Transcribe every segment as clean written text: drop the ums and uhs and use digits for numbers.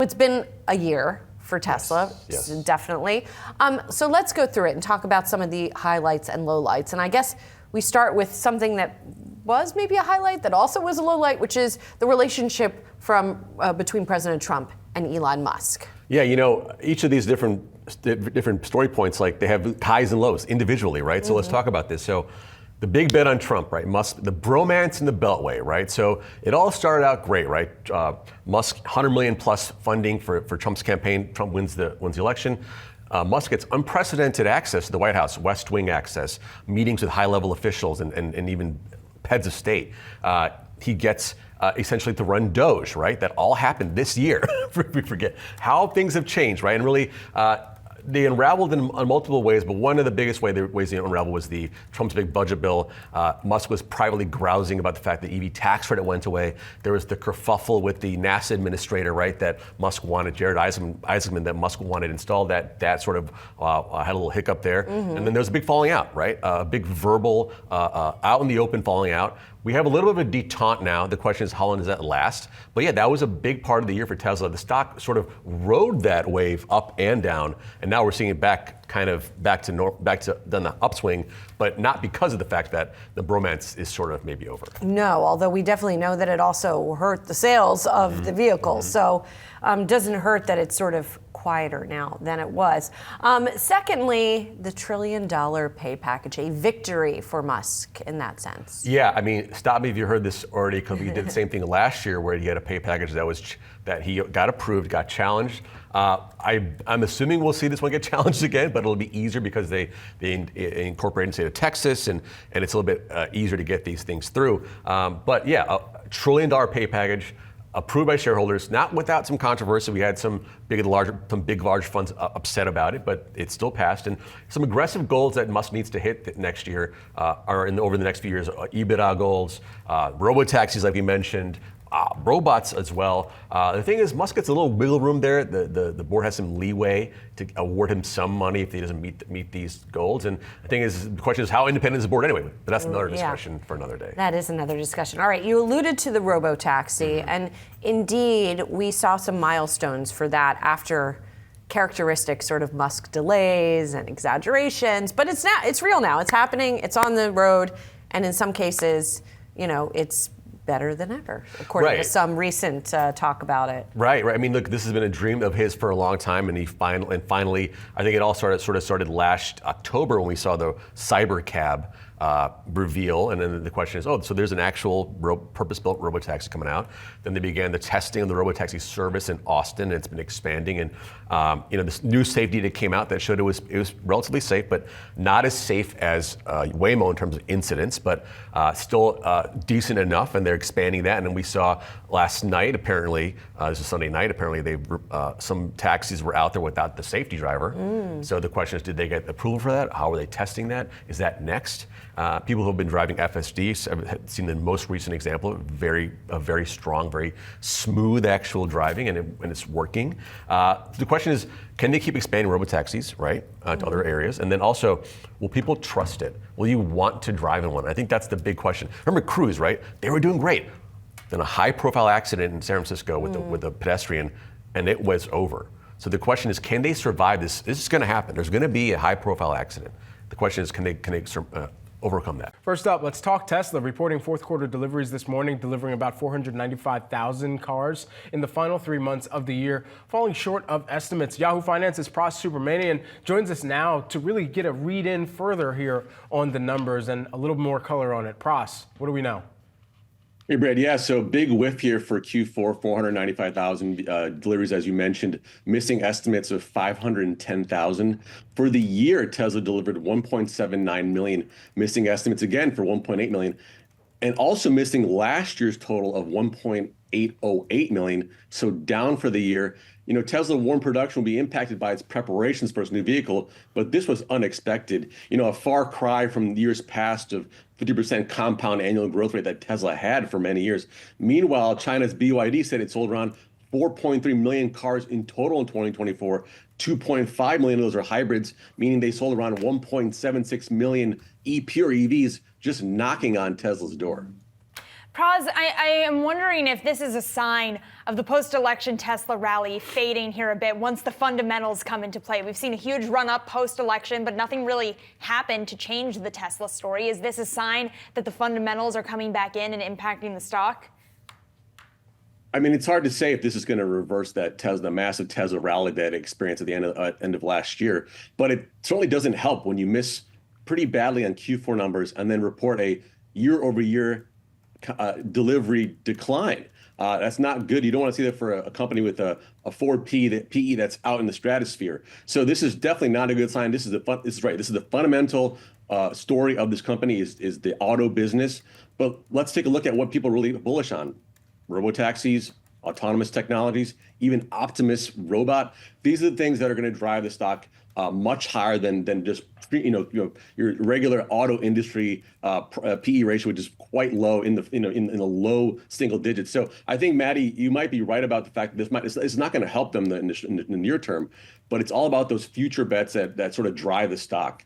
It's been a year for Tesla, Yes. definitely. So let's go through it and talk about some of the highlights and lowlights. And I guess we start with something that was maybe a highlight that also was a lowlight, which is the relationship between President Trump and Elon Musk. Yeah, each of these different story points, like they have highs and lows individually, right? So let's talk about this. So the big bet on Trump, right? Musk, the bromance in the Beltway, right? So it all started out great, right? Musk, 100 million plus funding for Trump's campaign. Trump wins the election. Musk gets unprecedented access to the White House, West Wing access, meetings with high-level officials and even heads of state. He gets essentially to run DOGE, right? That all happened this year. We forget how things have changed, right? And really, they unraveled in multiple ways, but one of the biggest ways they unraveled was Trump's big budget bill. Musk was privately grousing about the fact that EV tax credit went away. There was the kerfuffle with the NASA administrator, right, that Musk wanted, Jared Isaacman, that Musk wanted installed. That sort of had a little hiccup there. And then there was a big falling out, right? A big verbal, out in the open falling out. We have a little bit of a detente now. The question is, how long does that last? But yeah, that was a big part of the year for Tesla. The stock sort of rode that wave up and down, and now we're seeing it back to the upswing, but not because of the fact that the bromance is sort of maybe over. No, although we definitely know that it also hurt the sales of the vehicles. So doesn't hurt that it's sort of quieter now than it was. Secondly, the $1 trillion pay package, a victory for Musk in that sense. Yeah, I mean, stop me if you heard this already, because he did the same thing last year where he had a pay package that he got approved, got challenged. I'm assuming we'll see this one get challenged again, but it'll be easier because they incorporate in the state of Texas, and it's a little bit easier to get these things through. But yeah, $1 trillion pay package approved by shareholders, not without some controversy. We had some big large funds upset about it, but it still passed. And some aggressive goals that Musk needs to hit next year over the next few years: EBITDA goals, robotaxis, like we mentioned. Robots as well. The thing is, Musk gets a little wiggle room there. The board has some leeway to award him some money if he doesn't meet these goals. And the question is, how independent is the board anyway? But that's another discussion for another day. That is another discussion. All right, you alluded to the Robotaxi, and indeed, we saw some milestones for that after characteristic sort of Musk delays and exaggerations. But it's real now. It's happening. It's on the road, and in some cases, it's better than ever, according to some recent talk about it. Right. I mean, look, this has been a dream of his for a long time, and finally, I think it all started last October when we saw the Cybercab reveal, and then the question is, so there's an actual purpose-built robotaxi coming out. Then they began the testing of the robotaxi service in Austin, and it's been expanding. And this new safety data came out that showed it was relatively safe, but not as safe as Waymo in terms of incidents, but still decent enough. And they're expanding that. And then we saw last night, apparently, this is Sunday night, apparently some taxis were out there without the safety driver. So the question is, did they get approval for that? How are they testing that? Is that next? People who have been driving FSD have seen the most recent example of very strong, very smooth actual driving, and it's working. The question is, can they keep expanding robotaxis, right, to other areas? And then also, will people trust it? Will you want to drive in one? I think that's the big question. Remember Cruise, right? They were doing great. Then a high-profile accident in San Francisco with a pedestrian, and it was over. So the question is, can they survive this? This is going to happen. There's going to be a high-profile accident. The question is, can they overcome that? First up, let's talk Tesla, reporting fourth quarter deliveries this morning, delivering about 495,000 cars in the final 3 months of the year, falling short of estimates. Yahoo Finance's Pras Subramanian joins us now to really get a read in further here on the numbers and a little more color on it. Pras, what do we know? Hey, Brad. Yeah, so big whiff here for Q4, 495,000 deliveries, as you mentioned, missing estimates of 510,000. For the year, Tesla delivered 1.79 million, missing estimates again for 1.8 million, and also missing last year's total of 1.808 million, so down for the year. Tesla warned production will be impacted by its preparations for its new vehicle, but this was unexpected. A far cry from years past of 50% compound annual growth rate that Tesla had for many years. Meanwhile, China's BYD said it sold around 4.3 million cars in total in 2024. 2.5 million of those are hybrids, meaning they sold around 1.76 million pure EVs, just knocking on Tesla's door. Praz, I am wondering if this is a sign of the post-election Tesla rally fading here a bit once the fundamentals come into play. We've seen a huge run-up post-election, but nothing really happened to change the Tesla story. Is this a sign that the fundamentals are coming back in and impacting the stock? I mean, it's hard to say if this is going to reverse that the massive Tesla rally that it experienced at the end of last year, but it certainly doesn't help when you miss pretty badly on Q4 numbers and then report a year-over-year delivery decline. That's not good. You don't want to see that for a company with a 4P PE that's out in the stratosphere. So this is definitely not a good sign. This is the fundamental story of this company is the auto business. But let's take a look at what people are really bullish on: robotaxis, autonomous technologies, even Optimus robot. These are the things that are going to drive the stock much higher than just your regular auto industry PE ratio, which is quite low in the low single digits. So I think, Maddie, you might be right about the fact that it's not going to help them in the near term, but it's all about those future bets that sort of drive the stock.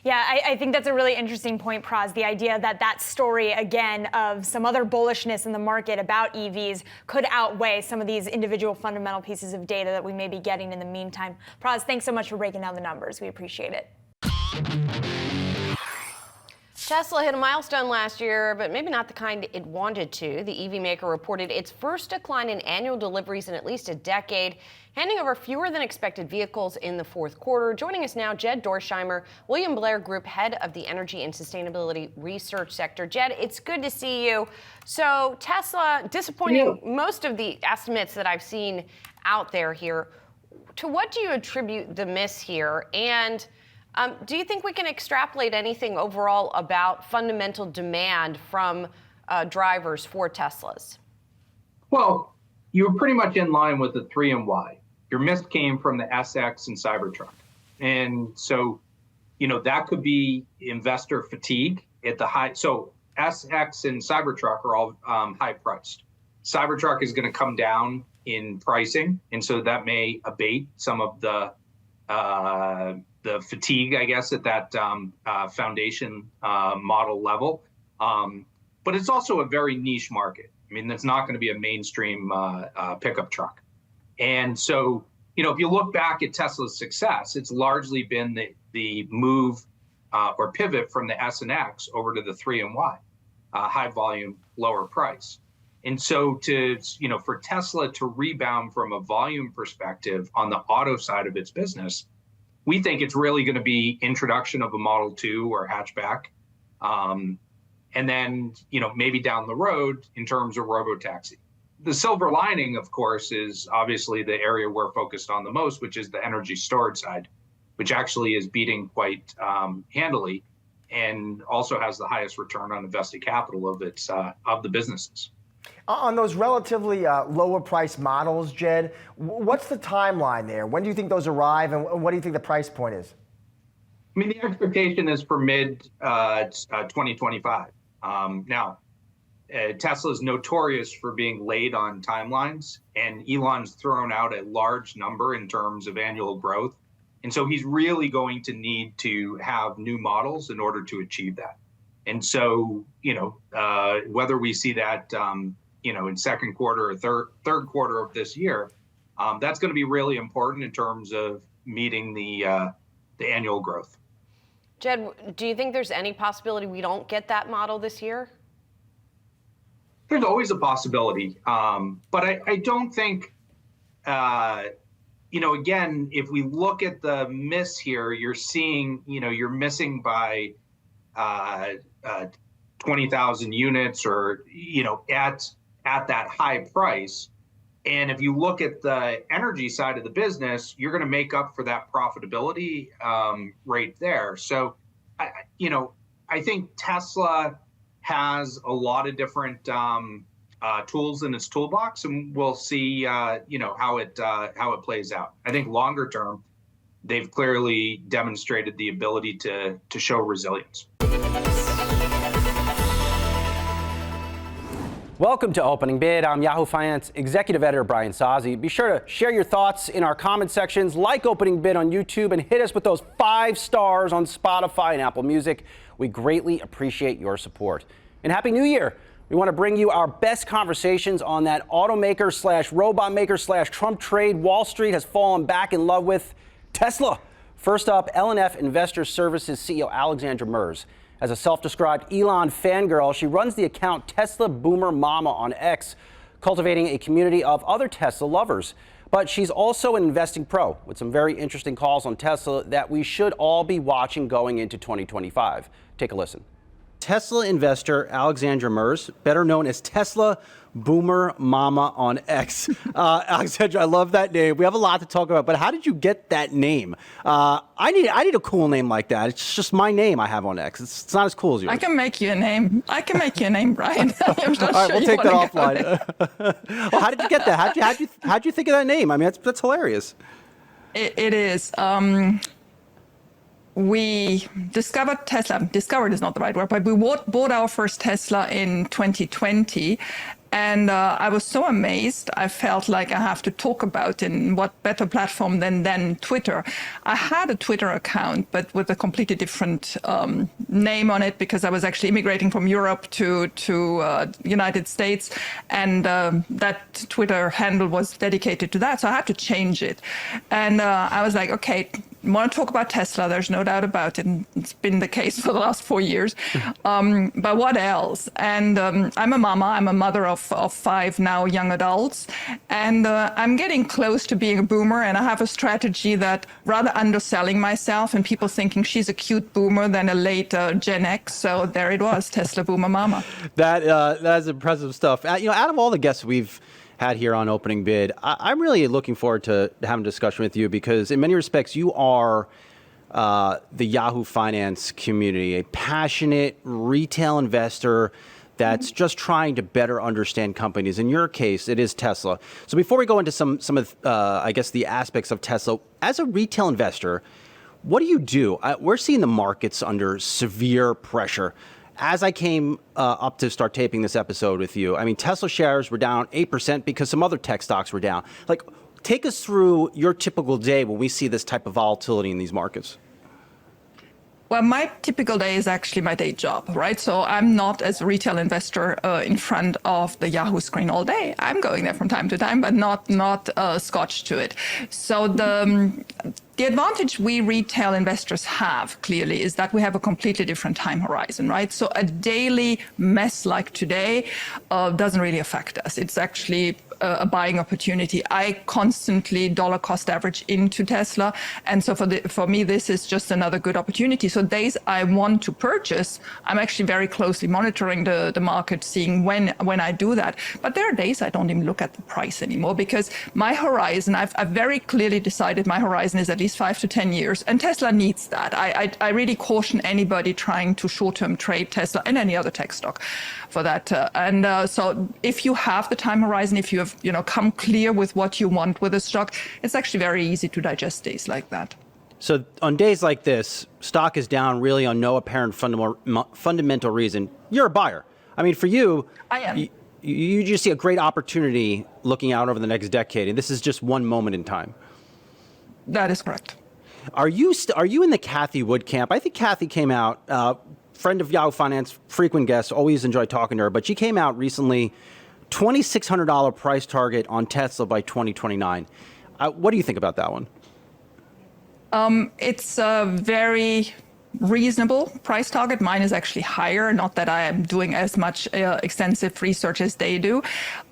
Yeah, I think that's a really interesting point, Praz. The idea that story, again, of some other bullishness in the market about EVs could outweigh some of these individual fundamental pieces of data that we may be getting in the meantime. Praz, thanks so much for breaking down the numbers. We appreciate it. Tesla hit a milestone last year, but maybe not the kind it wanted to. The EV maker reported its first decline in annual deliveries in at least a decade, handing over fewer than expected vehicles in the fourth quarter. Joining us now, Jed Dorsheimer, William Blair Group head of the Energy and Sustainability Research Sector. Jed, it's good to see you. So Tesla, disappointing most of the estimates that I've seen out there here. To what do you attribute the miss here? And do you think we can extrapolate anything overall about fundamental demand from drivers for Teslas? Well, you were pretty much in line with the 3 and Y. Your miss came from the SX and Cybertruck. And so, that could be investor fatigue at the high. So SX and Cybertruck are all high priced. Cybertruck is going to come down in pricing. And so that may abate some of the fatigue, I guess, at that foundation model level. But it's also a very niche market. I mean, that's not going to be a mainstream pickup truck. And so, if you look back at Tesla's success, it's largely been the move or pivot from the S and X over to the 3 and Y, high volume, lower price. And so for Tesla to rebound from a volume perspective on the auto side of its business, we think it's really going to be introduction of a Model 2 or hatchback. And then, maybe down the road in terms of Robotaxi. The silver lining, of course, is obviously the area we're focused on the most, which is the energy storage side, which actually is beating quite handily and also has the highest return on invested capital of the businesses. On those relatively lower price models, Jed, what's the timeline there? When do you think those arrive, and what do you think the price point is? I mean, the expectation is for mid 2025. Now, Tesla is notorious for being late on timelines, and Elon's thrown out a large number in terms of annual growth. And so he's really going to need to have new models in order to achieve that. And so, whether we see that, in second quarter or third quarter of this year, that's going to be really important in terms of meeting the annual growth. Jed, do you think there's any possibility we don't get that model this year? There's always a possibility, but I don't think, again, if we look at the miss here, you're seeing, you're missing by 20,000 units or, at that high price. And if you look at the energy side of the business, you're going to make up for that profitability rate there. So, I think Tesla has a lot of different tools in its toolbox, and we'll see, how it plays out. I think longer term, they've clearly demonstrated the ability to show resilience. Welcome to Opening Bid. I'm Yahoo Finance Executive Editor Brian Sozzi. Be sure to share your thoughts in our comment sections, like Opening Bid on YouTube, and hit us with those 5 stars on Spotify and Apple Music. We greatly appreciate your support. And Happy New Year. We want to bring you our best conversations on that automaker slash robot maker slash Trump trade Wall Street has fallen back in love with, Tesla. First up, L&F Investor Services CEO Alexandra Merz. As a self-described Elon fangirl, she runs the account Tesla Boomer Mama on X, cultivating a community of other Tesla lovers. But she's also an investing pro with some very interesting calls on Tesla that we should all be watching going into 2025. Take a listen. Tesla investor Alexandra Merz, better known as Tesla Boomer Mama on X. Alexandra, I love that name. We have a lot to talk about, but how did you get that name? I need a cool name like that. It's just my name I have on X. It's not as cool as yours. I can make you a name. Brian. All right, we'll take that offline. Well, how did you get that? How'd you think of that name? I mean, that's hilarious. It is. We discovered Tesla. Discovered is not the right word, but we bought our first Tesla in 2020. And I was so amazed. I felt like I have to talk about it, and what better platform than Twitter. I had a Twitter account, but with a completely different name on it, because I was actually immigrating from Europe to United States. And that Twitter handle was dedicated to that. So I had to change it. And I was like, okay, I want to talk about Tesla. There's no doubt about it. And it's been the case for the last 4 years. But what else? And I'm a mama. I'm a mother of 5 now young adults. And I'm getting close to being a boomer. And I have a strategy that rather underselling myself and people thinking she's a cute boomer than a late Gen X. So there it was, Tesla Boomer Mama. That's impressive stuff. Out of all the guests we've had here on Opening Bid, I'm really looking forward to having a discussion with you, because in many respects you are the Yahoo finance community, a passionate retail investor that's just trying to better understand companies. In your case, it is Tesla. So before we go into some of I guess the aspects of Tesla, as a retail investor, what do you do? We're seeing the markets under severe pressure. As I came up to start taping this episode with you, I mean, Tesla shares were down 8% because some other tech stocks were down. Like, take us through your typical day when we see this type of volatility in these markets. Well, my typical day is actually my day job, right? So I'm not, as a retail investor, in front of the Yahoo screen all day. I'm going there from time to time, but not scotched to it. So the advantage we retail investors have, clearly, is that we have a completely different time horizon, right? So a daily mess like today doesn't really affect us. It's actually a buying opportunity. I constantly dollar cost average into Tesla. And so for me, this is just another good opportunity. So days I want to purchase, I'm actually very closely monitoring the market, seeing when I do that. But there are days I don't even look at the price anymore, because my horizon, I've very clearly decided my horizon is at least 5 to 10 years. And Tesla needs that. I really caution anybody trying to short-term trade Tesla and any other tech stock for that. So if you have the time horizon, if you have come clear with what you want with a stock, it's actually very easy to digest days like that. So on days like this, stock is down really on no apparent fundamental reason. You're a buyer. I mean, for you, I am. You just see a great opportunity looking out over the next decade, and this is just one moment in time. That is correct. Are you in the Cathie Wood camp? I think Cathie came out, friend of Yahoo Finance, frequent guest, always enjoy talking to her, but she came out recently, $2,600 price target on Tesla by 2029. What do you think about that one? It's a very reasonable price target. Mine is actually higher, not that I am doing as much extensive research as they do.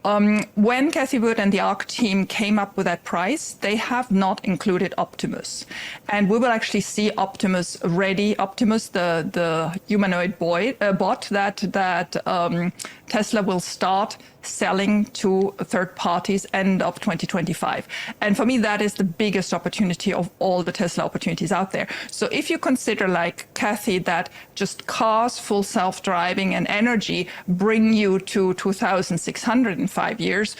When Cathie Wood and the ARC team came up with that price, they have not included Optimus. And we will actually see Optimus ready. Optimus, the humanoid bot that Tesla will start selling to third parties end of 2025. And for me, that is the biggest opportunity of all the Tesla opportunities out there. So if you consider, like Cathie, that just cars, full self-driving and energy bring you to 2,600 in 5 years,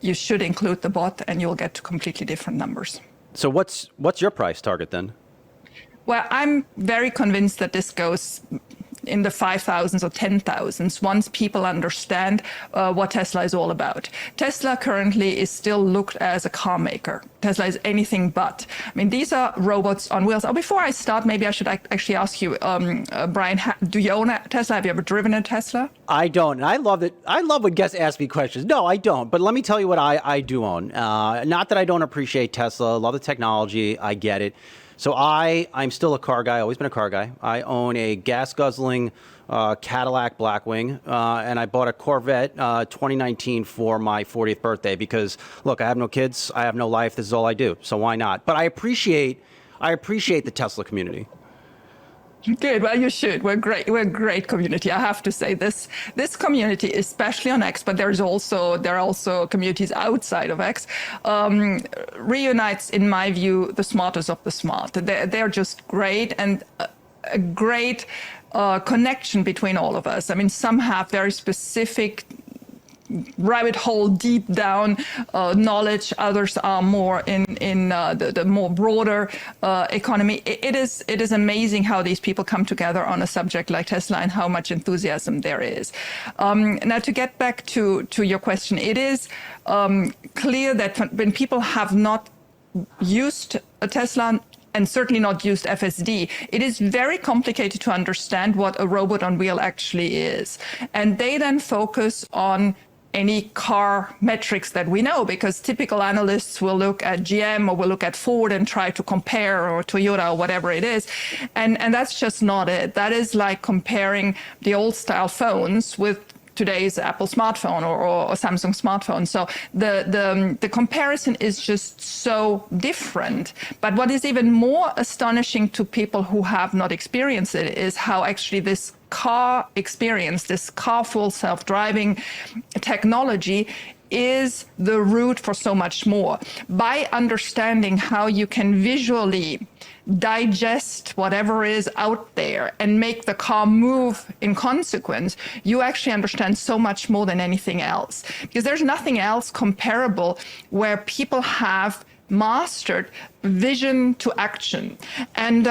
you should include the bot and you'll get to completely different numbers. So what's your price target then? Well, I'm very convinced that this goes in the 5,000s or 10,000s once people understand what Tesla is all about. Tesla currently is still looked as a car maker. Tesla is anything but. I mean, these are robots on wheels. Before I start, maybe I should actually ask you, Brian, do you own a Tesla? Have you ever driven a Tesla? I don't. And I love it. I love when guests ask me questions. No, I don't. But let me tell you what I do own. Not that I don't appreciate Tesla. Love the technology. I get it. So I'm still a car guy. Always been a car guy. I own a gas-guzzling Cadillac Blackwing, and I bought a Corvette 2019 for my 40th birthday because, look, I have no kids. I have no life. This is all I do. So why not? But I appreciate the Tesla community. Good. Well, you should. We're great. We're a great community. I have to say this community, especially on X, but there are also communities outside of X, reunites, in my view, the smartest of the smart. They're just great, and a great connection between all of us. I mean, some have very specific rabbit hole, deep down knowledge. Others are more in the more broader economy. It is amazing how these people come together on a subject like Tesla and how much enthusiasm there is. Now, to get back to your question, it is clear that when people have not used a Tesla and certainly not used FSD, it is very complicated to understand what a robot on wheel actually is. And they then focus on any car metrics that we know, because typical analysts will look at GM or will look at Ford and try to compare, or Toyota or whatever it is. And that's just not it. That is like comparing the old style phones with today's Apple smartphone or Samsung smartphone. So the comparison is just so different. But what is even more astonishing to people who have not experienced it is how actually this car experience, this car full self-driving technology is the root for so much more. By understanding how you can visually digest whatever is out there and make the car move in consequence, you actually understand so much more than anything else. Because there's nothing else comparable where people have mastered vision to action. And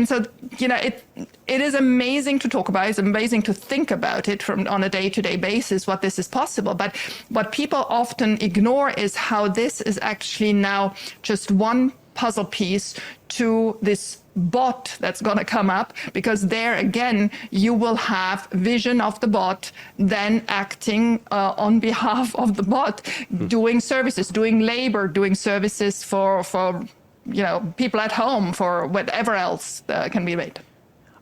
so, you know, it is amazing to talk about. It's amazing to think about it on a day-to-day basis, what this is possible. But what people often ignore is how this is actually now just one puzzle piece to this bot that's going to come up, because there again you will have vision of the bot then acting on behalf of the bot, doing services, doing labor, doing services for people at home, for whatever else can be made.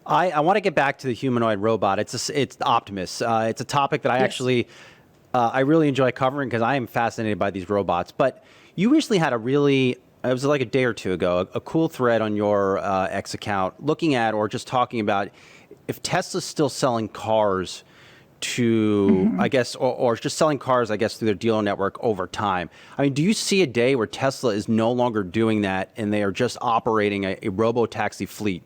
I want to get back to the humanoid robot. It's Optimus. It's a topic that I actually I really enjoy covering because I am fascinated by these robots. But you recently had it was like a day or two ago, a cool thread on your X account looking at, or just talking about, if Tesla's still selling cars to, I guess, or just selling cars, I guess, through their dealer network over time. I mean, do you see a day where Tesla is no longer doing that and they are just operating a robotaxi fleet?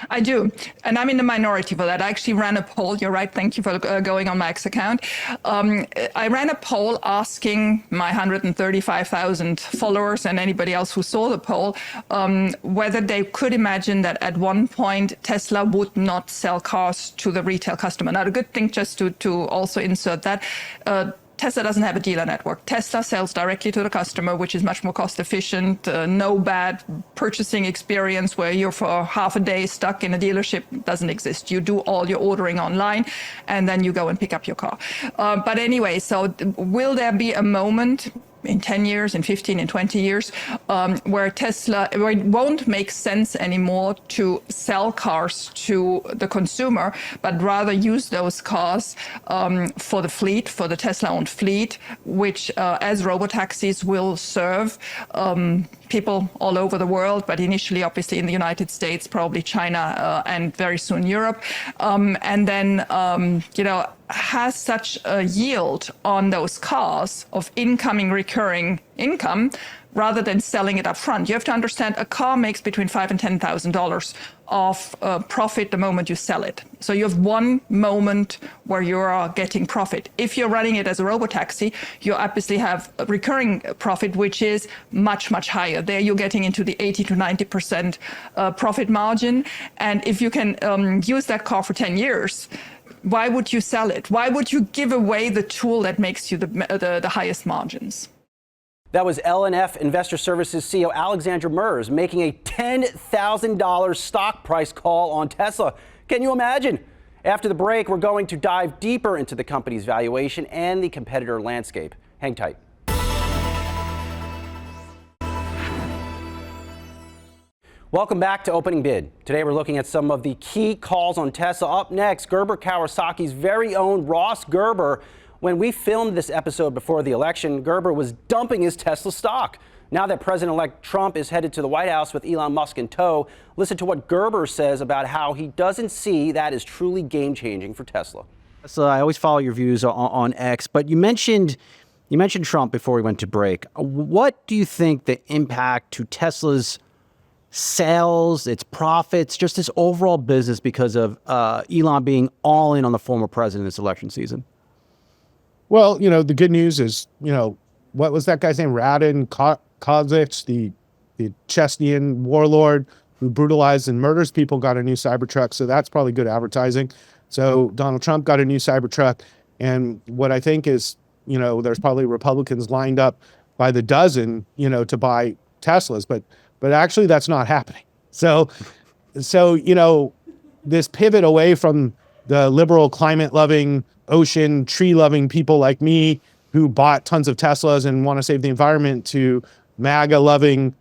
I do, and I'm in the minority for that. I actually ran a poll. You're right. Thank you for going on my X account. I ran a poll asking my 135,000 followers and anybody else who saw the poll whether they could imagine that at one point Tesla would not sell cars to the retail customer. Now, the good thing, just to also insert that, Tesla doesn't have a dealer network. Tesla sells directly to the customer, which is much more cost efficient. No bad purchasing experience where you're for half a day stuck in a dealership doesn't exist. You do all your ordering online and then you go and pick up your car. But anyway, so will there be a moment in 10 years, in 15, in 20 years, where it won't make sense anymore to sell cars to the consumer, but rather use those cars for the fleet, for the Tesla-owned fleet, which as robotaxis will serve people all over the world, but initially, obviously, in the United States, probably China, and very soon Europe. And then, has such a yield on those cars of incoming recurring income rather than selling it up front. You have to understand a car makes between $5,000 and $10,000 of profit the moment you sell it. So you have one moment where you are getting profit. If you're running it as a robotaxi, you obviously have a recurring profit, which is much, much higher. There you're getting into the 80 to 90% profit margin. And if you can use that car for 10 years, why would you sell it? Why would you give away the tool that makes you the highest margins? That was LNF Investor Services CEO Alexandra Mers making a $10,000 stock price call on Tesla. Can you imagine? After the break, we're going to dive deeper into the company's valuation and the competitor landscape. Hang tight. Welcome back to Opening Bid. Today we're looking at some of the key calls on Tesla. Up next, Gerber Kawasaki's very own Ross Gerber. When we filmed this episode before the election, Gerber was dumping his Tesla stock. Now that President-elect Trump is headed to the White House with Elon Musk in tow, listen to what Gerber says about how he doesn't see that as truly game-changing for Tesla. So I always follow your views on X, but you mentioned Trump before we went to break. What do you think the impact to Tesla's sales, its profits, just its overall business because of Elon being all in on the former president this election season? Well, the good news is, what was that guy's name? Radin Kozic, the Chechenian warlord who brutalized and murders people, got a new Cybertruck. So that's probably good advertising. So Donald Trump got a new Cybertruck. And what I think is, there's probably Republicans lined up by the dozen, to buy Teslas. But actually that's not happening. So this pivot away from the liberal, climate-loving, ocean, tree-loving people like me who bought tons of Teslas and want to save the environment to MAGA-loving,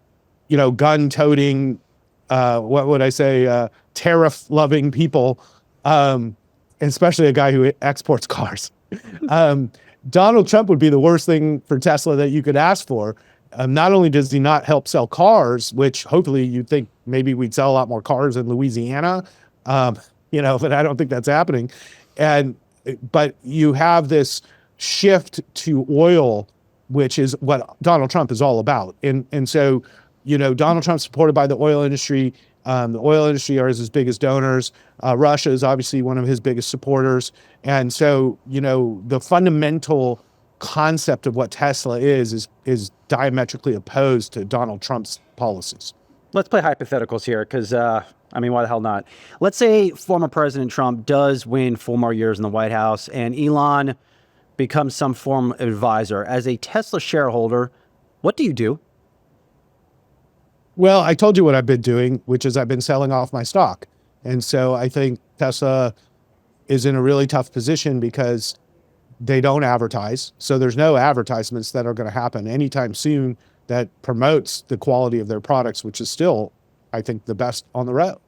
gun-toting, tariff-loving people, especially a guy who exports cars. Donald Trump would be the worst thing for Tesla that you could ask for. Not only does he not help sell cars, which hopefully you'd think maybe we'd sell a lot more cars in Louisiana, but I don't think that's happening. But you have this shift to oil, which is what Donald Trump is all about. And so, Donald Trump's supported by the oil industry. The oil industry are his biggest donors. Russia is obviously one of his biggest supporters. And so, the fundamental concept of what Tesla is diametrically opposed to Donald Trump's policies. Let's play hypotheticals here because, why the hell not? Let's say former President Trump does win 4 more years in the White House and Elon becomes some form of advisor. As a Tesla shareholder, what do you do? Well, I told you what I've been doing, which is I've been selling off my stock. And so I think Tesla is in a really tough position because they don't advertise. So there's no advertisements that are going to happen anytime soon that promotes the quality of their products, which is still, I think, the best on the road.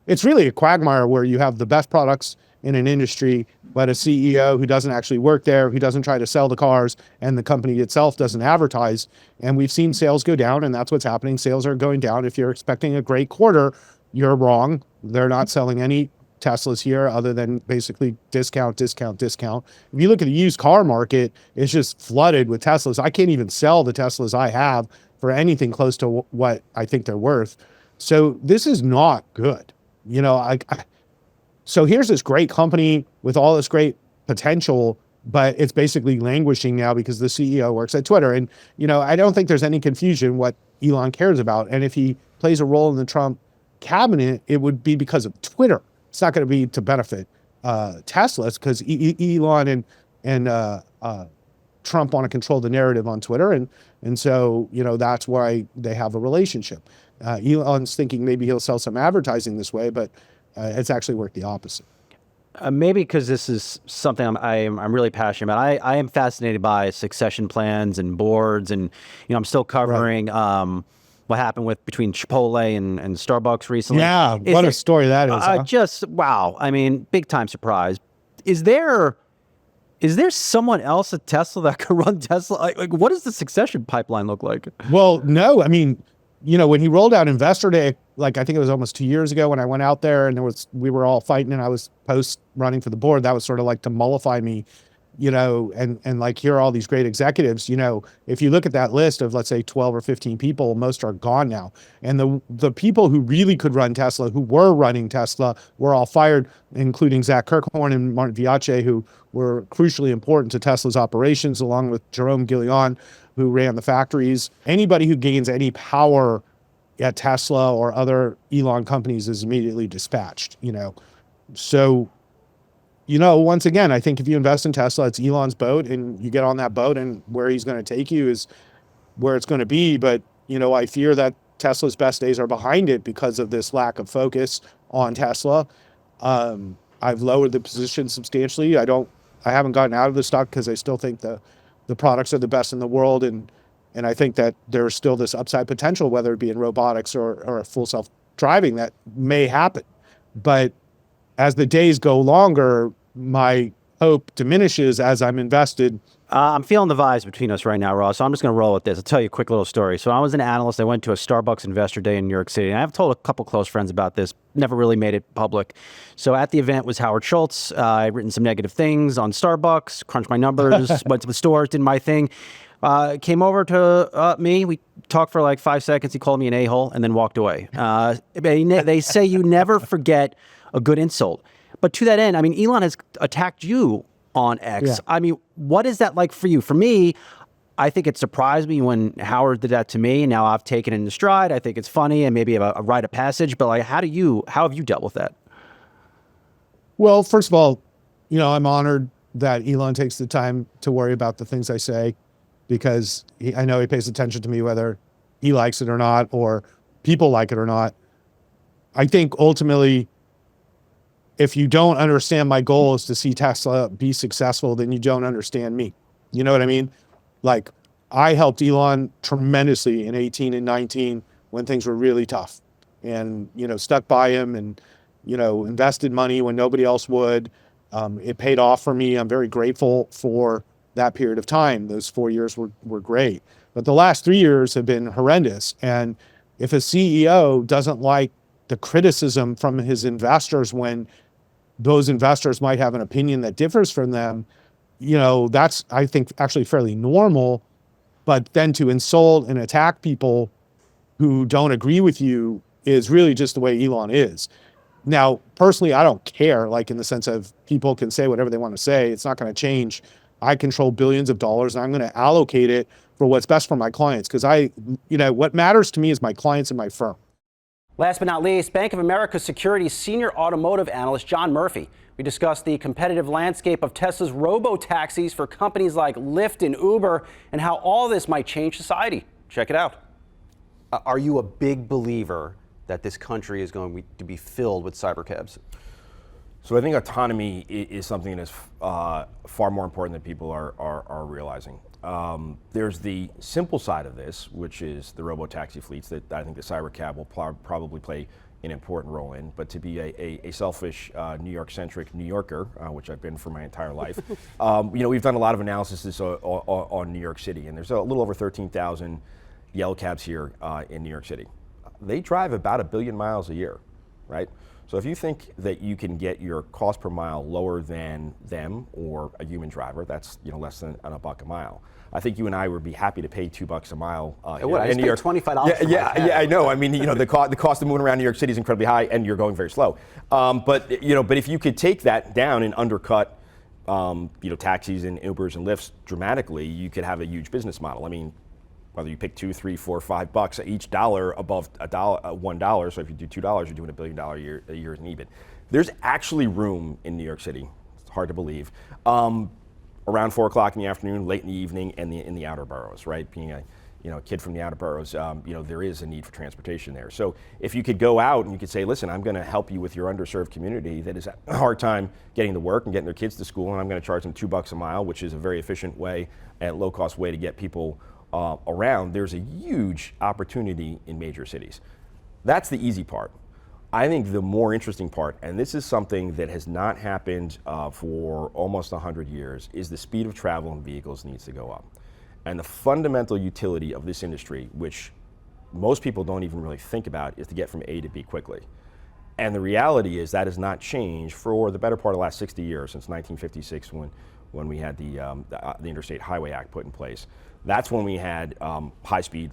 It's really a quagmire where you have the best products in an industry, but a CEO who doesn't actually work there, who doesn't try to sell the cars, and the company itself doesn't advertise. And we've seen sales go down, and that's what's happening. Sales are going down. If you're expecting a great quarter, you're wrong. They're not selling any Teslas here other than basically discount. If you look at the used car market, it's just flooded with Teslas. I can't even sell the Teslas I have for anything close to what I think they're worth. So this is not good. So here's this great company with all this great potential, but it's basically languishing now because the CEO works at Twitter. And, I don't think there's any confusion what Elon cares about. And if he plays a role in the Trump cabinet, it would be because of Twitter. It's not going to be to benefit Teslas because Elon and Trump want to control the narrative on Twitter. And so, that's why they have a relationship. Elon's thinking maybe he'll sell some advertising this way, but it's actually worked the opposite. Maybe because this is something I'm really passionate about. I am fascinated by succession plans and boards, and I'm still covering what happened between Chipotle and Starbucks recently. Yeah, what a story that is. Huh? Just wow! Big time surprise. Is there someone else at Tesla that could run Tesla? Like, what does the succession pipeline look like? Well, no. When he rolled out Investor Day like I think it was almost 2 years ago when I went out there and we were all fighting and I was post running for the board. That was sort of like to mollify me, and like here are all these great executives. If you look at that list of, let's say, 12 or 15 people, most are gone now. And the people who really could run Tesla, who were running Tesla, were all fired, including Zach Kirkhorn and Martin Viace, who were crucially important to Tesla's operations, along with Jerome Guillion, who ran the factories. Anybody who gains any power at Tesla or other Elon companies is immediately dispatched, So, once again, I think if you invest in Tesla, it's Elon's boat and you get on that boat, and where he's going to take you is where it's going to be. But, I fear that Tesla's best days are behind it because of this lack of focus on Tesla. I've lowered the position substantially. I haven't gotten out of the stock because I still think the products are the best in the world. And I think that there's still this upside potential, whether it be in robotics or full self-driving, that may happen. But as the days go longer, my hope diminishes as I'm invested. I'm feeling the vibes between us right now, Ross. So I'm just going to roll with this. I'll tell you a quick little story. So I was an analyst. I went to a Starbucks investor day in New York City. And I've told a couple close friends about this. Never really made it public. So at the event was Howard Schultz. I'd written some negative things on Starbucks, crunched my numbers, went to the stores, did my thing. Came over to me. We talked for like 5 seconds. He called me an a-hole and then walked away. They say you never forget a good insult. But to that end, I mean, Elon has attacked you on X. Yeah. I mean, what is that like for you? For me, I think it surprised me when Howard did that to me. Now I've taken it in stride. I think it's funny and maybe a rite of passage. But like, how have you dealt with that? Well, first of all, I'm honored that Elon takes the time to worry about the things I say, because I know he pays attention to me, whether he likes it or not, or people like it or not. I think ultimately, if you don't understand my goal is to see Tesla be successful, then you don't understand me. You know what I mean? Like, I helped Elon tremendously in 18 and 19 when things were really tough, and, stuck by him and, invested money when nobody else would. It paid off for me. I'm very grateful for that period of time. Those 4 years were great. But the last 3 years have been horrendous. And if a CEO doesn't like the criticism from his investors when those investors might have an opinion that differs from them, that's, I think, actually fairly normal. But then to insult and attack people who don't agree with you is really just the way Elon is. Now, personally, I don't care, like in the sense of people can say whatever they want to say. It's not going to change. I control billions of dollars, and I'm going to allocate it for what's best for my clients, because what matters to me is my clients and my firm. Last but not least, Bank of America Securities senior automotive analyst John Murphy. We discussed the competitive landscape of Tesla's robotaxis for companies like Lyft and Uber and how all this might change society. Check it out. Are you a big believer that this country is going to be filled with cybercabs? So I think autonomy is something that is far more important than people are realizing. There's the simple side of this, which is the robotaxi fleets that I think the cybercab will probably play an important role in. But to be a selfish New York-centric New Yorker, which I've been for my entire life, we've done a lot of analysis on New York City, and there's a little over 13,000 yellow cabs here in New York City. They drive about 1 billion miles a year, right? So if you think that you can get your cost per mile lower than them or a human driver, that's less than $1 a mile. I think you and I would be happy to pay $2 a mile. I just paid $25. Yeah, I know. I mean, the cost of moving around New York City is incredibly high, and you're going very slow. But if you could take that down and undercut, taxis and Ubers and Lyfts dramatically, you could have a huge business model. I mean, whether you pick $2, $3, $4, $5, each dollar above $1. So if you do $2, you're doing $1 billion a year in EBIT. There's actually room in New York City. It's hard to believe. Around 4 o'clock in the afternoon, late in the evening, and in the outer boroughs, right? Being a kid from the outer boroughs, there is a need for transportation there. So if you could go out and you could say, listen, I'm going to help you with your underserved community that is a hard time getting to work and getting their kids to school, and I'm going to charge them $2 a mile, which is a very efficient way and low-cost way to get people around. There's a huge opportunity in major cities. That's the easy part. I think the more interesting part, and this is something that has not happened for almost 100 years, is the speed of travel in vehicles needs to go up. And the fundamental utility of this industry, which most people don't even really think about is to get from A to B quickly. And the reality is that has not changed for the better part of the last 60 years, since 1956 when we had the Interstate Highway Act put in place. That's when we had high-speed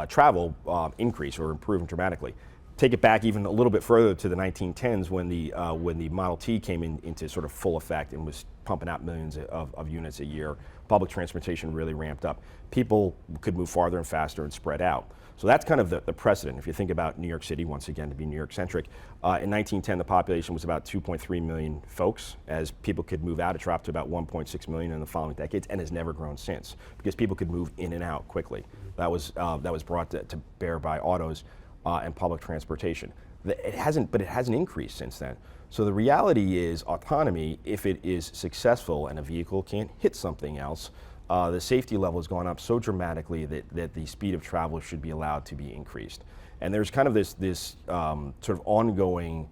travel increase or improve dramatically. Take it back even a little bit further to the 1910s when the Model T came into sort of full effect and was pumping out millions of units a year. Public transportation really ramped up. People could move farther and faster and spread out. So that's kind of the precedent. If you think about New York City, once again, to be New York-centric, in 1910 the population was about 2.3 million folks. As people could move out, it dropped to about 1.6 million in the following decades and has never grown since because people could move in and out quickly. That was brought to bear by autos and public transportation. It hasn't increased since then. So the reality is autonomy, if it is successful and a vehicle can't hit something else, the safety level has gone up so dramatically that the speed of travel should be allowed to be increased. And there's kind of this sort of ongoing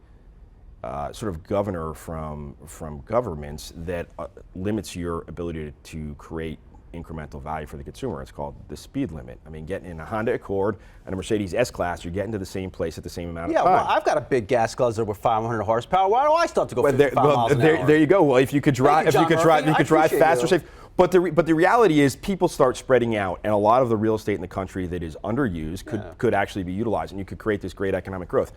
sort of governor from governments that limits your ability to create incremental value for the consumer. It's called the speed limit. I mean, getting in a Honda Accord and a Mercedes S-Class, you're getting to the same place at the same amount of time. Yeah, well, I've got a big gas guzzler with 500 horsepower. Why do I still have to go 55 miles an hour? There you go. Well, if you could drive, faster, safe. But the reality is, people start spreading out, and a lot of the real estate in the country that is underused could actually be utilized, and you could create this great economic growth.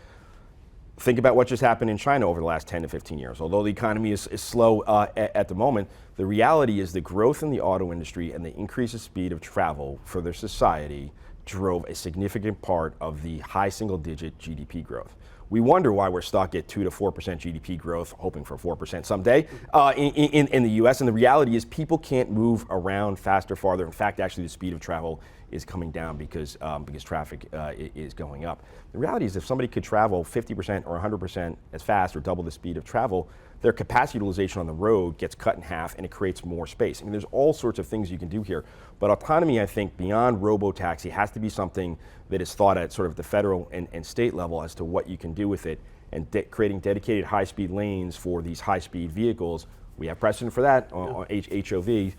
Think about what just happened in China over the last 10 to 15 years. Although the economy is slow at the moment, the reality is the growth in the auto industry and the increase of speed of travel for their society drove a significant part of the high single-digit GDP growth. We wonder why we're stuck at 2 to 4% GDP growth, hoping for 4% someday in the US. And the reality is people can't move around faster, farther. In fact, actually the speed of travel is coming down because traffic is going up. The reality is if somebody could travel 50% or 100% as fast or double the speed of travel, their capacity utilization on the road gets cut in half and it creates more space. I mean, there's all sorts of things you can do here. But autonomy, I think, beyond Robotaxi has to be something that is thought at sort of the federal and state level as to what you can do with it, and creating dedicated high-speed lanes for these high-speed vehicles. We have precedent for that on HOV.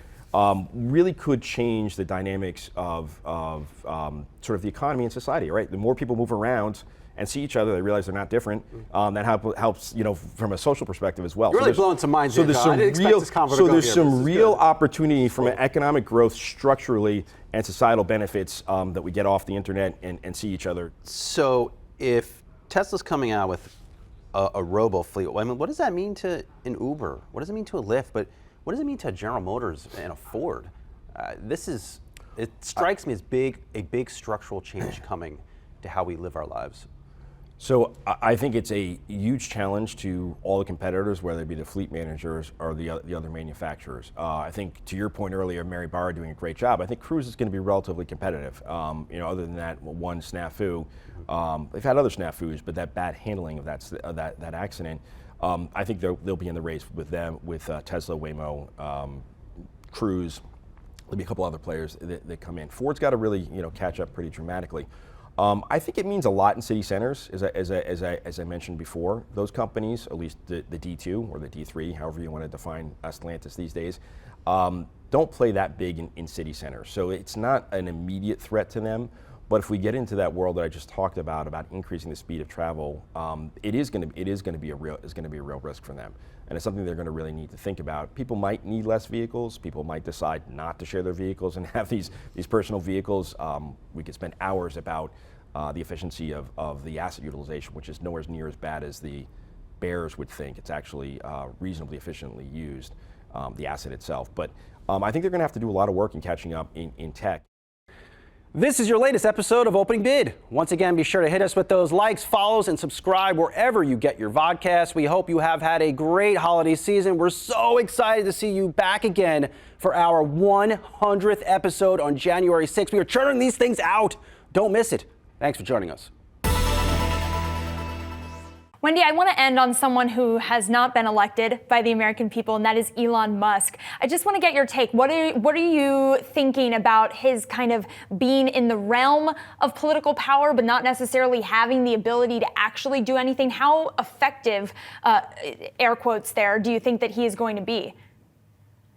Really could change the dynamics of sort of the economy and society, right? The more people move around and see each other, they realize they're not different. That helps, from a social perspective as well. You're really blowing some minds. So there's some real opportunity from an economic growth structurally and societal benefits that we get off the internet and see each other. So if Tesla's coming out with a robo fleet, I mean, what does that mean to an Uber? What does it mean to a Lyft? But what does it mean to a General Motors and a Ford? It strikes me as a big structural change coming to how we live our lives. So I think it's a huge challenge to all the competitors, whether it be the fleet managers or the other manufacturers. I think to your point earlier, Mary Barra doing a great job. I think Cruise is going to be relatively competitive. Other than that one snafu, they've had other snafus, but that bad handling of that accident, I think they'll be in the race with them, with Tesla, Waymo, Cruise. There'll be a couple other players that come in. Ford's got to really catch up pretty dramatically. I think it means a lot in city centers, as I mentioned before. Those companies, at least the D2 or the D3, however you want to define Stellantis these days, don't play that big in city centers. So it's not an immediate threat to them. But if we get into that world that I just talked about increasing the speed of travel, it is going to be a real risk for them, and it's something they're going to really need to think about. People might need less vehicles. People might decide not to share their vehicles and have these personal vehicles. We could spend hours about the efficiency of the asset utilization, which is nowhere near as bad as the bears would think. It's actually reasonably efficiently used, the asset itself. But I think they're going to have to do a lot of work in catching up in tech. This is your latest episode of Opening Bid. Once again, be sure to hit us with those likes, follows, and subscribe wherever you get your vodcasts. We hope you have had a great holiday season. We're so excited to see you back again for our 100th episode on January 6th. We are churning these things out. Don't miss it. Thanks for joining us. Wendy, I want to end on someone who has not been elected by the American people, and that is Elon Musk. I just want to get your take. What are you thinking about his kind of being in the realm of political power, but not necessarily having the ability to actually do anything? How effective, air quotes there, do you think that he is going to be?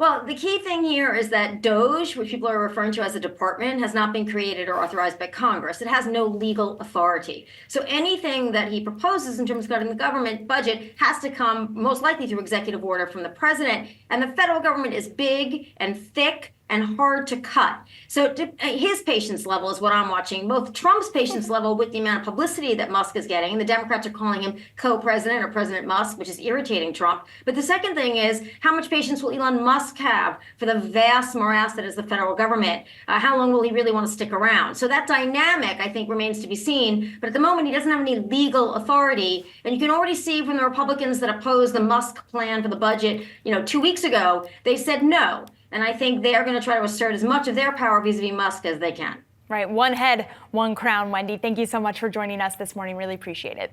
Well, the key thing here is that DOGE, which people are referring to as a department, has not been created or authorized by Congress. It has no legal authority. So anything that he proposes in terms of cutting the government budget has to come most likely through executive order from the president. And the federal government is big and thick and hard to cut. So his patience level is what I'm watching, both Trump's patience level with the amount of publicity that Musk is getting. The Democrats are calling him co-president or President Musk, which is irritating Trump. But the second thing is, how much patience will Elon Musk have for the vast morass that is the federal government? How long will he really want to stick around? So that dynamic, I think, remains to be seen. But at the moment, he doesn't have any legal authority. And you can already see from the Republicans that opposed the Musk plan for the budget, 2 weeks ago, they said no. And I think they are going to try to assert as much of their power vis-a-vis Musk as they can. Right. One head, one crown. Wendy, thank you so much for joining us this morning. Really appreciate it.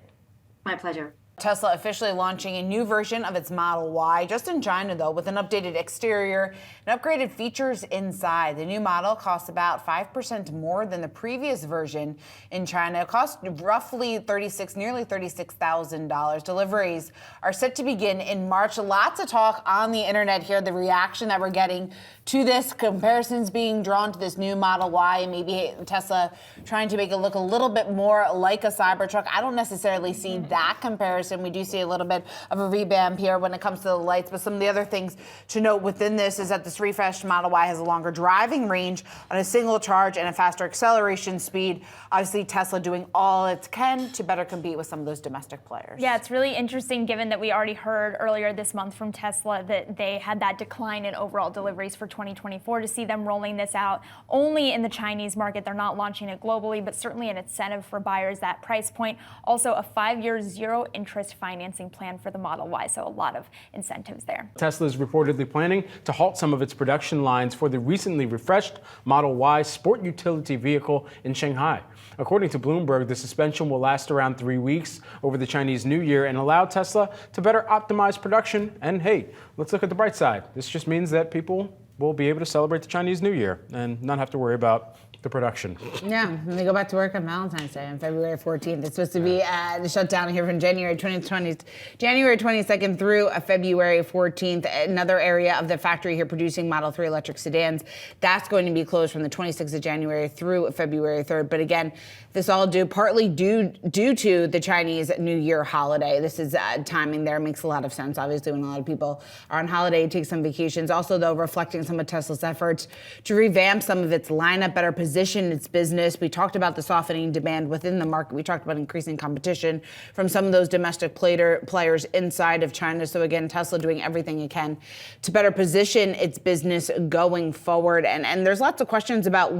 My pleasure. Tesla officially launching a new version of its Model Y, just in China, though, with an updated exterior and upgraded features inside. The new model costs about 5% more than the previous version in China. It cost roughly nearly $36,000. Deliveries are set to begin in March. Lots of talk on the internet here, the reaction that we're getting to this, comparisons being drawn to this new Model Y, and maybe Tesla trying to make it look a little bit more like a Cybertruck. I don't necessarily see that comparison. We do see a little bit of a revamp here when it comes to the lights, but some of the other things to note within this is that this refreshed Model Y has a longer driving range on a single charge and a faster acceleration speed. Obviously, Tesla doing all it can to better compete with some of those domestic players. Yeah, it's really interesting given that we already heard earlier this month from Tesla that they had that decline in overall deliveries for 2024, to see them rolling this out only in the Chinese market. They're not launching it globally, but certainly an incentive for buyers, that price point. Also, a 5-year zero interest financing plan for the Model Y, so a lot of incentives there. Tesla is reportedly planning to halt some of its production lines for the recently refreshed Model Y sport utility vehicle in Shanghai. According to Bloomberg, the suspension will last around 3 weeks over the Chinese New Year and allow Tesla to better optimize production. And hey, let's look at the bright side. This just means that people will be able to celebrate the Chinese New Year and not have to worry about the production. Yeah, and they go back to work on Valentine's Day on February 14th. It's supposed to be the shutdown here from January 22nd through February 14th. Another area of the factory here producing Model 3 electric sedans, that's going to be closed from the 26th of January through February 3rd. But again, this all partly due to the Chinese New Year holiday. This is timing there makes a lot of sense, obviously, when a lot of people are on holiday, take some vacations. Also, though, reflecting some of Tesla's efforts to revamp some of its lineup, better position its business. We talked about the softening demand within the market. We talked about increasing competition from some of those domestic players inside of China. So again, Tesla doing everything it can to better position its business going forward. And there's lots of questions about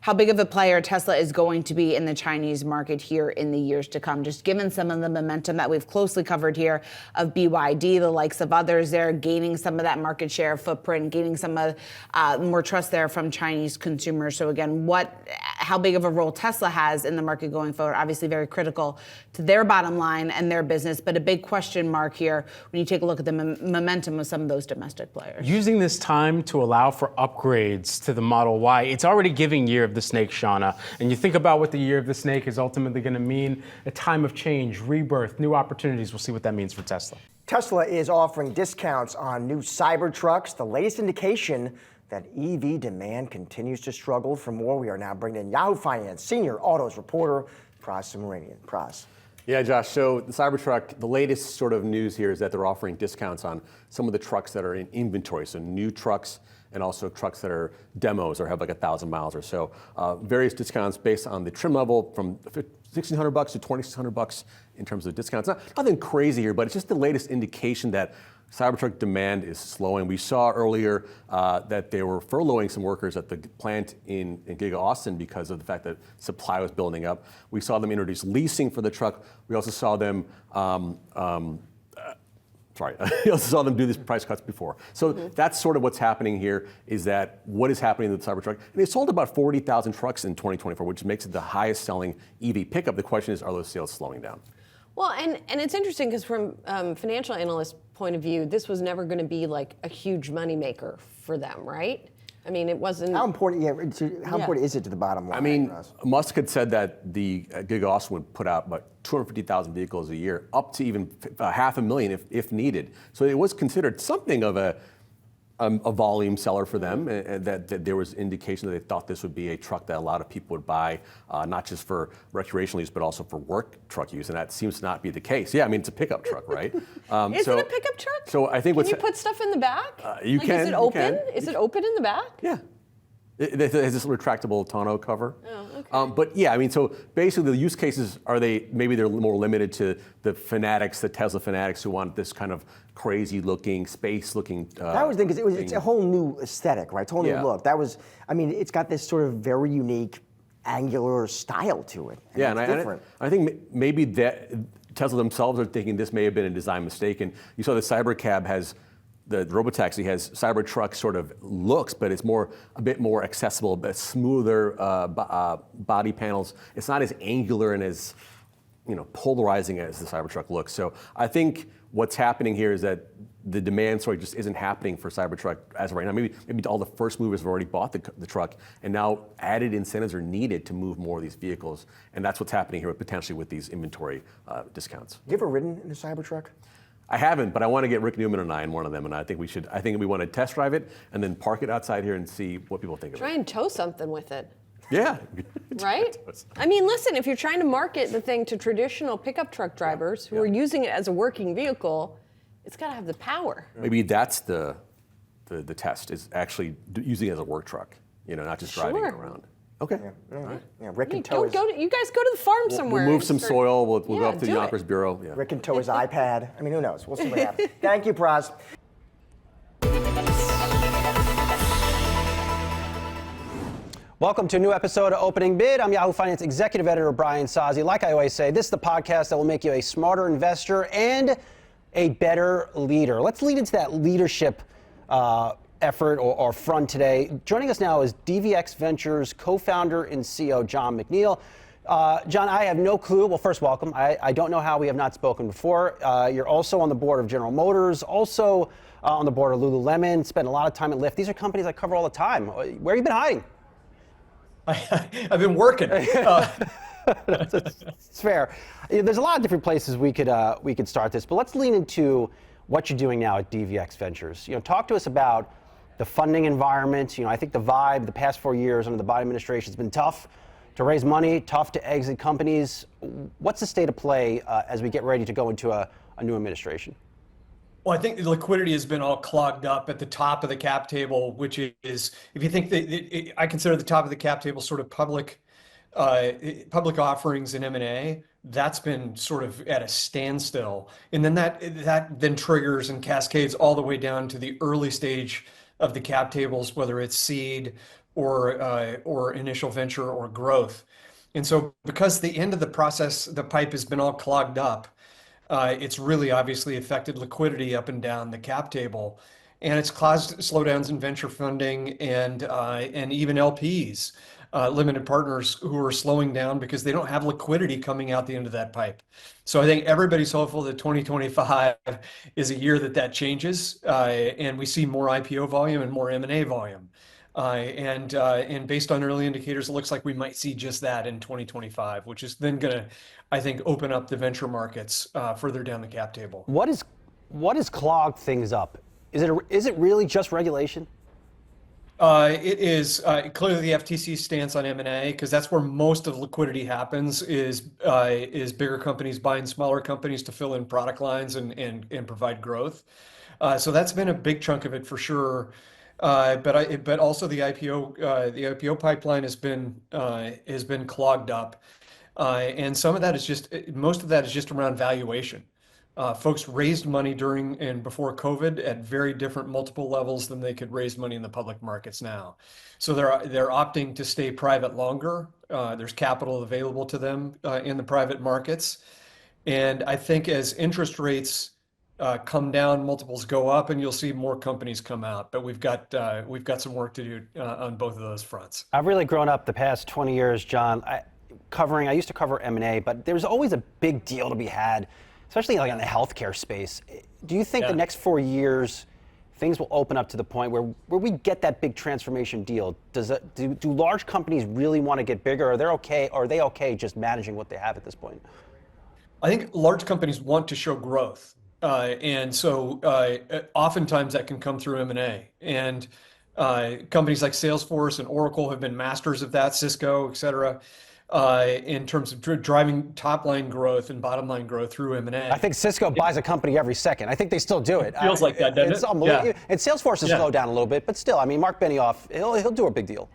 how big of a player Tesla is going to be in the Chinese market here in the years to come, just given some of the momentum that we've closely covered here of BYD, the likes of others there, gaining some of that market share footprint, gaining some of more trust there from Chinese consumers. So again, how big of a role Tesla has in the market going forward, obviously very critical to their bottom line and their business, but a big question mark here when you take a look at the momentum of some of those domestic players. Using this time to allow for upgrades to the Model Y, it's already giving Year of the Snake, Shauna. And you think about what the Year of the Snake is ultimately going to mean, a time of change, rebirth, new opportunities. We'll see what that means for Tesla. Tesla is offering discounts on new Cybertrucks, the latest indication that EV demand continues to struggle. For more, we are now bringing in Yahoo Finance senior autos reporter, Pras Subramanian. Pras. Yeah, Josh, so the Cybertruck, the latest sort of news here is that they're offering discounts on some of the trucks that are in inventory, so new trucks and also trucks that are demos or have like 1,000 miles or so. Various discounts based on the trim level from $1,600 to $2,600 in terms of discounts. Nothing crazy here, but it's just the latest indication that Cybertruck demand is slowing. We saw earlier that they were furloughing some workers at the plant in Giga Austin because of the fact that supply was building up. We saw them introduce leasing for the truck. We also saw them we also saw them do these price cuts before. So that's sort of what's happening here, is that what is happening with the Cybertruck. And they sold about 40,000 trucks in 2024, which makes it the highest selling EV pickup. The question is, are those sales slowing down? Well, and it's interesting because from financial analyst point of view, this was never going to be like a huge moneymaker for them, right? I mean, it wasn't. How important? How important is it to the bottom line? I mean, Musk had said that the Giga Austin would put out about 250,000 vehicles a year, up to even 500,000 if needed. So it was considered something of a a volume seller for them, and that there was indication that they thought this would be a truck that a lot of people would buy, not just for recreational use, but also for work truck use, and that seems to not be the case. Yeah, I mean, it's a pickup truck, right? Is it a pickup truck? So I think can you put stuff in the back? You can. Is it open? Is it open in the back? Yeah. It has this retractable tonneau cover. Oh, okay. But yeah, I mean, so basically the use cases maybe they're more limited to the fanatics, the Tesla fanatics who want this kind of crazy looking, space looking. That was the thing, because it's a whole new aesthetic, right? It's a whole new look. I mean, it's got this sort of very unique angular style to it. Yeah, it's and different. I think maybe that Tesla themselves are thinking this may have been a design mistake. And you saw the Cybercab the Robotaxi has Cybertruck sort of looks, but it's a bit more accessible, but smoother body panels. It's not as angular and as polarizing as the Cybertruck looks. So I think what's happening here is that the demand story just isn't happening for Cybertruck as of right now. Maybe all the first movers have already bought the truck, and now added incentives are needed to move more of these vehicles, and that's what's happening here potentially with these inventory discounts. You ever ridden in a Cybertruck? I haven't, but I want to get Rick Newman and I in one of them, and I think we want to test drive it and then park it outside here and see what people think of it. Try and tow something with it. Yeah. Right? I mean, listen, if you're trying to market the thing to traditional pickup truck drivers who are using it as a working vehicle, it's got to have the power. Maybe that's the test, is actually using it as a work truck, not just driving it around. Okay. Yeah, Rick can tow you guys go to the farm somewhere. We'll move some soil. We'll go up to the Yonkers Bureau. Yeah. Rick can tow his iPad. I mean, who knows? We'll see what happens. Thank you, Praz. Welcome to a new episode of Opening Bid. I'm Yahoo Finance Executive Editor Brian Sozzi. Like I always say, this is the podcast that will make you a smarter investor and a better leader. Let's lead into that leadership effort or front today. Joining us now is DVX Ventures co-founder and CEO John McNeil. John, I have no clue. Well, first, welcome. I don't know how we have not spoken before. You're also on the board of General Motors, also on the board of Lululemon, spent a lot of time at Lyft. These are companies I cover all the time. Where have you been hiding? I've been working. It's fair. There's a lot of different places we could start this, but let's lean into what you're doing now at DVX Ventures. Talk to us about the funding environment. I think the vibe the past 4 years under the Biden administration has been tough to raise money, tough to exit companies. What's the state of play as we get ready to go into a new administration? Well, I think the liquidity has been all clogged up at the top of the cap table, which is, if you think that I consider the top of the cap table sort of public offerings in M&A, that's been sort of at a standstill. And then that then triggers and cascades all the way down to the early stage of the cap tables, whether it's seed or initial venture or growth. And so because the end of the process, the pipe has been all clogged up, it's really obviously affected liquidity up and down the cap table, and it's caused slowdowns in venture funding and even LPs, limited partners, who are slowing down because they don't have liquidity coming out the end of that pipe. So I think everybody's hopeful that 2025 is a year that changes, and we see more IPO volume and more M&A volume. And based on early indicators, it looks like we might see just that in 2025, which is then going to, I think, open up the venture markets further down the cap table. What has clogged things up? Is it really just regulation? It is clearly the FTC's stance on M&A, because that's where most of liquidity happens, is bigger companies buying smaller companies to fill in product lines and provide growth. So that's been a big chunk of it for sure. But also the IPO pipeline has been clogged up, and most of that is just around valuation. Folks raised money during and before COVID at very different multiple levels than they could raise money in the public markets now. So they're opting to stay private longer. There's capital available to them in the private markets, and I think as interest rates come down, multiples go up, and you'll see more companies come out. But we've got some work to do on both of those fronts. I've really grown up the past 20 years, John, I used to cover M&A, but there's always a big deal to be had, especially like in the healthcare space. Do you think the next 4 years things will open up to the point where we get that big transformation deal? Do large companies really want to get bigger? Are they okay just managing what they have at this point? I think large companies want to show growth. And so oftentimes that can come through M&A. And companies like Salesforce and Oracle have been masters of that, Cisco, et cetera, in terms of driving top line growth and bottom line growth through M&A. I think Cisco buys a company every second. I think they still do it. Feels like that, doesn't it's it? Unbelievable. Yeah. And Salesforce has slowed down a little bit, but still, I mean, Mark Benioff, he'll do a big deal.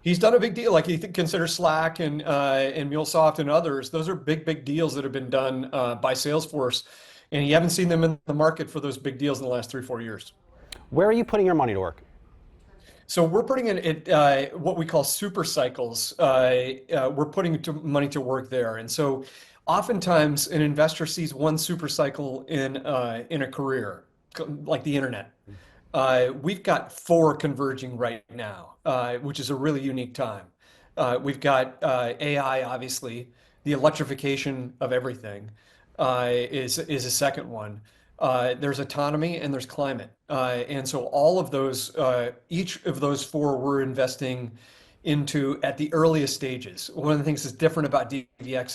He's done a big deal. Like, you consider Slack and MuleSoft and others. Those are big deals that have been done by Salesforce, and you haven't seen them in the market for those big deals in the last 3-4 years. Where are you putting your money to work? So we're putting in what we call super cycles. We're putting money to work there, and so oftentimes an investor sees one super cycle in a career, like the internet. We've got 4 converging right now, which is a really unique time. We've got AI, obviously. The electrification of everything is a second one. There's autonomy and there's climate. And so all of those, each of those 4 we're investing into at the earliest stages. One of the things that's different about DVX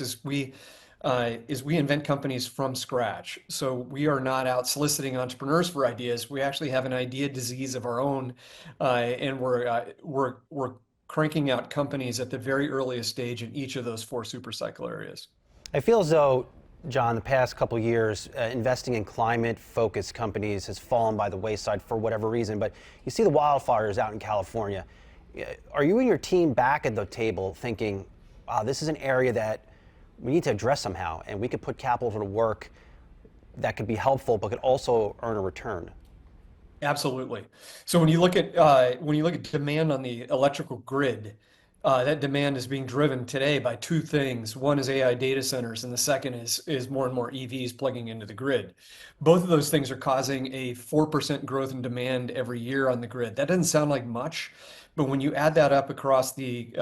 is we invent companies from scratch. So we are not out soliciting entrepreneurs for ideas. We actually have an idea disease of our own, and we're cranking out companies at the very earliest stage in each of those 4 super cycle areas. I feel as though, John, the past couple of years, investing in climate-focused companies has fallen by the wayside for whatever reason. But you see the wildfires out in California. Are you and your team back at the table thinking, wow, this is an area that we need to address somehow, and we could put capital to work that could be helpful, but could also earn a return? Absolutely. So when you look at demand on the electrical grid, that demand is being driven today by 2 things. One is AI data centers, and the second is more and more EVs plugging into the grid. Both of those things are causing a 4% growth in demand every year on the grid. That doesn't sound like much, but when you add that up across the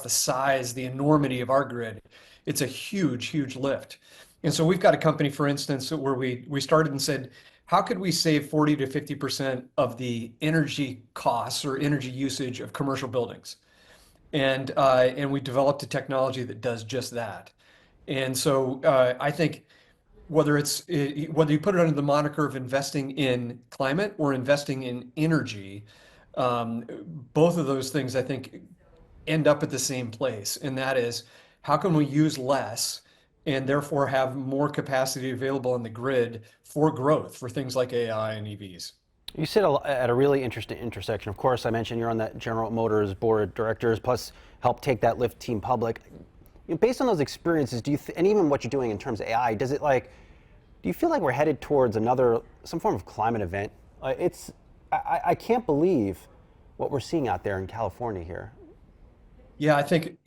size, the enormity of our grid, it's a huge lift. And so we've got a company, for instance, where we started and said, how could we save 40 to 50% of the energy costs or energy usage of commercial buildings? And we developed a technology that does just that. And so I think whether you put it under the moniker of investing in climate or investing in energy, both of those things I think end up at the same place, and that is, how can we use less and therefore have more capacity available on the grid for growth for things like AI and EVs? You sit at a really interesting intersection. Of course, I mentioned you're on that General Motors board of directors, plus help take that Lyft team public. Based on those experiences, and even what you're doing in terms of AI, do you feel like we're headed towards some form of climate event? I can't believe what we're seeing out there in California here. Yeah, I think,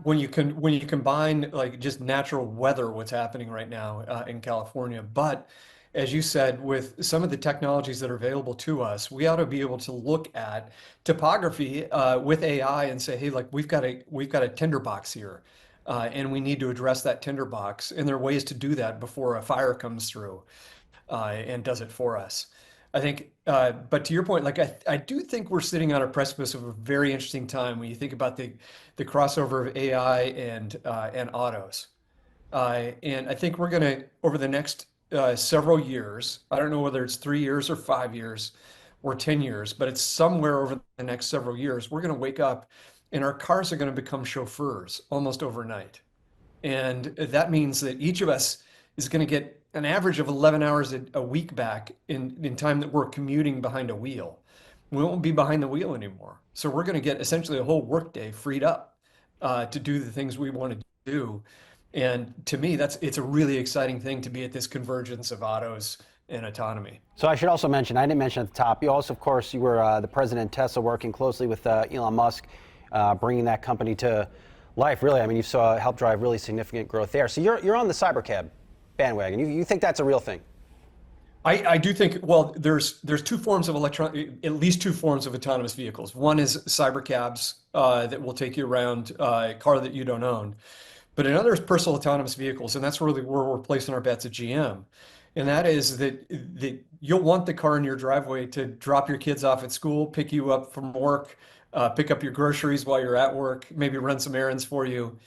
when you combine like just natural weather, what's happening right now in California, but as you said, with some of the technologies that are available to us, we ought to be able to look at topography with AI and say, hey, like we've got a tinderbox here, and we need to address that tinderbox. And there are ways to do that before a fire comes through and does it for us. I think, but to your point, like I do think we're sitting on a precipice of a very interesting time when you think about the crossover of AI and autos. And I think we're going to, over the next several years, I don't know whether it's 3 years or 5 years or 10 years, but it's somewhere over the next several years, we're going to wake up and our cars are going to become chauffeurs almost overnight. And that means that each of us is going to get an average of 11 hours a week back in time that we're commuting behind a wheel. We won't be behind the wheel anymore. So we're going to get essentially a whole workday freed up to do the things we want to do. And to me, it's a really exciting thing to be at this convergence of autos and autonomy. So I should also mention, I didn't mention at the top, you also, of course, you were the president of Tesla, working closely with Elon Musk, bringing that company to life, really. I mean, you help drive really significant growth there. So you're on the cybercab bandwagon. You think that's a real thing? I do think, well, there's 2 forms of at least 2 forms of autonomous vehicles. One is cybercabs that will take you around a car that you don't own. But another is personal autonomous vehicles, and that's really where we're placing our bets at GM. And that is that you'll want the car in your driveway to drop your kids off at school, pick you up from work, pick up your groceries while you're at work, maybe run some errands for you.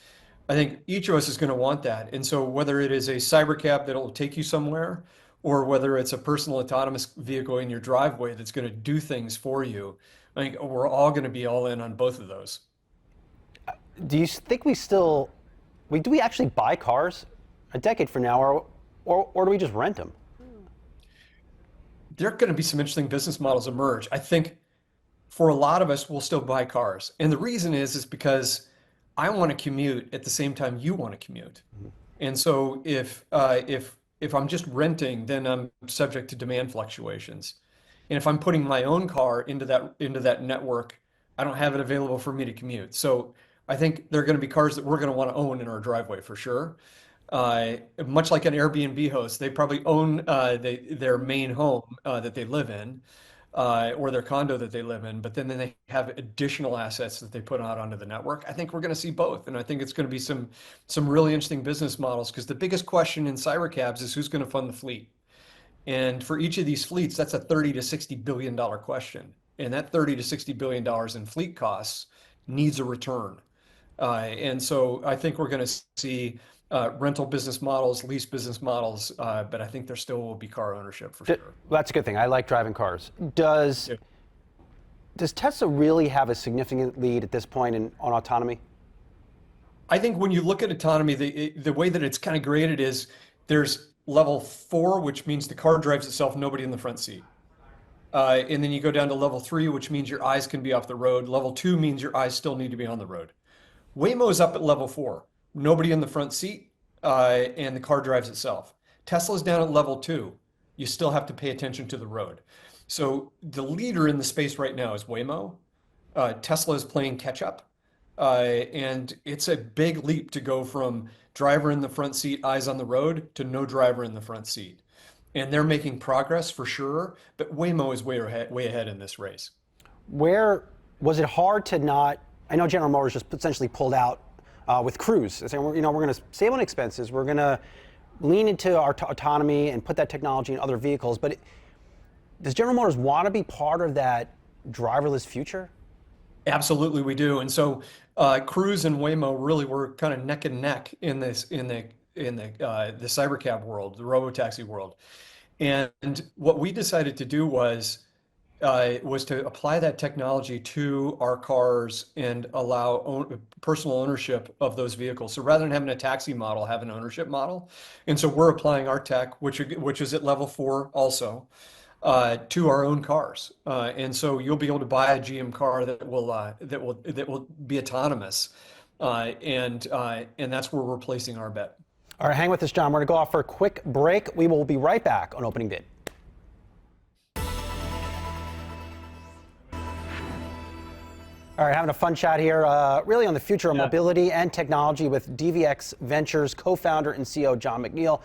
I think each of us is going to want that. And so whether it is a cyber cab that'll take you somewhere, or whether it's a personal autonomous vehicle in your driveway that's going to do things for you, I think we're all going to be all in on both of those. Do you think do we actually buy cars a decade from now, or do we just rent them? There are going to be some interesting business models emerge. I think for a lot of us, we'll still buy cars. And the reason is because I want to commute at the same time you want to commute. And so if I'm just renting, then I'm subject to demand fluctuations. And if I'm putting my own car into that network, I don't have it available for me to commute. So I think there are going to be cars that we're going to want to own in our driveway for sure. Much like an Airbnb host, they probably own their main home that they live in, or their condo that they live in, but then they have additional assets that they put out onto the network. I think we're going to see both, and I think it's going to be some really interesting business models, because the biggest question in cyber cabs is who's going to fund the fleet. And for each of these fleets, that's a $30 to $60 billion question, and that $30 to $60 billion in fleet costs needs a return. And so I think we're going to see rental business models, lease business models, but I think there still will be car ownership for sure. Well, that's a good thing. I like driving cars. Does Tesla really have a significant lead at this point on autonomy? I think when you look at autonomy, the way that it's kind of graded is there's level 4, which means the car drives itself, nobody in the front seat. And then you go down to level 3, which means your eyes can be off the road. Level 2 means your eyes still need to be on the road. Waymo's up at level 4. Nobody in the front seat, and the car drives itself. Tesla's down at level 2. You still have to pay attention to the road. So the leader in the space right now is Waymo. Tesla is playing catch up. And it's a big leap to go from driver in the front seat, eyes on the road, to no driver in the front seat. And they're making progress for sure, but Waymo is way ahead in this race. Where was it hard to not? I know General Motors just essentially pulled out with Cruise, saying, we're going to save on expenses, we're going to lean into our autonomy and put that technology in other vehicles. But does General Motors want to be part of that driverless future? Absolutely, we do. And so Cruise and Waymo really were kind of neck and neck in the cybercab world, the Robotaxi world. And what we decided to do was to apply that technology to our cars and allow personal ownership of those vehicles. So rather than having a taxi model, have an ownership model. And so we're applying our tech, which is at level 4 also, to our own cars. And so you'll be able to buy a GM car that will be autonomous. And that's where we're placing our bet. All right, hang with us, John. We're going to go off for a quick break. We will be right back on Opening Bid. All right, having a fun chat here, really on the future of mobility and technology with DVX Ventures co-founder and CEO John McNeil.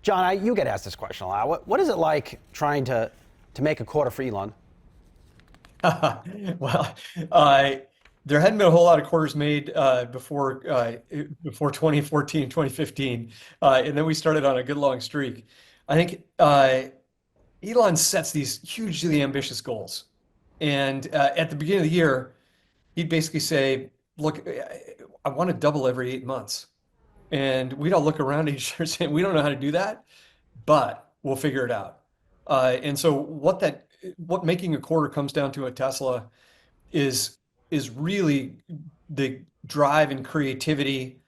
John, you get asked this question a lot. What is it like trying to make a quarter for Elon? Well, there hadn't been a whole lot of quarters made before 2014, 2015, and then we started on a good long streak. I think Elon sets these hugely ambitious goals, and at the beginning of the year, he'd basically say, look, I want to double every 8 months. And we'd all look around at each other saying, we don't know how to do that, but we'll figure it out. And so what making a quarter comes down to at Tesla is really the drive and creativity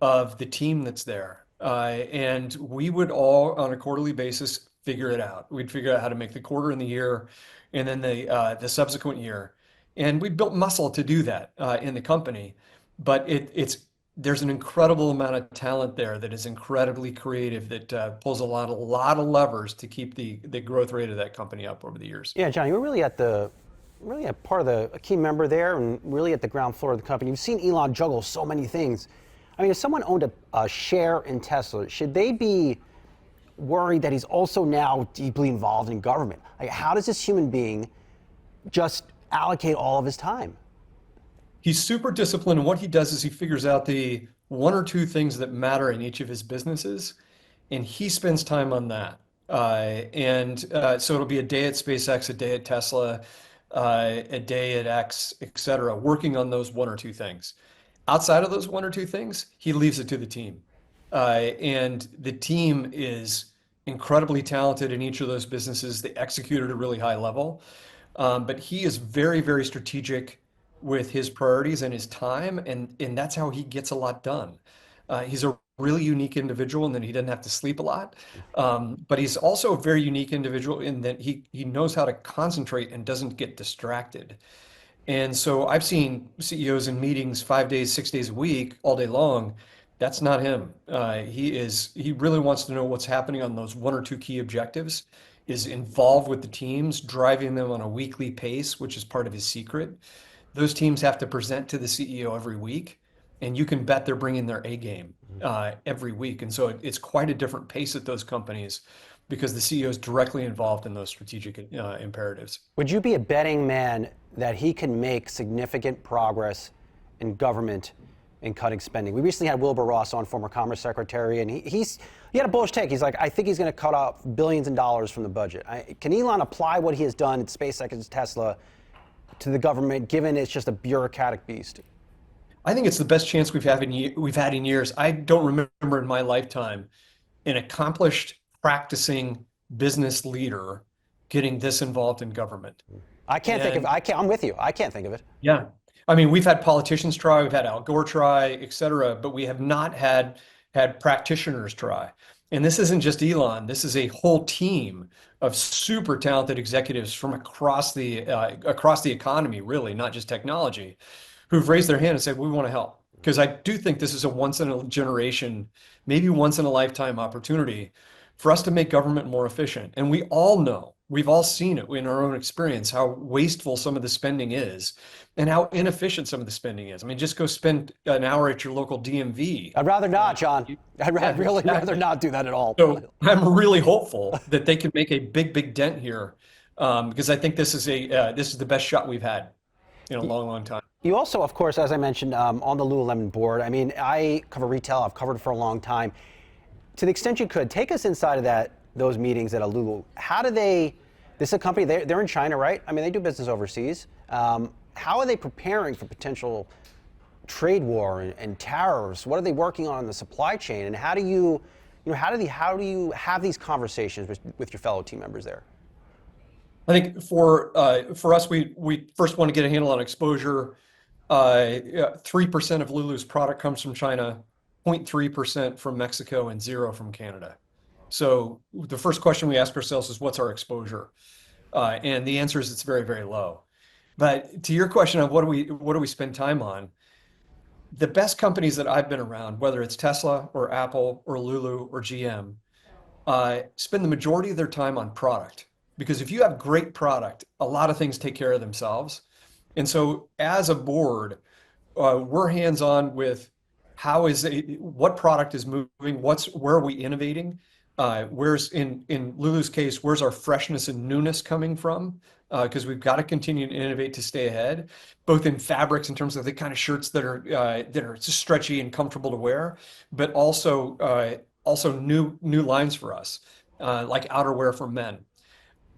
of the team that's there. And we would all, on a quarterly basis, figure it out. We'd figure out how to make the quarter in the year and then the subsequent year. And we built muscle to do that in the company, but there's an incredible amount of talent there that is incredibly creative, that pulls a lot of levers to keep the growth rate of that company up over the years. Yeah, John, you were really a part of a key member there, and really at the ground floor of the company. You've seen Elon juggle so many things. I mean, if someone owned a share in Tesla, should they be worried that he's also now deeply involved in government? Like, how does this human being just allocate all of his time? He's super disciplined, and what he does is he figures out the 1 or 2 things that matter in each of his businesses, and he spends time on that. So it'll be a day at SpaceX, a day at Tesla, a day at X, et cetera, working on those 1 or 2 things. Outside of those one or two things, he leaves it to the team. And the team is incredibly talented in each of those businesses. They execute at a really high level. But he is very, very strategic with his priorities and his time, and that's how he gets a lot done. He's a really unique individual in that he doesn't have to sleep a lot, but he's also a very unique individual in that he knows how to concentrate and doesn't get distracted. And so I've seen CEOs in meetings 5 days, 6 days a week, all day long. That's not him. He really wants to know what's happening on those one or two key objectives, is involved with the teams, driving them on a weekly pace, which is part of his secret. Those teams have to present to the CEO every week, and you can bet they're bringing their A game every week. And so it's quite a different pace at those companies because the CEO is directly involved in those strategic imperatives. Would you be a betting man that he can make significant progress in government in cutting spending? We recently had Wilbur Ross on, former Commerce Secretary, and he had a bullish take. He's like, I think he's going to cut off billions in dollars from the budget. Can Elon apply what he has done at SpaceX and Tesla to the government, given it's just a bureaucratic beast? I think it's the best chance we've had in years. I don't remember in my lifetime an accomplished, practicing business leader getting this involved in government. I'm with you. I can't think of it. Yeah. I mean, we've had politicians try, we've had Al Gore try, et cetera, but we have not had practitioners try. And this isn't just Elon. This is a whole team of super talented executives from across the economy, really, not just technology, who've raised their hand and said, we want to help. Because I do think this is a once in a generation, maybe once in a lifetime opportunity for us to make government more efficient. And we all know, we've all seen it in our own experience, how wasteful some of the spending is and how inefficient some of the spending is. I mean, just go spend an hour at your local DMV. I'd rather not, John. I'd really rather not do that at all. So I'm really hopeful that they can make a big, big dent here, because I think this is the best shot we've had in a long, long time. You also, of course, as I mentioned, on the Lululemon board. I mean, I cover retail. I've covered it for a long time. To the extent you could, take us inside of those meetings at a Lulu. How do they? This is a company. They're in China, right? I mean, they do business overseas. How are they preparing for potential trade war and tariffs? What are they working on in the supply chain? And how do you have these conversations with your fellow team members there? I think for us, we first want to get a handle on exposure. 3% of Lulu's product comes from China, 0.3% from Mexico, and 0% from Canada. So the first question we ask ourselves is, what's our exposure? And the answer is it's very, very low. But to your question of what do we spend time on, the best companies that I've been around, whether it's Tesla or Apple or Lulu or GM, spend the majority of their time on product. Because if you have great product, a lot of things take care of themselves. And so as a board, we're hands-on with what product is moving, where are we innovating? Where's in Lulu's case, where's our freshness and newness coming from? Because we've got to continue to innovate to stay ahead, both in fabrics in terms of the kind of shirts that are stretchy and comfortable to wear, but also new lines for us, like outerwear for men.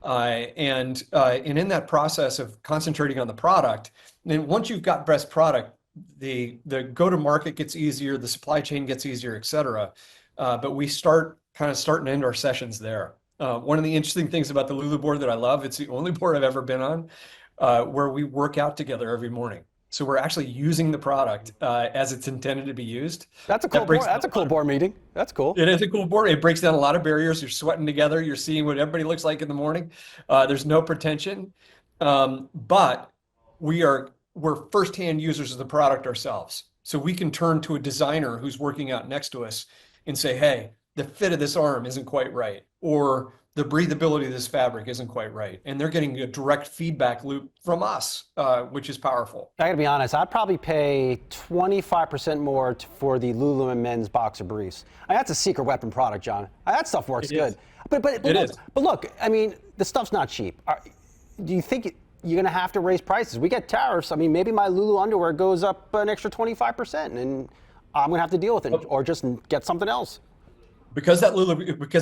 And in that process of concentrating on the product, then once you've got best product, the go-to-market gets easier, the supply chain gets easier, et cetera. But we start and end our sessions there. One of the interesting things about the Lulu board that I love, it's the only board I've ever been on, where we work out together every morning. So we're actually using the product as it's intended to be used. That's a cool board. That's a cool board meeting. That's cool. It is a cool board. It breaks down a lot of barriers. You're sweating together. You're seeing what everybody looks like in the morning. There's no pretension, but we're firsthand users of the product ourselves. So we can turn to a designer who's working out next to us and say, hey, the fit of this arm isn't quite right, or the breathability of this fabric isn't quite right. And they're getting a direct feedback loop from us, which is powerful. I gotta be honest, I'd probably pay 25% more for the Lululemon men's boxer briefs. That's a secret weapon product, John. That stuff works good. But look, I mean, the stuff's not cheap. Do you think you're gonna have to raise prices? We get tariffs. I mean, maybe my Lulu underwear goes up an extra 25%, and I'm gonna have to deal with it, or just get something else. Because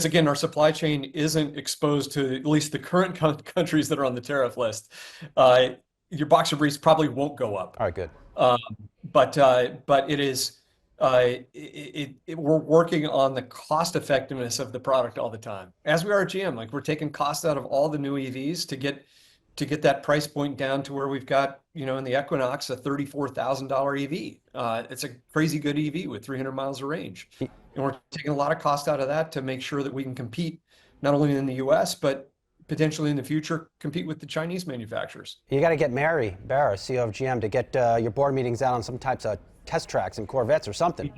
again, our supply chain isn't exposed to at least the current countries that are on the tariff list, your boxer briefs probably won't go up. All right, good. But it is we're working on the cost effectiveness of the product all the time, as we are at GM. Like, we're taking costs out of all the new EVs to get that price point down to where we've got, in the Equinox, a $34,000 EV. It's a crazy good EV with 300 miles of range. And we're taking a lot of cost out of that to make sure that we can compete not only in the US, but potentially in the future compete with the Chinese manufacturers. You got to get Mary Barra, CEO of GM, to get your board meetings out on some types of test tracks and Corvettes or something.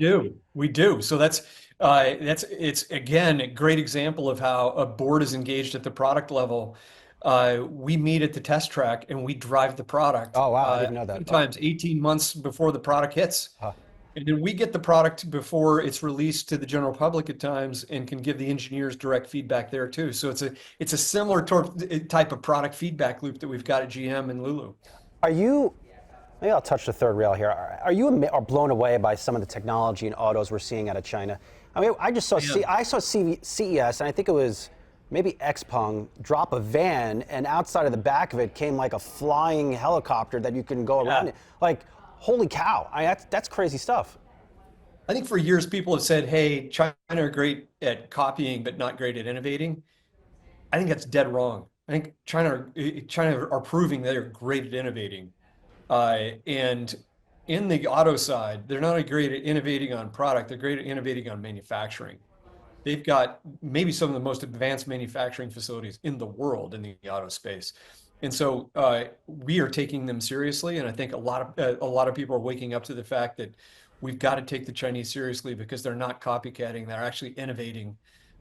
We do. So it's again a great example of how a board is engaged at the product level. We meet at the test track and we drive the product. Oh wow, I didn't know that. Sometimes 18 months before the product hits. And then we get the product before it's released to the general public at times, and can give the engineers direct feedback there too. So it's a similar type of product feedback loop that we've got at GM and Lulu. Maybe I'll touch the third rail here. Are you blown away by some of the technology in autos we're seeing out of China? I mean, I saw CES, and I think it was maybe Xpeng, drop a van, and outside of the back of it came like a flying helicopter that you can go around it. Like, holy cow, that's crazy stuff. I think for years people have said, hey, China are great at copying, but not great at innovating. I think that's dead wrong. I think China are proving they're great at innovating. And in the auto side, they're not only great at innovating on product, they're great at innovating on manufacturing. They've got maybe some of the most advanced manufacturing facilities in the world in the auto space. And so we are taking them seriously, and I think a lot of people are waking up to the fact that we've got to take the Chinese seriously, because they're not copycatting; they're actually innovating,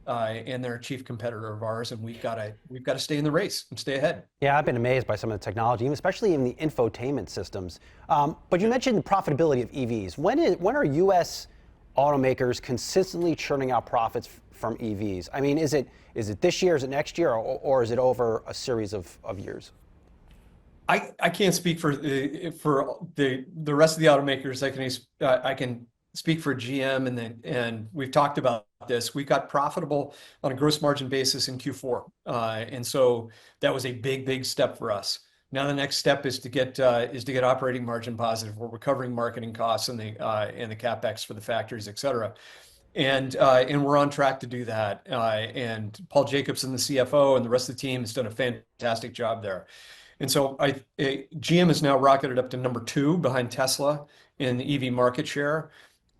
and they're a chief competitor of ours, and we've got to stay in the race and stay ahead. Yeah, I've been amazed by some of the technology, especially in the infotainment systems. But you mentioned the profitability of EVs. When are U.S. automakers consistently churning out profits from EVs? I mean, is it this year, is it next year, or is it over a series of years? I can't speak for the rest of the automakers. I can speak for GM, and we've talked about this. We got profitable on a gross margin basis in Q4, and so that was a big step for us. Now the next step is to get operating margin positive. We're recovering marketing costs and the capex for the factories, et cetera. And we're on track to do that. And Paul Jacobson, the CFO, and the rest of the team has done a fantastic job there. And so GM is now rocketed up to number 2 behind Tesla in the EV market share.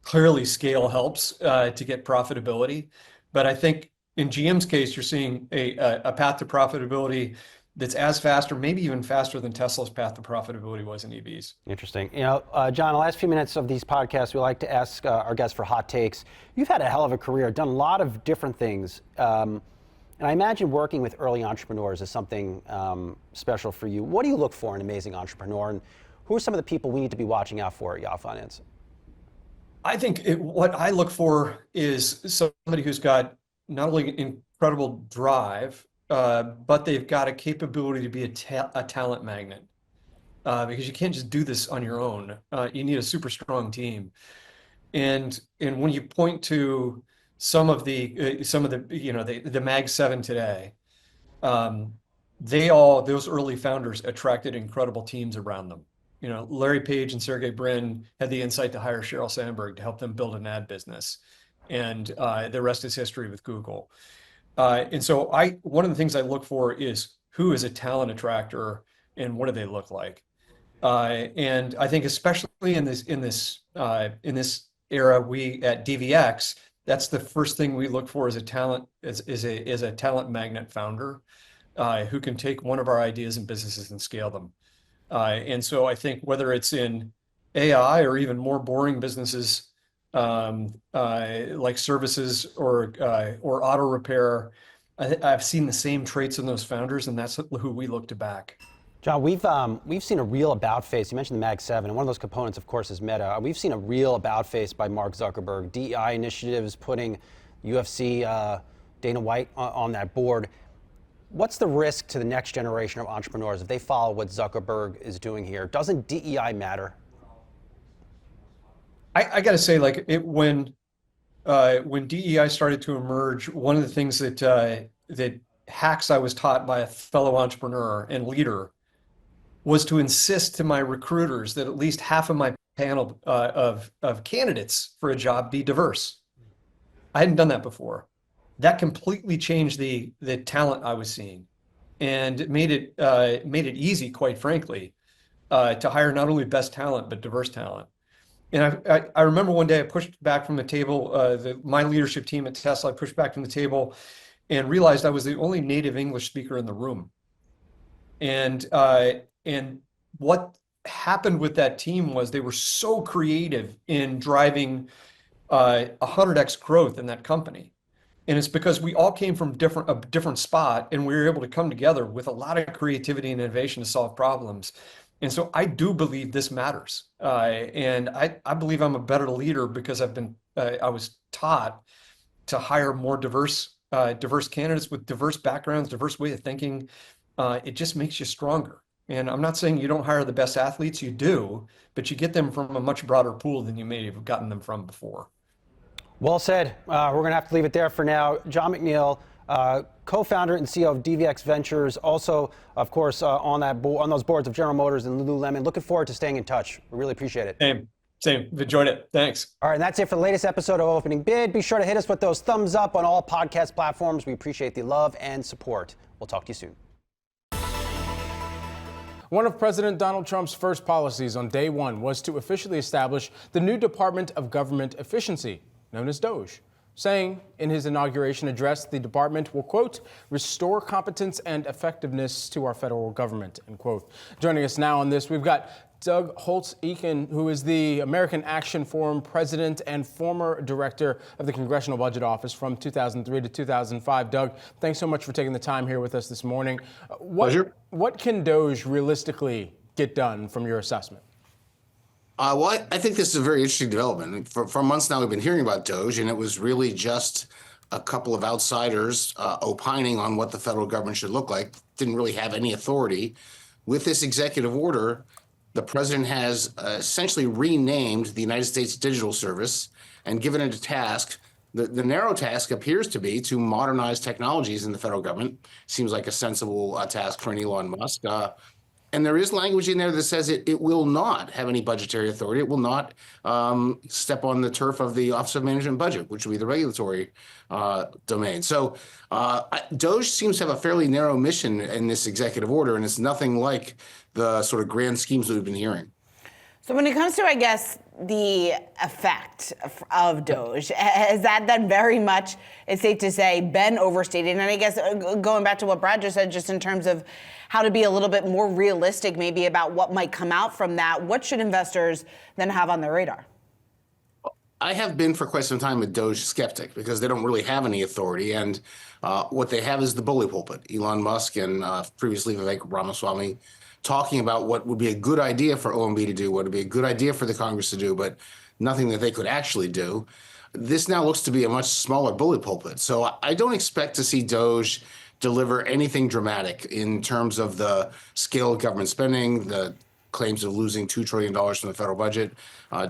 Clearly, scale helps to get profitability. But I think in GM's case, you're seeing a path to profitability that's as fast, or maybe even faster than Tesla's path to profitability was in EVs. Interesting. John, the last few minutes of these podcasts, we like to ask our guests for hot takes. You've had a hell of a career, done a lot of different things. And I imagine working with early entrepreneurs is something special for you. What do you look for in an amazing entrepreneur? And who are some of the people we need to be watching out for at Yahoo Finance? I think what I look for is somebody who's got not only incredible drive, but they've got a capability to be a talent magnet, because you can't just do this on your own. You need a super strong team, and when you point to some of the the Mag 7 today, those early founders attracted incredible teams around them. Larry Page and Sergey Brin had the insight to hire Sheryl Sandberg to help them build an ad business, and the rest is history with Google. And so one of the things I look for is who is a talent attractor and what do they look like. And I think especially in this era, we at DVX, that's the first thing we look for as a talent magnet founder who can take one of our ideas and businesses and scale them. And so I think whether it's in AI or even more boring businesses, like services or auto repair, I've seen the same traits in those founders, and that's who we look to back. John, we've seen a real about face. You mentioned the Mag 7, and one of those components, of course, is Meta. We've seen a real about face by Mark Zuckerberg. DEI initiatives, putting UFC Dana White on that board. What's the risk to the next generation of entrepreneurs if they follow what Zuckerberg is doing here? Doesn't DEI matter? I got to say, when DEI started to emerge, one of the things that hacks I was taught by a fellow entrepreneur and leader was to insist to my recruiters that at least half of my panel of candidates for a job be diverse. I hadn't done that before. That completely changed the talent I was seeing, and it made it easy, quite frankly, to hire not only best talent but diverse talent. And I remember one day I pushed back from the table. My leadership team at Tesla, I pushed back from the table, and realized I was the only native English speaker in the room. And what happened with that team was they were so creative in driving 100x growth in that company. And it's because we all came from a different spot, and we were able to come together with a lot of creativity and innovation to solve problems. And so I do believe this matters. And I believe I'm a better leader because I was taught to hire more diverse candidates with diverse backgrounds, diverse way of thinking. It just makes you stronger. And I'm not saying you don't hire the best athletes, you do, but you get them from a much broader pool than you may have gotten them from before. Well said. We're going to have to leave it there for now. John McNeil, co-founder and CEO of DVX Ventures, also, of course, on those boards of General Motors and Lululemon. Looking forward to staying in touch. We really appreciate it. Same. Enjoyed it. Thanks. All right, and that's it for the latest episode of Opening Bid. Be sure to hit us with those thumbs up on all podcast platforms. We appreciate the love and support. We'll talk to you soon. One of President Donald Trump's first policies on day one was to officially establish the new Department of Government Efficiency, known as DOGE, saying in his inauguration address, the department will, quote, restore competence and effectiveness to our federal government, end quote. Joining us now on this, we've got Doug Holtz-Eakin, who is the American Action Forum president and former director of the Congressional Budget Office from 2003 to 2005. Doug, thanks so much for taking the time here with us this morning. Pleasure. What can DOGE realistically get done from your assessment? Well, I think this is a very interesting development. For months now, we've been hearing about DOGE, and it was really just a couple of outsiders opining on what the federal government should look like. Didn't really have any authority. With this executive order, the president has essentially renamed the United States Digital Service and given it a task. The narrow task appears to be to modernize technologies in the federal government. Seems like a sensible task for an Elon Musk. And there is language in there that says it will not have any budgetary authority. It will not step on the turf of the Office of Management and Budget, which will be the regulatory domain. So DOGE seems to have a fairly narrow mission in this executive order, and it's nothing like the sort of grand schemes that we've been hearing. So when it comes to, I guess, the effect of DOGE, has that then very much, it's safe to say, been overstated? And I guess going back to what Brad just said, just in terms of how to be a little bit more realistic maybe about what might come out from that, what should investors then have on their radar? I have been for quite some time a DOGE skeptic because they don't really have any authority. And what they have is the bully pulpit. Elon Musk and previously Vivek Ramaswamy talking about what would be a good idea for OMB to do, what would be a good idea for the Congress to do, but nothing that they could actually do. This now looks to be a much smaller bully pulpit. So I don't expect to see DOGE deliver anything dramatic in terms of the scale of government spending. The claims of losing $2 trillion from the federal budget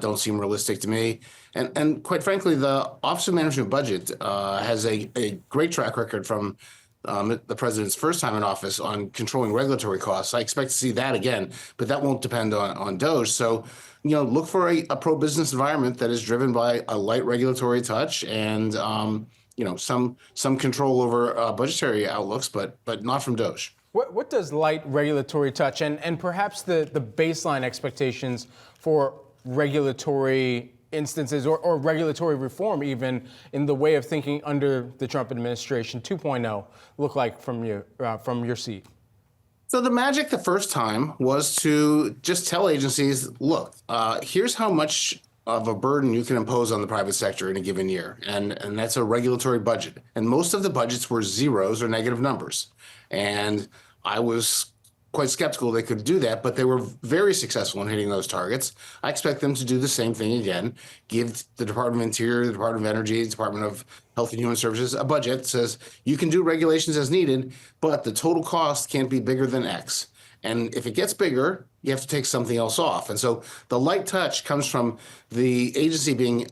don't seem realistic to me. And quite frankly, the Office of Management and Budget has a great track record from the president's first time in office on controlling regulatory costs. I expect to see that again, but that won't depend on DOGE. So, look for a pro-business environment that is driven by a light regulatory touch and, some control over budgetary outlooks, but not from DOGE. What does light regulatory touch and perhaps the baseline expectations for regulatory instances or regulatory reform even in the way of thinking under the Trump administration 2.0 look like from your seat? So the magic the first time was to just tell agencies, look, here's how much of a burden you can impose on the private sector in a given year. And that's a regulatory budget. And most of the budgets were zeros or negative numbers. And I was quite skeptical they could do that, but they were very successful in hitting those targets. I expect them to do the same thing again, give the Department of Interior, the Department of Energy, the Department of Health and Human Services a budget that says you can do regulations as needed, but the total cost can't be bigger than X. And if it gets bigger, you have to take something else off. And so the light touch comes from the agency being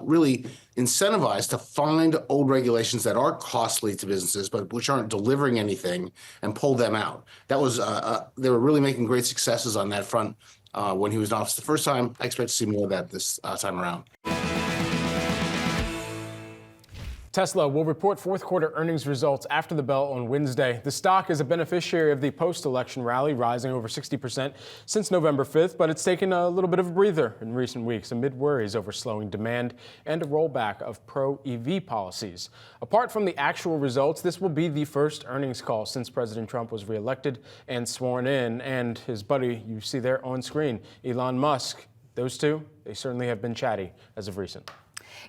really incentivized to find old regulations that are costly to businesses, but which aren't delivering anything, and pull them out. That was they were really making great successes on that front when he was in office the first time. I expect to see more of that this time around. Tesla will report fourth quarter earnings results after the bell on Wednesday. The stock is a beneficiary of the post-election rally, rising over 60% since November 5th, but it's taken a little bit of a breather in recent weeks amid worries over slowing demand and a rollback of pro-EV policies. Apart from the actual results, this will be the first earnings call since President Trump was reelected and sworn in, and his buddy you see there on screen, Elon Musk. Those two, they certainly have been chatty as of recent.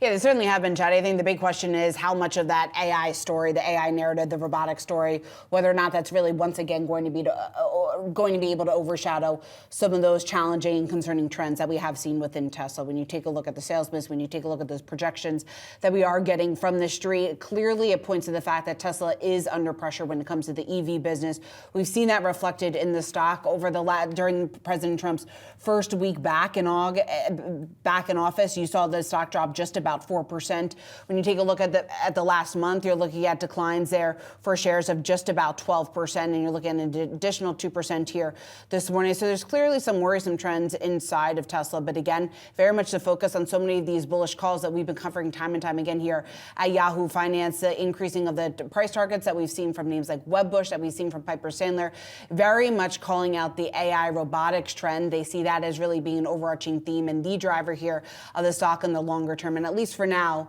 Yeah, they certainly have been chatty. I think the big question is how much of that AI story, the AI narrative, the robotic story, whether or not that's really once again going to be able to overshadow some of those challenging and concerning trends that we have seen within Tesla. When you take a look at the sales miss, when you take a look at those projections that we are getting from the street, clearly it points to the fact that Tesla is under pressure when it comes to the EV business. We've seen that reflected in the stock over during President Trump's first week back in office. You saw the stock drop just about 4%. When you take a look at the last month, you're looking at declines there for shares of just about 12%, and you're looking at an additional 2% here this morning. So there's clearly some worrisome trends inside of Tesla, but again, very much the focus on so many of these bullish calls that we've been covering time and time again here at Yahoo Finance, the increasing of the price targets that we've seen from names like Wedbush, that we've seen from Piper Sandler, very much calling out the AI robotics trend. They see that as really being an overarching theme and the driver here of the stock in the longer term. And at least for now,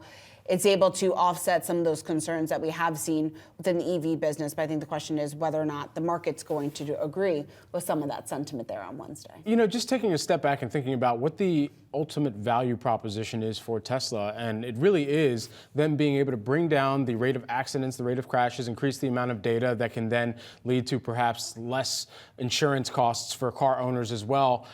it's able to offset some of those concerns that we have seen within the EV business. But I think the question is whether or not the market's going to agree with some of that sentiment there on Wednesday. You know, just taking a step back and thinking about what the ultimate value proposition is for Tesla, and it really is them being able to bring down the rate of accidents, the rate of crashes, increase the amount of data that can then lead to perhaps less insurance costs for car owners as well.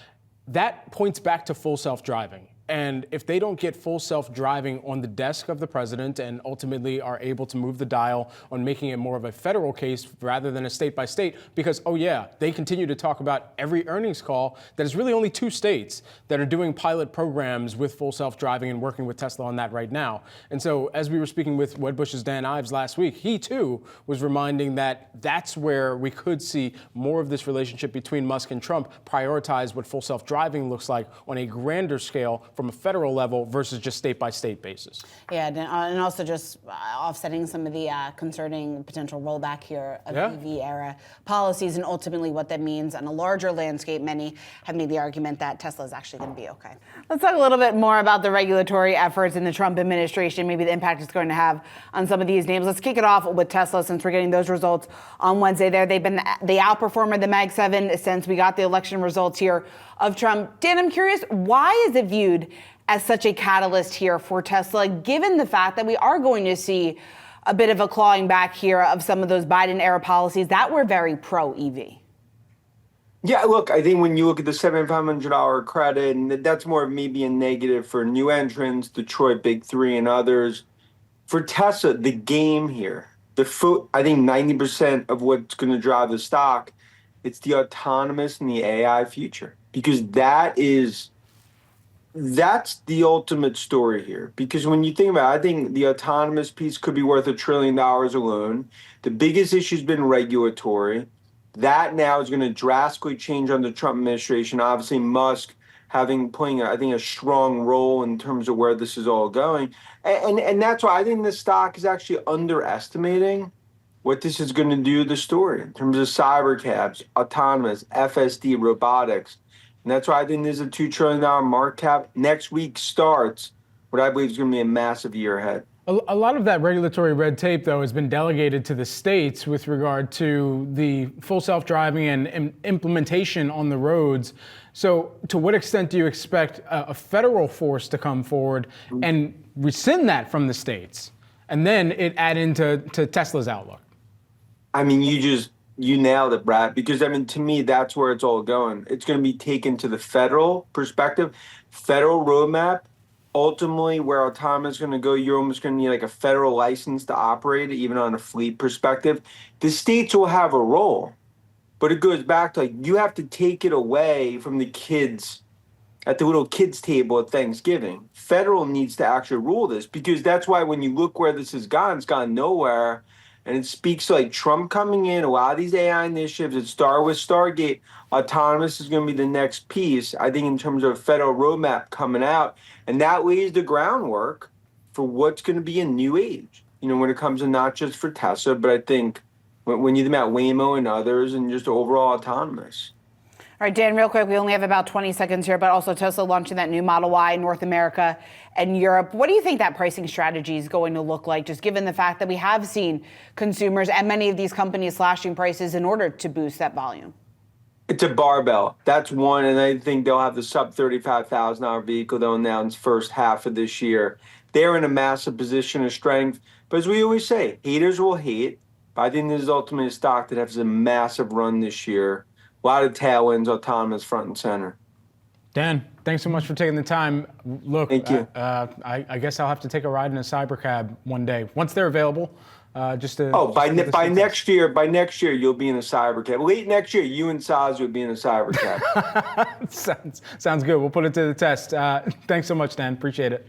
That points back to full self-driving. And if they don't get full self-driving on the desk of the president and ultimately are able to move the dial on making it more of a federal case rather than a state by state, because, oh yeah, they continue to talk about every earnings call that is really only 2 states that are doing pilot programs with full self-driving and working with Tesla on that right now. And so as we were speaking with Wedbush's Dan Ives last week, he too was reminding that that's where we could see more of this relationship between Musk and Trump prioritize what full self-driving looks like on a grander scale from a federal level versus just state-by-state basis. Yeah, and also just offsetting some of the concerning potential rollback here of EV era policies and ultimately what that means on a larger landscape. Many have made the argument that Tesla is actually going to be okay. Let's talk a little bit more about the regulatory efforts in the Trump administration, maybe the impact it's going to have on some of these names. Let's kick it off with Tesla since we're getting those results on Wednesday there. They've been the outperformer, the Mag 7, since we got the election results here of Trump. Dan, I'm curious, why is it viewed as such a catalyst here for Tesla, given the fact that we are going to see a bit of a clawing back here of some of those Biden-era policies that were very pro-EV? Yeah, look, I think when you look at the $7,500 credit, and that's more of me being negative for new entrants, Detroit Big Three and others. For Tesla, the game here, I think 90% of what's going to drive the stock, it's the autonomous and the AI future. Because that's the ultimate story here. Because when you think about it, I think the autonomous piece could be worth $1 trillion alone. The biggest issue has been regulatory. That now is going to drastically change under the Trump administration. Obviously, Musk playing, I think, a strong role in terms of where this is all going. And that's why I think the stock is actually underestimating what this is going to do to the story in terms of cyber cabs, autonomous, FSD, robotics. And that's why I think there's a $2 trillion market cap. Next week starts what I believe is going to be a massive year ahead. A lot of that regulatory red tape, though, has been delegated to the states with regard to the full self-driving and implementation on the roads. So to what extent do you expect a federal force to come forward and rescind that from the states and then it add into Tesla's outlook? I mean, you nailed it, Brad, because, I mean, to me, that's where it's all going. It's going to be taken to the federal perspective, federal roadmap. Ultimately, where autonomous is going to go, you're almost going to need like a federal license to operate it, even on a fleet perspective. The states will have a role, But it goes back to, like, you have to take it away from the kids at the little kids table at Thanksgiving. Federal needs to actually rule this, because that's why when you look where this has gone, it's gone nowhere. And it speaks to, like, Trump coming in, a lot of these AI initiatives that start with Stargate. Autonomous is going to be the next piece, I think, in terms of a federal roadmap coming out. And that lays the groundwork for what's going to be a new age, you know, when it comes to not just for Tesla, but I think when you think about Waymo and others and just overall autonomous. All right, Dan, real quick, we only have about 20 seconds here, but also Tesla launching that new Model Y in North America and Europe. What do you think that pricing strategy is going to look like, just given the fact that we have seen consumers and many of these companies slashing prices in order to boost that volume? It's a barbell. That's one, and I think they'll have the sub $35,000 vehicle they'll announce first half of this year. They're in a massive position of strength. But as we always say, haters will hate. But I think this is ultimately a stock that has a massive run this year. A lot of tailwinds, autonomous front and center. Dan, thanks so much for taking the time. Look, Thank you. I guess I'll have to take a ride in a cybercab one day once they're available. Just to by next year, you'll be in a cybercab. Late next year, you and Saz will be in a cybercab. sounds good. We'll put it to the test. Thanks so much, Dan. Appreciate it.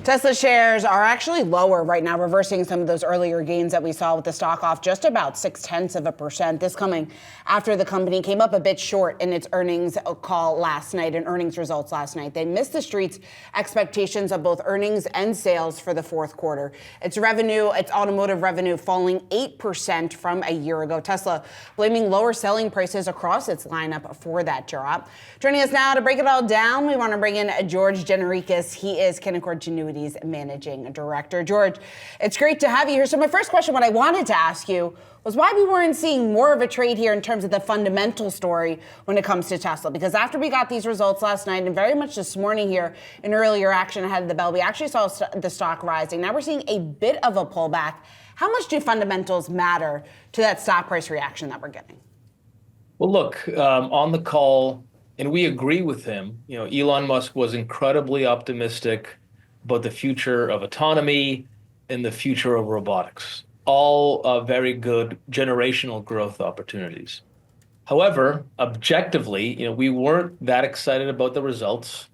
Tesla shares are actually lower right now, reversing some of those earlier gains that we saw with the stock off just about 0.6%. This coming after the company came up a bit short in its earnings call last night and earnings results last night. They missed the street's expectations of both earnings and sales for the fourth quarter. Its automotive revenue falling 8% from a year ago. Tesla blaming lower selling prices across its lineup for that drop. Joining us now to break it all down, we want to bring in George Generikis. He is Canaccord Genuity's managing director. George, it's great to have you here. So my first question, what I wanted to ask you was why we weren't seeing more of a trade here in terms of the fundamental story when it comes to Tesla. Because after we got these results last night and very much this morning here in earlier action ahead of the bell, we actually saw the stock rising. Now we're seeing a bit of a pullback. How much do fundamentals matter to that stock price reaction that we're getting? Well, look, on the call, and we agree with him, you know, Elon Musk was incredibly optimistic about the future of autonomy and the future of robotics. All very good generational growth opportunities. However, objectively, you know, we weren't that excited about the results,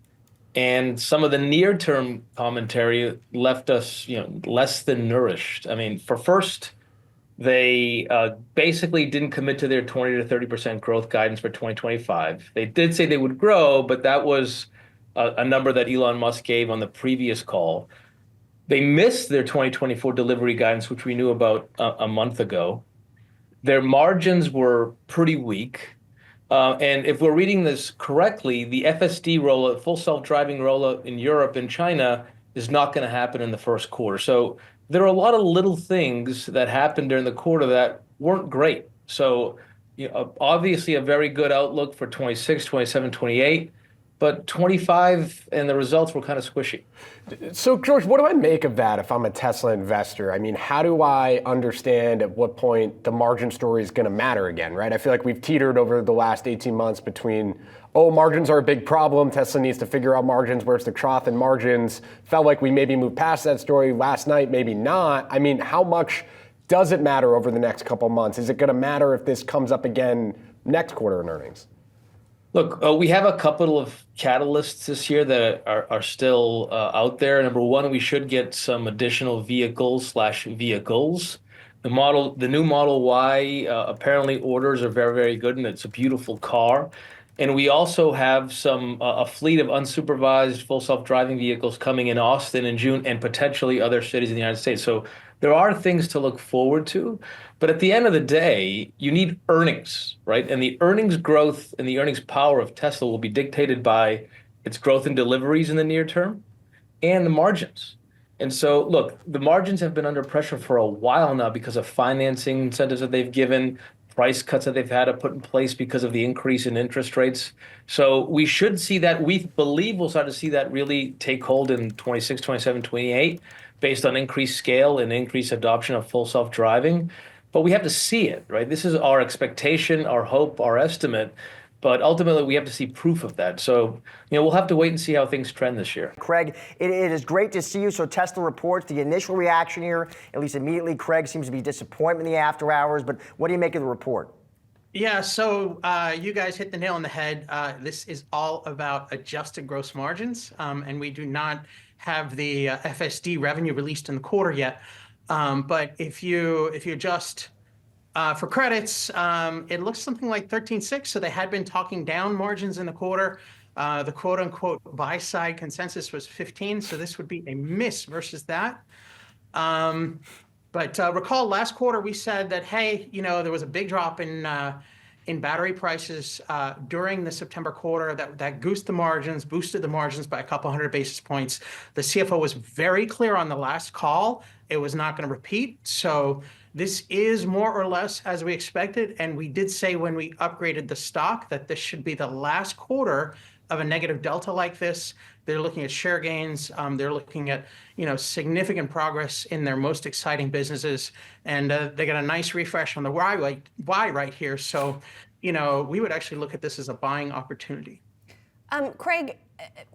and some of the near-term commentary left us, you know, less than nourished. I mean, they basically didn't commit to their 20 to 30% growth guidance for 2025. They did say they would grow, but that was a number that Elon Musk gave on the previous call. They missed their 2024 delivery guidance, which we knew about a month ago. Their margins were pretty weak. And if we're reading this correctly, the FSD rollout, full self-driving rollout in Europe and China is not going to happen in the first quarter. So there are a lot of little things that happened during the quarter that weren't great. So, you know, obviously a very good outlook for 26, 27, 28. But 25 and the results were kind of squishy. So, George, what do I make of that if I'm a Tesla investor? I mean, how do I understand at what point the margin story is going to matter again, right? I feel like we've teetered over the last 18 months between, margins are a big problem. Tesla needs to figure out margins. Where's the trough in margins? Felt like we maybe moved past that story last night, maybe not. I mean, how much does it matter over the next couple months? Is it going to matter if this comes up again next quarter in earnings? Look, we have a couple of catalysts this year that are still out there. Number one, we should get some additional vehicles. The new Model Y, apparently orders are very, very good, and it's a beautiful car. And we also have a fleet of unsupervised full self-driving vehicles coming in Austin in June and potentially other cities in the United States. So there are things to look forward to. But at the end of the day, you need earnings, right? And the earnings growth and the earnings power of Tesla will be dictated by its growth in deliveries in the near term and the margins. And so, look, the margins have been under pressure for a while now because of financing incentives that they've given, price cuts that they've had to put in place because of the increase in interest rates. So we should see that. We believe we'll start to see that really take hold in 26, 27, 28, based on increased scale and increased adoption of full self-driving. But we have to see it, right? This is our expectation, our hope, our estimate. But ultimately, we have to see proof of that. So, you know, we'll have to wait and see how things trend this year. Craig, it is great to see you. So Tesla reports the initial reaction here, at least immediately, Craig seems to be disappointment in the after hours. But what do you make of the report? Yeah, so you guys hit the nail on the head. This is all about adjusted gross margins, and we do not have the FSD revenue released in the quarter yet. But if you adjust for credits, it looks something like 13.6. So they had been talking down margins in the quarter. The quote unquote buy side consensus was 15. So this would be a miss versus that. But recall last quarter we said that, hey, there was a big drop in battery prices during the September quarter that boosted the margins by a couple hundred basis points. The CFO was very clear on the last call. It was not going to repeat. So this is more or less as we expected. And we did say when we upgraded the stock that this should be the last quarter of a negative delta like this. They're looking at share gains. They're looking at significant progress in their most exciting businesses, and they got a nice refresh on the why right here. So, we would actually look at this as a buying opportunity. Craig,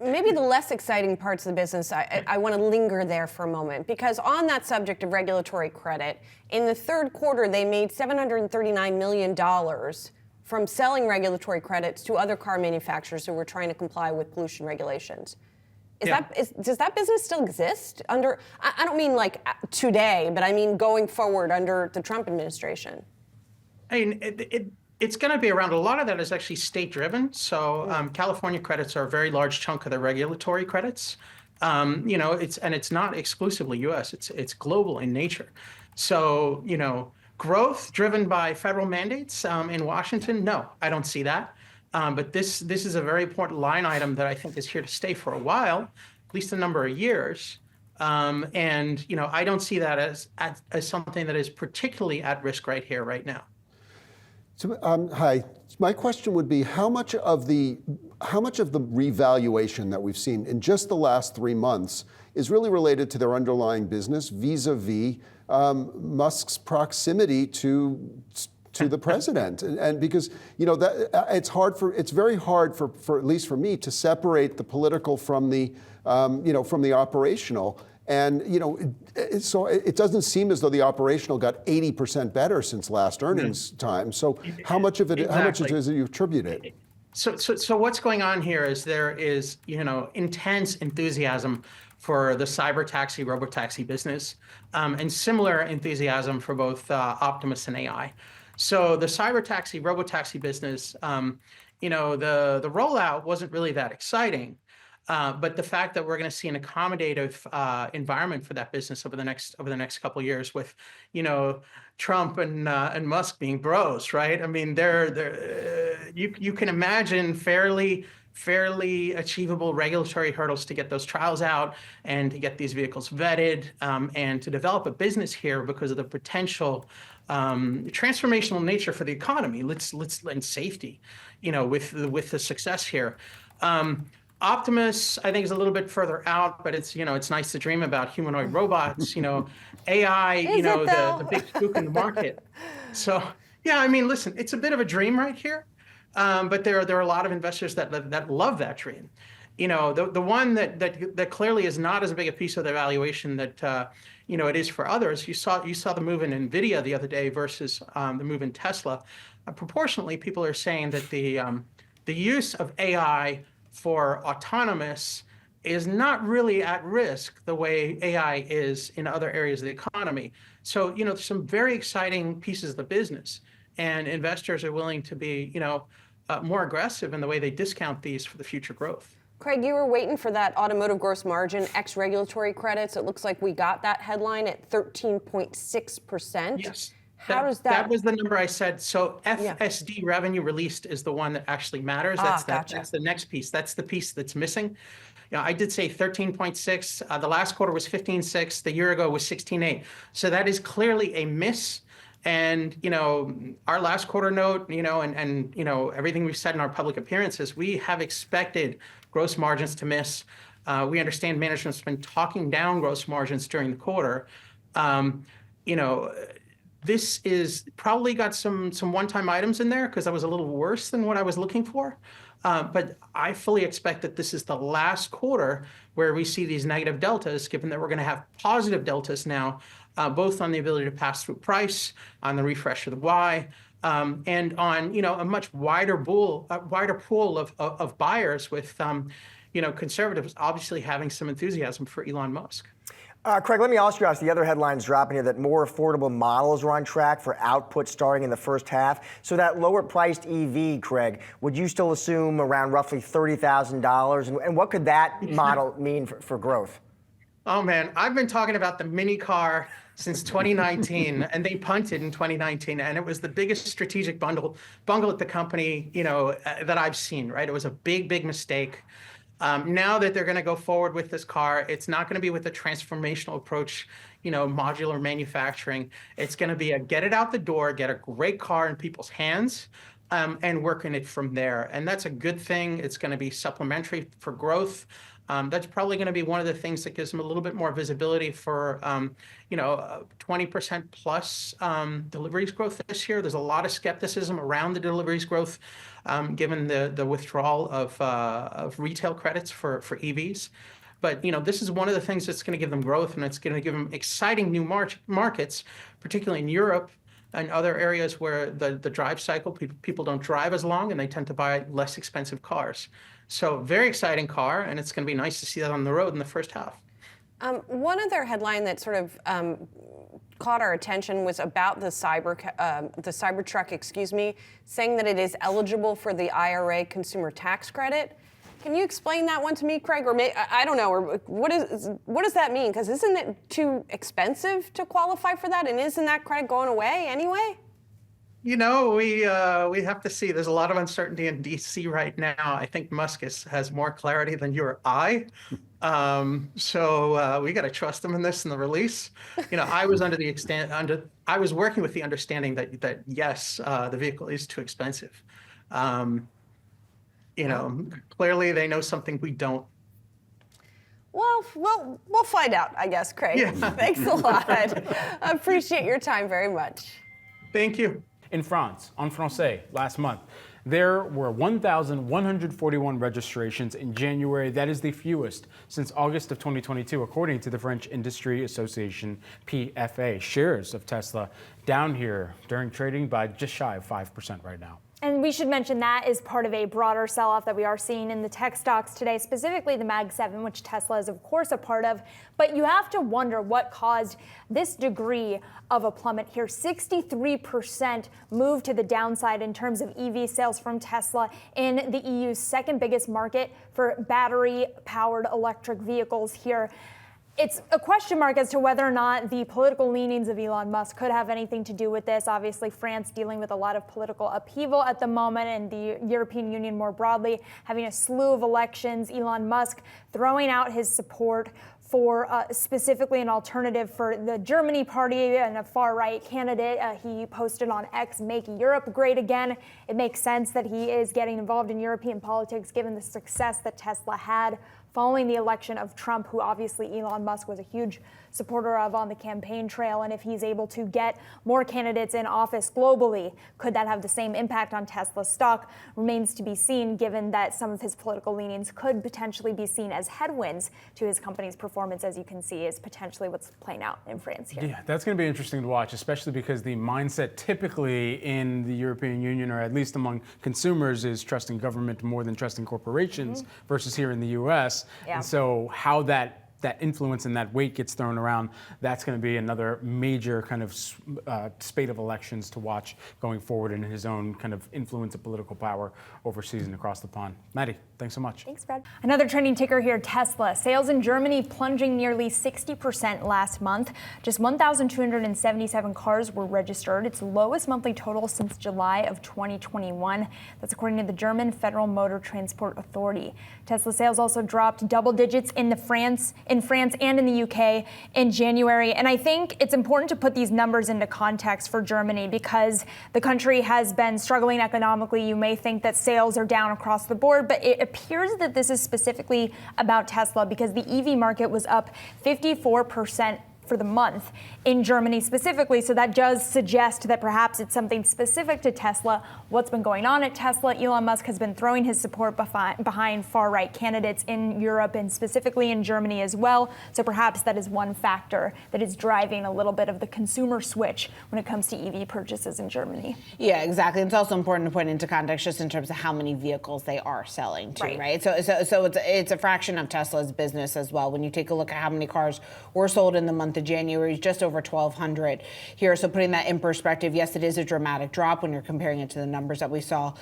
maybe the less exciting parts of the business, I want to linger there for a moment, because on that subject of regulatory credit, in the third quarter they made $739 million from selling regulatory credits to other car manufacturers who were trying to comply with pollution regulations. Does that business still exist under, I don't mean like today, but I mean going forward under the Trump administration? I mean, it's going to be around. A lot of that is actually state driven. So California credits are a very large chunk of the regulatory credits. It's not exclusively U.S. It's global in nature. So, growth driven by federal mandates in Washington? No, I don't see that. But this is a very important line item that I think is here to stay for a while, at least a number of years. I don't see that as something that is particularly at risk right here, right now. So, hi. My question would be how much of the revaluation that we've seen in just the last 3 months is really related to their underlying business vis-a-vis Musk's proximity to the president, and because that it's very hard for at least for me to separate the political from the from the operational. And so it doesn't seem as though the operational got 80% better since last earnings time. So how much of it? Exactly. How much does you attribute it? So what's going on here is there is intense enthusiasm for the cyber taxi, robotaxi business, and similar enthusiasm for both Optimus and AI. So the cyber taxi, robotaxi business, the rollout wasn't really that exciting. But the fact that we're going to see an accommodative environment for that business over the next couple of years, with Trump and Musk being bros, right? I mean, you can imagine fairly achievable regulatory hurdles to get those trials out and to get these vehicles vetted and to develop a business here because of the potential transformational nature for the economy. And safety, with the success here. Optimus, I think, is a little bit further out, but it's nice to dream about humanoid robots. AI, the big spook in the market. So yeah, I mean, listen, it's a bit of a dream right here, but there are a lot of investors that love that dream. The one that clearly is not as big a piece of the valuation that it is for others. You saw the move in Nvidia the other day versus the move in Tesla. Proportionately, people are saying that the use of AI for autonomous is not really at risk the way AI is in other areas of the economy. So, there's some very exciting pieces of the business, and investors are willing to be, more aggressive in the way they discount these for the future growth. Craig, you were waiting for that automotive gross margin ex regulatory credits. It looks like we got that headline at 13.6%. Yes. How does that? That was the number I said. So FSD revenue released is the one that actually matters. That's the next piece. That's the piece that's missing. I did say 13.6. The last quarter was 15.6. The year ago was 16.8. So that is clearly a miss. And our last quarter note, and everything we've said in our public appearances, we have expected gross margins to miss. We understand management's been talking down gross margins during the quarter. This is probably got some one-time items in there because that was a little worse than what I was looking for. But I fully expect that this is the last quarter where we see these negative deltas, given that we're going to have positive deltas now, both on the ability to pass through price, on the refresh of the Y, and on a much wider pool of buyers, with conservatives obviously having some enthusiasm for Elon Musk. Craig, let me also ask the other headlines dropping here that more affordable models are on track for output starting in the first half. So that lower priced EV, Craig, would you still assume around roughly $30,000? And what could that model mean for growth? Oh man, I've been talking about the mini car since 2019, and they punted in 2019, and it was the biggest strategic bungle at the company, that I've seen. Right, it was a big mistake. Now that they're going to go forward with this car, it's not going to be with a transformational approach, modular manufacturing. It's going to be a get it out the door, get a great car in people's hands, and working it from there. And that's a good thing. It's going to be supplementary for growth. That's probably going to be one of the things that gives them a little bit more visibility for, 20% plus deliveries growth this year. There's a lot of skepticism around the deliveries growth, given the withdrawal of retail credits for EVs. But this is one of the things that's going to give them growth, and it's going to give them exciting new markets, particularly in Europe and other areas where the drive cycle, people don't drive as long and they tend to buy less expensive cars. So very exciting car, and it's going to be nice to see that on the road in the first half. One other headline that sort of caught our attention was about the Cybertruck, saying that it is eligible for the IRA consumer tax credit. Can you explain that one to me, Craig? Or I don't know. Or what does that mean? Because isn't it too expensive to qualify for that? And isn't that credit going away anyway? We have to see. There's a lot of uncertainty in D.C. right now. I think Musk has more clarity than you or I. So we got to trust him in this in the release. I was I was working with the understanding that yes, the vehicle is too expensive. Clearly they know something we don't. Well, we'll find out, I guess, Craig. Yeah. Thanks a lot. I appreciate your time very much. Thank you. In France, en français, last month, there were 1,141 registrations in January. That is the fewest since August of 2022, according to the French Industry Association, PFA. Shares of Tesla down here during trading by just shy of 5% right now. And we should mention that is part of a broader sell-off that we are seeing in the tech stocks today, specifically the Mag 7, which Tesla is, of course, a part of. But you have to wonder what caused this degree of a plummet here. 63% move to the downside in terms of EV sales from Tesla in the EU's second biggest market for battery-powered electric vehicles here. It's a question mark as to whether or not the political leanings of Elon Musk could have anything to do with this. Obviously, France dealing with a lot of political upheaval at the moment, and the European Union more broadly having a slew of elections. Elon Musk throwing out his support for specifically an alternative for the Germany party and a far-right candidate. He posted on X, "Make Europe Great Again." It makes sense that he is getting involved in European politics given the success that Tesla had following the election of Trump, who obviously Elon Musk was a huge supporter of on the campaign trail. And if he's able to get more candidates in office globally, could that have the same impact on Tesla's stock? Remains to be seen, given that some of his political leanings could potentially be seen as headwinds to his company's performance, as you can see, is potentially what's playing out in France here. Yeah, that's going to be interesting to watch, especially because the mindset typically in the European Union, or at least among consumers, is trusting government more than trusting corporations versus here in the U.S. Yeah. And so how that influence and that weight gets thrown around, that's going to be another major kind of spate of elections to watch going forward in his own kind of influence of political power overseas and across the pond. Maddie, thanks so much. Thanks, Brad. Another trending ticker here, Tesla. Sales in Germany plunging nearly 60% last month. Just 1,277 cars were registered. Its lowest monthly total since July of 2021. That's according to the German Federal Motor Transport Authority. Tesla sales also dropped double digits in France and in the UK in January. And I think it's important to put these numbers into context for Germany because the country has been struggling economically. You may think that sales are down across the board, but it appears that this is specifically about Tesla because the EV market was up 54% for the month in Germany specifically. So that does suggest that perhaps it's something specific to Tesla. What's been going on at Tesla? Elon Musk has been throwing his support behind far-right candidates in Europe and specifically in Germany as well. So perhaps that is one factor that is driving a little bit of the consumer switch when it comes to EV purchases in Germany. Yeah, exactly. It's also important to put into context just in terms of how many vehicles they are selling too, right? So it's a fraction of Tesla's business as well. When you take a look at how many cars were sold in the month of January, just over 1,200 here. So putting that in perspective, yes, it is a dramatic drop when you're comparing it to the numbers that we saw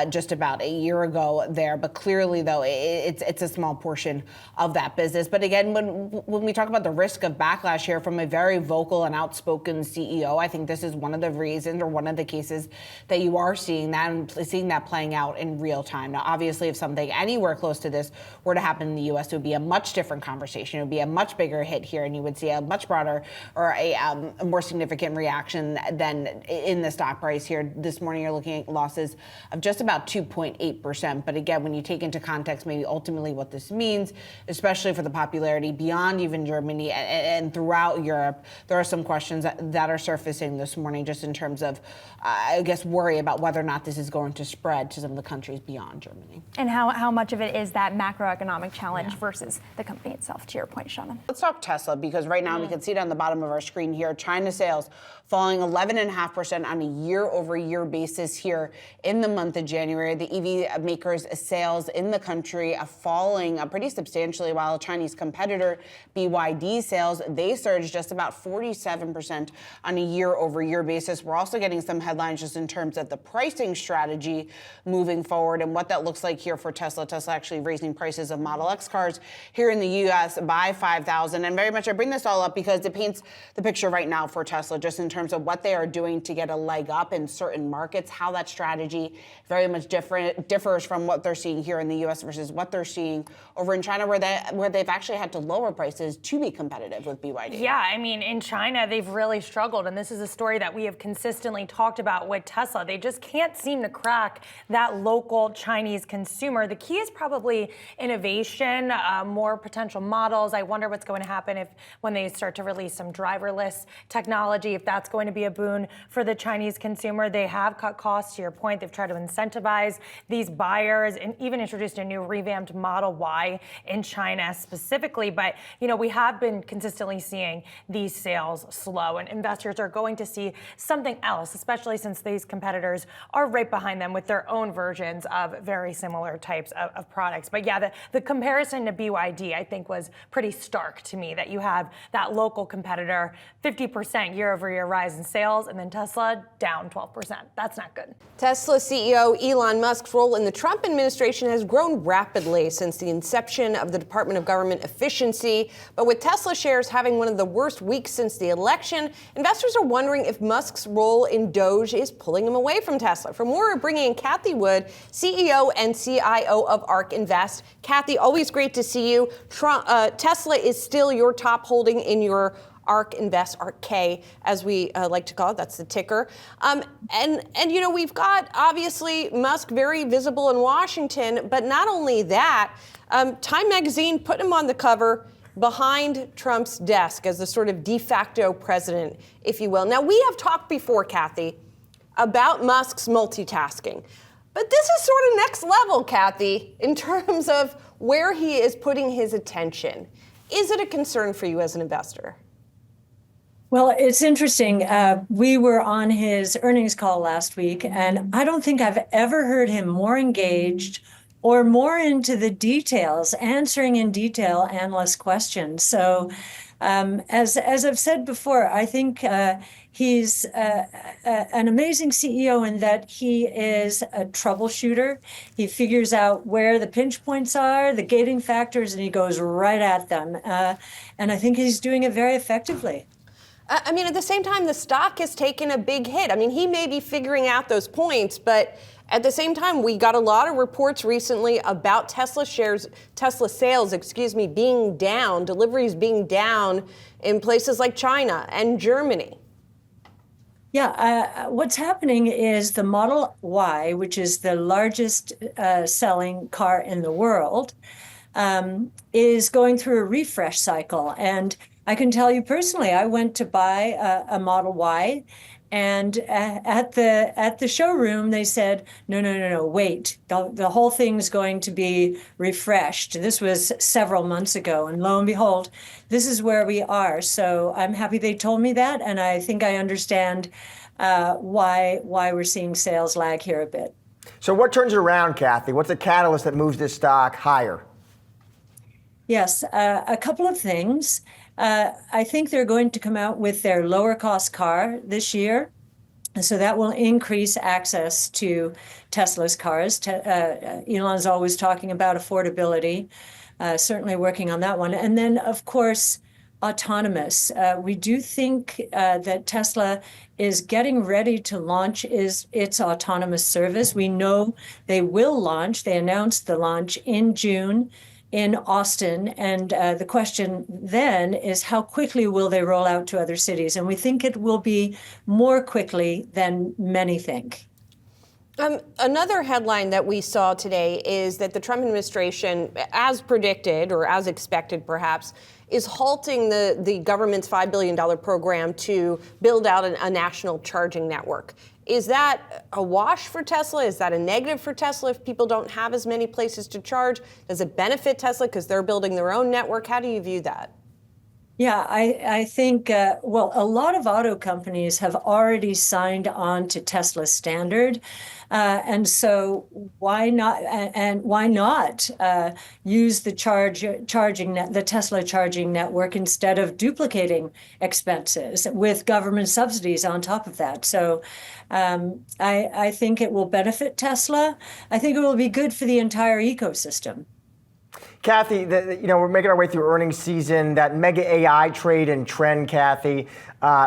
just about a year ago there. But clearly, though, it's a small portion of that business. But again, when we talk about the risk of backlash here from a very vocal and outspoken CEO, I think this is one of the reasons or one of the cases that you are seeing that playing out in real time. Now, obviously, if something anywhere close to this were to happen in the U.S., it would be a much different conversation. It would be a much bigger hit here, and you would see a much broader or a more significant reaction than in the stock price here. This morning, you're looking at losses of just about 2.8%. But again, when you take into context maybe ultimately what this means, especially for the popularity beyond even Germany and throughout Europe, there are some questions that are surfacing this morning just in terms of, I guess, worry about whether or not this is going to spread to some of the countries beyond Germany. And how much of it is that macroeconomic challenge versus the company itself, to your point, Shauna? Let's talk Tesla, because right now we can see it on the bottom of our screen here. China sales falling 11.5% on a year-over-year basis here in the month of January. The EV makers' sales in the country are falling pretty substantially, while a Chinese competitor, BYD sales, they surged just about 47% on a year-over-year basis. We're also getting some headlines just in terms of the pricing strategy moving forward and what that looks like here for Tesla. Tesla actually raising prices of Model X cars here in the U.S. by $5,000. And very much I bring this all up because it paints the picture right now for Tesla just in terms of what they are doing to get a leg up in certain markets, how that strategy very much differs from what they're seeing here in the U.S. versus what they're seeing over in China, where they've actually had to lower prices to be competitive with BYD. Yeah, I mean, in China, they've really struggled. And this is a story that we have consistently talked about with Tesla. They just can't seem to crack that local Chinese consumer. The key is probably innovation, more potential models. I wonder what's going to happen when they start to release some driverless technology, if that's going to be a boon for the Chinese consumer. They have cut costs, to your point. They've tried to incentivize these buyers and even introduced a new revamped Model Y in China specifically. But, we have been consistently seeing these sales slow, and investors are going to see something else, especially since these competitors are right behind them with their own versions of very similar types of products. But yeah, the comparison to BYD, I think, was pretty stark to me, that you have that local competitor, 50% year-over-year rise in sales, and then Tesla down 12%. That's not good. Tesla CEO Elon Musk's role in the Trump administration has grown rapidly since the inception of the Department of Government Efficiency. But with Tesla shares having one of the worst weeks since the election, investors are wondering if Musk's role in DOGE is pulling him away from Tesla. For more, we're bringing in Cathie Wood, CEO and CIO of ARK Invest. Cathie, always great to see you. Tesla is still your top holding in your ARK Invest, ARK K, as we like to call it. That's the ticker. And we've got, obviously, Musk very visible in Washington. But not only that, Time Magazine put him on the cover behind Trump's desk as the sort of de facto president, if you will. Now, we have talked before, Cathie, about Musk's multitasking. But this is sort of next level, Cathie, in terms of where he is putting his attention. Is it a concern for you as an investor? Well, it's interesting. We were on his earnings call last week, and I don't think I've ever heard him more engaged or more into the details, answering in detail analyst questions. So as I've said before, I think he's an amazing CEO in that he is a troubleshooter. He figures out where the pinch points are, the gating factors, and he goes right at them. And I think he's doing it very effectively. I mean, at the same time, the stock has taken a big hit. I mean, he may be figuring out those points, but at the same time, we got a lot of reports recently about Tesla sales, being down, deliveries being down in places like China and Germany. Yeah, what's happening is the Model Y, which is the largest selling car in the world, is going through a refresh cycle. And I can tell you personally, I went to buy a Model Y, and at the showroom, they said, no, wait, the whole thing's going to be refreshed. This was several months ago, and lo and behold, this is where we are. So I'm happy they told me that, and I think I understand why we're seeing sales lag here a bit. So what turns it around, Kathy? What's the catalyst that moves this stock higher? Yes, a couple of things. I think they're going to come out with their lower cost car this year. And so that will increase access to Tesla's cars. Elon's always talking about affordability, certainly working on that one. And then, of course, autonomous. We do think that Tesla is getting ready to launch its autonomous service. We know they will launch. They announced the launch in June in Austin. And the question then is, how quickly will they roll out to other cities? And we think it will be more quickly than many think. Another headline that we saw today is that the Trump administration, as predicted or as expected perhaps, is halting the government's $5 billion program to build out a national charging network. Is that a wash for Tesla? Is that a negative for Tesla if people don't have as many places to charge? Does it benefit Tesla because they're building their own network? How do you view that? Yeah, I think, well, a lot of auto companies have already signed on to Tesla's standard. And so why not use the the Tesla charging network instead of duplicating expenses with government subsidies on top of that? So I think it will benefit Tesla. I think it will be good for the entire ecosystem. Kathy, we're making our way through earnings season, that mega AI trade and trend, Kathy.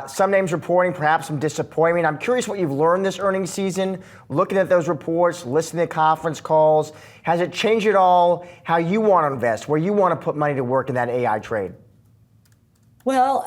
Some names reporting perhaps some disappointment. I'm curious what you've learned this earnings season, looking at those reports, listening to conference calls. Has it changed at all how you want to invest, where you want to put money to work in that AI trade? Well,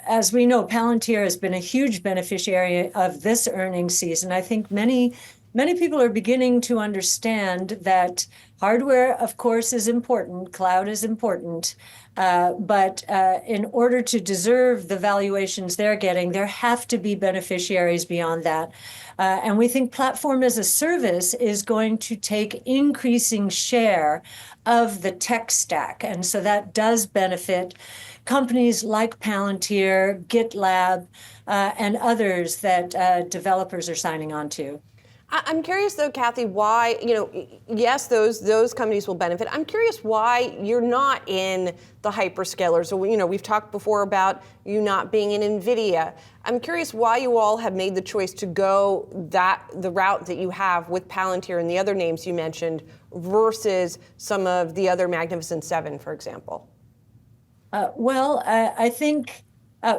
as we know, Palantir has been a huge beneficiary of this earnings season. I think many people are beginning to understand that hardware, of course, is important. Cloud is important. But in order to deserve the valuations they're getting, there have to be beneficiaries beyond that. And we think platform as a service is going to take increasing share of the tech stack. And so that does benefit companies like Palantir, GitLab, and others that developers are signing on to. I'm curious, though, Kathy, why, yes, those companies will benefit. I'm curious why you're not in the hyperscalers. So, we've talked before about you not being in NVIDIA. I'm curious why you all have made the choice to go the route that you have with Palantir and the other names you mentioned versus some of the other Magnificent Seven, for example. I think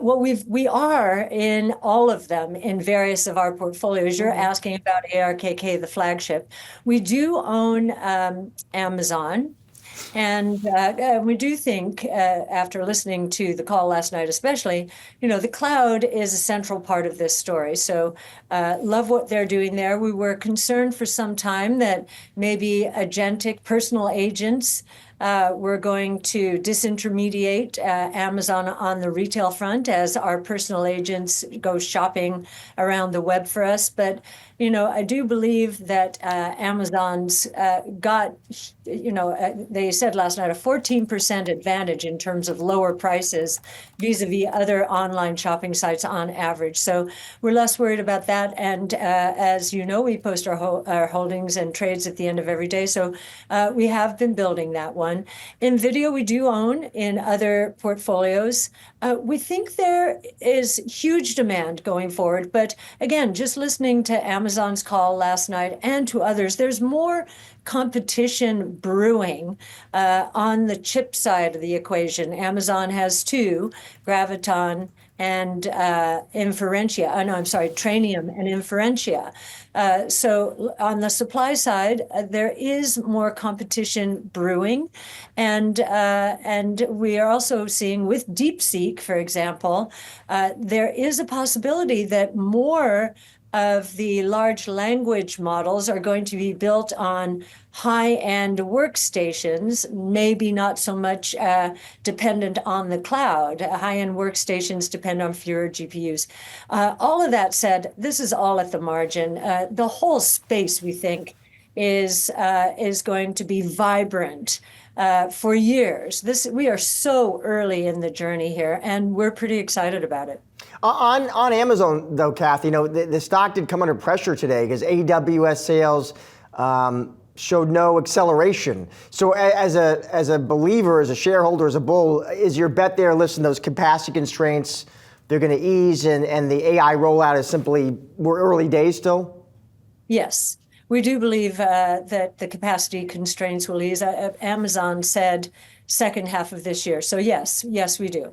we are in all of them in various of our portfolios. You're asking about ARKK, the flagship. We do own Amazon. And we do think, after listening to the call last night especially, the cloud is a central part of this story. So love what they're doing there. We were concerned for some time that maybe agentic personal agents we're going to disintermediate Amazon on the retail front as our personal agents go shopping around the web for us. But, I do believe that Amazon's got, they said last night, a 14% advantage in terms of lower prices vis-a-vis other online shopping sites on average. So we're less worried about that. And as you know, we post our holdings and trades at the end of every day. So we have been building that one. NVIDIA, we do own in other portfolios. We think there is huge demand going forward. But again, just listening to Amazon's call last night and to others, there's more competition brewing on the chip side of the equation. Amazon has two, Graviton and Inferentia. Trainium and Inferentia. So on the supply side, there is more competition brewing, and we are also seeing with DeepSeek, for example, there is a possibility that more of the large language models are going to be built on high-end workstations, maybe not so much dependent on the cloud. High-end workstations depend on fewer GPUs. All of that said, this is all at the margin. The whole space, we think, is going to be vibrant for years. We are so early in the journey here, and we're pretty excited about it. On Amazon, though, Kathy, the stock did come under pressure today because AWS sales showed no acceleration. So as a believer, as a shareholder, as a bull, is your bet there, listen, those capacity constraints, they're going to ease and the AI rollout is simply, we're early days still? Yes. We do believe that the capacity constraints will ease. Amazon said second half of this year. So yes, we do.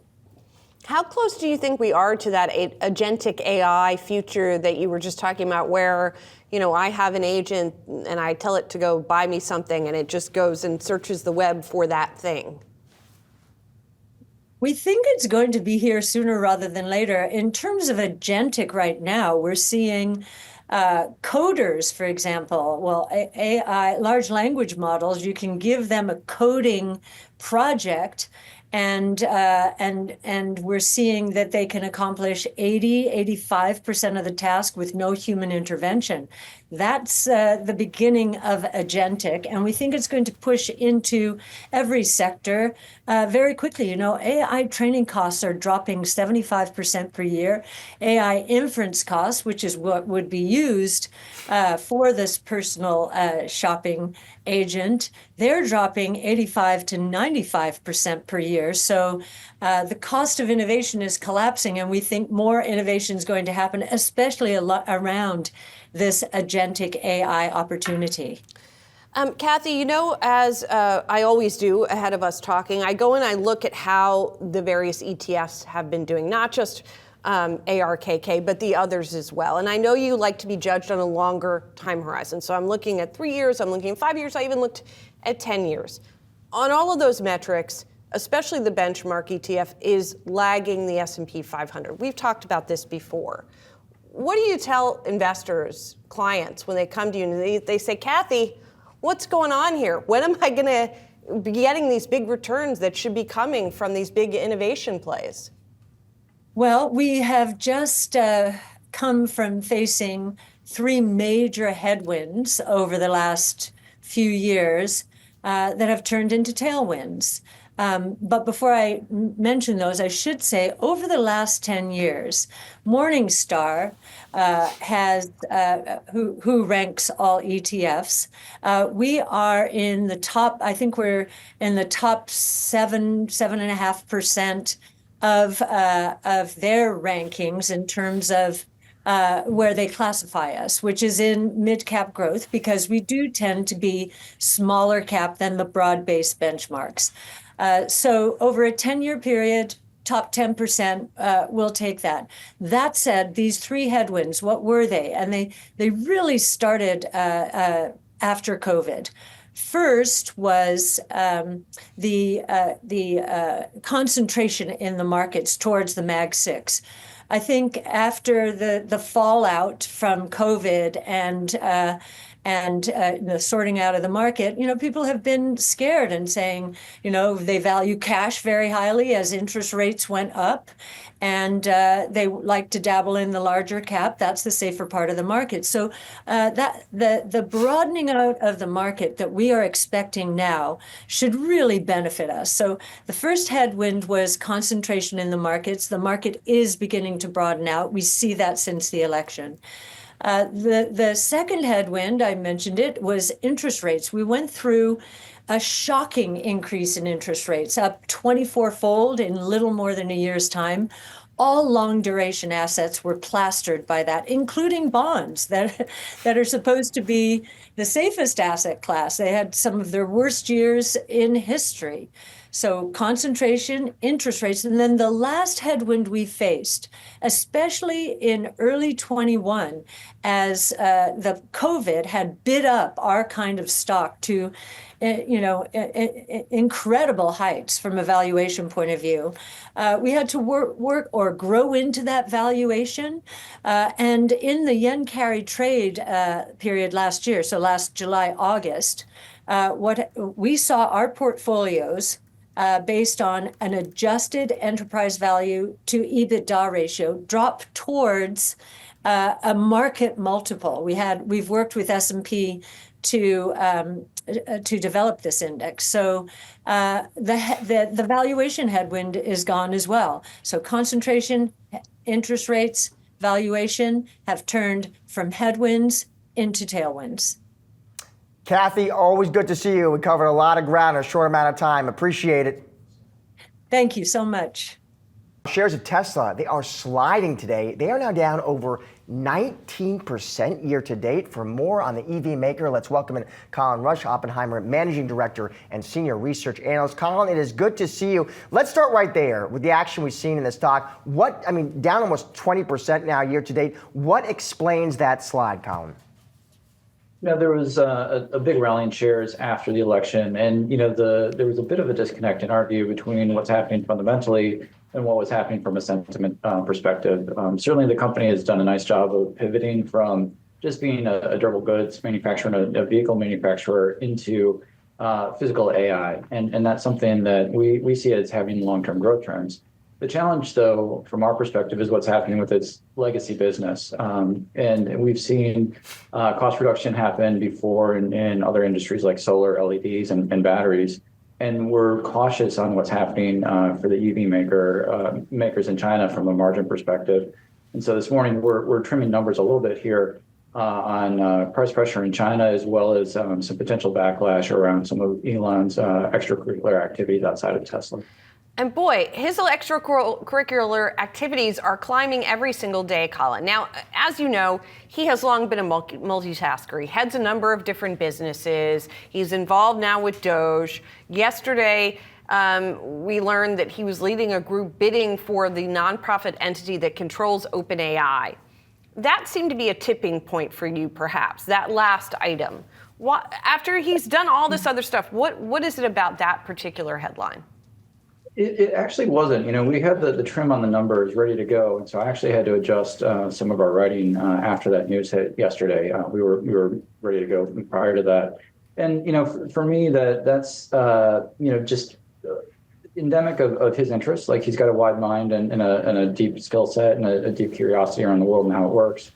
How close do you think we are to that agentic AI future that you were just talking about where, I have an agent and I tell it to go buy me something and it just goes and searches the web for that thing? We think it's going to be here sooner rather than later. In terms of agentic right now, we're seeing coders, for example. Well, AI, large language models, you can give them a coding project and we're seeing that they can accomplish 85% of the task with no human intervention. That's the beginning of agentic, and we think it's going to push into every sector very quickly. AI training costs are dropping 75% per year. AI inference costs, which is what would be used for this personal shopping agent, they're dropping 85 to 95% per year. So the cost of innovation is collapsing, and we think more innovation is going to happen, especially around this agentic AI opportunity. Kathy, as I always do ahead of us talking, I go and I look at how the various ETFs have been doing, not just ARKK, but the others as well. And I know you like to be judged on a longer time horizon. So I'm looking at 3 years, I'm looking at 5 years, I even looked at 10 years. On all of those metrics, especially the benchmark ETF is lagging the S&P 500. We've talked about this before. What do you tell investors, clients, when they come to you and they say, Kathy, what's going on here? When am I going to be getting these big returns that should be coming from these big innovation plays? Well, we have just come from facing 3 major headwinds over the last few years that have turned into tailwinds. But before I mention those, I should say over the last 10 years, Morningstar has, who ranks all ETFs, we are in the top, I think we're in the top 7.5% of their rankings in terms of where they classify us, which is in mid-cap growth, because we do tend to be smaller cap than the broad-based benchmarks. So over a 10-year period, top 10% will take that. That said, these 3 headwinds, what were they? And they really started after COVID. First was the concentration in the markets towards the Mag 6. I think after the fallout from COVID and the sorting out of the market, people have been scared and saying, they value cash very highly as interest rates went up, and they like to dabble in the larger cap. That's the safer part of the market. So that the broadening out of the market that we are expecting now should really benefit us. So the first headwind was concentration in the markets. The market is beginning to broaden out. We see that since the election. The second headwind, I mentioned it, was interest rates. We went through a shocking increase in interest rates, up 24-fold in little more than a year's time. All long duration assets were plastered by that, including bonds that are supposed to be the safest asset class. They had some of their worst years in history. So concentration, interest rates, and then the last headwind we faced, especially in early 21, as the COVID had bid up our kind of stock to, incredible heights from a valuation point of view. We had to work or grow into that valuation. And in the yen carry trade period last year, so last July, August, what we saw our portfolios based on an adjusted enterprise value to EBITDA ratio drop towards a market multiple. We've worked with S&P to develop this index. So the valuation headwind is gone as well. So concentration, interest rates, valuation have turned from headwinds into tailwinds. Kathy, always good to see you. We covered a lot of ground in a short amount of time. Appreciate it. Thank you so much. Shares of Tesla, they are sliding today. They are now down over 19% year to date. For more on the EV maker, let's welcome in Colin Rush, Oppenheimer Managing Director and Senior Research Analyst. Colin, it is good to see you. Let's start right there with the action we've seen in the stock. Down almost 20% now year to date. What explains that slide, Colin? Yeah, there was a big rally in shares after the election, and there was a bit of a disconnect in our view between what's happening fundamentally and what was happening from a sentiment perspective. Certainly, the company has done a nice job of pivoting from just being a durable goods manufacturer and a vehicle manufacturer into physical AI, and that's something that we see as having long-term growth trends. The challenge, though, from our perspective, is what's happening with its legacy business. And we've seen cost reduction happen before in other industries like solar, LEDs, and batteries. And we're cautious on what's happening for the EV makers in China from a margin perspective. And so this morning, we're trimming numbers a little bit here on price pressure in China, as well as some potential backlash around some of Elon's extracurricular activities outside of Tesla. And boy, his extracurricular activities are climbing every single day, Colin. Now, as you know, he has long been a multitasker. He heads a number of different businesses. He's involved now with DOGE. Yesterday, we learned that he was leading a group bidding for the nonprofit entity that controls OpenAI. That seemed to be a tipping point for you, perhaps, that last item. After he's done all this other stuff, what is it about that particular headline? It actually wasn't. We had the trim on the numbers ready to go, and so I actually had to adjust some of our writing after that news hit yesterday. We were ready to go prior to that, and for me that's just endemic of his interests. Like, he's got a wide mind and a deep skill set and a deep curiosity around the world and how it works.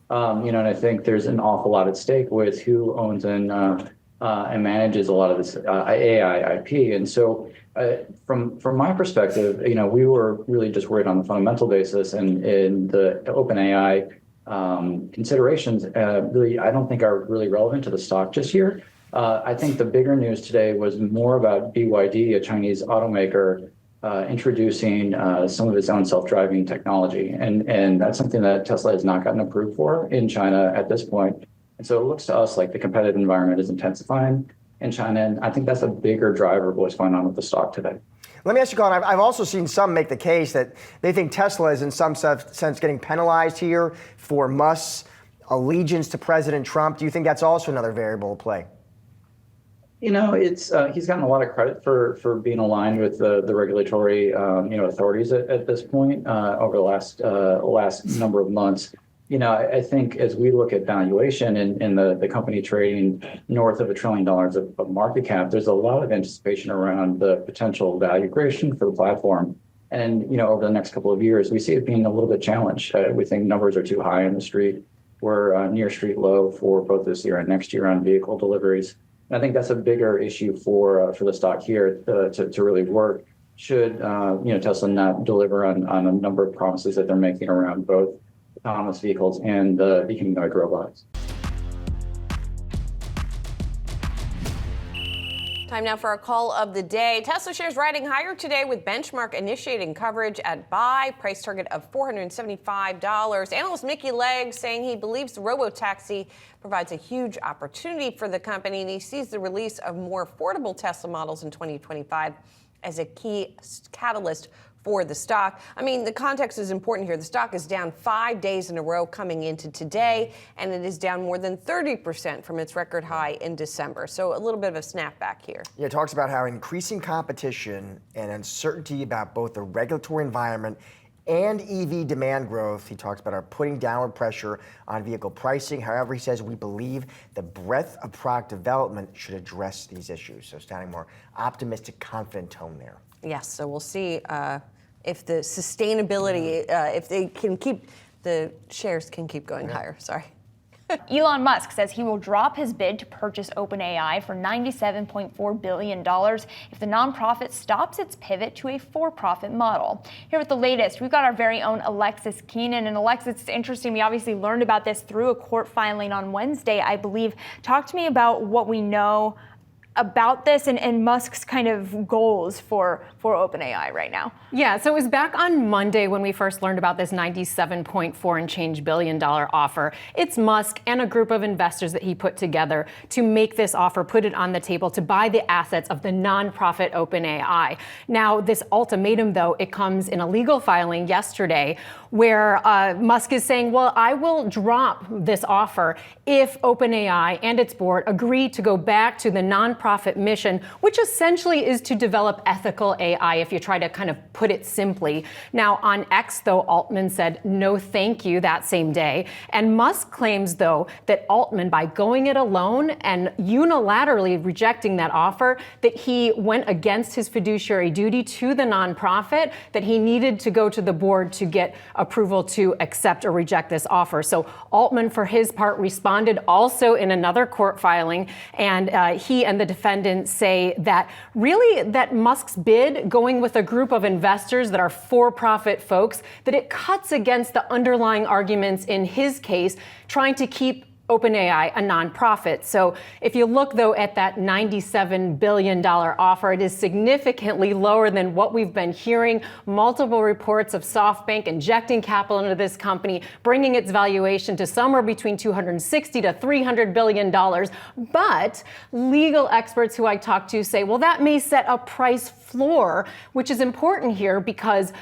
And I think there's an awful lot at stake with who owns and manages a lot of this AI IP, and so. From my perspective, we were really just worried on the fundamental basis, and in the OpenAI considerations, really, I don't think are really relevant to the stock just here. I think the bigger news today was more about BYD, a Chinese automaker, introducing some of its own self-driving technology, and that's something that Tesla has not gotten approved for in China at this point. And so it looks to us like the competitive environment is intensifying in China, and I think that's a bigger driver of what's going on with the stock today. Let me ask you, Colin, I've also seen some make the case that they think Tesla is in some sense getting penalized here for Musk's allegiance to President Trump. Do you think that's also another variable at play? It's he's gotten a lot of credit for being aligned with the regulatory authorities at this point over the last number of months. I think as we look at valuation and the company trading north of $1 trillion of market cap, there's a lot of anticipation around the potential value creation for the platform. And, over the next couple of years, we see it being a little bit challenged. We think numbers are too high in the street. We're near street low for both this year and next year on vehicle deliveries. And I think that's a bigger issue for the stock here to really work. Should Tesla not deliver on a number of promises that they're making around both autonomous vehicles and the humanoid robots. Time now for our call of the day. Tesla shares riding higher today with benchmark initiating coverage at buy, price target of $475. Analyst Mickey Legg saying he believes the Robotaxi provides a huge opportunity for the company, and he sees the release of more affordable Tesla models in 2025 as a key catalyst for the stock. I mean, the context is important here. The stock is down 5 days in a row coming into today, and it is down more than 30% from its record high in December. So a little bit of a snapback here. Yeah, it talks about how increasing competition and uncertainty about both the regulatory environment and EV demand growth, he talks about, are putting downward pressure on vehicle pricing. However, he says we believe the breadth of product development should address these issues. So sounding more optimistic, confident tone there. Yes, so we'll see if the sustainability, if they can keep, the shares can keep going higher, sorry. Elon Musk says he will drop his bid to purchase OpenAI for $97.4 billion if the nonprofit stops its pivot to a for-profit model. Here with the latest, we've got our very own Alexis Keenan. And Alexis, it's interesting. We obviously learned about this through a court filing on Wednesday, I believe. Talk to me about what we know about this and Musk's kind of goals for OpenAI right now. Yeah, so it was back on Monday when we first learned about this $97.4 and change billion offer. It's Musk and a group of investors that he put together to make this offer, put it on the table to buy the assets of the nonprofit OpenAI. Now, this ultimatum, though, it comes in a legal filing yesterday where Musk is saying, well, I will drop this offer if OpenAI and its board agree to go back to the nonprofit mission, which essentially is to develop ethical AI, if you try to kind of put it simply. Now, on X, though, Altman said no thank you that same day. And Musk claims, though, that Altman, by going it alone and unilaterally rejecting that offer, that he went against his fiduciary duty to the nonprofit, that he needed to go to the board to get approval to accept or reject this offer. So Altman, for his part, responded also in another court filing, and he and the defendant say that really that Musk's bid, going with a group of investors that are for-profit folks, that it cuts against the underlying arguments in his case, trying to keep OpenAI a nonprofit. So if you look, though, at that $97 billion offer, it is significantly lower than what we've been hearing. Multiple reports of SoftBank injecting capital into this company, bringing its valuation to somewhere between $260 to $300 billion. But legal experts who I talked to say, well, that may set a price floor, which is important here because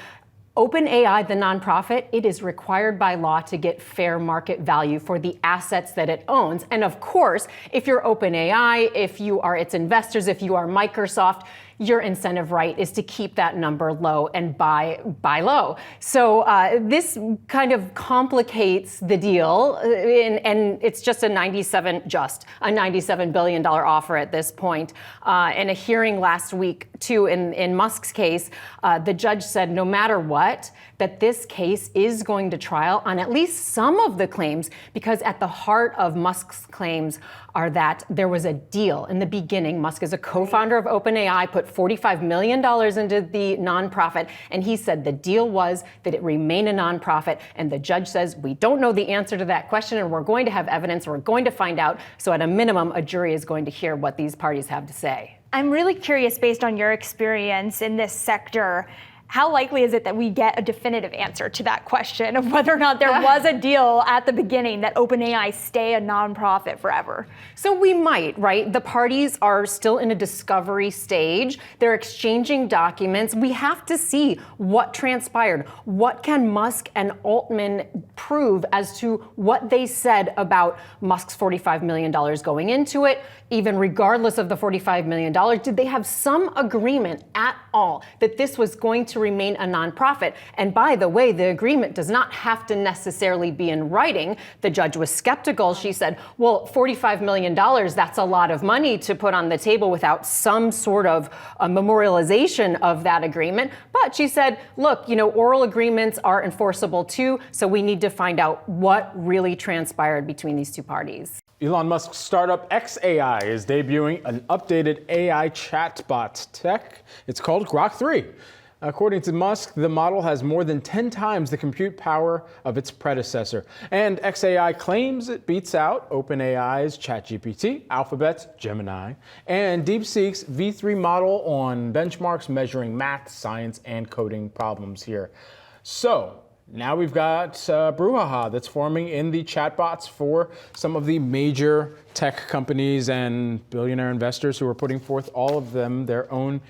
OpenAI, the nonprofit, it is required by law to get fair market value for the assets that it owns. And of course, if you're OpenAI, if you are its investors, if you are Microsoft, your incentive right is to keep that number low and buy low. So this kind of complicates the deal, and it's just a $97 billion offer at this point. In a hearing last week, too, in Musk's case, the judge said no matter what, that this case is going to trial on at least some of the claims, because at the heart of Musk's claims are that there was a deal in the beginning. Musk is a co-founder of OpenAI, put $45 million into the nonprofit, and he said the deal was that it remain a nonprofit, and the judge says we don't know the answer to that question, and we're going to have evidence, we're going to find out, so at a minimum, a jury is going to hear what these parties have to say. I'm really curious, based on your experience in this sector, how likely is it that we get a definitive answer to that question of whether or not there was a deal at the beginning that OpenAI stay a nonprofit forever? So we might, right? The parties are still in a discovery stage. They're exchanging documents. We have to see what transpired. What can Musk and Altman prove as to what they said about Musk's $45 million going into it? Even regardless of the $45 million, did they have some agreement at all that this was going to remain a nonprofit? And by the way, the agreement does not have to necessarily be in writing. The judge was skeptical. She said, well, $45 million, that's a lot of money to put on the table without some sort of a memorialization of that agreement. But she said, look, oral agreements are enforceable too, so we need to find out what really transpired between these two parties. Elon Musk's startup xAI is debuting an updated AI chatbot tech. It's called Grok 3. According to Musk, the model has more than 10 times the compute power of its predecessor. And xAI claims it beats out OpenAI's ChatGPT, Alphabet's Gemini, and DeepSeek's V3 model on benchmarks measuring math, science, and coding problems here. So, now we've got brouhaha that's forming in the chatbots for some of the major tech companies and billionaire investors who are putting forth all of them their own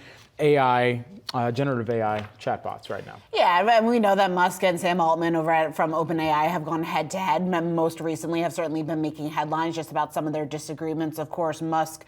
AI, generative AI chatbots right now. Yeah, and we know that Musk and Sam Altman from OpenAI have gone head to head. Most recently have certainly been making headlines just about some of their disagreements. Of course, Musk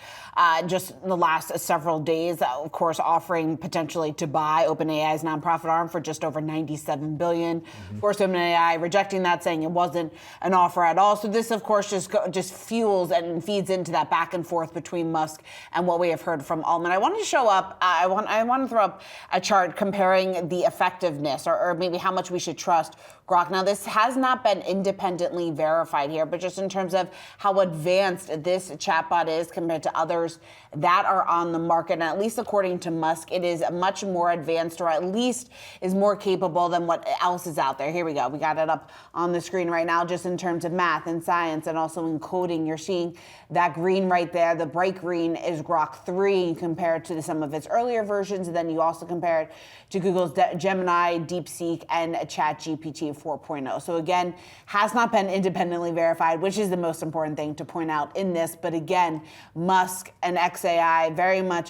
just in the last several days, of course, offering potentially to buy OpenAI's nonprofit arm for just over $97 billion. Of course, OpenAI rejecting that, saying it wasn't an offer at all. So this, of course, just fuels and feeds into that back and forth between Musk and what we have heard from Altman. I wanted to show up. I want to throw up a chart comparing the effectiveness or maybe how much we should trust Grok. Now, this has not been independently verified here, but just in terms of how advanced this chatbot is compared to others that are on the market, and at least according to Musk, it is much more advanced, or at least is more capable than what else is out there. Here we go. We got it up on the screen right now, just in terms of math and science and also in coding. You're seeing that green right there. The bright green is Grok 3 compared to some of its earlier versions, and then you also compare it to Google's Gemini, DeepSeek, and ChatGPT 4.0. So again, has not been independently verified, which is the most important thing to point out in this. But again, Musk and XAI very much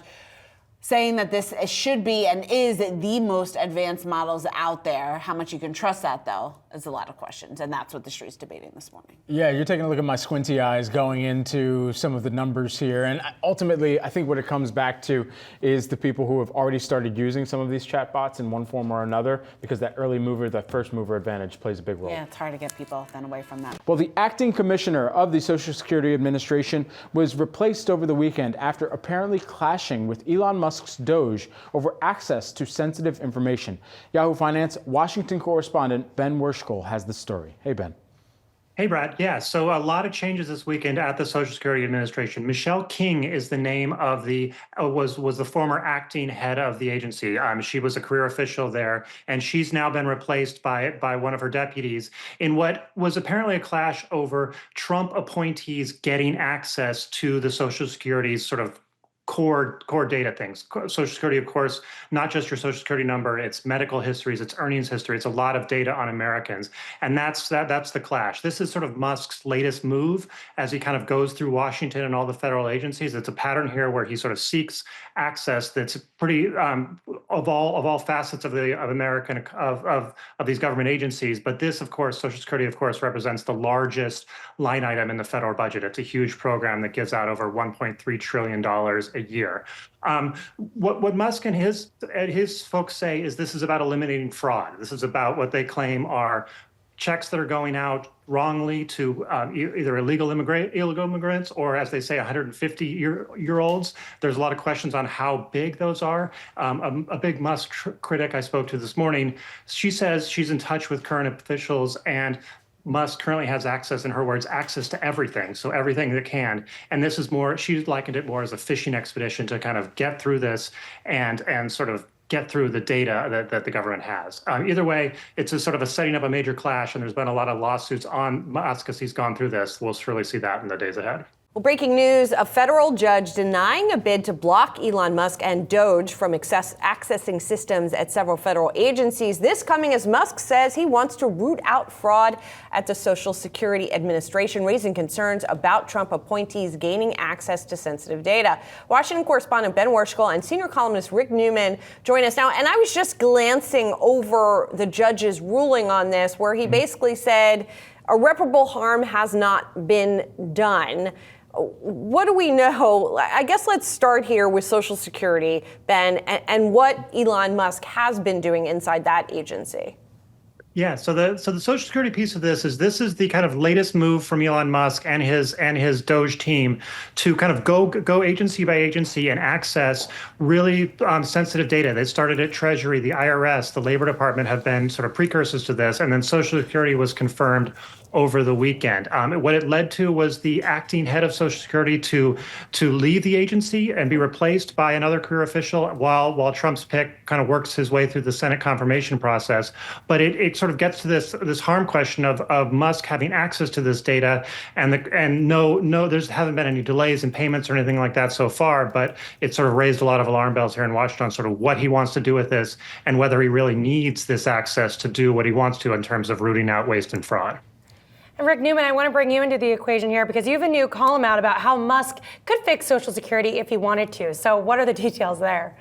saying that this should be and is the most advanced models out there. How much you can trust that, though, is a lot of questions, and that's what the street's debating this morning. Yeah, you're taking a look at my squinty eyes going into some of the numbers here, and ultimately, I think what it comes back to is the people who have already started using some of these chatbots in one form or another, because that early mover, that first mover advantage plays a big role. Yeah, it's hard to get people then away from that. Well, the acting commissioner of the Social Security Administration was replaced over the weekend after apparently clashing with Elon Musk's DOGE over access to sensitive information. Yahoo Finance Washington correspondent Ben Werschel has the story. Hey, Ben. Hey, Brad. Yeah, so a lot of changes this weekend at the Social Security Administration. Michelle King is the name of was the former acting head of the agency. She was a career official there, and she's now been replaced by one of her deputies in what was apparently a clash over Trump appointees getting access to the Social Security's sort of core data things. Social Security, of course, not just your Social Security number, it's medical histories, it's earnings history, it's a lot of data on Americans. And that's the clash. This is sort of Musk's latest move as he kind of goes through Washington and all the federal agencies. It's a pattern here where he sort of seeks access that's pretty of all facets of American of these government agencies. But this, of course, Social Security, of course, represents the largest line item in the federal budget. It's a huge program that gives out over $1.3 trillion a year. What Musk and his folks say is this is about eliminating fraud. This is about what they claim are checks that are going out wrongly to either illegal immigrants or, as they say, 150-year-olds. There's a lot of questions on how big those are. A big Musk critic I spoke to this morning, she says she's in touch with current officials, and Musk currently has access, in her words, access to everything, so everything that can. And this is more, she likened it more as a fishing expedition to kind of get through this and sort of get through the data that the government has. Either way, it's a sort of a setting up a major clash, and there's been a lot of lawsuits on Musk as he's gone through this. We'll surely see that in the days ahead. Well, breaking news, a federal judge denying a bid to block Elon Musk and DOGE from accessing systems at several federal agencies. This coming as Musk says he wants to root out fraud at the Social Security Administration, raising concerns about Trump appointees gaining access to sensitive data. Washington correspondent Ben Werschel and senior columnist Rick Newman join us now. And I was just glancing over the judge's ruling on this, where he basically said irreparable harm has not been done. What do we know? I guess let's start here with Social Security, Ben, and what Elon Musk has been doing inside that agency. Yeah, so the Social Security piece of this is the kind of latest move from Elon Musk and his DOGE team to kind of go agency by agency and access really sensitive data. They started at Treasury, the IRS, the Labor Department have been sort of precursors to this, and then Social Security was confirmed over the weekend. What it led to was the acting head of Social Security to leave the agency and be replaced by another career official while Trump's pick kind of works his way through the Senate confirmation process. But it sort of gets to this harm question of Musk having access to this data, and no, there haven't been any delays in payments or anything like that so far. But it sort of raised a lot of alarm bells here in Washington on sort of what he wants to do with this and whether he really needs this access to do what he wants to in terms of rooting out waste and fraud. And Rick Newman, I want to bring you into the equation here because you have a new column out about how Musk could fix Social Security if he wanted to. So what are the details there?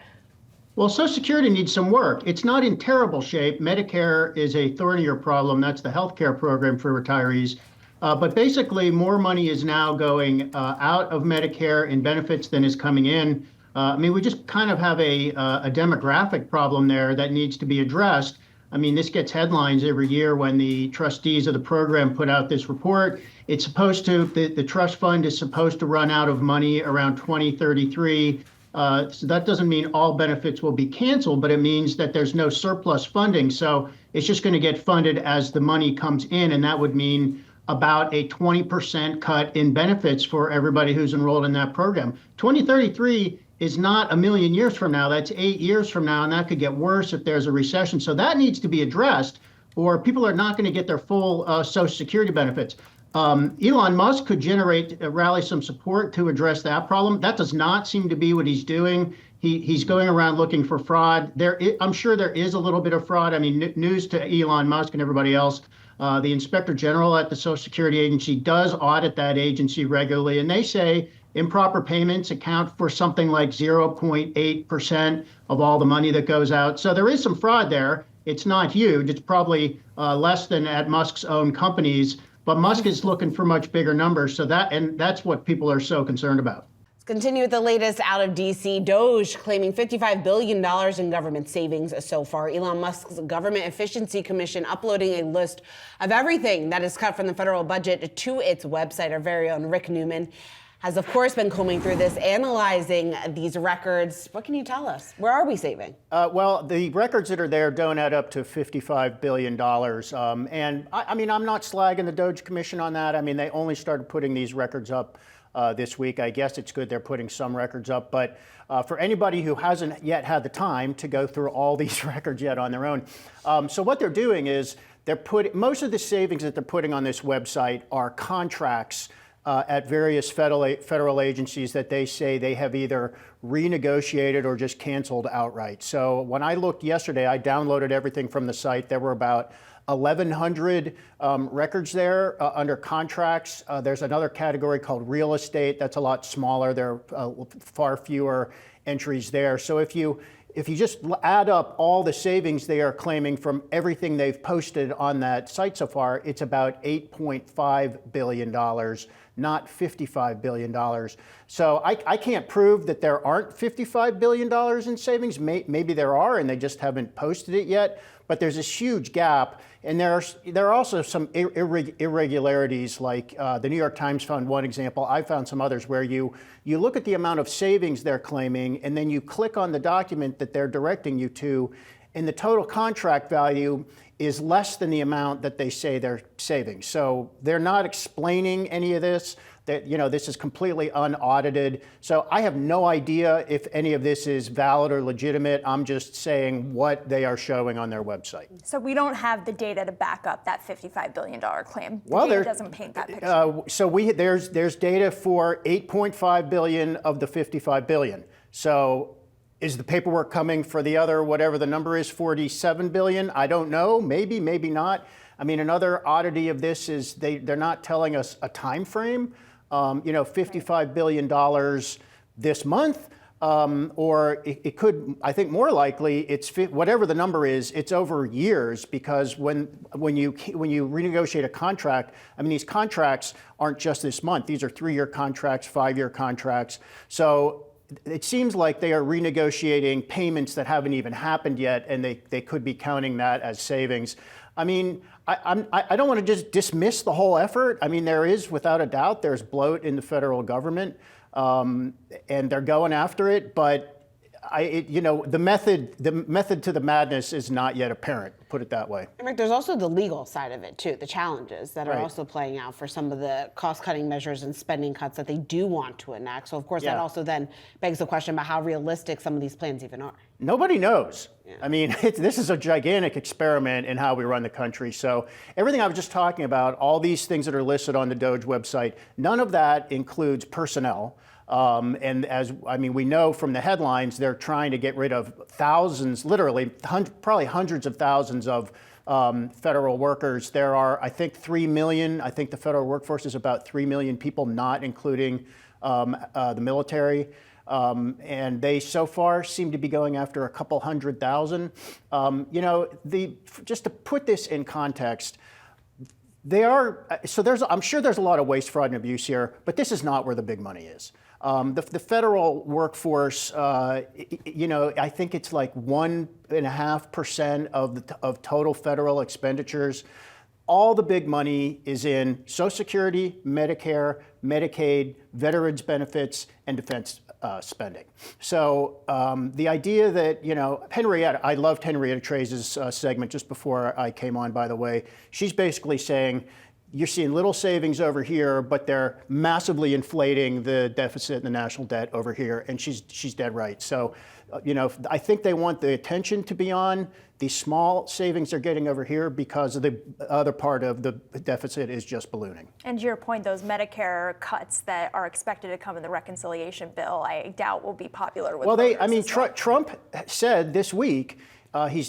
Well, Social Security needs some work. It's not in terrible shape. Medicare is a thornier problem. That's the healthcare program for retirees. But basically, more money is now going out of Medicare in benefits than is coming in. I mean, we just kind of have a demographic problem there that needs to be addressed. I mean, this gets headlines every year when the trustees of the program put out this report. It's supposed to, the trust fund is supposed to run out of money around 2033. So that doesn't mean all benefits will be canceled, but it means that there's no surplus funding. So it's just going to get funded as the money comes in. And that would mean about a 20% cut in benefits for everybody who's enrolled in that program. 2033 is not a million years from now. That's 8 years from now. And that could get worse if there's a recession. So that needs to be addressed, or people are not going to get their full Social Security benefits. Elon Musk could rally some support to address that problem. That does not seem to be what he's doing. He's going around looking for fraud. I'm sure there is a little bit of fraud. I mean, news to Elon Musk and everybody else. The Inspector General at the Social Security Agency does audit that agency regularly, and they say improper payments account for something like 0.8% of all the money that goes out. So there is some fraud there. It's not huge. It's probably less than at Musk's own companies. But Musk is looking for much bigger numbers, that's what people are so concerned about. Let's continue with the latest out of D.C. DOGE claiming $55 billion in government savings so far. Elon Musk's Government Efficiency Commission uploading a list of everything that is cut from the federal budget to its website. Our very own Rick Newman has, of course, been combing through this, analyzing these records. What can you tell us? Where are we saving? Well, the records that are there don't add up to $55 billion. And I mean, I'm not slagging the DOGE Commission on that. I mean, they only started putting these records up this week. I guess it's good they're putting some records up. But for anybody who hasn't yet had the time to go through all these records yet on their own, so what they're doing is most of the savings that they're putting on this website are contracts at various federal agencies that they say they have either renegotiated or just canceled outright. So when I looked yesterday, I downloaded everything from the site. There were about 1,100 records there under contracts. There's another category called real estate. That's a lot smaller. There are far fewer entries there. So if you just add up all the savings they are claiming from everything they've posted on that site so far, it's about $8.5 billion, not $55 billion. So I can't prove that there aren't $55 billion in savings. Maybe there are, and they just haven't posted it yet. But there's this huge gap. And there are also some irregularities, like the New York Times found one example. I found some others where you look at the amount of savings they're claiming, and then you click on the document that they're directing you to, and the total contract value is less than the amount that they say they're saving. So they're not explaining any of this. That, this is completely unaudited. So I have no idea if any of this is valid or legitimate. I'm just saying what they are showing on their website. So we don't have the data to back up that $55 billion claim. Well, data doesn't paint that picture. So there's data for 8.5 billion of the 55 billion. So is the paperwork coming for the other, whatever the number is, 47 billion? I don't know. Maybe, maybe not. I mean, another oddity of this is they're not telling us a time frame. $55 billion this month, or it could, I think more likely, it's whatever the number is, it's over years, because when you renegotiate a contract, I mean, these contracts aren't just this month. These are 3-year contracts, 5-year contracts. So it seems like they are renegotiating payments that haven't even happened yet, and they could be counting that as savings. I mean, I don't want to just dismiss the whole effort. I mean, there is, without a doubt, there's bloat in the federal government, and they're going after it. But the method to the madness is not yet apparent. Put it that way. And Rick, there's also the legal side of it too, the challenges that are also playing out for some of the cost-cutting measures and spending cuts that they do want to enact. So of course that also then begs the question about how realistic some of these plans even are. Nobody knows. Yeah. I mean, this is a gigantic experiment in how we run the country. So everything I was just talking about, all these things that are listed on the DOGE website, none of that includes personnel. And we know from the headlines, they're trying to get rid of thousands, literally, probably hundreds of thousands of federal workers. There are, I think, 3 million. I think the federal workforce is about 3 million people, not including the military. And they so far seem to be going after a couple 100,000. Just to put this in context, I'm sure there's a lot of waste, fraud, and abuse here, but this is not where the big money is. The federal workforce, I think it's like 1.5% of total federal expenditures. All the big money is in Social Security, Medicare, Medicaid, veterans benefits, and defense spending. So the idea that, Henrietta, I loved Henrietta Treis's segment just before I came on, by the way. She's basically saying, you're seeing little savings over here, but they're massively inflating the deficit and the national debt over here, and she's dead right. So, I think they want the attention to be on the small savings they're getting over here because of the other part of the deficit is just ballooning. And to your point, those Medicare cuts that are expected to come in the reconciliation bill, I doubt will be popular with voters. Trump said this week he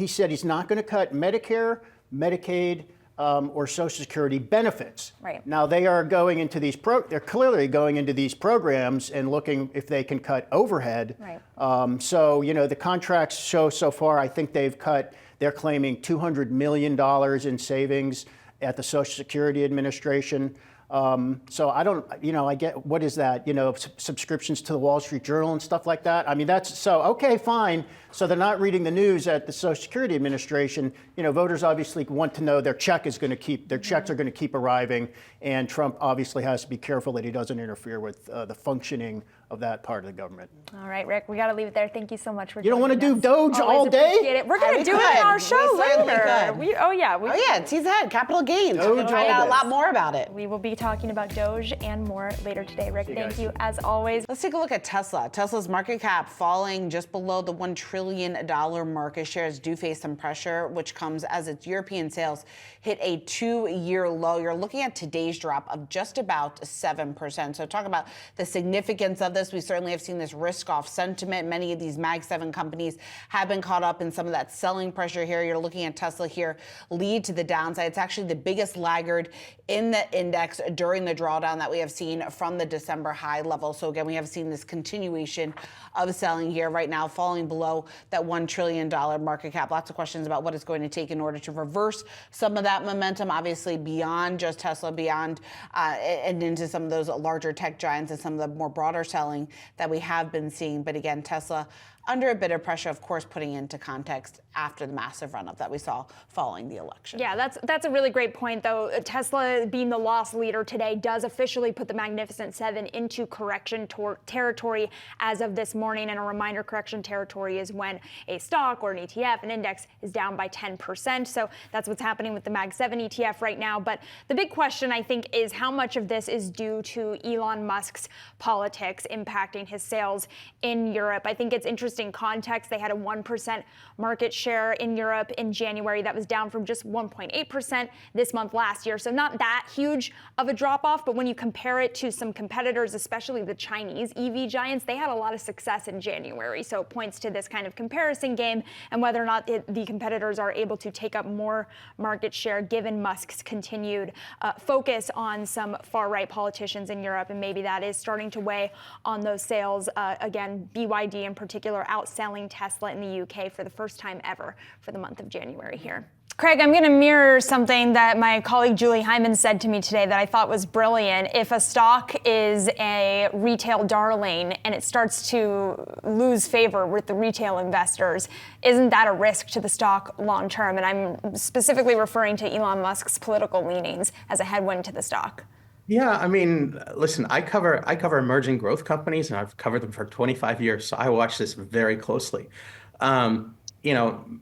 said he's not going to cut Medicare, Medicaid, or Social Security benefits. Right. Now they are going into they're clearly going into these programs and looking if they can cut overhead. Right. The contracts show so far, I think they're claiming $200 million in savings at the Social Security Administration. So I don't, I get, what is that? Subscriptions to the Wall Street Journal and stuff like that. I mean, okay, fine. So they're not reading the news at the Social Security Administration. Voters obviously want to know their checks are going to keep arriving. And Trump obviously has to be careful that he doesn't interfere with the functioning of that part of the government. All right, Rick, we got to leave it there. Thank you so much for You don't want to do DOGE Always all day? appreciate it. We're going to do it in our show later. Tease ahead, capital gains. DOGE We're going to find all out a day. lot more about it. We will be talking about DOGE and more later today. Rick, thank you as always. Let's take a look at Tesla. Tesla's market cap falling just below the $1 trillion market. Shares do face some pressure, which comes as its European sales hit a 2-year low. You're looking at today's drop of just about 7%. So talk about the significance of this. We certainly have seen this risk-off sentiment. Many of these Mag 7 companies have been caught up in some of that selling pressure here. You're looking at Tesla here lead to the downside. It's actually the biggest laggard in the index during the drawdown that we have seen from the December high level. So again, we have seen this continuation of selling here right now, falling below that $1 trillion market cap. Lots of questions about what it's going to take in order to reverse some of that momentum, obviously beyond just Tesla, beyond and into some of those larger tech giants and some of the more broader selling that we have been seeing. But again, Tesla under a bit of pressure, of course, putting into context after the massive run-up that we saw following the election. Yeah, that's a really great point, though. Tesla being the loss leader today does officially put the Magnificent Seven into correction territory as of this morning. And a reminder, correction territory is when a stock or an ETF, an index, is down by 10%. So that's what's happening with the Mag 7 ETF right now. But the big question, I think, is how much of this is due to Elon Musk's politics impacting his sales in Europe. I think it's interesting context. They had a 1% market share in Europe in January. That was down from just 1.8% this month last year. So not that huge of a drop off, but when you compare it to some competitors, especially the Chinese EV giants, they had a lot of success in January. So it points to this kind of comparison game and whether or not the competitors are able to take up more market share given Musk's continued focus on some far-right politicians in Europe. And maybe that is starting to weigh on those sales. Again, BYD in particular outselling Tesla in the UK for the first time ever for the month of January here. Craig, I'm going to mirror something that my colleague Julie Hyman said to me today that I thought was brilliant. If a stock is a retail darling and it starts to lose favor with the retail investors, isn't that a risk to the stock long term? And I'm specifically referring to Elon Musk's political leanings as a headwind to the stock. Yeah, I mean, listen, I cover emerging growth companies, and I've covered them for 25 years, so I watch this very closely.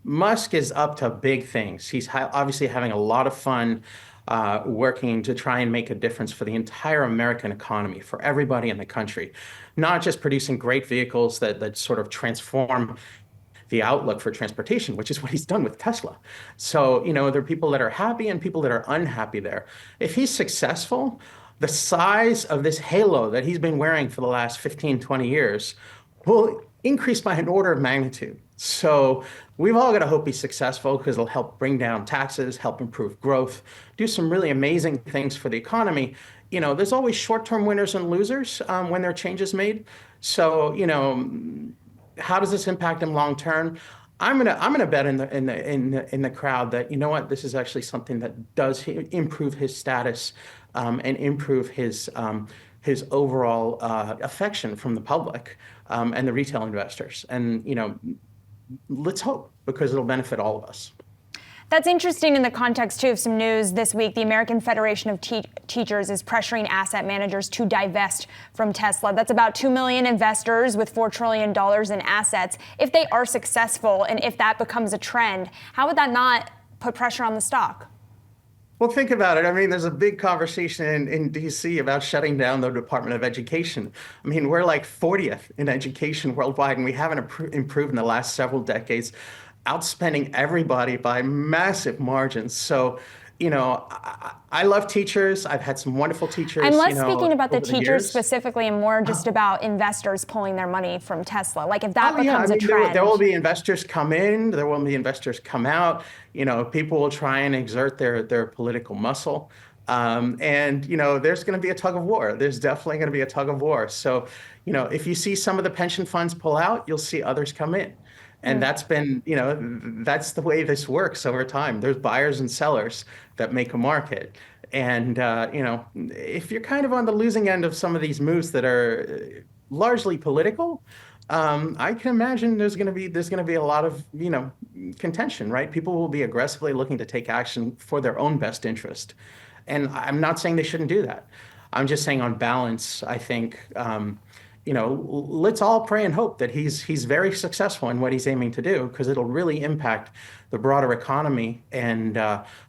Musk is up to big things. He's obviously having a lot of fun working to try and make a difference for the entire American economy, for everybody in the country, not just producing great vehicles that sort of transform the outlook for transportation, which is what he's done with Tesla. So, there are people that are happy and people that are unhappy there. If he's successful, the size of this halo that he's been wearing for the last 15, 20 years will increase by an order of magnitude. So we've all got to hope he's successful because it'll help bring down taxes, help improve growth, do some really amazing things for the economy. There's always short-term winners and losers when there are changes made. So, how does this impact him long term? I'm gonna bet in the crowd that, you know what, this is actually something that does improve his status and improve his overall affection from the public and the retail investors. And let's hope, because it'll benefit all of us. That's interesting in the context, too, of some news this week. The American Federation of Teachers is pressuring asset managers to divest from Tesla. That's about 2 million investors with $4 trillion in assets. If they are successful and if that becomes a trend, how would that not put pressure on the stock? Well, think about it. I mean, there's a big conversation in D.C. about shutting down the Department of Education. I mean, we're like 40th in education worldwide, and we haven't improved in the last several decades, outspending everybody by massive margins. So, I love teachers. I've had some wonderful teachers. I'm less speaking about the teachers years. specifically and more just about investors pulling their money from Tesla. Like if that becomes a trend. There will be investors come in, there will be investors come out. People will try and exert their political muscle. And there's going to be a tug of war. There's definitely going to be a tug of war. So, if you see some of the pension funds pull out, you'll see others come in. And that's been, that's the way this works over time. There's buyers and sellers that make a market. And, if you're kind of on the losing end of some of these moves that are largely political, I can imagine there's going to be a lot of, contention, right? People will be aggressively looking to take action for their own best interest. And I'm not saying they shouldn't do that. I'm just saying on balance, I think, let's all pray and hope that he's very successful in what he's aiming to do, because it'll really impact the broader economy and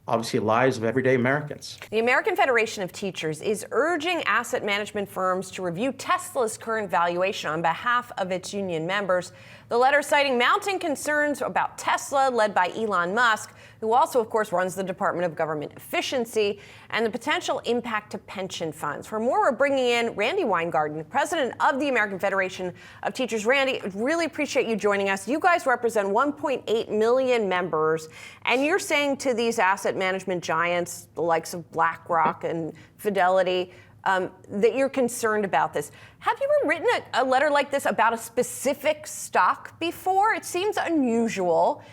obviously lives of everyday Americans. The American Federation of Teachers is urging asset management firms to review Tesla's current valuation on behalf of its union members. The letter citing mounting concerns about Tesla, led by Elon Musk, who also, of course, runs the Department of Government Efficiency, and the potential impact to pension funds. For more, we're bringing in Randy Weingarten, president of the American Federation of Teachers. Randy, really appreciate you joining us. You guys represent 1.8 million members, and you're saying to these asset management giants, the likes of BlackRock and Fidelity, that you're concerned about this. Have you ever written a letter like this about a specific stock before? It seems unusual,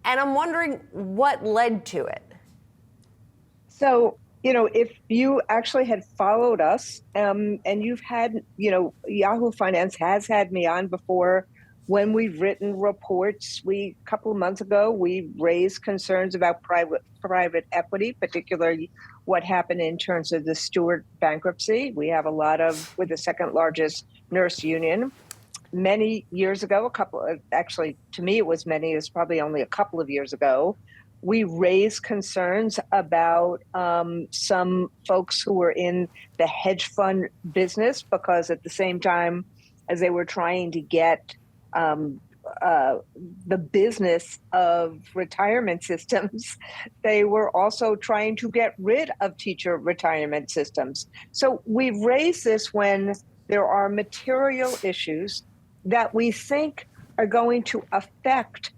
and I'm wondering what led to it. So, if you actually had followed us, and you've had, Yahoo Finance has had me on before when we've written reports. A couple of months ago, we raised concerns about private equity, particularly what happened in terms of the Stewart bankruptcy. We're the second largest nurse union. Many years ago, to me it was probably only a couple of years ago, we raised concerns about some folks who were in the hedge fund business, because at the same time as they were trying to get the business of retirement systems, they were also trying to get rid of teacher retirement systems. So we've raised this when there are material issues that we think are going to affect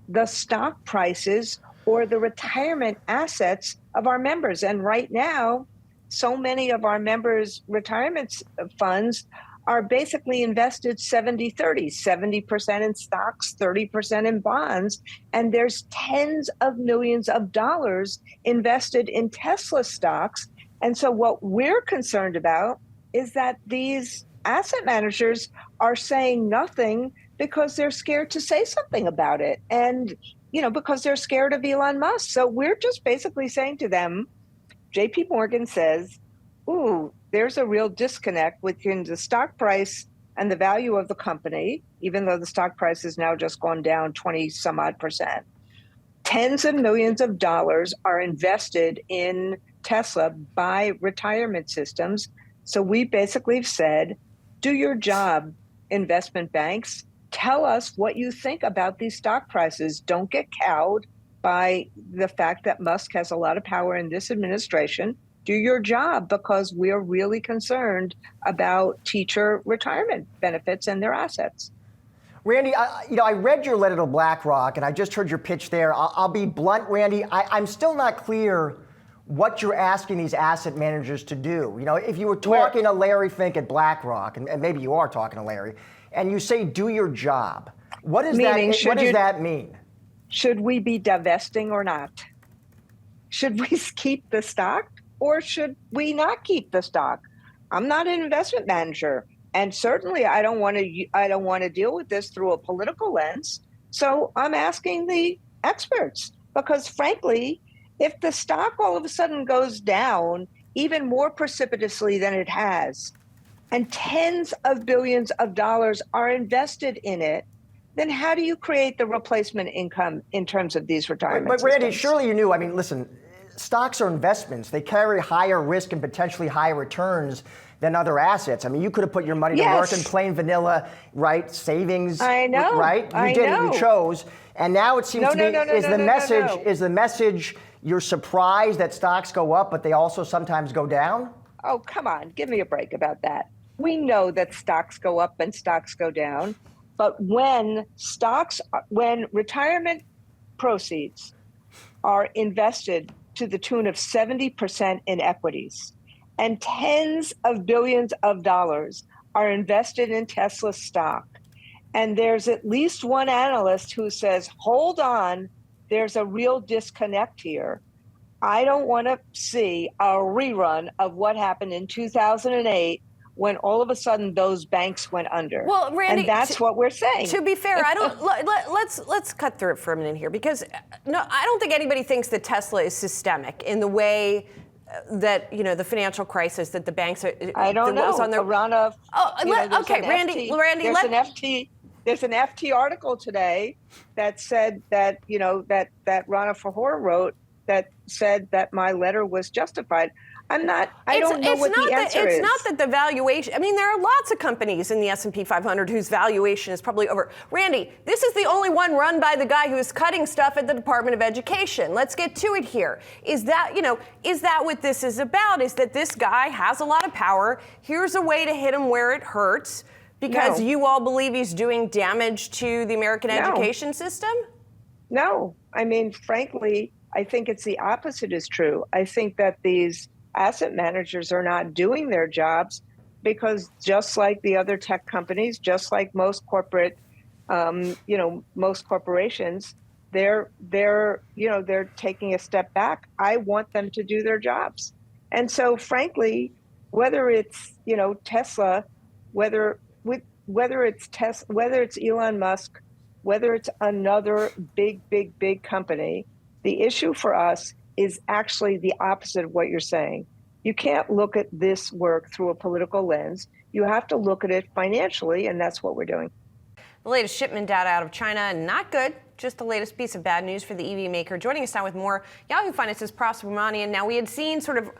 the stock prices or the retirement assets of our members. And right now, so many of our members' retirement funds are basically invested 70-30, 70% in stocks, 30% in bonds. And there's tens of millions of dollars invested in Tesla stocks. And so what we're concerned about is that these asset managers are saying nothing because they're scared to say something about it. And, because they're scared of Elon Musk. So we're just basically saying to them, JP Morgan says, ooh, there's a real disconnect between the stock price and the value of the company, even though the stock price has now just gone down 20 some odd %. Tens of millions of dollars are invested in Tesla by retirement systems. So we basically said, do your job, investment banks. Tell us what you think about these stock prices. Don't get cowed by the fact that Musk has a lot of power in this administration. Do your job, because we're really concerned about teacher retirement benefits and their assets. Randy, I read your letter to BlackRock, and I just heard your pitch there. I'll be blunt, Randy. I'm still not clear what you're asking these asset managers to do. If you were talking to Larry Fink at BlackRock, and maybe you are talking to Larry, and you say do your job. What does Meaning, what does that mean? Should we be divesting or not? Should we keep the stock or should we not keep the stock? I'm not an investment manager, and certainly I don't want to deal with this through a political lens. So I'm asking the experts, because frankly, if the stock all of a sudden goes down even more precipitously than it has, and tens of billions of dollars are invested in it, then how do you create the replacement income in terms of these retirement But Randy, systems? surely you knew. I mean, listen, stocks are investments. They carry higher risk and potentially higher returns than other assets. I mean, you could have put your money to work in plain vanilla, right? Savings, I know, right? You I did it, know. you chose. And now it seems to be, is the message you're surprised that stocks go up, but they also sometimes go down? Oh, come on, give me a break about that. We know that stocks go up and stocks go down, but when retirement proceeds are invested to the tune of 70% in equities, and tens of billions of dollars are invested in Tesla stock, and there's at least one analyst who says, hold on, there's a real disconnect here. I don't want to see a rerun of what happened in 2008 when all of a sudden those banks went under. Well, Randy, and that's what we're saying. To be fair, I don't. Let's cut through it for a minute here, because no, I don't think anybody thinks that Tesla is systemic in the way that the financial crisis that the banks are. I don't know. On their, Randy, there's an FT article today that said that that Rana Fahor wrote that said that my letter was justified. I don't know what the answer is. It's not that the valuation. I mean, there are lots of companies in the S&P 500 whose valuation is probably over. Randy, this is the only one run by the guy who is cutting stuff at the Department of Education. Let's get to it here. Is that what this is about? Is that this guy has a lot of power? Here's a way to hit him where it hurts, because you all believe he's doing damage to the American education system? No. I mean, frankly, I think it's the opposite is true. I think that these asset managers are not doing their jobs because, just like the other tech companies, just like most corporate, most corporations, they're taking a step back. I want them to do their jobs. And so frankly, whether it's, Tesla, whether it's Elon Musk, whether it's another big company, the issue for us is actually the opposite of what you're saying. You can't look at this work through a political lens. You have to look at it financially, and that's what we're doing. The latest shipment data out of China, not good. Just the latest piece of bad news for the EV maker. Joining us now with more, Yahoo Finance's Pras Subramanian. Now, we had seen sort of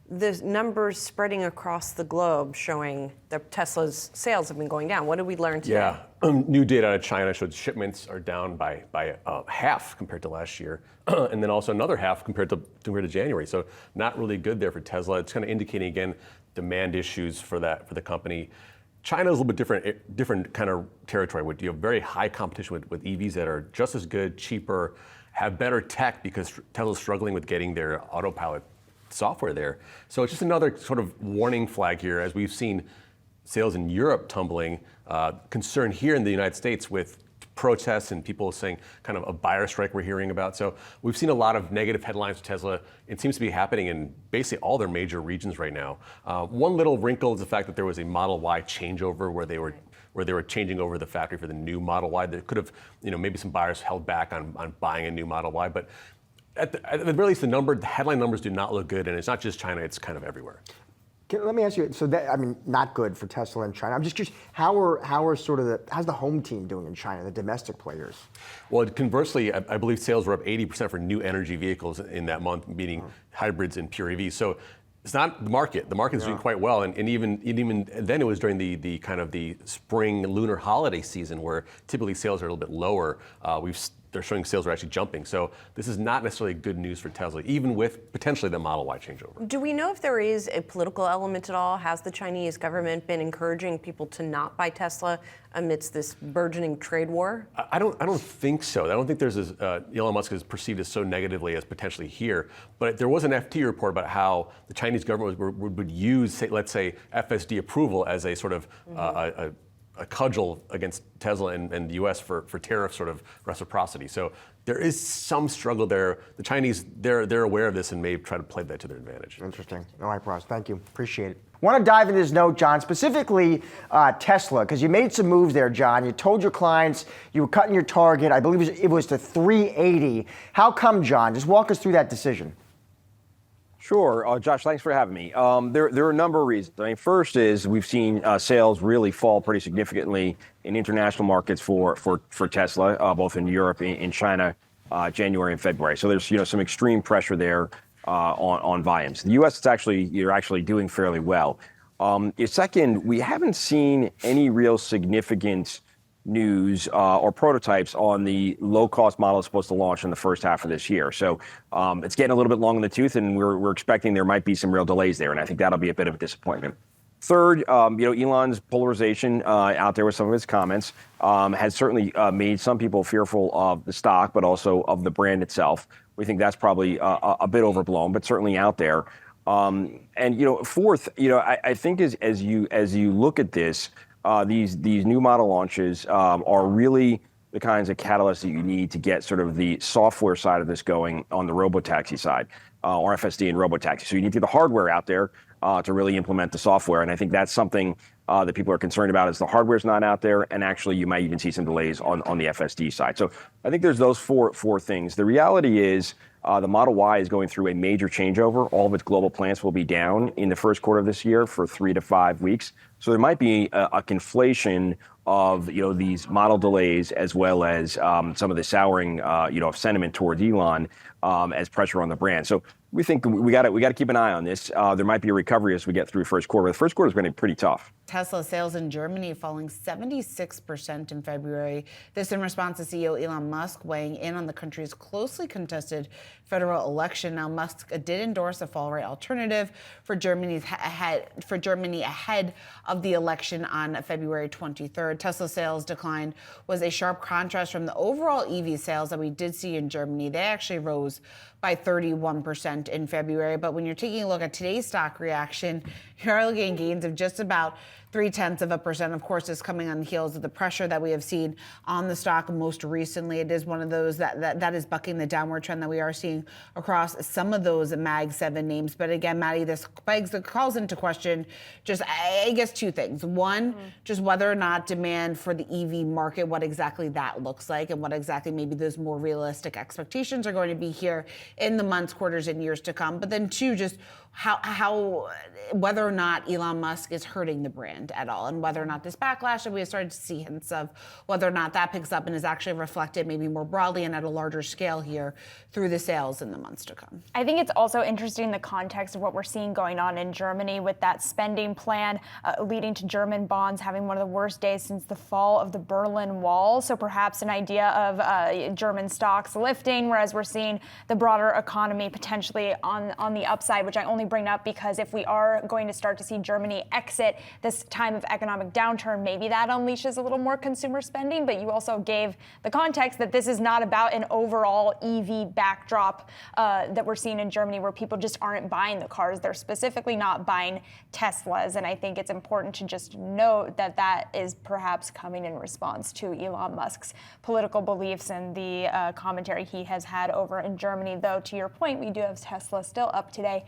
the numbers spreading across the globe showing that Tesla's sales have been going down. What did we learn today? New data out of China showed shipments are down by half compared to last year, and then also another half compared to January. So not really good there for Tesla. It's kind of indicating again demand issues for the company. China is a little bit different kind of territory. You have very high competition with EVs that are just as good, cheaper, have better tech, because Tesla's struggling with getting their autopilot software there. So it's just another sort of warning flag here, as we've seen sales in Europe tumbling, concern here in the United States with protests and people saying kind of a buyer strike we're hearing about. So we've seen a lot of negative headlines for Tesla. It seems to be happening in basically all their major regions right now. One little wrinkle is the fact that there was a Model Y changeover where they were changing over the factory for the new Model Y. There could have, maybe some buyers held back on buying a new Model Y, but at the very least, the headline numbers do not look good, and it's not just China, it's kind of everywhere. Let me ask you, so not good for Tesla in China. I'm just curious, how's the home team doing in China, the domestic players? Well, conversely, I believe sales were up 80% for new energy vehicles in that month, meaning hybrids and pure EVs. So it's not the market. The market's doing quite well, and even then it was during the kind of the spring lunar holiday season where typically sales are a little bit lower. They're showing sales are actually jumping. So this is not necessarily good news for Tesla, even with potentially the Model Y changeover. Do we know if there is a political element at all? Has the Chinese government been encouraging people to not buy Tesla amidst this burgeoning trade war? I don't think so. I don't think there's Elon Musk is perceived as so negatively as potentially here. But there was an FT report about how the Chinese government would use, let's say, FSD approval as a sort of a cudgel against Tesla and the U.S. for tariff sort of reciprocity. So there is some struggle there. The Chinese, they're aware of this and may try to play that to their advantage. Interesting. All right, Ross, thank you. Appreciate it. Want to dive into this note, John, specifically Tesla, because you made some moves there, John. You told your clients you were cutting your target. I believe it was to 380. How come, John? Just walk us through that decision. Sure, Josh, thanks for having me. There are a number of reasons. I mean, first is we've seen sales really fall pretty significantly in international markets for Tesla, both in Europe and in China, January and February. So there's some extreme pressure there on volumes. The U.S. you're actually doing fairly well. Second, we haven't seen any real significant news or prototypes on the low-cost model that's supposed to launch in the first half of this year. So it's getting a little bit long in the tooth, and we're expecting there might be some real delays there, and I think that'll be a bit of a disappointment. Third, Elon's polarization out there with some of his comments has certainly made some people fearful of the stock, but also of the brand itself. We think that's probably a bit overblown, but certainly out there. Fourth, I think as you look at this, these new model launches are really the kinds of catalysts that you need to get sort of the software side of this going on the Robotaxi side, or FSD and Robotaxi. So you need to get the hardware out there to really implement the software. And I think that's something that people are concerned about is the hardware's not out there. And actually, you might even see some delays on the FSD side. So I think there's those four things. The reality is the Model Y is going through a major changeover. All of its global plants will be down in the first quarter of this year for 3 to 5 weeks. So there might be a conflation of these model delays as well as some of the souring of sentiment towards Elon as pressure on the brand. So we think we got to keep an eye on this. There might be a recovery as we get through first quarter. The first quarter is going to be pretty tough. Tesla sales in Germany falling 76% in February. This in response to CEO Elon Musk weighing in on the country's closely contested federal election. Now, Musk did endorse a fall rate alternative for Germany ahead of the election on February 23rd. Tesla sales decline was a sharp contrast from the overall EV sales that we did see in Germany. They actually rose by 31% in February. But when you're taking a look at today's stock reaction, you're looking at gains of just about 0.3%. Of course, is coming on the heels of the pressure that we have seen on the stock most recently. It is one of those that is bucking the downward trend that we are seeing across some of those Mag 7 names. But again, Maddie, this calls into question just, I guess, two things. One, just whether or not demand for the EV market, what exactly that looks like, and what exactly maybe those more realistic expectations are going to be here in the months, quarters, and years to come. But then two, just how whether or not Elon Musk is hurting the brand at all, and whether or not this backlash that we have started to see hints of, whether or not that picks up and is actually reflected maybe more broadly and at a larger scale here through the sales in the months to come. I think it's also interesting in the context of what we're seeing going on in Germany with that spending plan leading to German bonds having one of the worst days since the fall of the Berlin Wall. So perhaps an idea of German stocks lifting, whereas we're seeing the broader economy potentially on the upside, which I only bring up because if we are going to start to see Germany exit this time of economic downturn, maybe that unleashes a little more consumer spending. But you also gave the context that this is not about an overall EV backdrop that we're seeing in Germany where people just aren't buying the cars. They're specifically not buying Teslas. And I think it's important to just note that that is perhaps coming in response to Elon Musk's political beliefs and the commentary he has had over in Germany. Though, to your point, we do have Tesla still up today,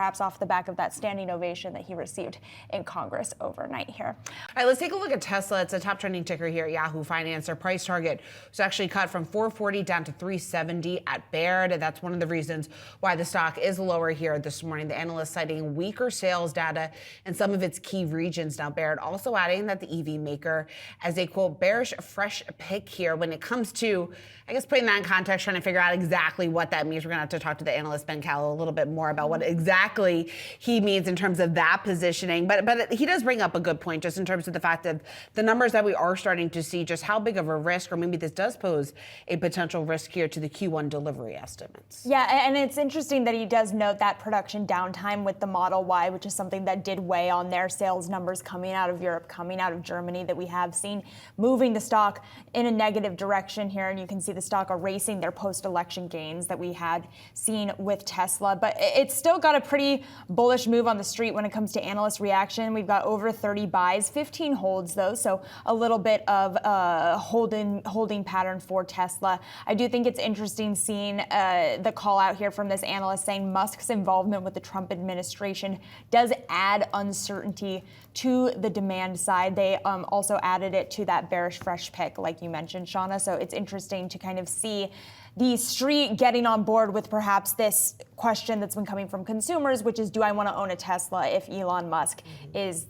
perhaps off the back of that standing ovation that he received in Congress overnight here. All right, let's take a look at Tesla. It's a top trending ticker here at Yahoo Finance. Their price target was actually cut from 440 down to 370 at Baird. And that's one of the reasons why the stock is lower here this morning. The analyst citing weaker sales data in some of its key regions. Now, Baird also adding that the EV maker as a, quote, bearish fresh pick here when it comes to, I guess, putting that in context, trying to figure out exactly what that means. We're going to have to talk to the analyst, Ben Callow, a little bit more about what exactly he means in terms of that positioning. But he does bring up a good point just in terms of the fact that the numbers that we are starting to see, just how big of a risk, or maybe this does pose a potential risk here to the Q1 delivery estimates. Yeah, and it's interesting that he does note that production downtime with the Model Y, which is something that did weigh on their sales numbers coming out of Europe, coming out of Germany, that we have seen moving the stock in a negative direction here. And you can see the stock erasing their post-election gains that we had seen with Tesla. But it's still got a pretty bullish move on the street when it comes to analyst reaction. We've got over 30 buys, 15 holds though, so a little bit of a holding pattern for Tesla. I do think it's interesting seeing the call out here from this analyst saying Musk's involvement with the Trump administration does add uncertainty to the demand side. They also added it to that bearish fresh pick, like you mentioned, Shauna. So it's interesting to kind of see the street getting on board with perhaps this question that's been coming from consumers, which is, do I want to own a Tesla if Elon Musk is,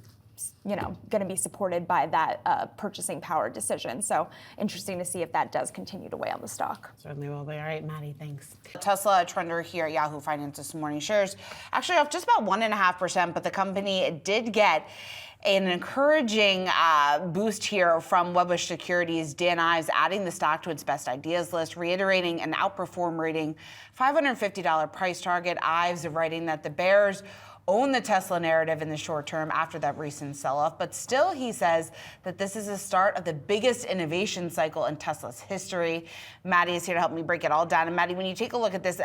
going to be supported by that purchasing power decision? So interesting to see if that does continue to weigh on the stock. Certainly will be. All right, Maddie, thanks. Tesla trender here at Yahoo Finance this morning. Shares actually off just about 1.5%, but the company did get an encouraging boost here from Wedbush Securities. Dan Ives adding the stock to its best ideas list, reiterating an outperform rating, $550 price target. Ives writing that the bears own the Tesla narrative in the short term after that recent sell-off, but still he says that this is the start of the biggest innovation cycle in Tesla's history. Maddie is here to help me break it all down. And Maddie, when you take a look at this,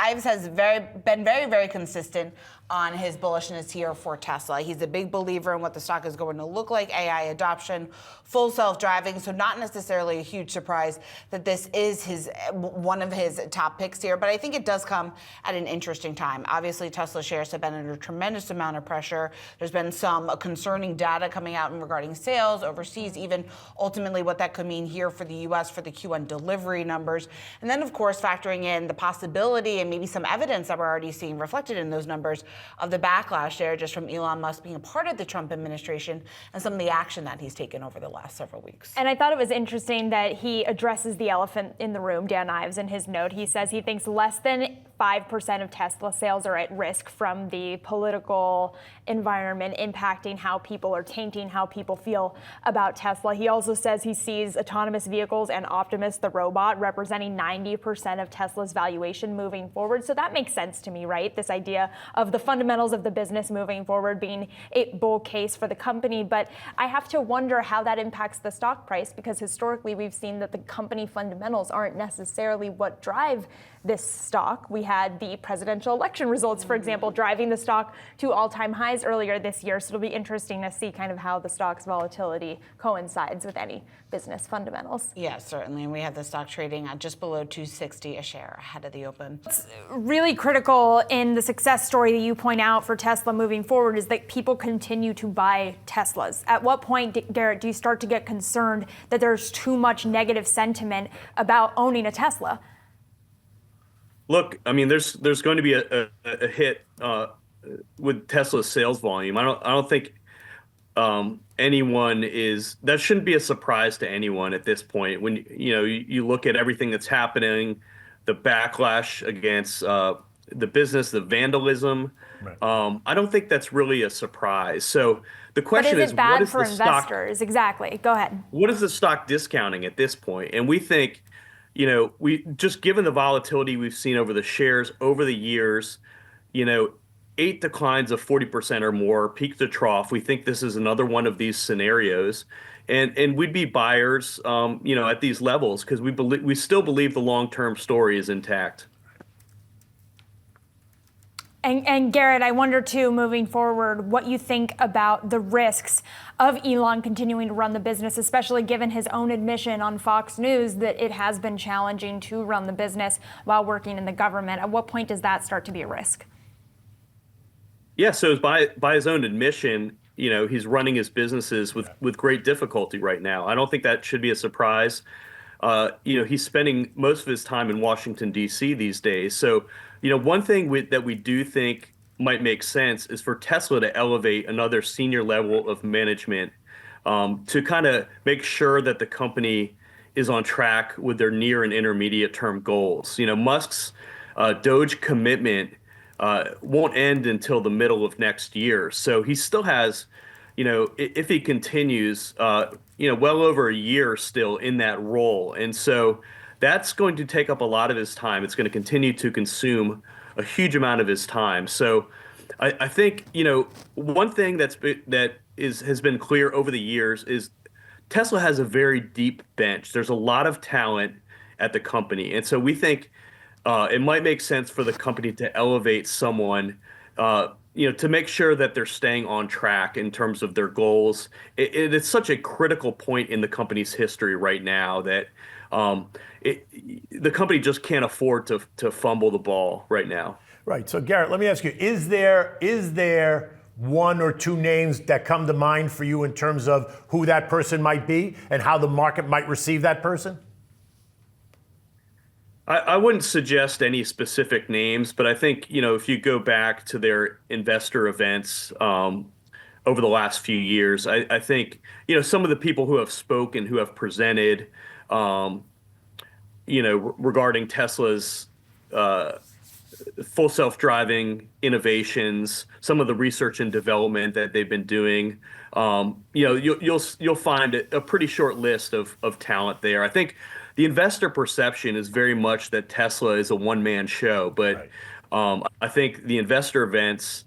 Ives has been very consistent on his bullishness here for Tesla. He's a big believer in what the stock is going to look like, AI adoption, full self-driving, so not necessarily a huge surprise that this is one of his top picks here, but I think it does come at an interesting time. Obviously, Tesla shares have been under a tremendous amount of pressure. There's been some concerning data coming out regarding sales overseas, even ultimately what that could mean here for the U.S. for the Q1 delivery numbers. And then, of course, factoring in the possibility and maybe some evidence that we're already seeing reflected in those numbers of the backlash there just from Elon Musk being a part of the Trump administration and some of the action that he's taken over the last several weeks. And I thought it was interesting that he addresses the elephant in the room, Dan Ives, in his note. He says he thinks less than 5% of Tesla sales are at risk from the political environment impacting how people or tainting how people feel about Tesla. He also says he sees autonomous vehicles and Optimus, the robot, representing 90% of Tesla's valuation moving forward. So that makes sense to me, right? This idea of the fundamentals of the business moving forward being a bull case for the company. But I have to wonder how that impacts the stock price, because historically we've seen that the company fundamentals aren't necessarily what drive this stock. We had the presidential election results, for example, driving the stock to all-time highs earlier this year. So it'll be interesting to see kind of how the stock's volatility coincides with any business fundamentals. Yeah, certainly. And we have the stock trading at just below $260 a share ahead of the open. What's really critical in the success story that you point out for Tesla moving forward is that people continue to buy Teslas. At what point, Garrett, do you start to get concerned that there's too much negative sentiment about owning a Tesla? Look, I mean, there's going to be a hit with Tesla's sales volume. I don't think anyone that shouldn't be a surprise to anyone at this point. When you look at everything that's happening, the backlash against the business, the vandalism. Right. I don't think that's really a surprise. So the question is, bad what is for the stock? investors? Exactly. Go ahead. What is the stock discounting at this point? And we think, we just given the volatility we've seen over the shares over the years, 8 declines of 40% or more, peak to trough. We think this is another one of these scenarios, and we'd be buyers, at these levels because we still believe the long-term story is intact. And Garrett, I wonder too, moving forward, what you think about the risks of Elon continuing to run the business, especially given his own admission on Fox News that it has been challenging to run the business while working in the government. At what point does that start to be a risk? Yeah, so by his own admission, he's running his businesses with great difficulty right now. I don't think that should be a surprise. He's spending most of his time in Washington, D.C. these days. So, one thing that we do think might make sense is for Tesla to elevate another senior level of management to kind of make sure that the company is on track with their near and intermediate term goals. Musk's DOGE commitment won't end until the middle of next year. So he still has, if he continues, well over a year still in that role. And so that's going to take up a lot of his time. It's going to continue to consume a huge amount of his time. So I think, one thing that has been clear over the years is Tesla has a very deep bench. There's a lot of talent at the company. And so we think it might make sense for the company to elevate someone to make sure that they're staying on track in terms of their goals. It's such a critical point in the company's history right now that the company just can't afford to fumble the ball right now. Right. So Garrett, let me ask you, is there one or two names that come to mind for you in terms of who that person might be and how the market might receive that person? I wouldn't suggest any specific names, but I think, if you go back to their investor events over the last few years, I think, some of the people who have spoken, who have presented, regarding Tesla's full self-driving innovations, some of the research and development that they've been doing, you'll find a pretty short list of talent there. I think the investor perception is very much that Tesla is a one-man show, but I think the investor events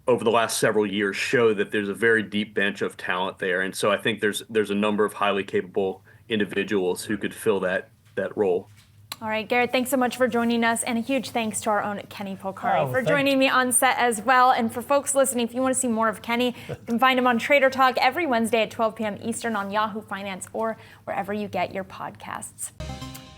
over the last several years show that there's a very deep bench of talent there, and so I think there's a number of highly capable individuals who could fill that role. All right, Garrett, thanks so much for joining us, and a huge thanks to our own Kenny Polcari for joining me on set as well. And for folks listening, if you want to see more of Kenny, you can find him on Trader Talk every Wednesday at 12 p.m. Eastern on Yahoo Finance or wherever you get your podcasts.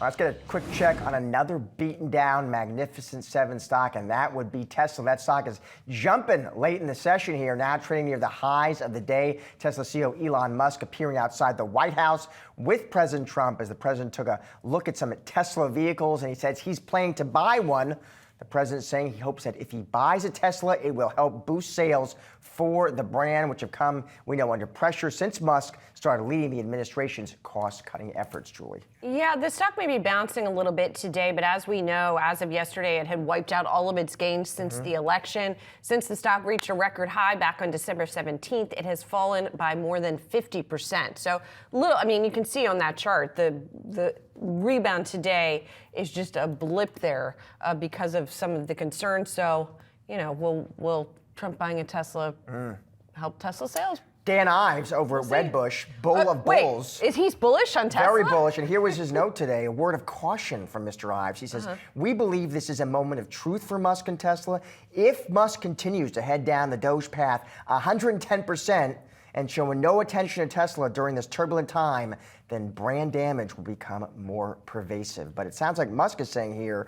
Let's get a quick check on another beaten down Magnificent Seven stock, and that would be Tesla. That stock is jumping late in the session here, now trading near the highs of the day. Tesla CEO Elon Musk appearing outside the White House with President Trump as the president took a look at some Tesla vehicles, and he says he's planning to buy one. The president saying he hopes that if he buys a Tesla, it will help boost sales for the brand, which have come, we know, under pressure since Musk started leading the administration's cost-cutting efforts, Julie. Yeah, the stock may be bouncing a little bit today, but as we know, as of yesterday, it had wiped out all of its gains since the election. Since the stock reached a record high back on December 17th, it has fallen by more than 50%. So, you can see on that chart, the rebound today is just a blip there because of some of the concerns. So, will Trump buying a Tesla help Tesla sales? Dan Ives over at Redbush, bull of bulls. Is he bullish on Tesla? Very bullish. And here was his note today, a word of caution from Mr. Ives. He says, we believe this is a moment of truth for Musk and Tesla. If Musk continues to head down the DOGE path 110% and showing no attention to Tesla during this turbulent time, then brand damage will become more pervasive. But it sounds like Musk is saying here,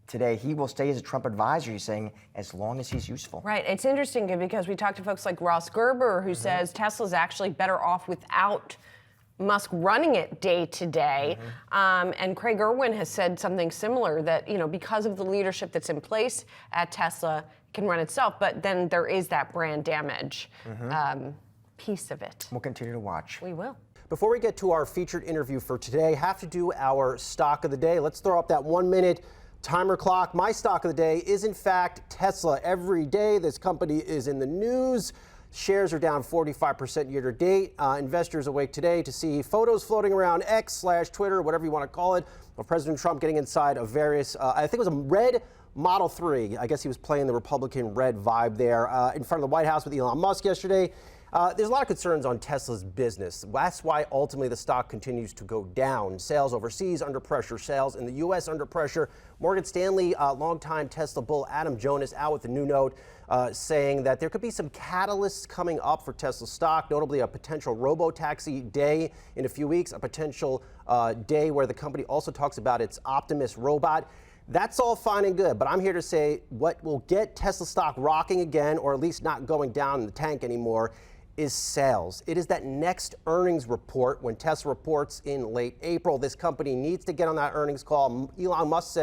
today, he will stay as a Trump advisor, he's saying, as long as he's useful. Right. It's interesting because we talked to folks like Ross Gerber, who says Tesla's actually better off without Musk running it day to day. And Craig Irwin has said something similar, that, because of the leadership that's in place at Tesla, it can run itself. But then there is that brand damage piece of it. We'll continue to watch. We will. Before we get to our featured interview for today, have to do our stock of the day. Let's throw up that 1 minute timer clock. My stock of the day is, in fact, Tesla. Every day this company is in the news. Shares are down 45% year to date. Investors awake today to see photos floating around X/Twitter, whatever you want to call it, of President Trump getting inside of various, I think it was a red Model 3. I guess he was playing the Republican red vibe there in front of the White House with Elon Musk yesterday. There's a lot of concerns on Tesla's business. That's why ultimately the stock continues to go down. Sales overseas under pressure, sales in the U.S. under pressure. Morgan Stanley, longtime Tesla bull Adam Jonas out with a new note saying that there could be some catalysts coming up for Tesla stock, notably a potential Robotaxi day in a few weeks, a potential day where the company also talks about its Optimus robot. That's all fine and good, but I'm here to say what will get Tesla stock rocking again, or at least not going down in the tank anymore, is sales. It is that next earnings report when Tesla reports in late April. This company needs to get on that earnings call. Elon must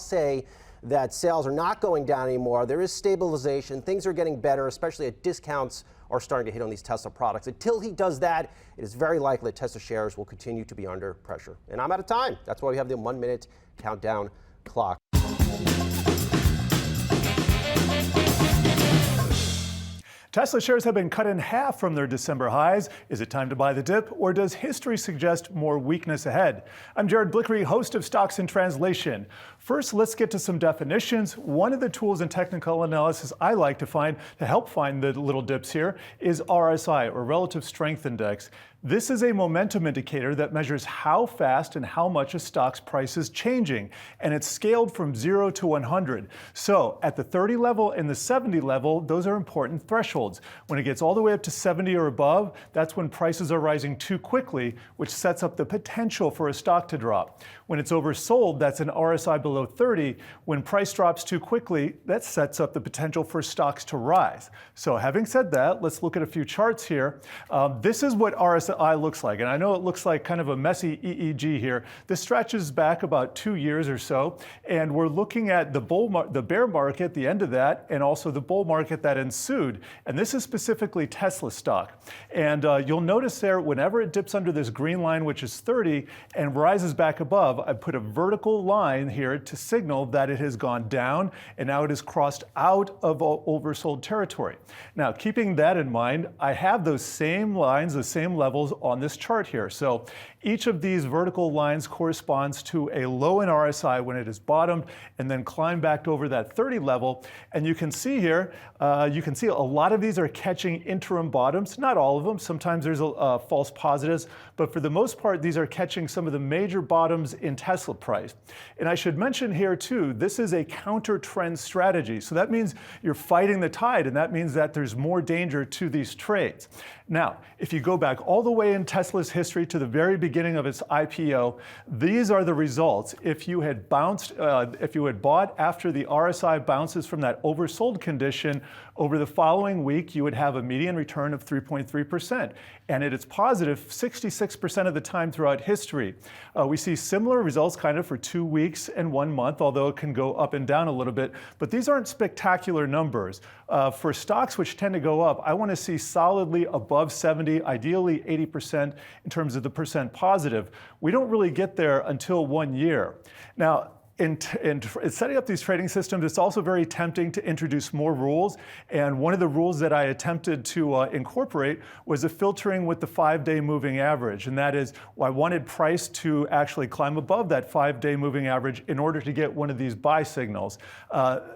say that sales are not going down anymore. There is stabilization. Things are getting better, especially at discounts are starting to hit on these Tesla products. Until he does that, it is very likely that Tesla shares will continue to be under pressure. And I'm out of time. That's why we have the 1 minute countdown clock. Tesla shares have been cut in half from their December highs. Is it time to buy the dip, or does history suggest more weakness ahead? I'm Jared Blickery, host of Stocks in Translation. First, let's get to some definitions. One of the tools in technical analysis I like to help find the little dips here is RSI, or Relative Strength Index. This is a momentum indicator that measures how fast and how much a stock's price is changing, and it's scaled from 0 to 100. So at the 30 level and the 70 level, those are important thresholds. When it gets all the way up to 70 or above, that's when prices are rising too quickly, which sets up the potential for a stock to drop. When it's oversold, that's an RSI below 30. When price drops too quickly, that sets up the potential for stocks to rise. So having said that, let's look at a few charts here. This is what RSI looks like, and I know it looks like kind of a messy EEG here. This stretches back about 2 years or so, and we're looking at the bear market, the end of that, and also the bull market that ensued. And this is specifically Tesla stock. And you'll notice there, whenever it dips under this green line, which is 30, and rises back above, I put a vertical line here to signal that it has gone down, and now it has crossed out of oversold territory. Now, keeping that in mind, I have those same lines, the same levels on this chart here. So each of these vertical lines corresponds to a low in RSI when it is bottomed and then climbed back over that 30 level. And you can see here, a lot of these are catching interim bottoms, not all of them. Sometimes there's false positives, but for the most part, these are catching some of the major bottoms in Tesla price. And I should mention here too, this is a counter trend strategy. So that means you're fighting the tide, and that means that there's more danger to these trades. Now, if you go back all the way in Tesla's history to the very beginning of its IPO, these are the results. If you had bounced, if you had bought after the RSI bounces from that oversold condition, over the following week, you would have a median return of 3.3%. And it is positive 66% of the time throughout history. We see similar results kind of for 2 weeks and 1 month, although it can go up and down a little bit. But these aren't spectacular numbers. For stocks which tend to go up, I want to see solidly above 70, ideally 80% in terms of the percent positive. We don't really get there until 1 year. Now, in setting up these trading systems, it's also very tempting to introduce more rules. And one of the rules that I attempted to incorporate was a filtering with the 5-day moving average. And that is, I wanted price to actually climb above that 5-day moving average in order to get one of these buy signals.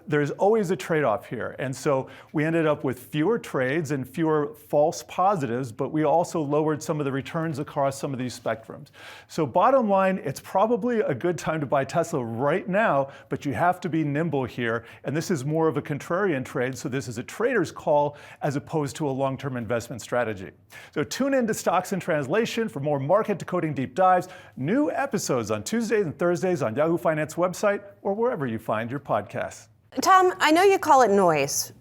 There's always a trade-off here. And so we ended up with fewer trades and fewer false positives, but we also lowered some of the returns across some of these spectrums. So bottom line, it's probably a good time to buy Tesla right now, but you have to be nimble here. And this is more of a contrarian trade, so this is a trader's call as opposed to a long-term investment strategy. So tune in to Stocks in Translation for more market decoding deep dives, new episodes on Tuesdays and Thursdays on Yahoo Finance website or wherever you find your podcasts. Tom, I know you call it noise,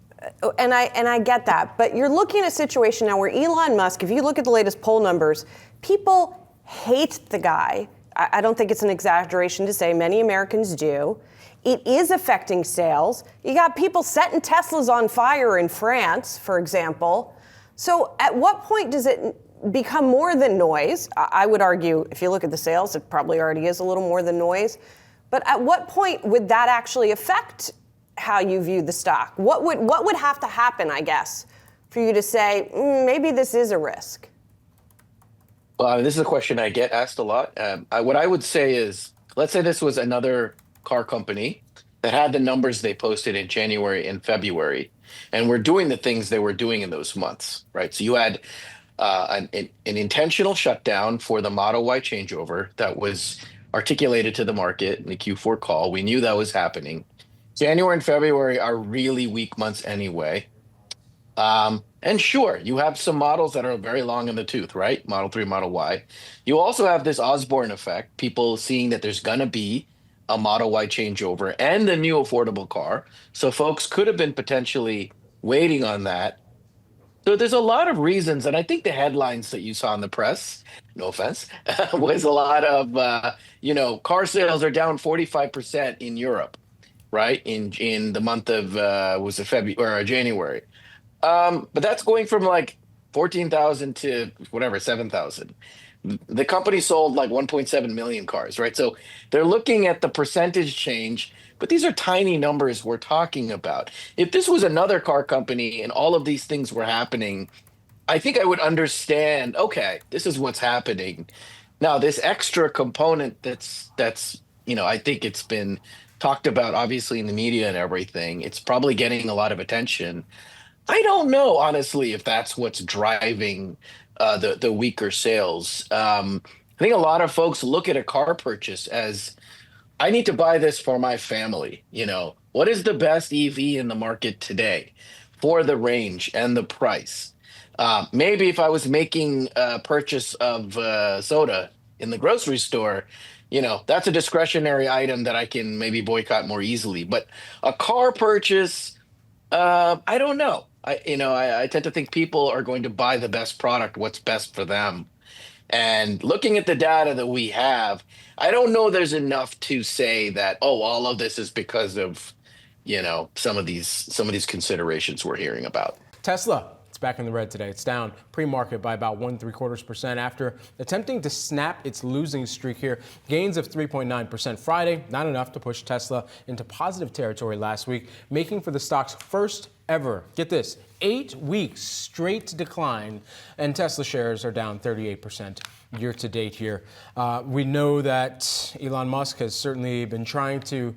and I get that, but you're looking at a situation now where Elon Musk, if you look at the latest poll numbers, people hate the guy. I don't think it's an exaggeration to say many Americans do. It is affecting sales. You got people setting Teslas on fire in France, for example. So at what point does it become more than noise? I would argue, if you look at the sales, it probably already is a little more than noise. But at what point would that actually affect how you view the stock? What would have to happen, I guess, for you to say, maybe this is a risk? Well, this is a question I get asked a lot. What I would say is, let's say this was another car company that had the numbers they posted in January and February, and were doing the things they were doing in those months, right? So you had an intentional shutdown for the Model Y changeover that was articulated to the market in the Q4 call. We knew that was happening. January and February are really weak months anyway. And sure, you have some models that are very long in the tooth, right? Model 3, Model Y. You also have this Osborne effect, people seeing that there's going to be a Model Y changeover and a new affordable car. So folks could have been potentially waiting on that. So there's a lot of reasons. And I think the headlines that you saw in the press, no offense, was a lot of, car sales are down 45% in Europe, right? In the month of, was it February or January? But that's going from like 14,000 to whatever, 7,000. The company sold like 1.7 million cars, right? So they're looking at the percentage change, but these are tiny numbers we're talking about. If this was another car company and all of these things were happening, I think I would understand, okay, this is what's happening. Now, this extra component that's I think it's been talked about obviously in the media and everything. It's probably getting a lot of attention. I don't know, honestly, if that's what's driving the weaker sales. I think a lot of folks look at a car purchase as, I need to buy this for my family. What is the best EV in the market today for the range and the price? Maybe if I was making a purchase of soda in the grocery store, that's a discretionary item that I can maybe boycott more easily. But a car purchase, I don't know. I tend to think people are going to buy the best product, what's best for them. And looking at the data that we have, I don't know there's enough to say that, all of this is because of, some of these considerations we're hearing about. Tesla, it's back in the red today. It's down pre-market by about 1.75% after attempting to snap its losing streak here. Gains of 3.9% Friday, not enough to push Tesla into positive territory last week, making for the stock's first ever, get this, 8 weeks straight decline, and Tesla shares are down 38% year to date here. We know that Elon Musk has certainly been trying to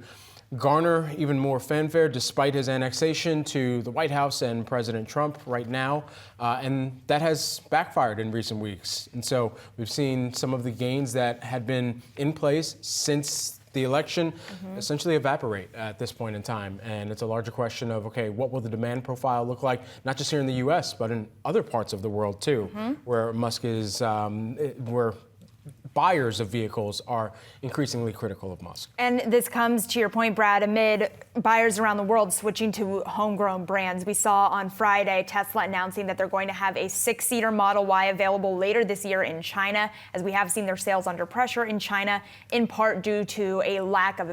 garner even more fanfare despite his annexation to the White House and President Trump right now, and that has backfired in recent weeks. And so we've seen some of the gains that had been in place since the election essentially evaporate at this point in time. And it's a larger question of, okay, what will the demand profile look like, not just here in the US, but in other parts of the world too, where Musk is, where buyers of vehicles are increasingly critical of Musk. And this comes, to your point, Brad, amid buyers around the world switching to homegrown brands. We saw on Friday Tesla announcing that they're going to have a 6-seater Model Y available later this year in China, as we have seen their sales under pressure in China, in part due to a lack of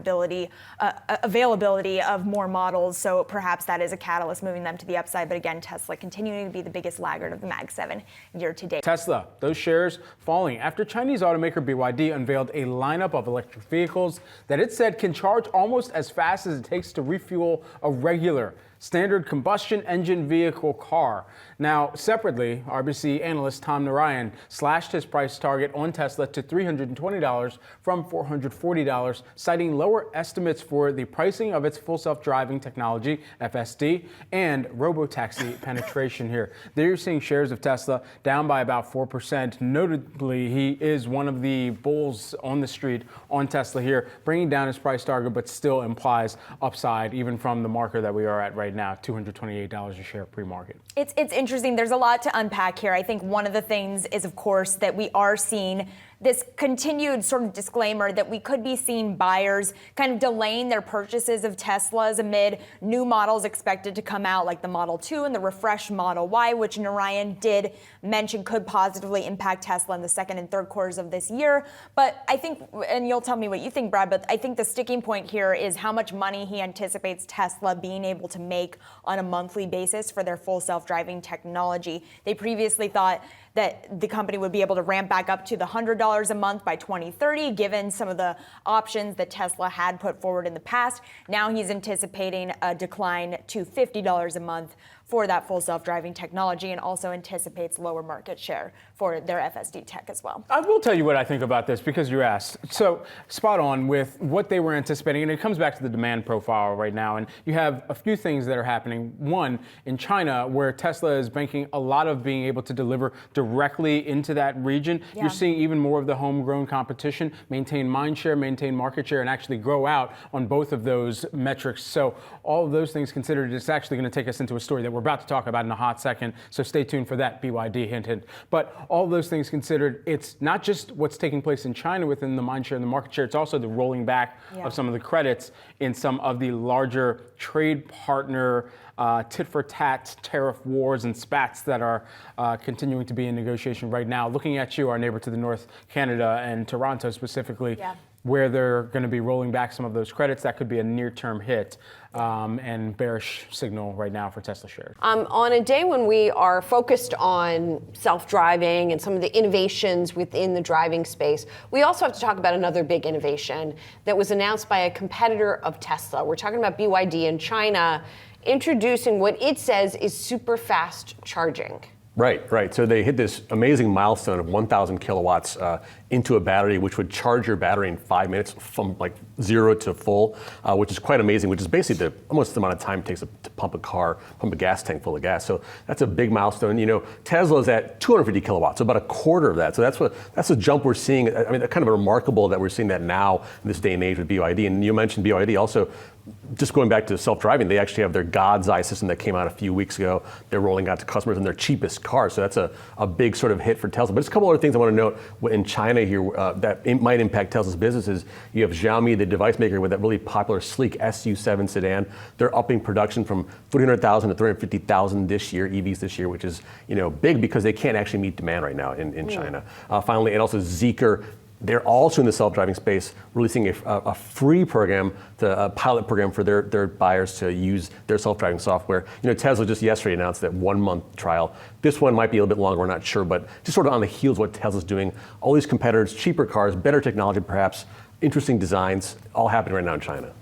availability of more models. So perhaps that is a catalyst moving them to the upside. But again, Tesla continuing to be the biggest laggard of the Mag 7 year to date. Tesla, those shares falling after Chinese automaker BYD unveiled a lineup of electric vehicles that it said can charge almost as fast as it takes to refuel a regular standard combustion engine vehicle car. Now, separately, RBC analyst Tom Narayan slashed his price target on Tesla to $320 from $440, citing lower estimates for the pricing of its full self-driving technology, FSD, and Robotaxi penetration here. There you're seeing shares of Tesla down by about 4%. Notably, he is one of the bulls on the street on Tesla here, bringing down his price target, but still implies upside even from the marker that we are at right now, $228 a share pre-market. It's interesting. There's a lot to unpack here. I think one of the things is, of course, that we are seeing this continued sort of disclaimer that we could be seeing buyers kind of delaying their purchases of Teslas amid new models expected to come out, like the Model 2 and the refreshed Model Y, which Narayan did mention could positively impact Tesla in the second and third quarters of this year. But I think, and you'll tell me what you think, Brad, but I think the sticking point here is how much money he anticipates Tesla being able to make on a monthly basis for their full self-driving technology. They previously thought that the company would be able to ramp back up to the $100 a month by 2030, given some of the options that Tesla had put forward in the past. Now he's anticipating a decline to $50 a month for that full self-driving technology, and also anticipates lower market share for their FSD tech as well. I will tell you what I think about this because you asked. So spot on with what they were anticipating, and it comes back to the demand profile right now. And you have a few things that are happening. One, in China, where Tesla is banking a lot of being able to deliver directly into that region, you're seeing even more of the homegrown competition maintain mind share, maintain market share, and actually grow out on both of those metrics. So all of those things considered, it's actually going to take us into a story that we're about to talk about in a hot second, so stay tuned for that, BYD, hint, hint. But all those things considered, it's not just what's taking place in China within the mind share and the market share, it's also the rolling back of some of the credits in some of the larger trade partner tit-for-tat tariff wars and spats that are continuing to be in negotiation right now. Looking at you, our neighbor to the north, Canada, and Toronto specifically, where they're going to be rolling back some of those credits. That could be a near-term hit and bearish signal right now for Tesla shares. On a day when we are focused on self-driving and some of the innovations within the driving space, we also have to talk about another big innovation that was announced by a competitor of Tesla. We're talking about BYD in China, introducing what it says is super fast charging. Right. So they hit this amazing milestone of 1,000 kilowatts into a battery, which would charge your battery in 5 minutes from like 0 to full, which is quite amazing, which is basically almost the amount of time it takes to pump a gas tank full of gas. So that's a big milestone. Tesla's at 250 kilowatts, so about a quarter of that. So that's a jump we're seeing. I mean, kind of remarkable that we're seeing that now in this day and age with BYD. And you mentioned BYD also. Just going back to self-driving, they actually have their God's Eye system that came out a few weeks ago. They're rolling out to customers in their cheapest cars. So that's a big sort of hit for Tesla. But just a couple other things I want to note in China here that might impact Tesla's businesses. You have Xiaomi, the device maker, with that really popular sleek SU7 sedan. They're upping production from 300,000 to 350,000 this year, EVs this year, which is big because they can't actually meet demand right now in China. Finally, and also Zeekr. They're also in the self-driving space, releasing a free program, a pilot program for their buyers to use their self-driving software. Tesla just yesterday announced that 1 month trial. This one might be a little bit longer, we're not sure, but just sort of on the heels of what Tesla's doing. All these competitors, cheaper cars, better technology perhaps, interesting designs, all happening right now in China.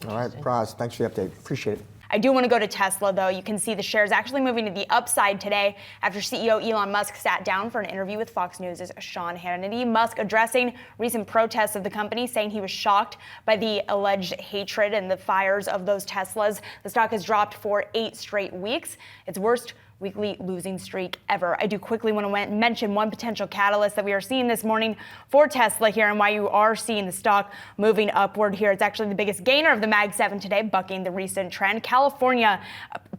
All right, Praz, thanks for the update. Appreciate it. I do want to go to Tesla, though. You can see the shares actually moving to the upside today after CEO Elon Musk sat down for an interview with Fox News' Sean Hannity. Musk addressing recent protests of the company, saying he was shocked by the alleged hatred and the fires of those Teslas. The stock has dropped for 8 straight weeks. Its worst weekly losing streak ever. I do quickly want to mention one potential catalyst that we are seeing this morning for Tesla here and why you are seeing the stock moving upward here. It's actually the biggest gainer of the Mag 7 today, bucking the recent trend. California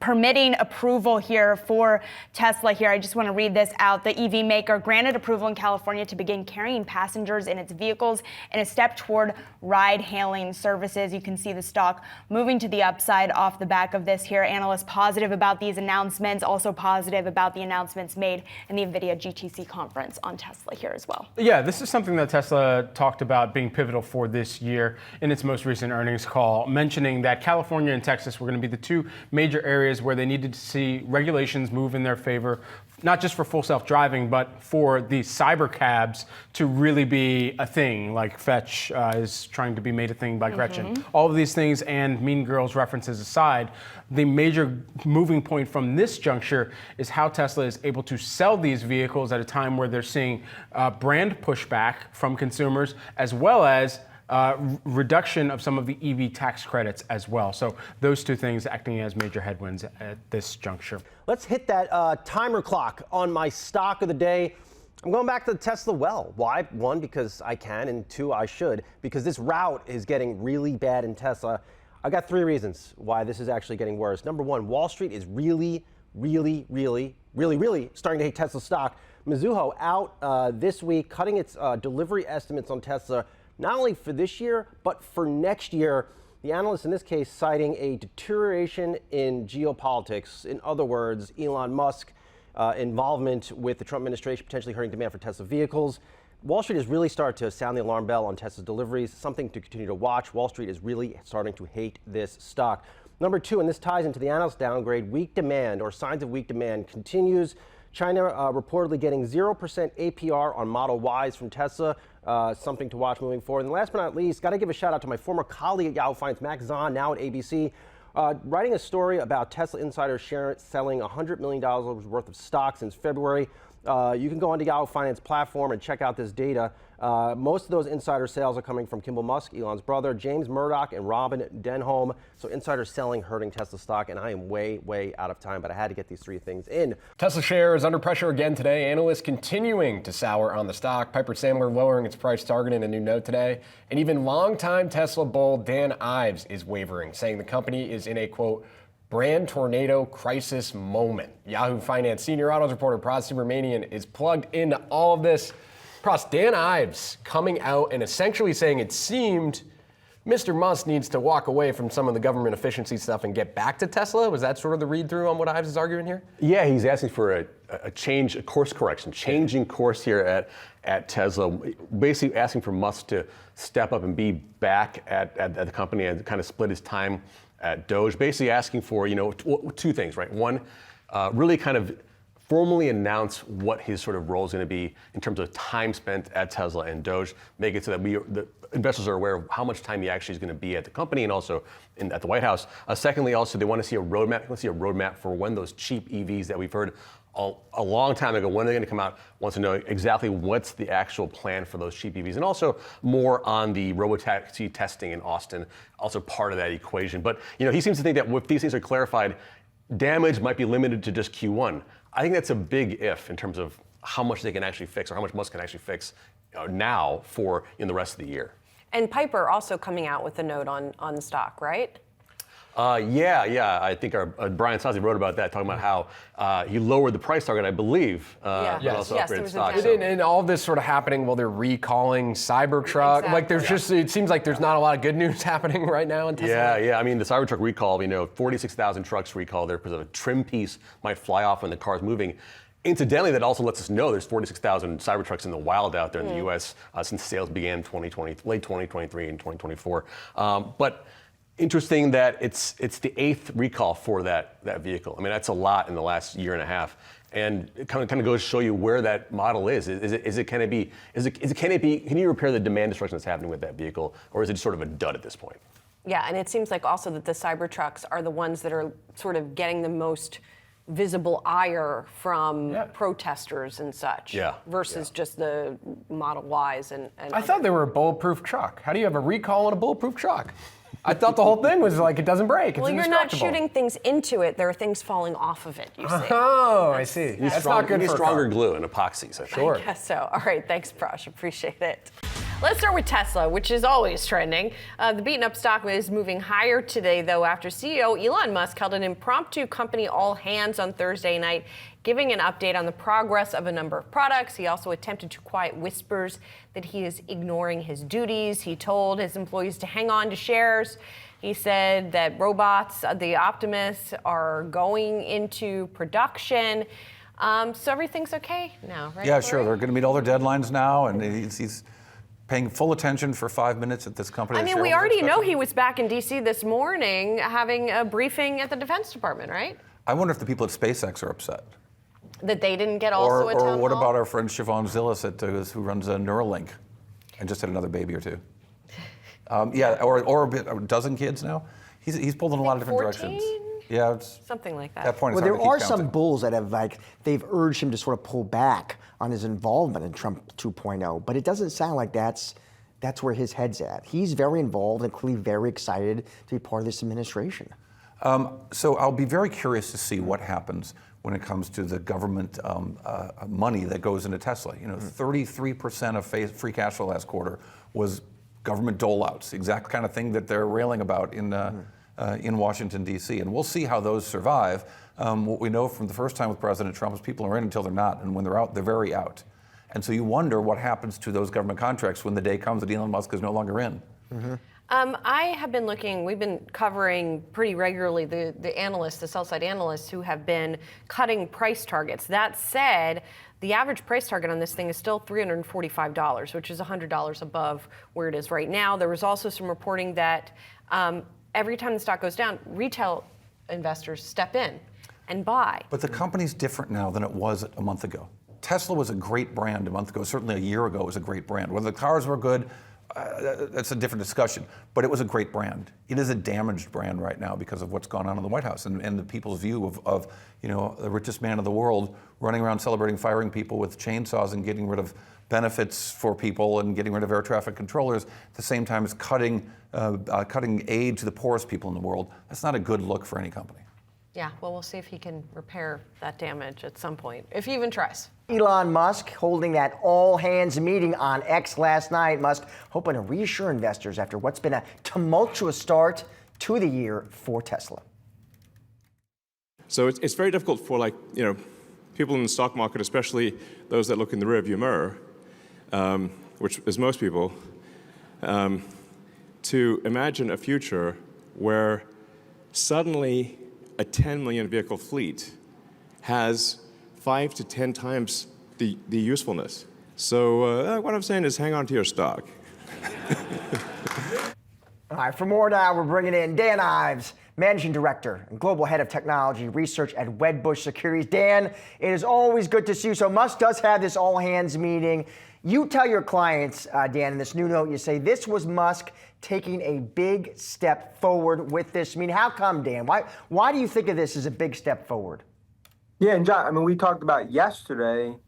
permitting approval here for Tesla here. I just want to read this out. The EV maker granted approval in California to begin carrying passengers in its vehicles in a step toward ride-hailing services. You can see the stock moving to the upside off the back of this here. Analysts positive about these announcements, also positive about the announcements made in the NVIDIA GTC conference on Tesla here as well. Yeah, this is something that Tesla talked about being pivotal for this year in its most recent earnings call, mentioning that California and Texas were going to be the two major areas where they needed to see regulations move in their favor, not just for full self-driving, but for the cyber cabs to really be a thing, like Fetch is trying to be made a thing by Gretchen. All of these things and Mean Girls references aside, the major moving point from this juncture is how Tesla is able to sell these vehicles at a time where they're seeing brand pushback from consumers, as well as reduction of some of the EV tax credits as well. So those two things acting as major headwinds at this juncture. Let's hit that timer clock on my stock of the day. I'm going back to the Tesla well. Why? 1, because I can, and 2, I should, because this rout is getting really bad in Tesla. I got 3 reasons why this is actually getting worse. Number 1, Wall Street is really starting to hate Tesla stock. Mizuho out this week, cutting its delivery estimates on Tesla, not only for this year, but for next year. The analyst in this case citing a deterioration in geopolitics. In other words, Elon Musk involvement with the Trump administration potentially hurting demand for Tesla vehicles. Wall Street has really started to sound the alarm bell on Tesla's deliveries, something to continue to watch. Wall Street is really starting to hate this stock. Number 2, and this ties into the analyst downgrade, weak demand or signs of weak demand continues. China reportedly getting 0% APR on Model Ys from Tesla, something to watch moving forward. And last but not least, got to give a shout out to my former colleague at Yahoo Finance, Max Zahn, now at ABC, writing a story about Tesla insiders selling $100 million worth of stock since February. You can go onto Yahoo Finance platform and check out this data. Most of those insider sales are coming from Kimball Musk, Elon's brother, James Murdoch, and Robin Denholm. So insider selling hurting Tesla stock, and I am way out of time, but I had to get these 3 things in. Tesla share is under pressure again today. Analysts continuing to sour on the stock. Piper Sandler lowering its price target in a new note today. And even longtime Tesla bull Dan Ives is wavering, saying the company is in a, quote, brand tornado crisis moment. Yahoo Finance senior autos reporter Praz Subramanian is plugged into all of this. Praz, Dan Ives coming out and essentially saying it seemed Mr. Musk needs to walk away from some of the government efficiency stuff and get back to Tesla. Was that sort of the read-through on what Ives is arguing here? Yeah, he's asking for a change, a course correction, changing course here at Tesla, basically asking for Musk to step up and be back at the company and kind of split his time at DOGE, basically asking for, 2 things, right? 1, really kind of formally announce what his sort of role is going to be in terms of time spent at Tesla and DOGE, make it so that investors are aware of how much time he actually is going to be at the company and also at the White House. Secondly, also they want to see a roadmap for when those cheap EVs that we've heard a long time ago, when they're going to come out, wants to know exactly what's the actual plan for those cheap EVs, and also more on the Robotaxi testing in Austin, also part of that equation. But he seems to think that if these things are clarified, damage might be limited to just Q1. I think that's a big if in terms of how much they can actually fix, or how much Musk can actually fix now for the rest of the year. And Piper also coming out with a note on the stock, right? Yeah. I think our Brian Sazzi wrote about that, talking about how he lowered the price target, I believe, but also upgraded stock. And all this sort of happening while they're recalling Cybertruck. Exactly. Like it seems like there's not a lot of good news happening right now in Tesla. Yeah. I mean, the Cybertruck recall, 46,000 trucks recalled there because a trim piece might fly off when the car's moving. Incidentally, that also lets us know there's 46,000 Cybertrucks in the wild out there in the U.S. Since sales began late 2023 and 2024. But interesting that it's the 8th recall for that vehicle. I mean, that's a lot in the last year and a half, and it kind of goes to show you where that model is. Can you repair the demand destruction that's happening with that vehicle, or is it sort of a dud at this point? Yeah, and it seems like also that the Cybertrucks are the ones that are sort of getting the most visible ire from protesters and such, versus just the Model Ys and I thought they were a bulletproof truck. How do you have a recall on a bulletproof truck? I thought the whole thing was like it doesn't break. Well, you're not shooting things into it. There are things falling off of it, you see. Oh, I see. That's not good for stronger glue and epoxies, I think. Sure. I guess so. All right, thanks, Prash. Appreciate it. Let's start with Tesla, which is always trending. The beaten-up stock is moving higher today, though, after CEO Elon Musk held an impromptu company all-hands on Thursday night, giving an update on the progress of a number of products. He also attempted to quiet whispers that he is ignoring his duties. He told his employees to hang on to shares. He said that robots, the Optimus, are going into production. So everything's okay now, right? Yeah, sure. They're going to meet all their deadlines now, and he's paying full attention for 5 minutes at this company. I mean, we already know he was back in D.C. this morning having a briefing at the Defense Department, right? I wonder if the people at SpaceX are upset. That they didn't get also a town Or what hall? about our friend Siobhan Zillis who runs Neuralink and just had another baby or two? Or a dozen kids now. He's pulled in a lot of different 14? directions. Yeah, it's something like that. That point, well, there are some bulls that have they've urged him to sort of pull back on his involvement in Trump 2.0, but it doesn't sound like that's where his head's at. He's very involved and clearly very excited to be part of this administration. So I'll be very curious to see what happens when it comes to the government money that goes into Tesla. 33% of free cash flow last quarter was government dole-outs, the exact kind of thing that they're railing about in Washington, D.C. And we'll see how those survive. What we know from the first time with President Trump is people are in until they're not, and when they're out, they're very out. And so you wonder what happens to those government contracts when the day comes that Elon Musk is no longer in. Mm-hmm. I have been we've been covering pretty regularly the analysts, the sell-side analysts who have been cutting price targets. That said, the average price target on this thing is still $345, which is $100 above where it is right now. There was also some reporting that every time the stock goes down, retail investors step in and buy. But the company's different now than it was a month ago. Tesla was a great brand a month ago. Certainly a year ago it was a great brand. Whether the cars were good, that's a different discussion. But it was a great brand. It is a damaged brand right now because of what's gone on in the White House and the people's view of the richest man in the world running around celebrating firing people with chainsaws and getting rid of benefits for people and getting rid of air traffic controllers at the same time as cutting aid to the poorest people in the world. That's not a good look for any company. Yeah, well, we'll see if he can repair that damage at some point, if he even tries. Elon Musk holding that all-hands meeting on X last night. Musk hoping to reassure investors after what's been a tumultuous start to the year for Tesla. So it's very difficult for people in the stock market, especially those that look in the rearview mirror, which is most people, to imagine a future where suddenly a 10 million vehicle fleet has 5 to 10 times the usefulness. So what I'm saying is hang on to your stock. All right, for more now, we're bringing in Dan Ives, Managing Director and Global Head of Technology Research at Wedbush Securities. Dan, it is always good to see you. So Musk does have this all-hands meeting. You tell your clients, Dan, in this new note, you say this was Musk taking a big step forward with this meeting. How come, Dan? Why do you think of this as a big step forward? Yeah, and John, I mean, we talked about yesterday, you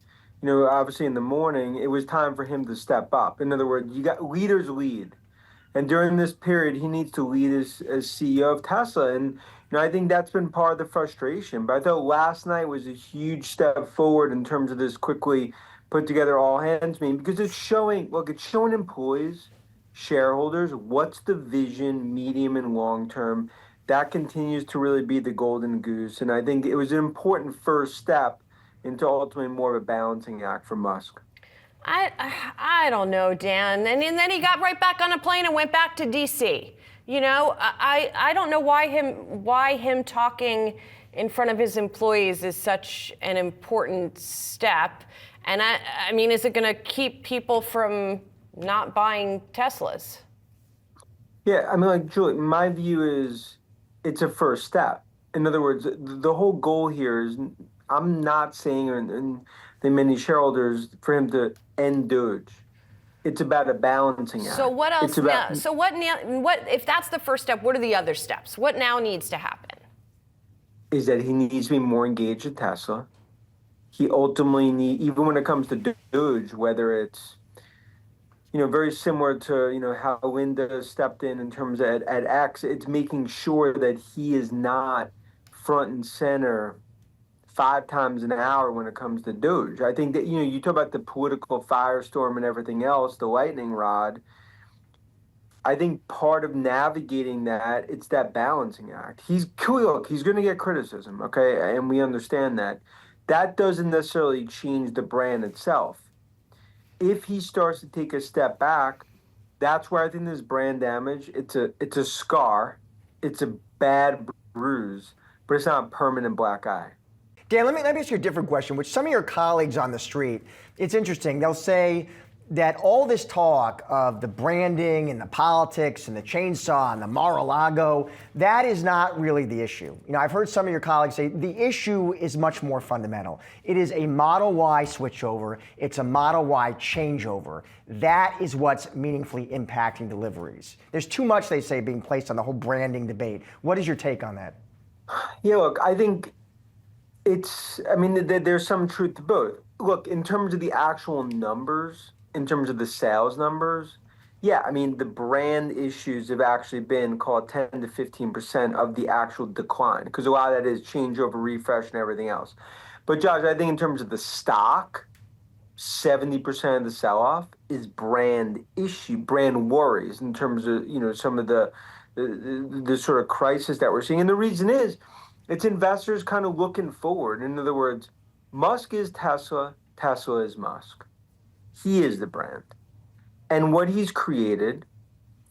know, obviously in the morning, it was time for him to step up. In other words, you got leaders lead. And during this period, he needs to lead as CEO of Tesla. And, you know, I think that's been part of the frustration. But I thought last night was a huge step forward in terms of this quickly put together all hands meeting, because it's showing, look, it's showing employees, shareholders, what's the vision, medium and long term. That continues to really be the golden goose. And I think it was an important first step into ultimately more of a balancing act for Musk. I don't know, Dan. And then he got right back on a plane and went back to D.C. You know, I don't know why him talking in front of his employees is such an important step. And I mean, is it going to keep people from not buying Teslas? Yeah, I mean, like, Julie, my view is it's a first step. In other words, the whole goal here is, I'm not saying, and the many shareholders, for him to end DOGE. It's about a balancing act. So what else It's about, now? So what if that's the first step? What are the other steps? What now needs to happen? Is that he needs to be more engaged at Tesla. He ultimately even when it comes to DOGE, whether it's, you know, very similar to, you know, how Linda stepped in terms of at X, it's making sure that he is not front and center 5 times an hour when it comes to DOGE. I think that, you know, you talk about the political firestorm and everything else, the lightning rod. I think part of navigating that, it's that balancing act. He's going to get criticism, okay? And we understand that. That doesn't necessarily change the brand itself. If he starts to take a step back, that's where I think there's brand damage. It's a scar. It's a bad bruise, but it's not a permanent black eye. Dan, let me ask you a different question, which some of your colleagues on the street, it's interesting. They'll say that all this talk of the branding and the politics and the chainsaw and the Mar-a-Lago, that is not really the issue. You know, I've heard some of your colleagues say the issue is much more fundamental. It is a Model Y switchover. It's a Model Y changeover. That is what's meaningfully impacting deliveries. There's too much, they say, being placed on the whole branding debate. What is your take on that? Yeah, look, I think there's some truth to both. Look, in terms of the actual numbers, in terms of the sales numbers, yeah, I mean, the brand issues have actually been, call it 10 to 15% of the actual decline, because a lot of that is changeover, refresh, and everything else. But Josh, I think in terms of the stock, 70% of the sell-off is brand issue, brand worries in terms of, you know, some of the sort of crisis that we're seeing. And the reason is, it's investors kind of looking forward. In other words, Musk is Tesla, Tesla is Musk. He is the brand. And what he's created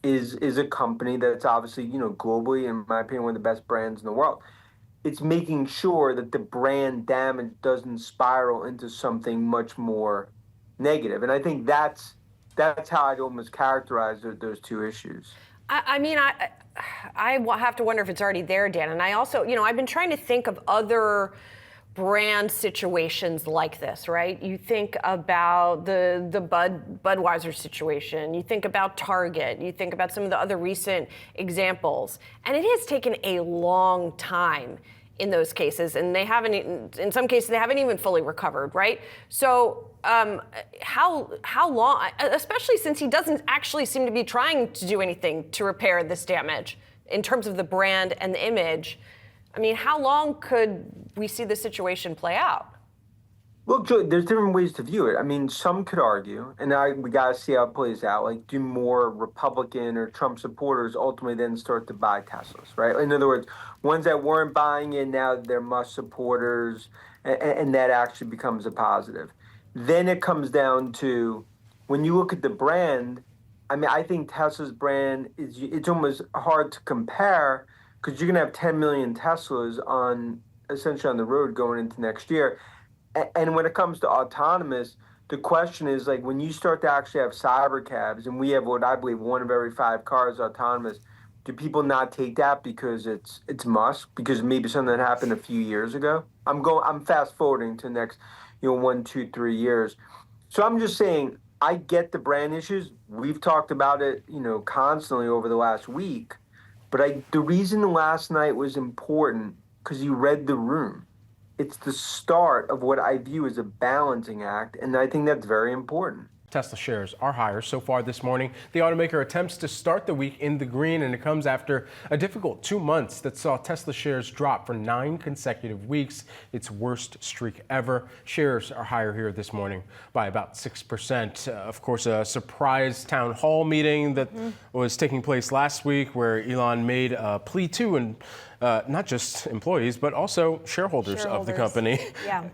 is a company that's obviously, you know, globally, in my opinion, one of the best brands in the world. It's making sure that the brand damage doesn't spiral into something much more negative. And I think that's how I'd almost characterize those two issues. I have to wonder if it's already there, Dan. And I also, you know, I've been trying to think of other brand situations like this, right? You think about the Budweiser situation. You think about Target. You think about some of the other recent examples. And it has taken a long time in those cases. And they haven't, in some cases, they haven't even fully recovered, right? So how long, especially since he doesn't actually seem to be trying to do anything to repair this damage in terms of the brand and the image, I mean, how long could we see the situation play out? Look, Joe, there's different ways to view it. I mean, some could argue, and we got to see how it plays out, like do more Republican or Trump supporters ultimately then start to buy Teslas, right? In other words, ones that weren't buying it, now they're Musk supporters, and that actually becomes a positive. Then it comes down to, when you look at the brand, I mean, I think Tesla's brand, it's almost hard to compare, because you're going to have 10 million Teslas essentially on the road going into next year. And when it comes to autonomous, the question is, like, when you start to actually have cyber cabs, and we have what I believe 1 of every 5 cars autonomous, Do people not take that because it's Musk? Because maybe something that happened a few years ago? I'm fast forwarding to the next, 1, 2, 3 years. So I'm just saying, I get the brand issues. We've talked about it, constantly over the last week. But the reason last night was important because you read the room. It's the start of what I view as a balancing act, and I think that's very important. Tesla shares are higher so far this morning. The automaker attempts to start the week in the green, and it comes after a difficult 2 months that saw Tesla shares drop for 9 consecutive weeks, its worst streak ever. Shares are higher here this morning by about 6%. Of course, a surprise town hall meeting that was taking place last week where Elon made a plea to and not just employees, but also shareholders of the company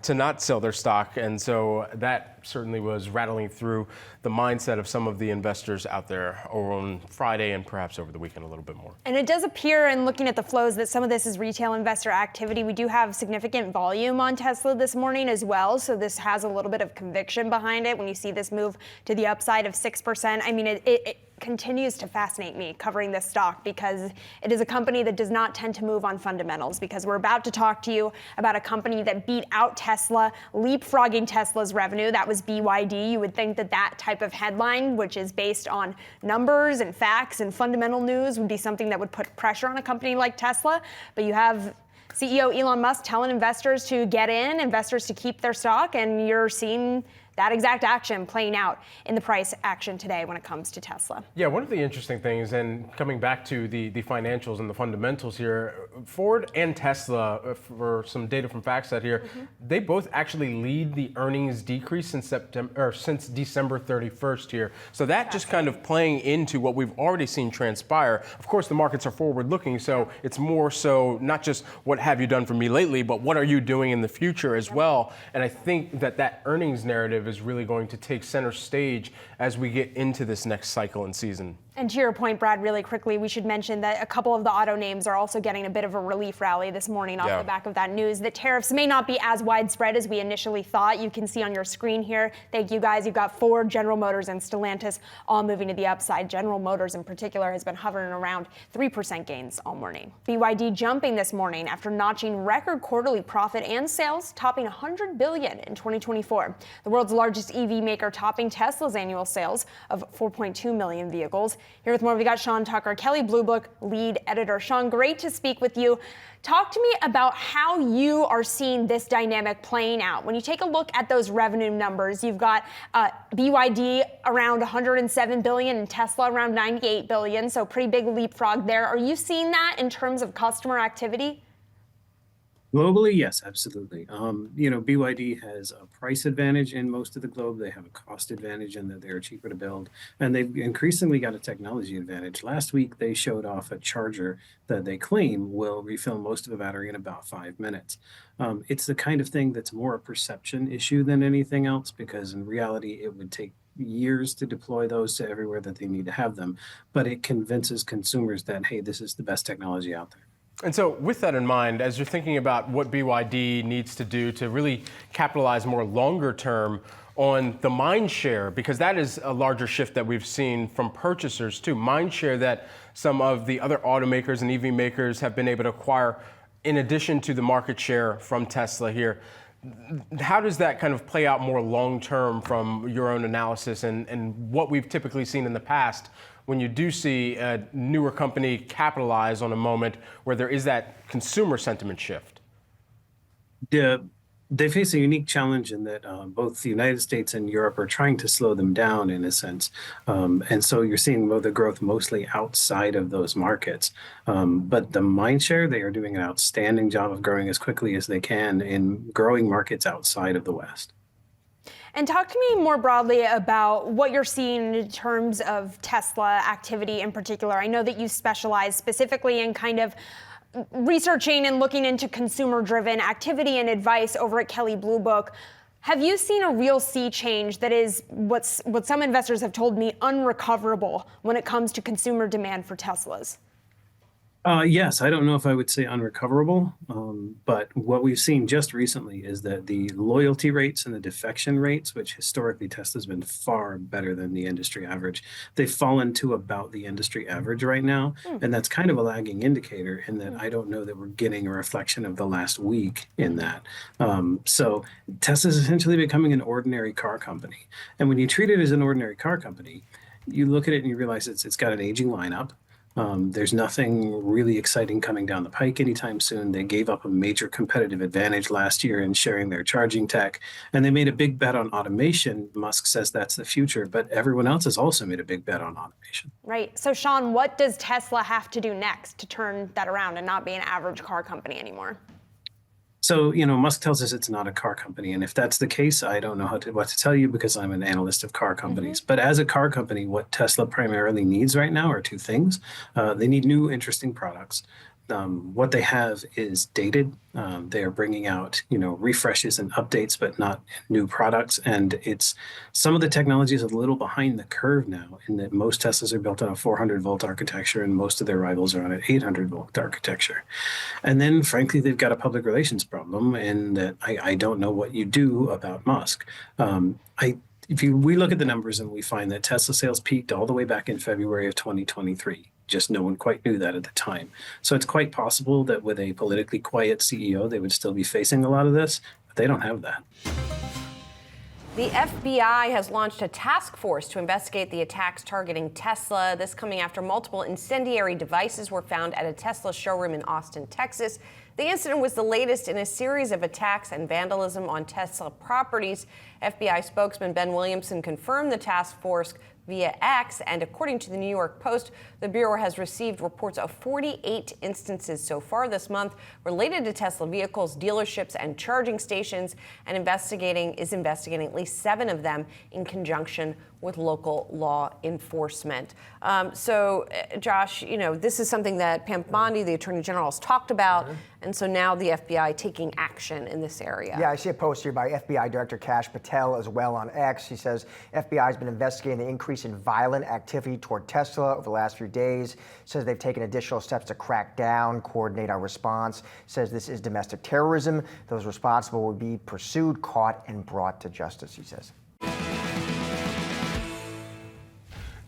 to not sell their stock. And so that certainly was rattling through the mindset of some of the investors out there on Friday and perhaps over the weekend a little bit more. And it does appear, in looking at the flows, that some of this is retail investor activity. We do have significant volume on Tesla this morning as well, so this has a little bit of conviction behind it when you see this move to the upside of 6%. I mean, it continues to fascinate me covering this stock because it is a company that does not tend to move on fundamentals, because we're about to talk to you about a company that beat out Tesla, leapfrogging Tesla's revenue. That was BYD. You would think that that type of headline, which is based on numbers and facts and fundamental news, would be something that would put pressure on a company like Tesla. But you have CEO Elon Musk telling investors to get in, investors to keep their stock, and you're seeing that exact action playing out in the price action today when it comes to Tesla. Yeah, one of the interesting things, and coming back to the financials and the fundamentals here, Ford and Tesla, for some data from FactSet here, they both actually lead the earnings decrease since December 31st here. So that just kind of playing into what we've already seen transpire. Of course, the markets are forward-looking, so it's more so not just what have you done for me lately, but what are you doing in the future as well. And I think that earnings narrative is really going to take center stage as we get into this next cycle and season. And to your point, Brad, really quickly, we should mention that a couple of the auto names are also getting a bit of a relief rally this morning off the back of that news that tariffs may not be as widespread as we initially thought. You can see on your screen here, thank you guys, you've got Ford, General Motors, and Stellantis all moving to the upside. General Motors in particular has been hovering around 3% gains all morning. BYD jumping this morning after notching record quarterly profit and sales, topping $100 billion in 2024. The world's largest EV maker topping Tesla's annual sales of 4.2 million vehicles. Here with more, we got Sean Tucker, Kelley Blue Book lead editor. Sean, great to speak with you. Talk to me about how you are seeing this dynamic playing out. When you take a look at those revenue numbers, you've got BYD around 107 billion and Tesla around 98 billion, so pretty big leapfrog there. Are you seeing that in terms of customer activity? Globally, yes, absolutely. BYD has a price advantage in most of the globe. They have a cost advantage in that they're cheaper to build, and they've increasingly got a technology advantage. Last week, they showed off a charger that they claim will refill most of a battery in about 5 minutes. It's the kind of thing that's more a perception issue than anything else, because in reality, it would take years to deploy those to everywhere that they need to have them. But it convinces consumers that, hey, this is the best technology out there. And so with that in mind, as you're thinking about what BYD needs to do to really capitalize more longer term on the mind share, because that is a larger shift that we've seen from purchasers too, mind share that some of the other automakers and EV makers have been able to acquire in addition to the market share from Tesla here. How does that kind of play out more long term from your own analysis and what we've typically seen in the past when you do see a newer company capitalize on a moment where there is that consumer sentiment shift? They face a unique challenge in that both the United States and Europe are trying to slow them down in a sense. And so you're seeing the growth mostly outside of those markets. But the mindshare, they are doing an outstanding job of growing as quickly as they can in growing markets outside of the West. And talk to me more broadly about what you're seeing in terms of Tesla activity in particular. I know that you specialize specifically in kind of researching and looking into consumer-driven activity and advice over at Kelley Blue Book. Have you seen a real sea change that is what some investors have told me unrecoverable when it comes to consumer demand for Teslas? Yes, I don't know if I would say unrecoverable, but what we've seen just recently is that the loyalty rates and the defection rates, which historically Tesla's been far better than the industry average, they've fallen to about the industry average right now. And that's kind of a lagging indicator in that I don't know that we're getting a reflection of the last week in that. So Tesla's essentially becoming an ordinary car company. And when you treat it as an ordinary car company, you look at it and you realize it's got an aging lineup. There's nothing really exciting coming down the pike anytime soon. They gave up a major competitive advantage last year in sharing their charging tech, and they made a big bet on automation. Musk says that's the future, but everyone else has also made a big bet on automation. Right. So, Sean, what does Tesla have to do next to turn that around and not be an average car company anymore? So, Musk tells us it's not a car company. And if that's the case, I don't know what to tell you because I'm an analyst of car companies. But as a car company, what Tesla primarily needs right now are two things. They need new, interesting products. What they have is dated. They are bringing out, refreshes and updates, but not new products. And some of the technology is a little behind the curve now in that most Teslas are built on a 400-volt architecture and most of their rivals are on an 800-volt architecture. And then, frankly, they've got a public relations problem in that I don't know what you do about Musk. We look at the numbers and we find that Tesla sales peaked all the way back in February of 2023. Just no one quite knew that at the time. So it's quite possible that with a politically quiet CEO, they would still be facing a lot of this, but they don't have that. The FBI has launched a task force to investigate the attacks targeting Tesla. This coming after multiple incendiary devices were found at a Tesla showroom in Austin, Texas. The incident was the latest in a series of attacks and vandalism on Tesla properties. FBI spokesman Ben Williamson confirmed the task force via X, and according to the New York Post, the Bureau has received reports of 48 instances so far this month related to Tesla vehicles, dealerships, and charging stations, and is investigating at least 7 of them in conjunction with local law enforcement. So, Josh, this is something that Pam Bondi, the Attorney General, has talked about, and so now the FBI taking action in this area. Yeah, I see a post here by FBI Director Kash Patel as well on X. He says FBI has been investigating the increase in violent activity toward Tesla over the last few days. Says they've taken additional steps to crack down, coordinate our response. Says this is domestic terrorism. Those responsible will be pursued, caught, and brought to justice, he says.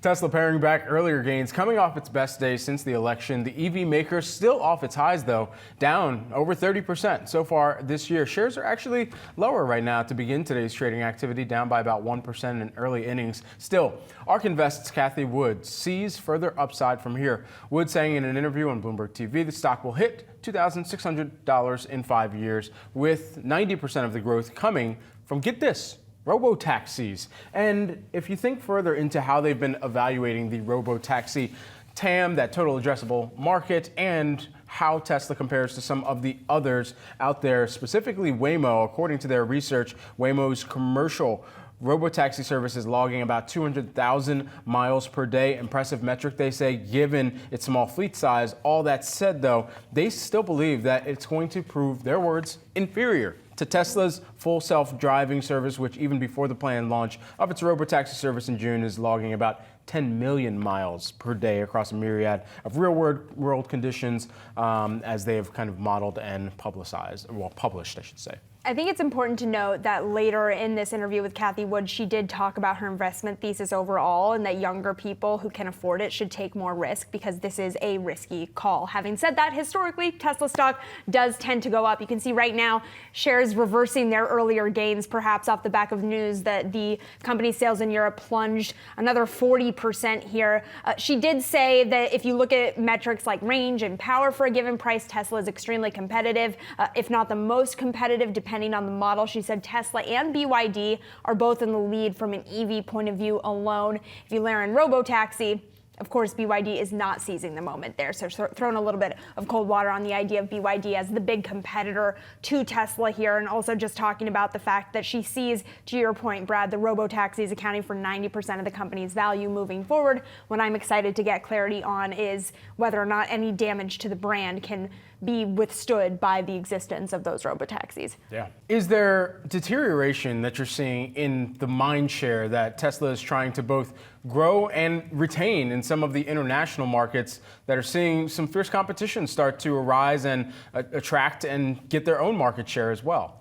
Tesla paring back earlier gains, coming off its best day since the election. The EV maker still off its highs, though, down over 30% so far this year. Shares are actually lower right now to begin today's trading activity, down by about 1% in early innings. Still, ARK Invest's Cathie Wood sees further upside from here. Wood saying in an interview on Bloomberg TV the stock will hit $2,600 in 5 years, with 90% of the growth coming from, get this, Robotaxis. And if you think further into how they've been evaluating the Robotaxi TAM, that total addressable market, and how Tesla compares to some of the others out there, specifically Waymo, according to their research, Waymo's commercial Robotaxi service is logging about 200,000 miles per day. Impressive metric, they say, given its small fleet size. All that said, though, they still believe that it's going to prove, their words, inferior to Tesla's full self-driving service, which even before the planned launch of its Robotaxi service in June is logging about 10 million miles per day across a myriad of real-world conditions, as they have kind of modeled and published, I should say. I think it's important to note that later in this interview with Cathie Wood, she did talk about her investment thesis overall and that younger people who can afford it should take more risk because this is a risky call. Having said that, historically, Tesla stock does tend to go up. You can see right now shares reversing their earlier gains, perhaps off the back of news that the company's sales in Europe plunged another 40% here. She did say that if you look at metrics like range and power for a given price, Tesla is extremely competitive, if not the most competitive, depending on the model. She said Tesla and BYD are both in the lead from an EV point of view alone. If you layer in Robotaxi, of course, BYD is not seizing the moment there. So throwing a little bit of cold water on the idea of BYD as the big competitor to Tesla here, and also just talking about the fact that she sees, to your point, Brad, the Robotaxis accounting for 90% of the company's value moving forward. What I'm excited to get clarity on is whether or not any damage to the brand can be withstood by the existence of those robotaxis. Yeah. Is there deterioration that you're seeing in the mind share that Tesla is trying to both grow and retain in some of the international markets that are seeing some fierce competition start to arise and attract and get their own market share as well?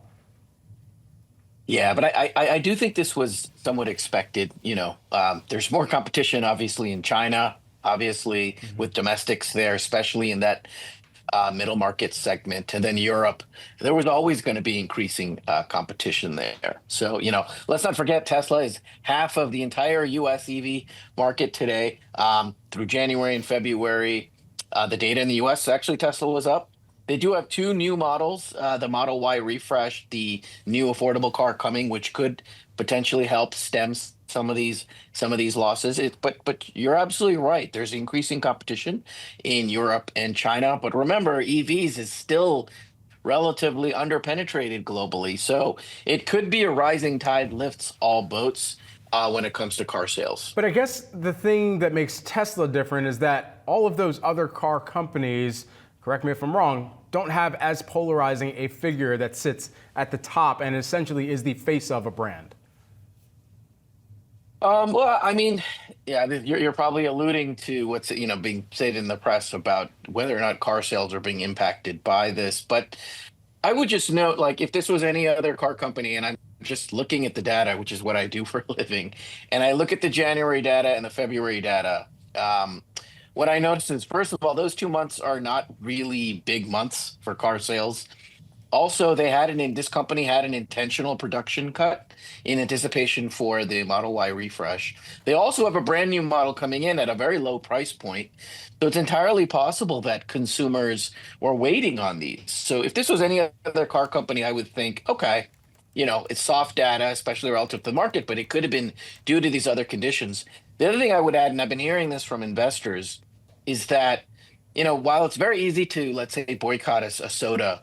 Yeah, but I do think this was somewhat expected. There's more competition, obviously, in China, obviously, with domestics there, especially in that middle market segment. And then Europe, there was always going to be increasing competition there. So, let's not forget Tesla is half of the entire US EV market today. Through January and February, the data in the US, actually, Tesla was up. They do have two new models, the Model Y refresh, the new affordable car coming, which could potentially help stem some of these losses. But you're absolutely right. There's increasing competition in Europe and China. But remember, EVs is still relatively underpenetrated globally. So it could be a rising tide lifts all boats when it comes to car sales. But I guess the thing that makes Tesla different is that all of those other car companies, correct me if I'm wrong, don't have as polarizing a figure that sits at the top and essentially is the face of a brand. Well, I mean, yeah, you're probably alluding to what's being said in the press about whether or not car sales are being impacted by this. But I would just note, like, if this was any other car company, and I'm just looking at the data, which is what I do for a living, and I look at the January data and the February data, what I noticed is, first of all, those 2 months are not really big months for car sales. Also, this company had an intentional production cut in anticipation for the Model Y refresh. They also have a brand new model coming in at a very low price point. So it's entirely possible that consumers were waiting on these. So if this was any other car company, I would think, okay, it's soft data, especially relative to the market, but it could have been due to these other conditions. The other thing I would add, and I've been hearing this from investors, is that, while it's very easy to, let's say, boycott a soda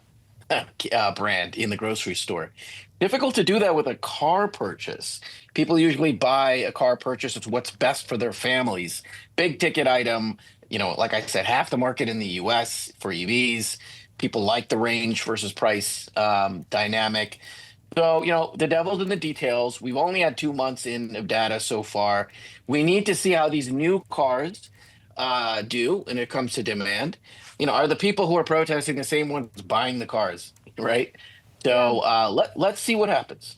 brand in the grocery store, difficult to do that with a car purchase. People usually buy a car purchase. It's what's best for their families. Big ticket item, like I said, half the market in the US for EVs. People like the range versus price dynamic. So, the devil's in the details. We've only had 2 months in of data so far. We need to see how these new cars do when it comes to demand. Are the people who are protesting the same ones buying the cars, right? So let's see what happens.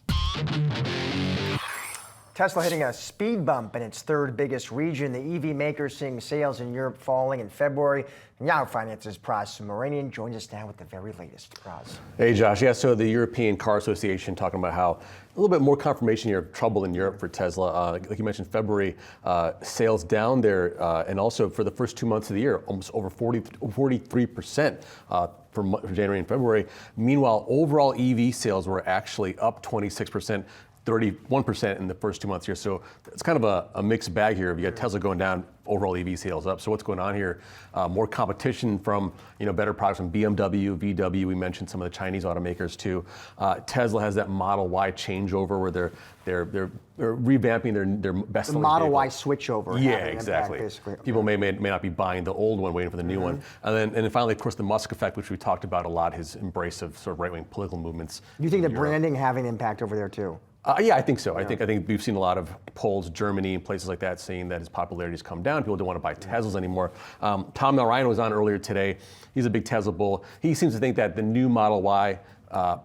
Tesla hitting a speed bump in its third biggest region. The EV maker seeing sales in Europe falling in February. And Yahoo Finance's Praz Subramanian joins us now with the very latest. Praz. Hey, Josh. Yeah, so the European Car Association talking about how a little bit more confirmation here of trouble in Europe for Tesla. Like you mentioned, February sales down there, and also for the first 2 months of the year, almost over 43% for January and February. Meanwhile, overall EV sales were actually up 26%. 31% in the first 2 months here. So it's kind of a mixed bag here. You got Tesla going down, overall EV sales up. So what's going on here? More competition from better products from BMW, VW. We mentioned some of the Chinese automakers too. Tesla has that Model Y changeover where they're revamping their best. The Model Y switchover. Yeah, exactly. People may not be buying the old one, waiting for the new one. And then finally, of course, the Musk effect, which we talked about a lot, his embrace of sort of right-wing political movements. Do you think the branding having an impact over there too? Yeah, I think so. Yeah. I think we've seen a lot of polls, Germany and places like that, saying that his popularity has come down. People don't want to buy Teslas anymore. Tom Ryan was on earlier today. He's a big Tesla bull. He seems to think that the new Model Y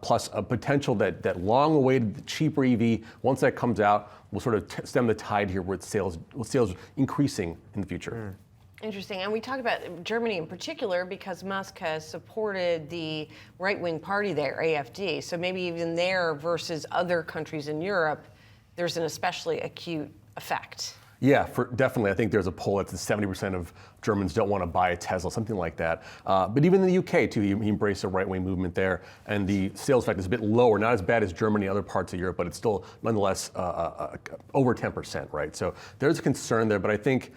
plus a potential that long-awaited cheaper EV, once that comes out, will sort of stem the tide here with sales increasing in the future. Interesting. And we talk about Germany in particular because Musk has supported the right-wing party there, AfD. So maybe even there versus other countries in Europe, there's an especially acute effect. Yeah, definitely. I think there's a poll that 70% of Germans don't want to buy a Tesla, something like that. But even in the UK, too, he embraced a right-wing movement there. And the sales effect is a bit lower, not as bad as Germany and other parts of Europe, but it's still nonetheless over 10%, right? So there's a concern there, but I think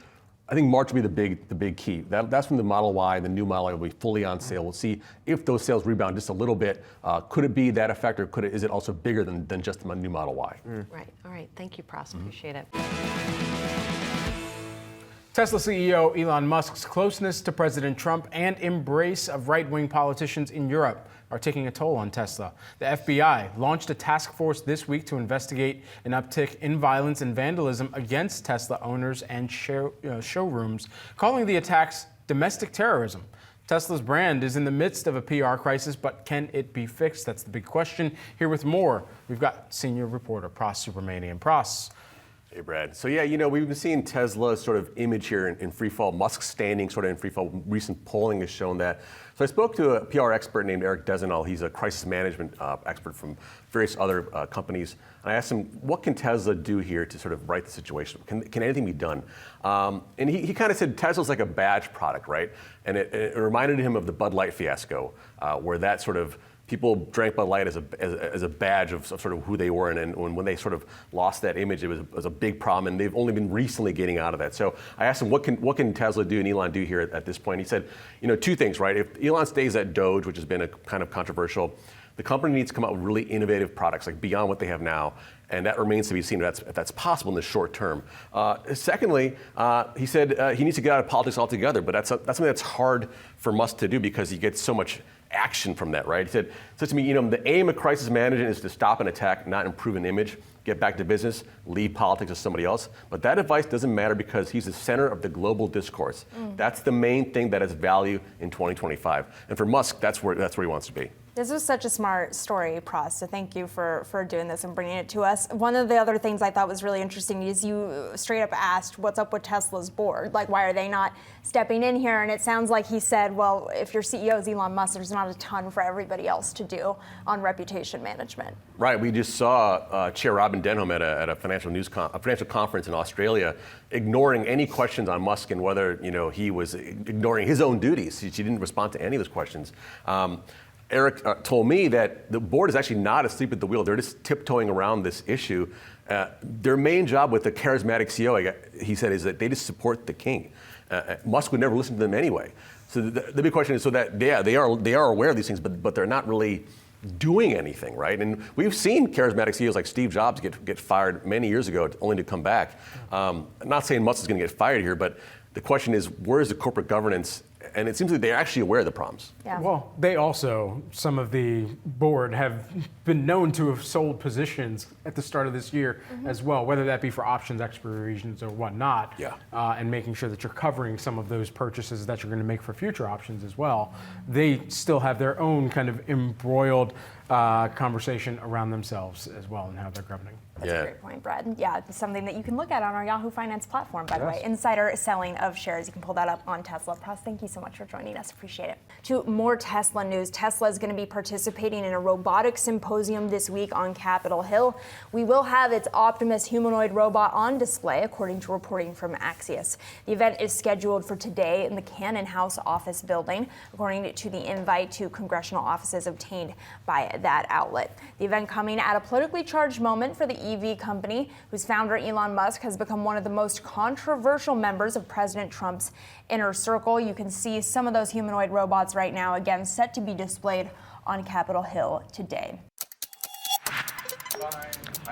March will be the big key. That's when the Model Y, the new Model Y, will be fully on sale. We'll see if those sales rebound just a little bit. Could it be that effect, or is it also bigger than just the new Model Y? Right. All right. Thank you, Praz. Appreciate it. Tesla CEO Elon Musk's closeness to President Trump and embrace of right-wing politicians in Europe are taking a toll on Tesla. The FBI launched a task force this week to investigate an uptick in violence and vandalism against Tesla owners and showrooms, calling the attacks domestic terrorism. Tesla's brand is in the midst of a PR crisis, but can it be fixed? That's the big question. Here with more, we've got senior reporter Pras Subramanian. Pras. Hey, Brad. So, yeah, we've been seeing Tesla's sort of image here in free fall. Musk's standing sort of in free fall. Recent polling has shown that. So I spoke to a PR expert named Eric Dezenal. He's a crisis management expert from various other companies. And I asked him, what can Tesla do here to sort of right the situation? Can anything be done? And he kind of said Tesla's like a badge product, right? And it reminded him of the Bud Light fiasco, where that sort of people drank Bud Light as a badge of sort of who they were, and when they sort of lost that image, it was a big problem, and they've only been recently getting out of that. So I asked him, what can Tesla do and Elon do here at this point? He said, two things, right? If Elon stays at DOGE, which has been a kind of controversial, the company needs to come out with really innovative products, like beyond what they have now. And that remains to be seen if that's possible in the short term. Secondly, he said he needs to get out of politics altogether, but that's something that's hard for Musk to do because he gets so much action from that, right? He said to me, the aim of crisis management is to stop an attack, not improve an image, get back to business, leave politics to somebody else. But that advice doesn't matter because he's the center of the global discourse. That's the main thing that has value in 2025. And for Musk, that's where he wants to be. This was such a smart story, Pras, so thank you for doing this and bringing it to us. One of the other things I thought was really interesting is you straight up asked, what's up with Tesla's board? Like, why are they not stepping in here? And it sounds like he said, well, if your CEO is Elon Musk, there's not a ton for everybody else to do on reputation management. Right, we just saw Chair Robin Denholm at a financial conference in Australia ignoring any questions on Musk and whether he was ignoring his own duties. She didn't respond to any of those questions. Eric told me that the board is actually not asleep at the wheel. They're just tiptoeing around this issue. Their main job with the charismatic CEO, he said, is that they just support the king. Musk would never listen to them anyway. So the big question is, so that they are aware of these things, but they're not really doing anything, right? And we've seen charismatic CEOs like Steve Jobs get fired many years ago, only to come back. I'm not saying Musk is going to get fired here, but the question is, where is the corporate governance? And it seems like they're actually aware of the problems. Yeah. Well, they also, some of the board, have been known to have sold positions at the start of this year as well, whether that be for options expirations or whatnot. Yeah. And making sure that you're covering some of those purchases that you're going to make for future options as well. They still have their own kind of embroiled conversation around themselves as well and how they're governing. That's a great point, Brad. Yeah, it's something that you can look at on our Yahoo Finance platform, by the way. Insider selling of shares. You can pull that up on Tesla. Pras, thank you so much for joining us. Appreciate it. To more Tesla news. Tesla is going to be participating in a robotics symposium this week on Capitol Hill. We will have its Optimus humanoid robot on display, according to reporting from Axios. The event is scheduled for today in the Cannon House office building, according to the invite to congressional offices obtained by that outlet. The event coming at a politically charged moment for the EV company, whose founder Elon Musk has become one of the most controversial members of President Trump's inner circle. You can see some of those humanoid robots right now, again, set to be displayed on Capitol Hill today.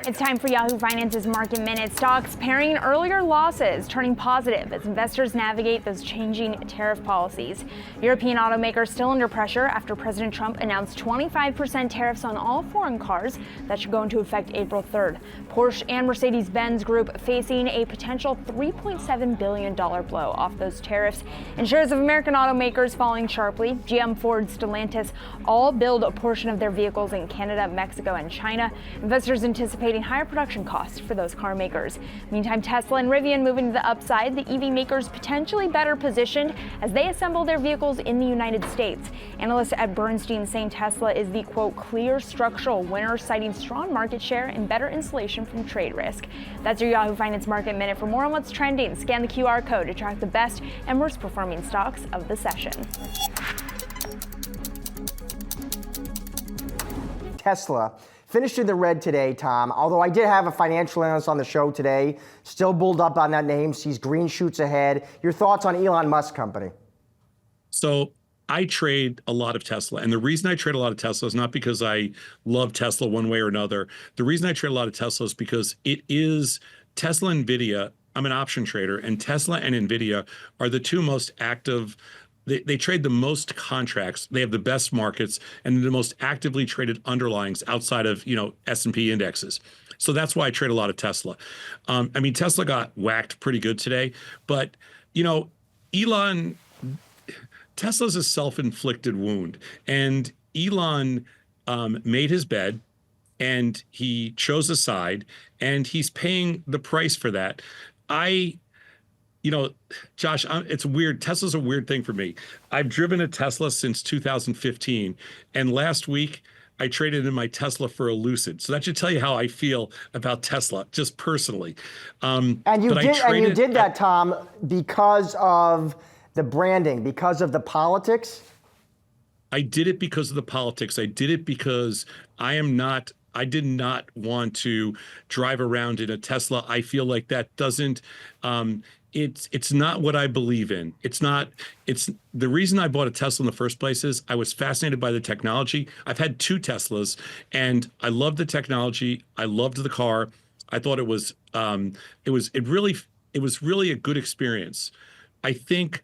It's time for Yahoo Finance's Market Minute. Stocks pairing earlier losses, turning positive as investors navigate those changing tariff policies. European automakers still under pressure after President Trump announced 25% tariffs on all foreign cars that should go into effect April 3rd. Porsche and Mercedes-Benz Group facing a potential $3.7 billion blow off those tariffs. And shares of American automakers falling sharply. GM, Ford, Stellantis all build a portion of their vehicles in Canada, Mexico, and China. Investors anticipating higher production costs for those car makers. Meantime, Tesla and Rivian moving to the upside, the EV makers potentially better positioned as they assemble their vehicles in the United States. Analysts at Bernstein saying Tesla is the, quote, clear structural winner, citing strong market share and better insulation from trade risk. That's your Yahoo Finance Market Minute. For more on what's trending, scan the QR code to track the best and worst performing stocks of the session. Tesla finished in the red today, Tom, although I did have a financial analyst on the show today, still bulled up on that name, sees green shoots ahead. Your thoughts on Elon Musk company? So I trade a lot of Tesla. And the reason I trade a lot of Tesla is not because I love Tesla one way or another. The reason I trade a lot of Tesla is because it is Tesla, NVIDIA, I'm an option trader, and Tesla and NVIDIA are the two most active. They trade the most contracts. They have the best markets and the most actively traded underlyings outside of S&P indexes. So that's why I trade a lot of Tesla. I mean, Tesla got whacked pretty good today, but Tesla's a self-inflicted wound, and Elon made his bed, and he chose a side, and he's paying the price for that. Josh, it's weird. Tesla's a weird thing for me. I've driven a Tesla since 2015, and last week I traded in my Tesla for a Lucid. So that should tell you how I feel about Tesla, just personally. And you did that, Tom, because of the branding, because of the politics? I did it because of the politics. I did it because I did not want to drive around in a Tesla. I feel like that doesn't, it's not what I believe in. It's the reason I bought a Tesla in the first place is I was fascinated by the technology. I've had 2 Teslas, and I loved the technology. I loved the car. I thought it was really a good experience. I think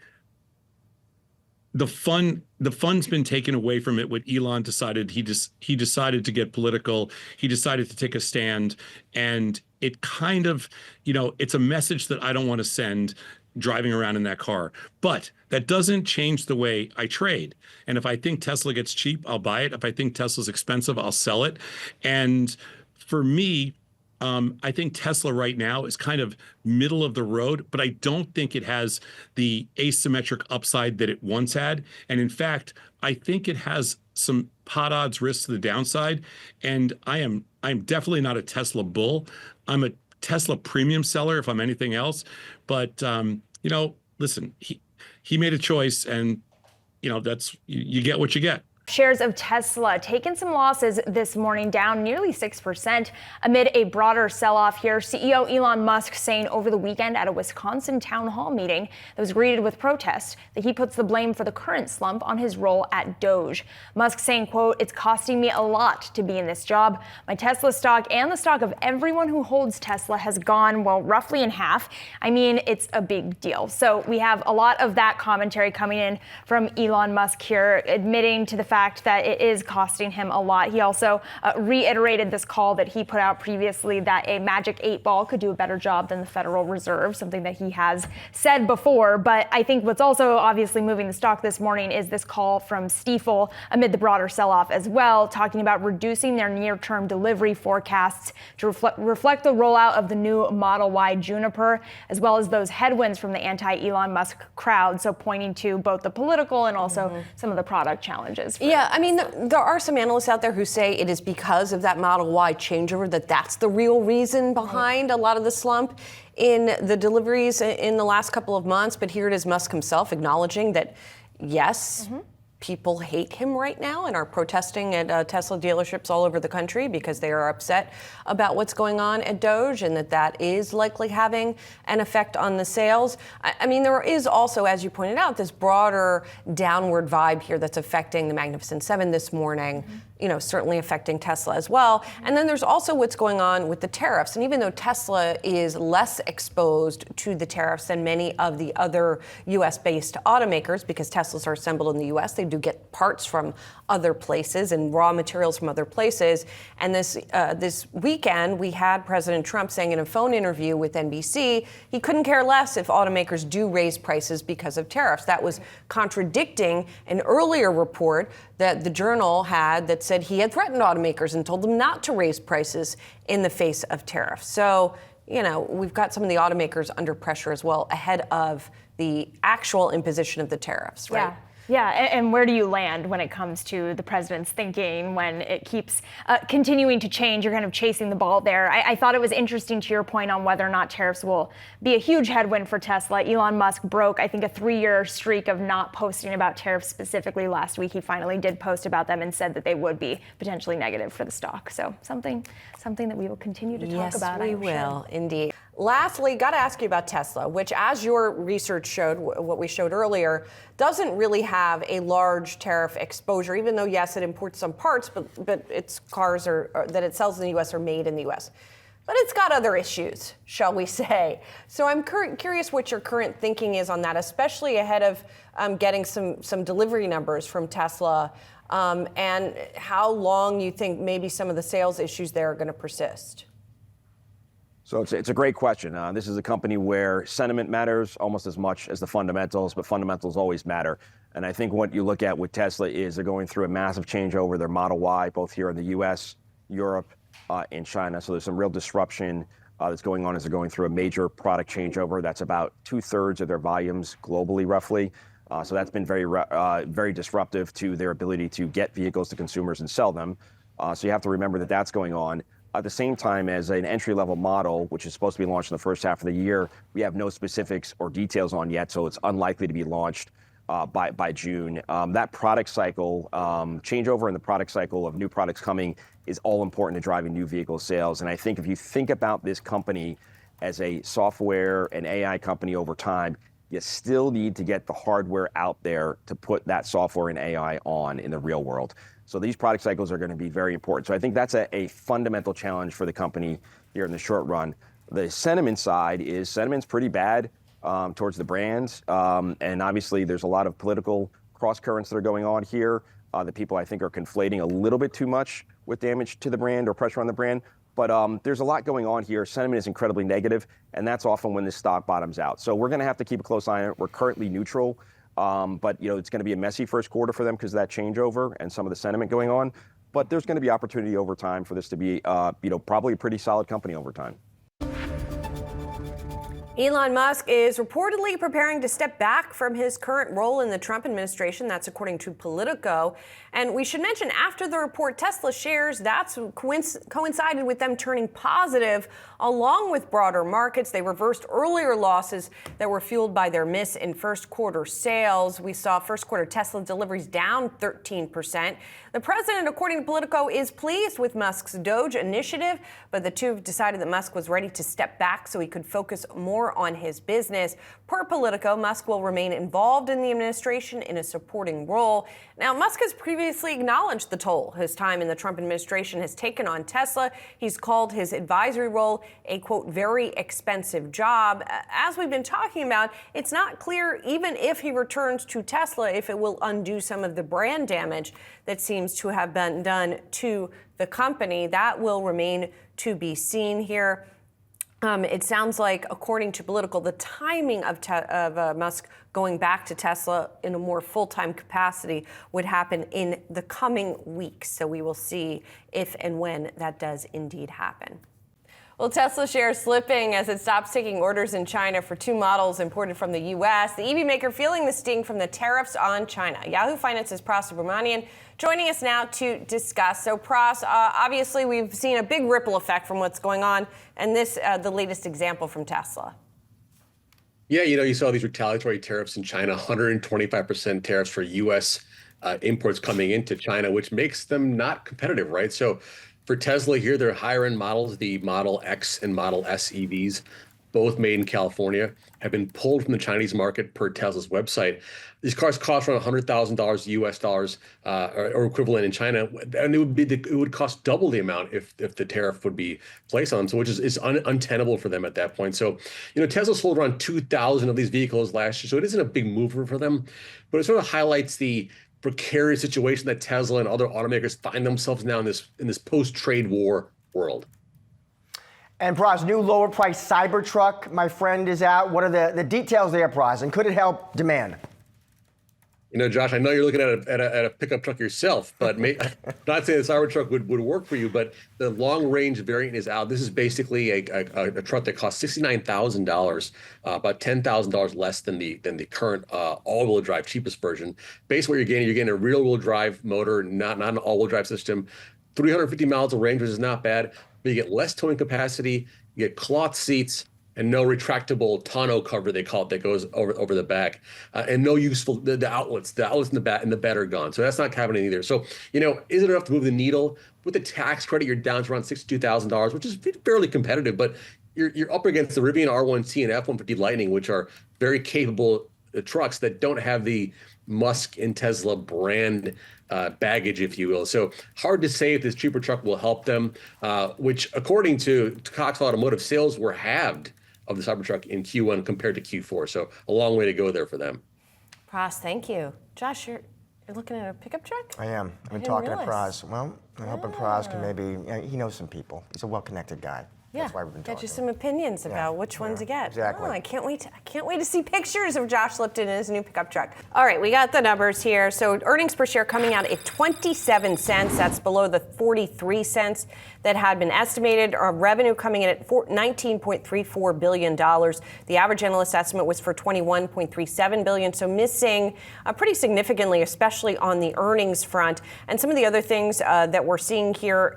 the fun's been taken away from it when Elon decided he decided to get political. He decided to take a stand, and it kind of, it's a message that I don't want to send driving around in that car. But that doesn't change the way I trade. And if I think Tesla gets cheap, I'll buy it. If I think Tesla's expensive, I'll sell it. And for me, I think Tesla right now is kind of middle of the road, but I don't think it has the asymmetric upside that it once had. And in fact, I think it has some pot odds risks to the downside. And I'm definitely not a Tesla bull. I'm a Tesla premium seller if I'm anything else. But listen, he made a choice, and that's you get what you get. Shares of Tesla taking some losses this morning, down nearly 6% amid a broader sell-off here. CEO Elon Musk saying over the weekend at a Wisconsin town hall meeting that was greeted with protests that he puts the blame for the current slump on his role at DOGE. Musk saying, quote, "It's costing me a lot to be in this job. My Tesla stock and the stock of everyone who holds Tesla has gone, well, roughly in half. I mean, it's a big deal." So we have a lot of that commentary coming in from Elon Musk here, admitting to the fact that it is costing him a lot. He also reiterated this call that he put out previously that a magic 8-ball could do a better job than the Federal Reserve, something that he has said before. But I think what's also obviously moving the stock this morning is this call from Stifel amid the broader sell-off as well, talking about reducing their near-term delivery forecasts to reflect the rollout of the new Model Y Juniper, as well as those headwinds from the anti-Elon Musk crowd. So pointing to both the political and also some of the product challenges. Yeah, I mean, there are some analysts out there who say it is because of that Model Y changeover that's the real reason behind a lot of the slump in the deliveries in the last couple of months. But here it is Musk himself acknowledging that, yes, people hate him right now and are protesting at Tesla dealerships all over the country because they are upset about what's going on at DOGE, and that is likely having an effect on the sales. I mean, there is also, as you pointed out, this broader downward vibe here that's affecting the Magnificent Seven this morning, certainly affecting Tesla as well. And then there's also what's going on with the tariffs. And even though Tesla is less exposed to the tariffs than many of the other U.S.-based automakers, because Teslas are assembled in the U.S., they do get parts from other places and raw materials from other places. And this weekend, we had President Trump saying in a phone interview with NBC, he couldn't care less if automakers do raise prices because of tariffs. That was contradicting an earlier report that the Journal had that said he had threatened automakers and told them not to raise prices in the face of tariffs. So, we've got some of the automakers under pressure as well ahead of the actual imposition of the tariffs, right? Yeah, and where do you land when it comes to the president's thinking when it keeps continuing to change? You're kind of chasing the ball there. I thought it was interesting to your point on whether or not tariffs will be a huge headwind for Tesla. Elon Musk broke, I think, a 3-year streak of not posting about tariffs specifically. Last week, he finally did post about them and said that they would be potentially negative for the stock. So something that we will continue to talk about. Yes, we will, indeed. Lastly, got to ask you about Tesla, which, as your research showed, what we showed earlier, doesn't really have a large tariff exposure, even though, yes, it imports some parts, but its cars that it sells in the U.S. are made in the U.S. but it's got other issues, shall we say. So I'm curious what your current thinking is on that, especially ahead of getting some delivery numbers from Tesla, and how long you think maybe some of the sales issues there are going to persist. So it's a great question. This is a company where sentiment matters almost as much as the fundamentals, but fundamentals always matter. And I think what you look at with Tesla is they're going through a massive changeover. Their Model Y, both here in the U.S., Europe, and China. So there's some real disruption that's going on as they're going through a major product changeover. That's about 2/3 of their volumes globally, roughly. So that's been very disruptive to their ability to get vehicles to consumers and sell them. So you have to remember that that's going on. At the same time as an entry-level model, which is supposed to be launched in the first half of the year, we have no specifics or details on yet, so it's unlikely to be launched by June. That product cycle, changeover in the product cycle of new products coming is all important to driving new vehicle sales. And I think if you think about this company as a software and AI company over time, you still need to get the hardware out there to put that software and AI on in the real world. So these product cycles are going to be very important. So I think that's a fundamental challenge for the company here in the short run. The sentiment side is sentiment's pretty bad towards the brands. And obviously there's a lot of political cross currents that are going on here that people I think are conflating a little bit too much with damage to the brand or pressure on the brand. But there's a lot going on here. Sentiment is incredibly negative, and that's often when the stock bottoms out. So we're going to have to keep a close eye on it. We're currently neutral. But it's going to be a messy first quarter for them because of that changeover and some of the sentiment going on. But there's going to be opportunity over time for this to be, probably a pretty solid company over time. Elon Musk is reportedly preparing to step back from his current role in the Trump administration. That's according to Politico. And we should mention, after the report, Tesla shares, that's coincided with them turning positive along with broader markets. They reversed earlier losses that were fueled by their miss in first quarter sales. We saw first quarter Tesla deliveries down 13%. The president, according to Politico, is pleased with Musk's DOGE initiative, but the two have decided that Musk was ready to step back so he could focus more on his business. Per Politico, Musk will remain involved in the administration in a supporting role. Now, Musk has previously acknowledged the toll his time in the Trump administration has taken on Tesla. He's called his advisory role a, quote, very expensive job. As we've been talking about, it's not clear, even if he returns to Tesla, if it will undo some of the brand damage that seems to have been done to the company. That will remain to be seen here. It sounds like, according to Politico, the timing of Musk going back to Tesla in a more full-time capacity would happen in the coming weeks. So we will see if and when that does indeed happen. Well, Tesla shares slipping as it stops taking orders in China for two models imported from the U.S. The EV maker feeling the sting from the tariffs on China. Yahoo Finance's Pras Subramanian joining us now to discuss. So, Pras, obviously we've seen a big ripple effect from what's going on, and this the latest example from Tesla. Yeah, you saw these retaliatory tariffs in China, 125% tariffs for U.S. Imports coming into China, which makes them not competitive, right? So for Tesla here, their higher-end models, the Model X and Model S EVs, both made in California, have been pulled from the Chinese market per Tesla's website. These cars cost around $100,000 US dollars or equivalent in China, and it would cost double the amount if the tariff would be placed on them, so which is untenable for them at that point. So, Tesla sold around 2,000 of these vehicles last year, so it isn't a big mover for them, but it sort of highlights the precarious situation that Tesla and other automakers find themselves now in this post-trade war world. And Pras, new lower price Cybertruck, my friend, is out. What are the details there, Pras, and could it help demand? Josh, I know you're looking at a pickup truck yourself, but not saying the Cybertruck would work for you, but the long-range variant is out. This is basically a truck that costs $69,000, about $10,000 less than the current all-wheel drive cheapest version. Basically, what you're getting a rear-wheel drive motor, not an all-wheel drive system, 350 miles of range, which is not bad. But you get less towing capacity, you get cloth seats, and no retractable tonneau cover, they call it, that goes over the back, and no useful the outlets in the bed are gone. So that's not happening either. So is it enough to move the needle? With the tax credit, you're down to around $62,000, which is fairly competitive. But you're up against the Rivian R1T and F-150 Lightning, which are very capable trucks that don't have the Musk and Tesla brand baggage, if you will. So hard to say if this cheaper truck will help them, which according to Cox Automotive, sales were halved of the Cybertruck in Q1 compared to Q4. So a long way to go there for them. Pras, thank you. Josh, you're looking at a pickup truck? I am. I've been talking to Pras. Well, I'm hoping Pras can maybe, he knows some people. He's a well-connected guy. Yeah, That's why we've been get talking. you some opinions about which one to get. Exactly. Oh, I can't wait to see pictures of Josh Lipton in his new pickup truck. All right, we got the numbers here. So earnings per share coming out at 27 cents. That's below the 43 cents that had been estimated. Our revenue coming in at $19.34 billion. The average analyst estimate was for $21.37 billion, so missing pretty significantly, especially on the earnings front. And some of the other things that we're seeing here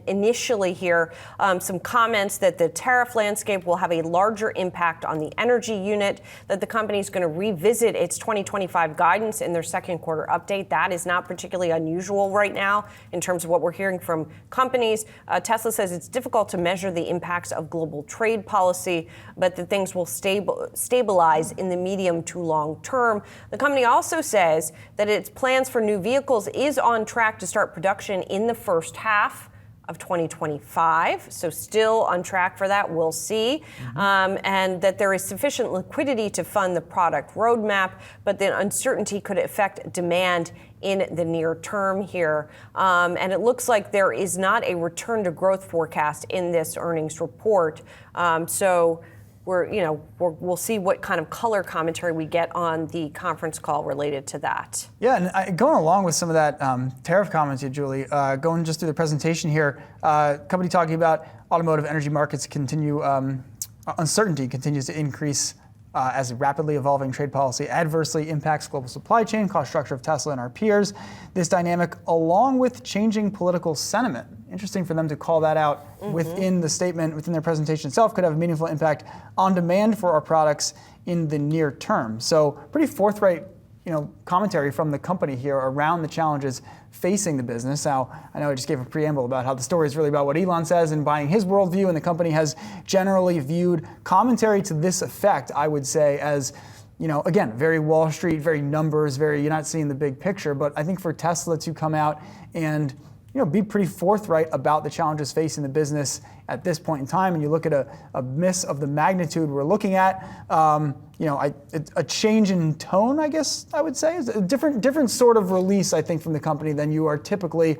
initially here, some comments that the tariff landscape will have a larger impact on the energy unit, that the company is going to revisit its 2025 guidance in their second quarter update. That is not particularly unusual right now in terms of what we're hearing from companies. Tesla says it's difficult to measure the impacts of global trade policy, but that things will stabilize in the medium to long term. The company also says that its plans for new vehicles is on track to start production in the first half of 2025, so still on track for that, we'll see. And that there is sufficient liquidity to fund the product roadmap, but the uncertainty could affect demand in the near term here. And it looks like there is not a return to growth forecast in this earnings report. So we'll see what kind of color commentary we get on the conference call related to that. Yeah, and going along with some of that tariff comments, Julie, going just through the presentation here, company talking about automotive energy markets continue, uncertainty continues to increase as rapidly evolving trade policy adversely impacts global supply chain, cost structure of Tesla and our peers. This dynamic, along with changing political sentiment, interesting for them to call that out within the statement, within their presentation itself, could have a meaningful impact on demand for our products in the near term. So pretty forthright commentary from the company here around the challenges facing the business. Now, I know I just gave a preamble about how the story is really about what Elon says and buying his worldview, and the company has generally viewed commentary to this effect, I would say, as, again, very Wall Street, very numbers, you're not seeing the big picture. But I think for Tesla to come out and be pretty forthright about the challenges facing the business at this point in time, and you look at a miss of the magnitude we're looking at, a change in tone, I guess I would say, is a different sort of release, I think, from the company than you are typically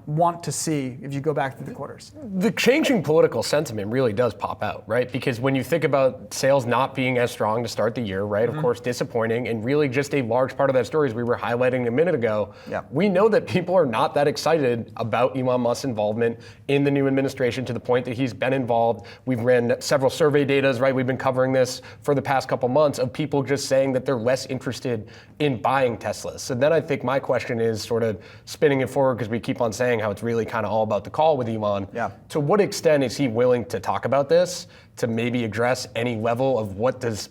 want to see if you go back through the quarters. The changing political sentiment really does pop out, right? Because when you think about sales not being as strong to start the year, right? Of course, disappointing, and really just a large part of that story, as we were highlighting a minute ago, we know that people are not that excited about Elon Musk's involvement in the new administration to the point that he's been involved. We've ran several survey datas, right? We've been covering this for the past couple months of people just saying that they're less interested in buying Teslas. So then I think my question is sort of spinning it forward, because we keep on saying how it's really kind of all about the call with Elon. To what extent is he willing to talk about this, to maybe address any level of what does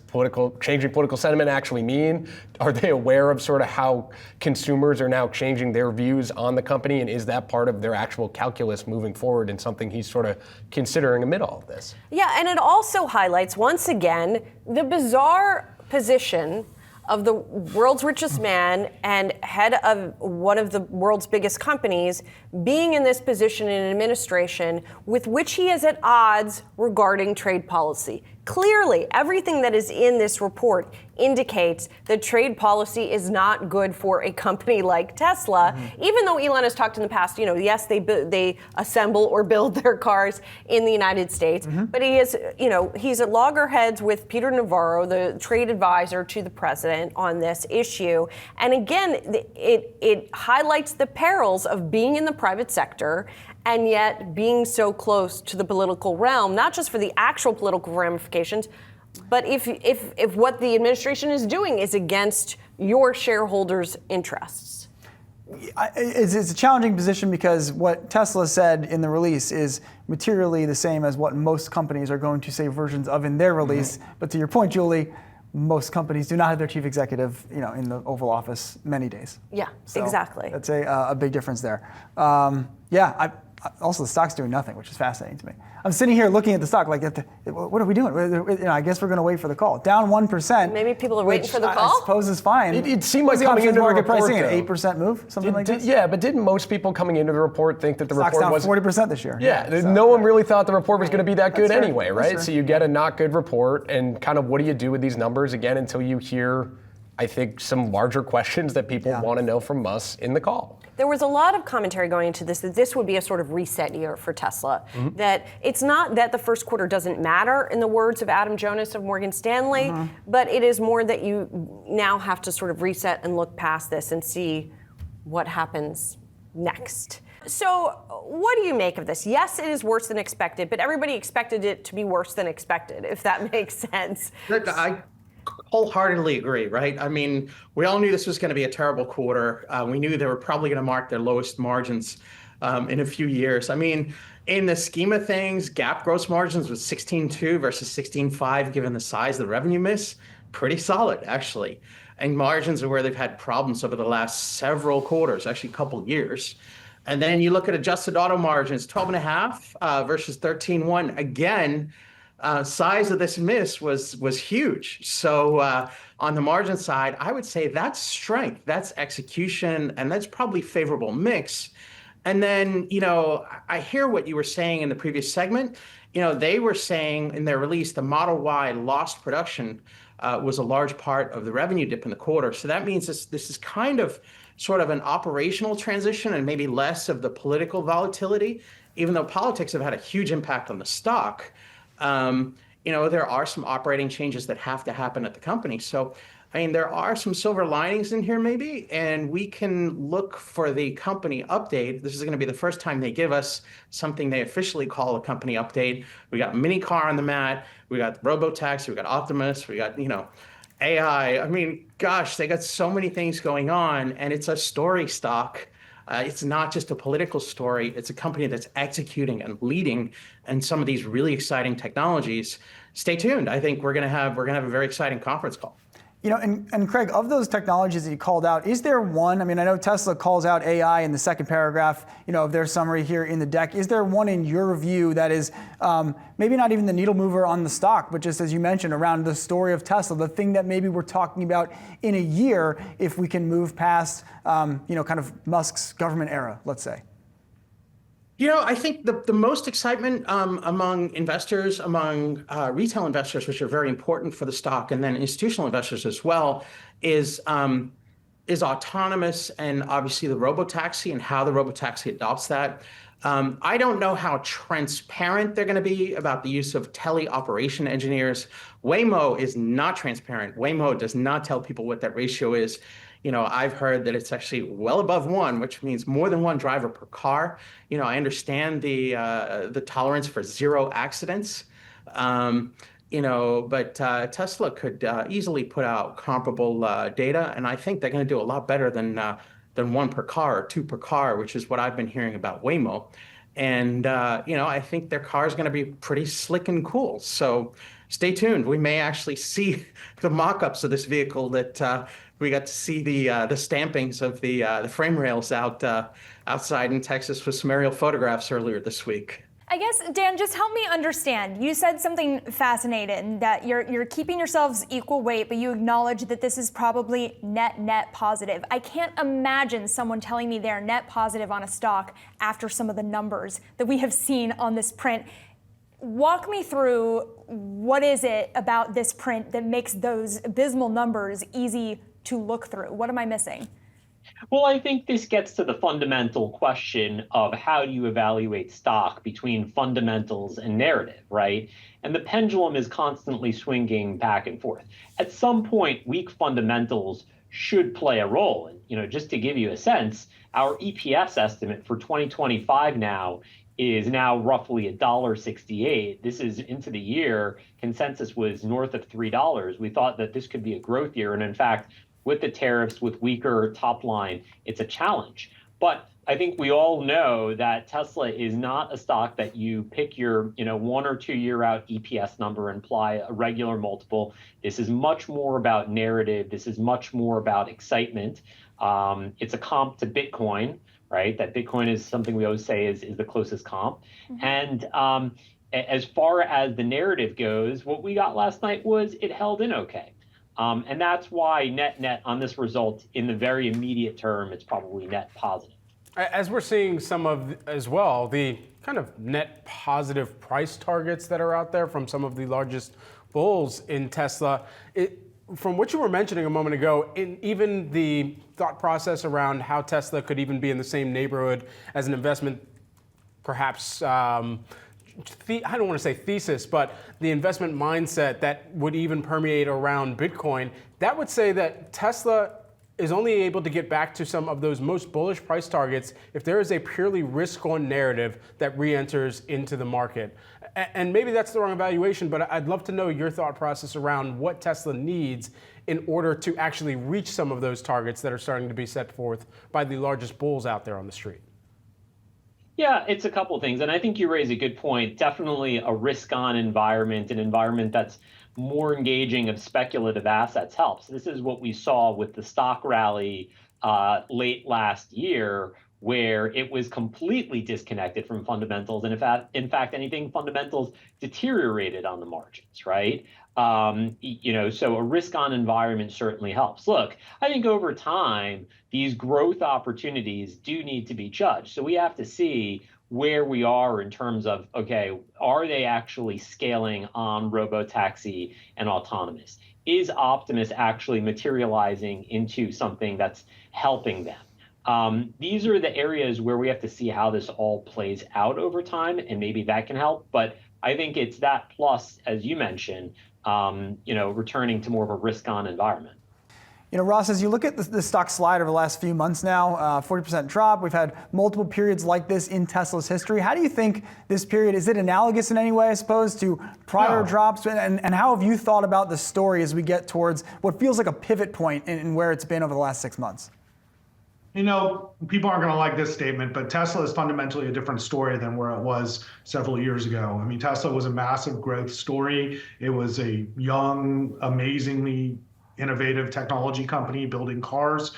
changing political sentiment actually mean? Are they aware of sort of how consumers are now changing their views on the company, and is that part of their actual calculus moving forward and something he's sort of considering amid all of this? Yeah, and it also highlights, once again, the bizarre position of the world's richest man and head of one of the world's biggest companies being in this position in an administration with which he is at odds regarding trade policy. Clearly, everything that is in this report indicates that trade policy is not good for a company like Tesla, even though Elon has talked in the past, yes, they assemble or build their cars in the United States, but he is, he's at loggerheads with Peter Navarro, the trade advisor to the president on this issue. And again, it highlights the perils of being in the private sector and yet being so close to the political realm, not just for the actual political ramifications, but if what the administration is doing is against your shareholders' interests. It's a challenging position because what Tesla said in the release is materially the same as what most companies are going to say versions of in their release. But to your point, Julie, most companies do not have their chief executive, in the Oval Office many days. Yeah, So exactly. That's a big difference there. Also, the stock's doing nothing, which is fascinating to me. I'm sitting here looking at the stock like, what are we doing? I guess we're going to wait for the call. Down 1%. Maybe people are waiting for the call? I suppose is fine. It seemed like coming into the market report, pricing though. an 8% move, something like this? Yeah, but didn't most people coming into the report think that the Stock's report down was 40% this year. Yeah, no one really thought the report was going to be that good That's fair. anyway, That's right? fair. So you get a not good report, and kind of what do you do with these numbers again until you hear, I think, some larger questions that people want to know from us in the call. There was a lot of commentary going into this that this would be a sort of reset year for Tesla. That it's not that the first quarter doesn't matter, in the words of Adam Jonas of Morgan Stanley, but it is more that you now have to sort of reset and look past this and see what happens next. So what do you make of this? Yes, it is worse than expected, but everybody expected it to be worse than expected, if that makes sense. I wholeheartedly agree, right? I mean, we all knew this was going to be a terrible quarter. We knew they were probably going to mark their lowest margins in a few years. I mean, in the scheme of things, GAAP gross margins was 16.2 versus 16.5, given the size of the revenue miss. Pretty solid, actually. And margins are where they've had problems over the last several quarters, actually a couple years. And then you look at adjusted auto margins, 12.5 versus 13.1. Again, size of this miss was huge. So on the margin side, I would say that's strength, that's execution, and that's probably favorable mix. And then, I hear what you were saying in the previous segment. They were saying in their release, the Model Y lost production was a large part of the revenue dip in the quarter. So that means this is kind of sort of an operational transition and maybe less of the political volatility, even though politics have had a huge impact on the stock. There are some operating changes that have to happen at the company. So, I mean, there are some silver linings in here maybe, and we can look for the company update. This is going to be the first time they give us something they officially call a company update. We got mini car on the mat. We got Robotaxi. We got Optimus. We got, AI. I mean, gosh, they got so many things going on, and it's a story stock. It's not just a political story. It's a company that's executing and leading in some of these really exciting technologies. Stay tuned. I think we're gonna have a very exciting conference call. And Craig, of those technologies that you called out, is there one? I mean, I know Tesla calls out AI in the second paragraph, of their summary here in the deck. Is there one in your view that is maybe not even the needle mover on the stock, but just as you mentioned, around the story of Tesla, the thing that maybe we're talking about in a year if we can move past, kind of Musk's government era, let's say? I think the most excitement among investors, among retail investors, which are very important for the stock, and then institutional investors as well, is autonomous and obviously the Robotaxi and how the Robotaxi adopts that. I don't know how transparent they're going to be about the use of teleoperation engineers. Waymo is not transparent. Waymo does not tell people what that ratio is. I've heard that it's actually well above 1, which means more than 1 driver per car. I understand the tolerance for 0 accidents. But Tesla could easily put out comparable data, and I think they're going to do a lot better than 1 per car or 2 per car, which is what I've been hearing about Waymo. And I think their car is going to be pretty slick and cool. So stay tuned. We may actually see the mock-ups of this vehicle that we got to see the stampings of the frame rails outside in Texas with some aerial photographs earlier this week. I guess, Dan, just help me understand. You said something fascinating, that you're keeping yourselves equal weight, but you acknowledge that this is probably net positive. I can't imagine someone telling me they're net positive on a stock after some of the numbers that we have seen on this print. Walk me through, what is it about this print that makes those abysmal numbers easy to look through? What am I missing? Well, I think this gets to the fundamental question of how do you evaluate stock between fundamentals and narrative, right? And the pendulum is constantly swinging back and forth. At some point, weak fundamentals should play a role. And, just to give you a sense, our EPS estimate for 2025 is now roughly $1.68. This is into the year. Consensus was north of $3. We thought that this could be a growth year. And in fact, with the tariffs, with weaker top line, it's a challenge. But I think we all know that Tesla is not a stock that you pick your 1 or 2 year out EPS number and apply a regular multiple. This is much more about narrative. This is much more about excitement. It's a comp to Bitcoin, right? That Bitcoin is something we always say is the closest comp. And as far as the narrative goes, what we got last night was it held in okay. And that's why net on this result in the very immediate term, it's probably net positive. As we're seeing some of, as well, the kind of net positive price targets that are out there from some of the largest bulls in Tesla, from what you were mentioning a moment ago, even the thought process around how Tesla could even be in the same neighborhood as an investment, perhaps, I don't want to say thesis, but the investment mindset that would even permeate around Bitcoin, that would say that Tesla is only able to get back to some of those most bullish price targets if there is a purely risk-on narrative that re-enters into the market. And maybe that's the wrong evaluation, but I'd love to know your thought process around what Tesla needs in order to actually reach some of those targets that are starting to be set forth by the largest bulls out there on the street. Yeah, it's a couple of things. And I think you raise a good point. Definitely a risk-on environment, an environment that's more engaging of speculative assets helps. This is what we saw with the stock rally late last year, where it was completely disconnected from fundamentals. And in fact, anything fundamentals deteriorated on the margins, right? So a risk-on environment certainly helps. Look, I think over time, these growth opportunities do need to be judged. So we have to see where we are in terms of, okay, are they actually scaling on Robotaxi and autonomous? Is Optimus actually materializing into something that's helping them? These are the areas where we have to see how this all plays out over time, and maybe that can help. But I think it's that plus, as you mentioned, returning to more of a risk-on environment. Ross, as you look at the stock slide over the last few months now, 40% drop, we've had multiple periods like this in Tesla's history. How do you think this period, is it analogous in any way, I suppose, to prior drops? And how have you thought about the story as we get towards what feels like a pivot point in where it's been over the last 6 months? People aren't going to like this statement, but Tesla is fundamentally a different story than where it was several years ago. I mean, Tesla was a massive growth story. It was a young, amazingly innovative technology company building cars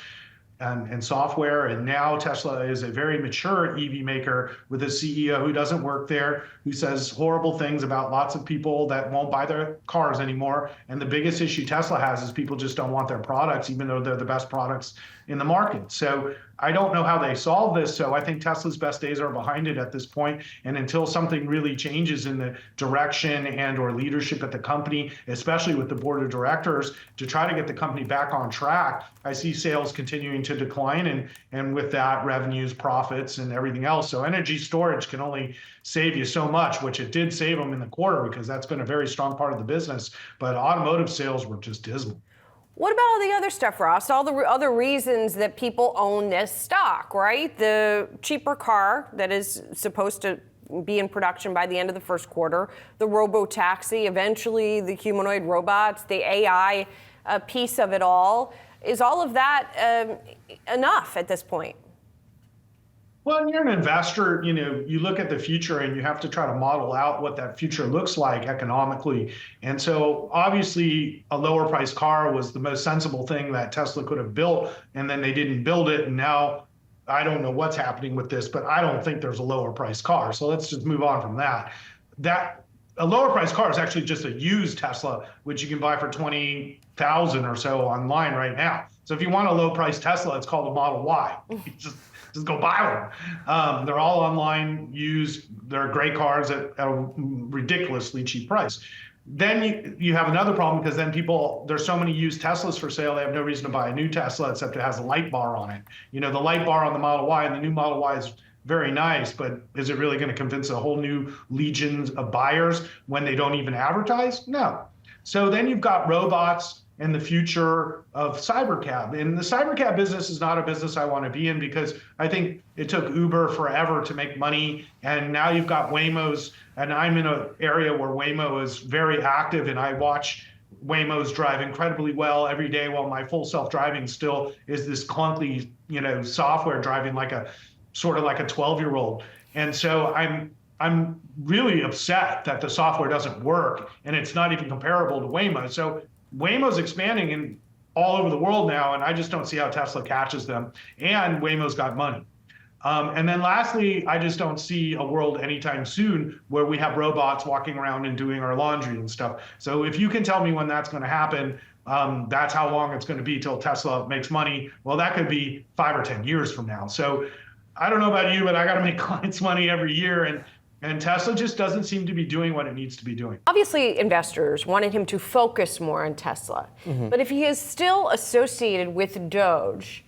and software. And now Tesla is a very mature EV maker with a CEO who doesn't work there, who says horrible things about lots of people that won't buy their cars anymore. And the biggest issue Tesla has is people just don't want their products, even though they're the best products in the market. So I don't know how they solve this. So I think Tesla's best days are behind it at this point. And until something really changes in the direction and or leadership at the company, especially with the board of directors, to try to get the company back on track, I see sales continuing to decline, and with that, revenues, profits, and everything else. So energy storage can only save you so much, which it did save them in the quarter because that's been a very strong part of the business. But automotive sales were just dismal. What about all the other stuff, Ross? All the other reasons that people own this stock, right? The cheaper car that is supposed to be in production by the end of the first quarter, the Robotaxi, eventually the humanoid robots, the AI piece of it all. Is all of that enough at this point? Well, when you're an investor, you look at the future and you have to try to model out what that future looks like economically. And so obviously a lower priced car was the most sensible thing that Tesla could have built, and then they didn't build it. And now I don't know what's happening with this, but I don't think there's a lower priced car. So let's just move on from that. A lower priced car is actually just a used Tesla, which you can buy for $20,000 or so online right now. So if you want a low priced Tesla, it's called a Model Y. Just go buy one. They're all online, used. They're great cars at a ridiculously cheap price. Then you have another problem because then there's so many used Teslas for sale, they have no reason to buy a new Tesla except it has a light bar on it. The light bar on the Model Y and the new Model Y is very nice, but is it really going to convince a whole new legions of buyers when they don't even advertise? No. So then you've got robots and the future of cybercab. And the cybercab business is not a business I want to be in because I think it took Uber forever to make money. And now you've got Waymo's, and I'm in an area where Waymo is very active, and I watch Waymo's drive incredibly well every day while my full self-driving still is this clunky, software driving like a 12-year-old. And so I'm really upset that the software doesn't work, and it's not even comparable to Waymo. So Waymo's expanding all over the world now, and I just don't see how Tesla catches them. And Waymo's got money. And then lastly, I just don't see a world anytime soon where we have robots walking around and doing our laundry and stuff. So if you can tell me when that's going to happen, that's how long it's going to be till Tesla makes money. Well, that could be 5 or 10 years from now. So I don't know about you, but I got to make clients money every year. And Tesla just doesn't seem to be doing what it needs to be doing. Obviously, investors wanted him to focus more on Tesla. But if he is still associated with DOGE,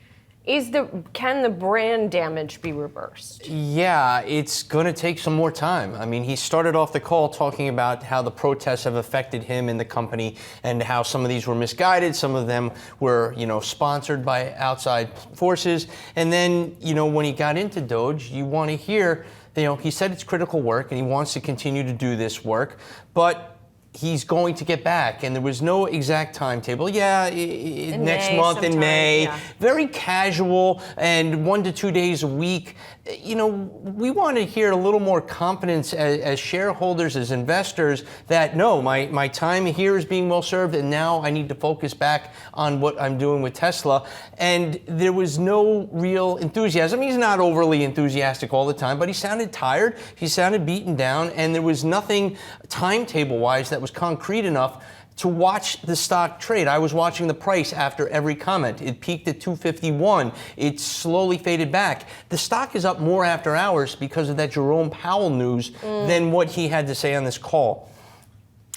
can the brand damage be reversed? Yeah, it's going to take some more time. I mean, he started off the call talking about how the protests have affected him and the company and how some of these were misguided. Some of them were, sponsored by outside forces. And then, when he got into DOGE, you want to hear, he said it's critical work and he wants to continue to do this work, but he's going to get back, and there was no exact timetable. Yeah, next month in May, yeah. Very casual, and 1 to 2 days a week. We want to hear a little more confidence as shareholders, as investors, that no, my time here is being well served, and now I need to focus back on what I'm doing with Tesla. And there was no real enthusiasm. He's not overly enthusiastic all the time, but he sounded tired, he sounded beaten down, and there was nothing timetable-wise that was concrete enough to watch the stock trade. I was watching the price after every comment. It peaked at 251. It slowly faded back. The stock is up more after hours because of that Jerome Powell news than what he had to say on this call.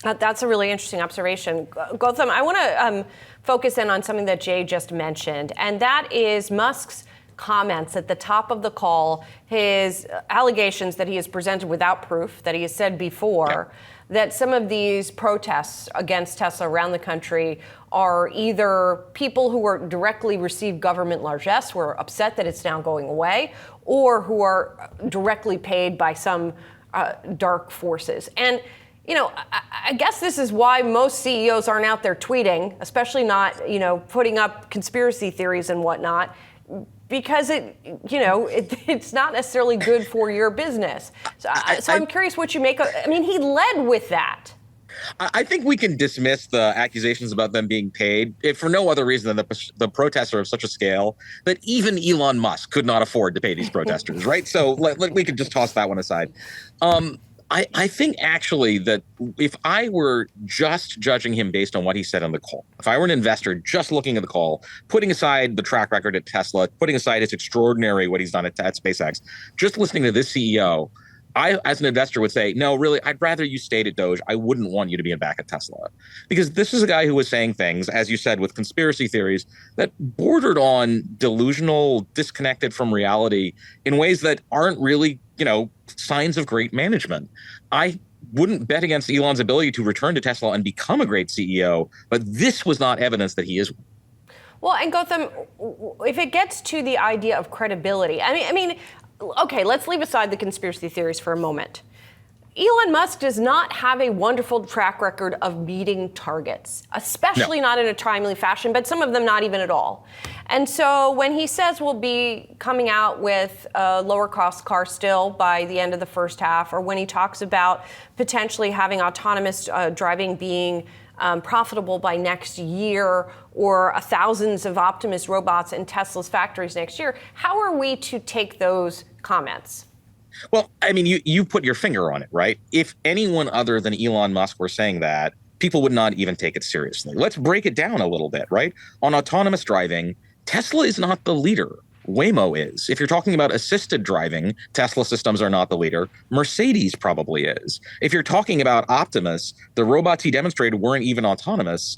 That's a really interesting observation. Gautam, I want to focus in on something that Jay just mentioned, and that is Musk's comments at the top of the call, his allegations that he has presented without proof, that he has said before, that some of these protests against Tesla around the country are either people who are directly receive government largesse, who are upset that it's now going away, or who are directly paid by some dark forces. And I guess this is why most CEOs aren't out there tweeting, especially not, putting up conspiracy theories and whatnot, because it's not necessarily good for your business. So I'm curious what you make of. I mean, he led with that. I think we can dismiss the accusations about them being paid if for no other reason than the protests are of such a scale that even Elon Musk could not afford to pay these protesters, right? So we could just toss that one aside. I think actually that if I were just judging him based on what he said on the call, if I were an investor just looking at the call, putting aside the track record at Tesla, putting aside his extraordinary what he's done at SpaceX, just listening to this CEO, I, as an investor, would say, no, really, I'd rather you stayed at DOGE. I wouldn't want you to be back at Tesla. Because this is a guy who was saying things, as you said, with conspiracy theories that bordered on delusional, disconnected from reality in ways that aren't really, signs of great management. I wouldn't bet against Elon's ability to return to Tesla and become a great CEO, but this was not evidence that he is. Well, and Gautam, if it gets to the idea of credibility, I mean, okay, let's leave aside the conspiracy theories for a moment. Elon Musk does not have a wonderful track record of meeting targets, especially not in a timely fashion, but some of them not even at all. And so when he says we'll be coming out with a lower cost car still by the end of the first half, or when he talks about potentially having autonomous driving being profitable by next year, or thousands of Optimus robots in Tesla's factories next year, how are we to take those comments? Well, I mean, you put your finger on it, right? If anyone other than Elon Musk were saying that, people would not even take it seriously. Let's break it down a little bit, right? On autonomous driving, Tesla is not the leader. Waymo is. If you're talking about assisted driving, Tesla systems are not the leader. Mercedes probably is. If you're talking about Optimus, the robots he demonstrated weren't even autonomous.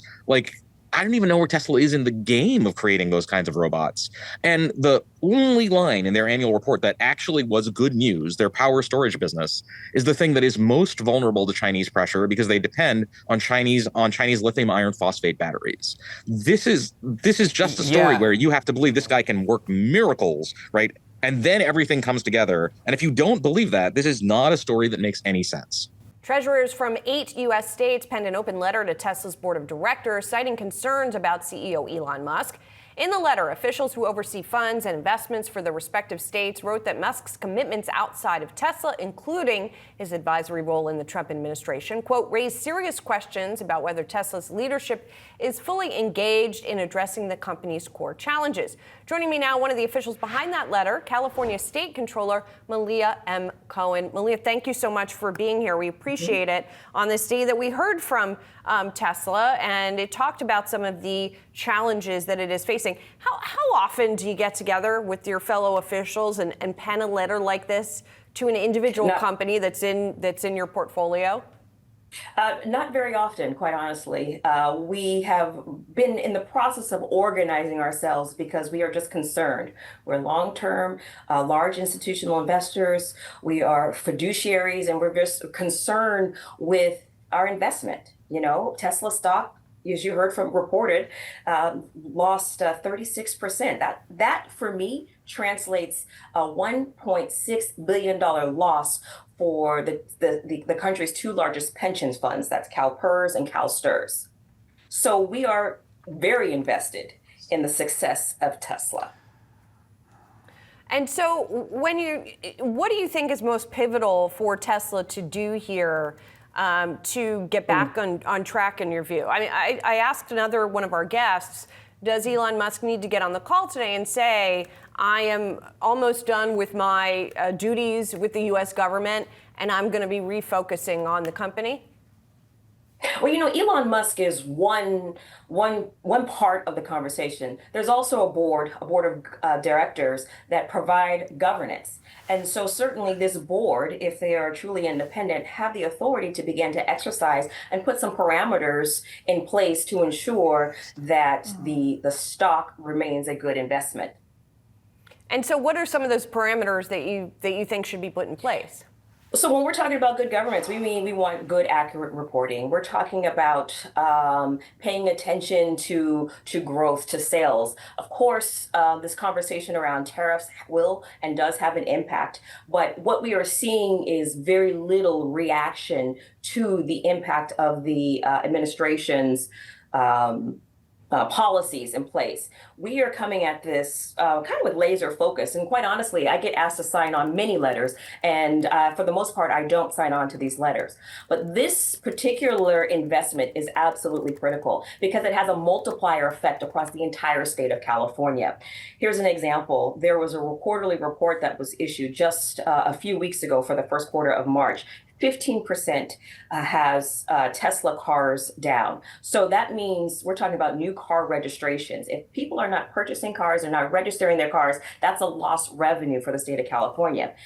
I don't even know where Tesla is in the game of creating those kinds of robots. And the only line in their annual report that actually was good news, their power storage business, is the thing that is most vulnerable to Chinese pressure because they depend on Chinese lithium iron phosphate batteries. This is just a story where you have to believe this guy can work miracles, right? And then everything comes together. And if you don't believe that, this is not a story that makes any sense. Treasurers from 8 U.S. states penned an open letter to Tesla's board of directors, citing concerns about CEO Elon Musk In the letter, officials who oversee funds and investments for the respective states wrote that Musk's commitments outside of Tesla, including his advisory role in the Trump administration, quote, raised serious questions about whether Tesla's leadership is fully engaged in addressing the company's core challenges. Joining me now, one of the officials behind that letter, California State Controller Malia M. Cohen. Malia, thank you so much for being here. We appreciate it on this day that we heard from Tesla, and it talked about some of the challenges that it is facing. How often do you get together with your fellow officials and pen a letter like this to an individual company that's in your portfolio? Not very often, quite honestly. We have been in the process of organizing ourselves because we are just concerned. We're long-term, large institutional investors. We are fiduciaries, and we're just concerned with our investment. You know, Tesla stock, as you heard from reported, lost 36%. That for me translates a $1.6 billion loss for the country's two largest pensions funds. That's CalPERS and CalSTRS. So we are very invested in the success of Tesla. And so what do you think is most pivotal for Tesla to do here to get back on track in your view? I mean, I asked another one of our guests, does Elon Musk need to get on the call today and say, I am almost done with my duties with the U.S. government, and I'm going to be refocusing on the company? Well, you know, Elon Musk is one part of the conversation. There's also a board of directors that provide governance. And so certainly this board, if they are truly independent, have the authority to begin to exercise and put some parameters in place to ensure that the stock remains a good investment. And so what are some of those parameters that you think should be put in place? So when we're talking about good governance, we mean we want good, accurate reporting. We're talking about paying attention to growth, to sales. Of course, this conversation around tariffs will and does have an impact. But what we are seeing is very little reaction to the impact of the administration's policies in place. We are coming at this kind of with laser focus. And quite honestly, I get asked to sign on many letters. And for the most part, I don't sign on to these letters. But this particular investment is absolutely critical because it has a multiplier effect across the entire state of California. Here's an example. There was a quarterly report that was issued just a few weeks ago for the first quarter of March. 15% has Tesla cars down. So that means we're talking about new car registrations. If people are not purchasing cars, they're not registering their cars, that's a lost revenue for the state of California.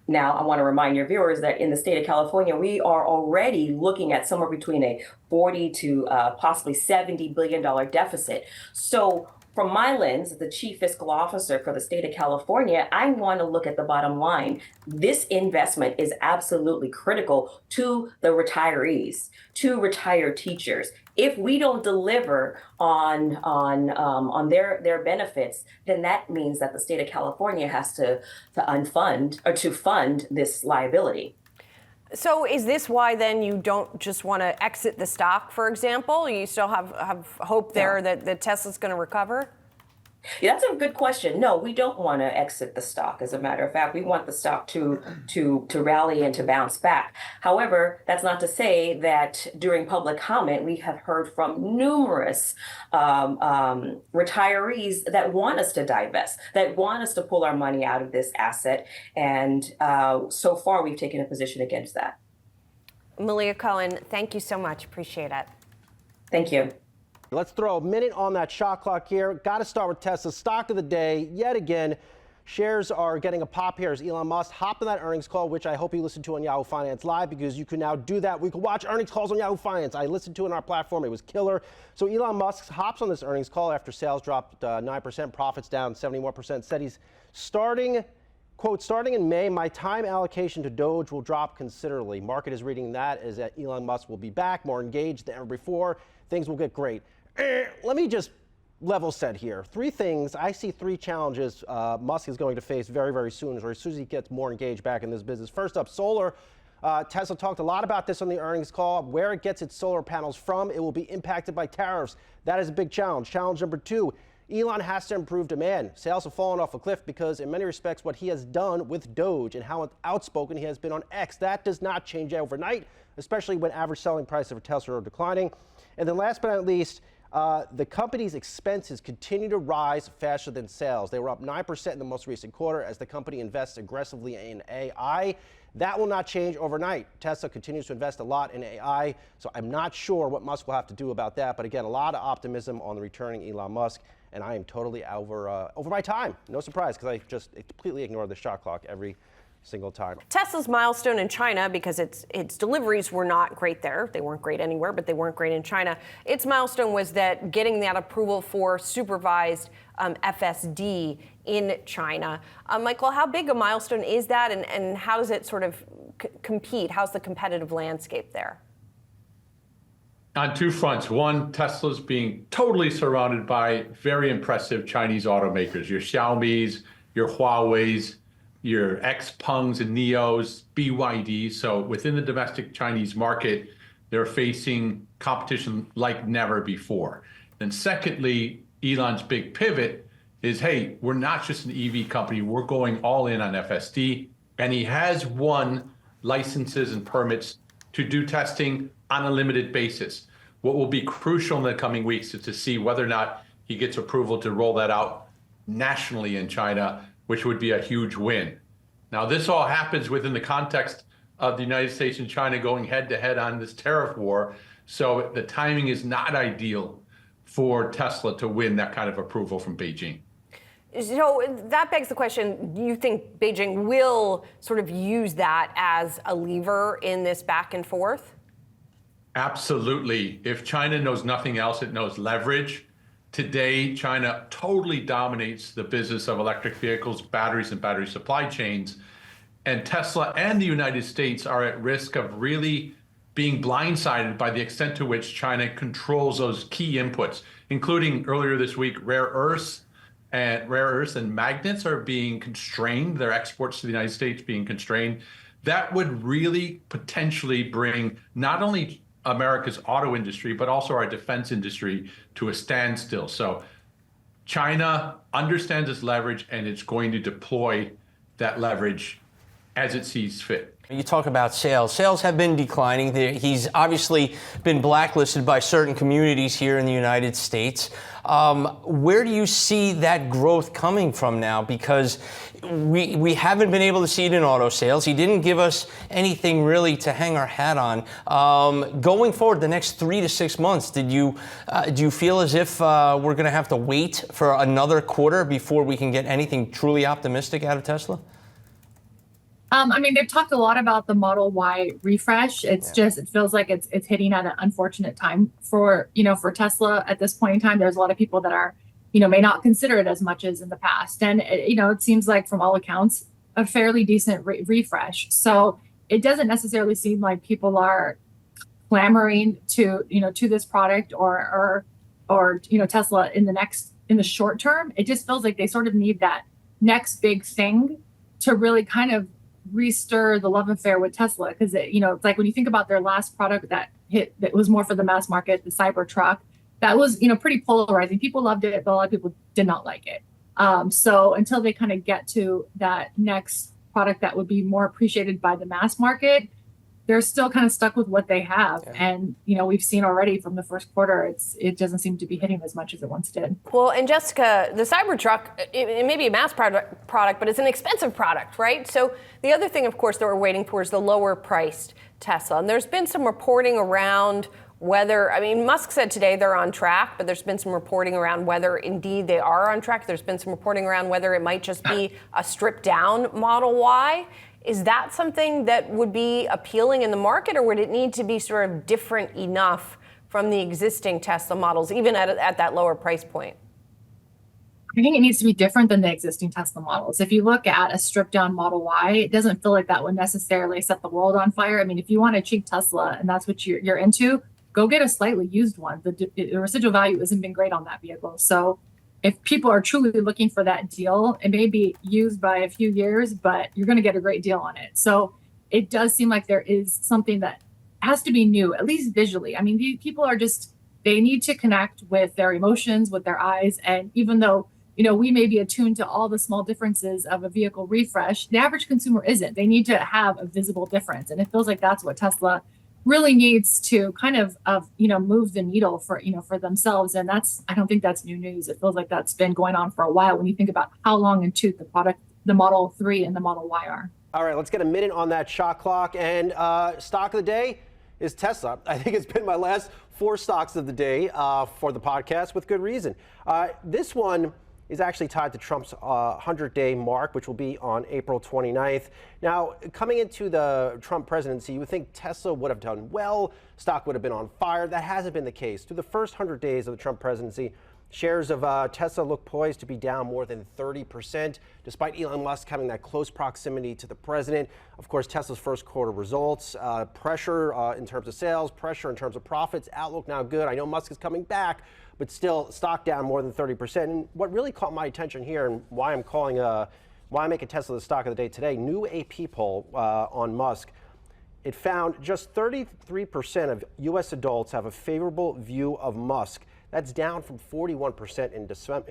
Now, I want to remind your viewers that in the state of California, we are already looking at somewhere between a 40 to possibly $70 billion deficit. So from my lens, as the chief fiscal officer for the state of California, I want to look at the bottom line. This investment is absolutely critical to the retirees, to retired teachers. If we don't deliver on their benefits, then that means that the state of California has to unfund or to fund this liability. So is this why then you don't just want to exit the stock, for example? You still have hope there that Tesla's going to recover? Yeah, that's a good question. No, we don't want to exit the stock. As a matter of fact, we want the stock to rally and to bounce back. However, that's not to say that during public comment, we have heard from numerous retirees that want us to divest, that want us to pull our money out of this asset. And so far, we've taken a position against that. Malia Cohen, thank you so much. Appreciate it. Thank you. Let's throw a minute on that shot clock here. Got to start with Tesla stock of the day. Yet again, shares are getting a pop here as Elon Musk hopped on that earnings call, which I hope you listened to on Yahoo Finance Live, because you can now do that. We can watch earnings calls on Yahoo Finance. I listened to it on our platform. It was killer. So Elon Musk hops on this earnings call after sales dropped 9%, profits down 71%. Said he's starting, quote, starting in May, my time allocation to DOGE will drop considerably. Market is reading that as that Elon Musk will be back, more engaged than ever before. Things will get great. Let me just level set here. Three things. I see three challenges Musk is going to face very, very soon, or as soon as he gets more engaged back in this business. First up, solar. Tesla talked a lot about this on the earnings call. Where it gets its solar panels from, it will be impacted by tariffs. That is a big challenge. Challenge number two, Elon has to improve demand. Sales have fallen off a cliff because in many respects what he has done with DOGE and how outspoken he has been on X, that does not change overnight, especially when average selling prices of Tesla are declining. And then last but not least, the company's expenses continue to rise faster than sales. They were up 9% in the most recent quarter as the company invests aggressively in AI. That will not change overnight. Tesla continues to invest a lot in AI, so I'm not sure what Musk will have to do about that. But again, a lot of optimism on the returning Elon Musk, and I am totally over my time. No surprise, because I just completely ignore the shot clock every single time. Tesla's milestone in China, because its deliveries were not great there. They weren't great anywhere, but they weren't great in China. Its milestone was that getting that approval for supervised FSD in China. Michael, how big a milestone is that, and how does it sort of compete? How's the competitive landscape there? On two fronts. One, Tesla's being totally surrounded by very impressive Chinese automakers, your Xiaomi's, your Huawei's, your Xpengs and Neos, BYD. So within the domestic Chinese market, they're facing competition like never before. Then secondly, Elon's big pivot is, hey, we're not just an EV company, we're going all in on FSD. And he has won licenses and permits to do testing on a limited basis. What will be crucial in the coming weeks is to see whether or not he gets approval to roll that out nationally in China, which would be a huge win. Now, this all happens within the context of the United States and China going head to head on this tariff war. So the timing is not ideal for Tesla to win that kind of approval from Beijing. So that begs the question, do you think Beijing will sort of use that as a lever in this back and forth? Absolutely. If China knows nothing else, it knows leverage. Today, China totally dominates the business of electric vehicles, batteries, and battery supply chains. And Tesla and the United States are at risk of really being blindsided by the extent to which China controls those key inputs, including earlier this week, rare earths and magnets are being constrained, their exports to the United States being constrained. That would really potentially bring not only America's auto industry, but also our defense industry to a standstill. So China understands its leverage, and it's going to deploy that leverage as it sees fit. You talk about sales. Sales have been declining. He's obviously been blacklisted by certain communities here in the United States. Where do you see that growth coming from now? Because we haven't been able to see it in auto sales. He didn't give us anything really to hang our hat on. Going forward, the next 3 to 6 months, do you feel as if we're going to have to wait for another quarter before we can get anything truly optimistic out of Tesla? I mean, they've talked a lot about the Model Y refresh. It's just, it feels like it's hitting at an unfortunate time for Tesla at this point in time. There's a lot of people that are, may not consider it as much as in the past. And, it seems like from all accounts, a fairly decent refresh. So it doesn't necessarily seem like people are clamoring to this product or Tesla in the short term. It just feels like they sort of need that next big thing to really kind of restir the love affair with Tesla, because it's like when you think about their last product that was more for the mass market, the Cybertruck, that was pretty polarizing. People loved it, but a lot of people did not like it. So until they kind of get to that next product that would be more appreciated by the mass market, they're still kind of stuck with what they have. And, we've seen already from the first quarter, it doesn't seem to be hitting as much as it once did. Well, and Jessica, the Cybertruck, it may be a mass product, but it's an expensive product, right? So the other thing, of course, that we're waiting for is the lower priced Tesla. And there's been some reporting around whether, Musk said today they're on track, but there's been some reporting around whether indeed they are on track. There's been some reporting around whether it might just be a stripped down Model Y. Is that something that would be appealing in the market, or would it need to be sort of different enough from the existing Tesla models, even at that lower price point? I think it needs to be different than the existing Tesla models. If you look at a stripped down Model Y, it doesn't feel like that would necessarily set the world on fire. If you want a cheap Tesla and that's what you're into, go get a slightly used one. The residual value hasn't been great on that vehicle. So if people are truly looking for that deal, it may be used by a few years, but you're going to get a great deal on it. So it does seem like there is something that has to be new, at least visually. People are just they need to connect with their emotions, with their eyes. And even though, we may be attuned to all the small differences of a vehicle refresh, the average consumer isn't. They need to have a visible difference. And it feels like that's what Tesla really needs to kind of move the needle for themselves. And I don't think that's new news. It feels like that's been going on for a while when you think about how long in tooth the Model 3 and the Model Y are. All right, let's get a minute on that shot clock. And stock of the day is Tesla. I think it's been my last 4 stocks of the day for the podcast with good reason. This one is actually tied to Trump's 100-day mark, which will be on April 29th. Now, coming into the Trump presidency, you would think Tesla would have done well, stock would have been on fire. That hasn't been the case. Through the first 100 days of the Trump presidency, shares of Tesla look poised to be down more than 30%, despite Elon Musk having that close proximity to the president. Of course, Tesla's first quarter results, pressure in terms of sales, pressure in terms of profits, outlook now good. I know Musk is coming back, but still stock down more than 30%. And what really caught my attention here and why I'm making Tesla the stock of the day today, new AP poll on Musk, it found just 33% of U.S. adults have a favorable view of Musk. That's down from 41% in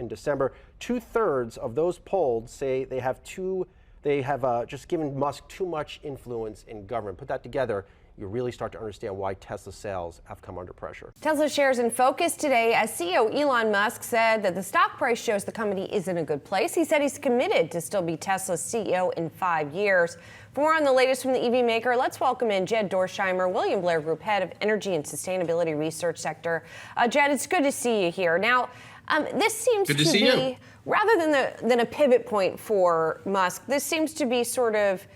December. 2/3 of those polled say they have just given Musk too much influence in government. Put that together, you really start to understand why Tesla sales have come under pressure. Tesla shares in focus today as CEO Elon Musk said that the stock price shows the company is in a good place. He said he's committed to still be Tesla's CEO in 5 years. For more on the latest from the EV maker, let's welcome in Jed Dorsheimer, William Blair Group Head of Energy and Sustainability Research Sector. Jed, it's good to see you here. Now, this seems to be, rather than a pivot point for Musk, this seems to be sort of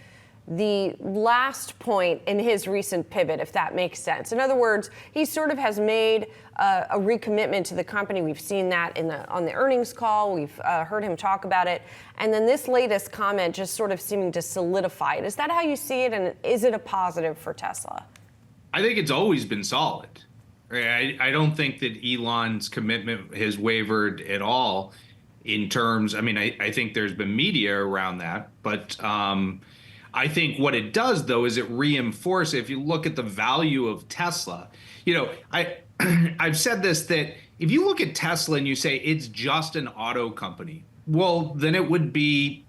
the last point in his recent pivot, if that makes sense. In other words, he sort of has made a recommitment to the company. We've seen that on the earnings call. We've heard him talk about it. And then this latest comment just sort of seeming to solidify it. Is that how you see it? And is it a positive for Tesla? I think it's always been solid. I don't think that Elon's commitment has wavered at all in terms, I think there's been media around that, but I think what it does, though, is it reinforces, if you look at the value of Tesla, I've said this, that if you look at Tesla and you say it's just an auto company, well, then it would be,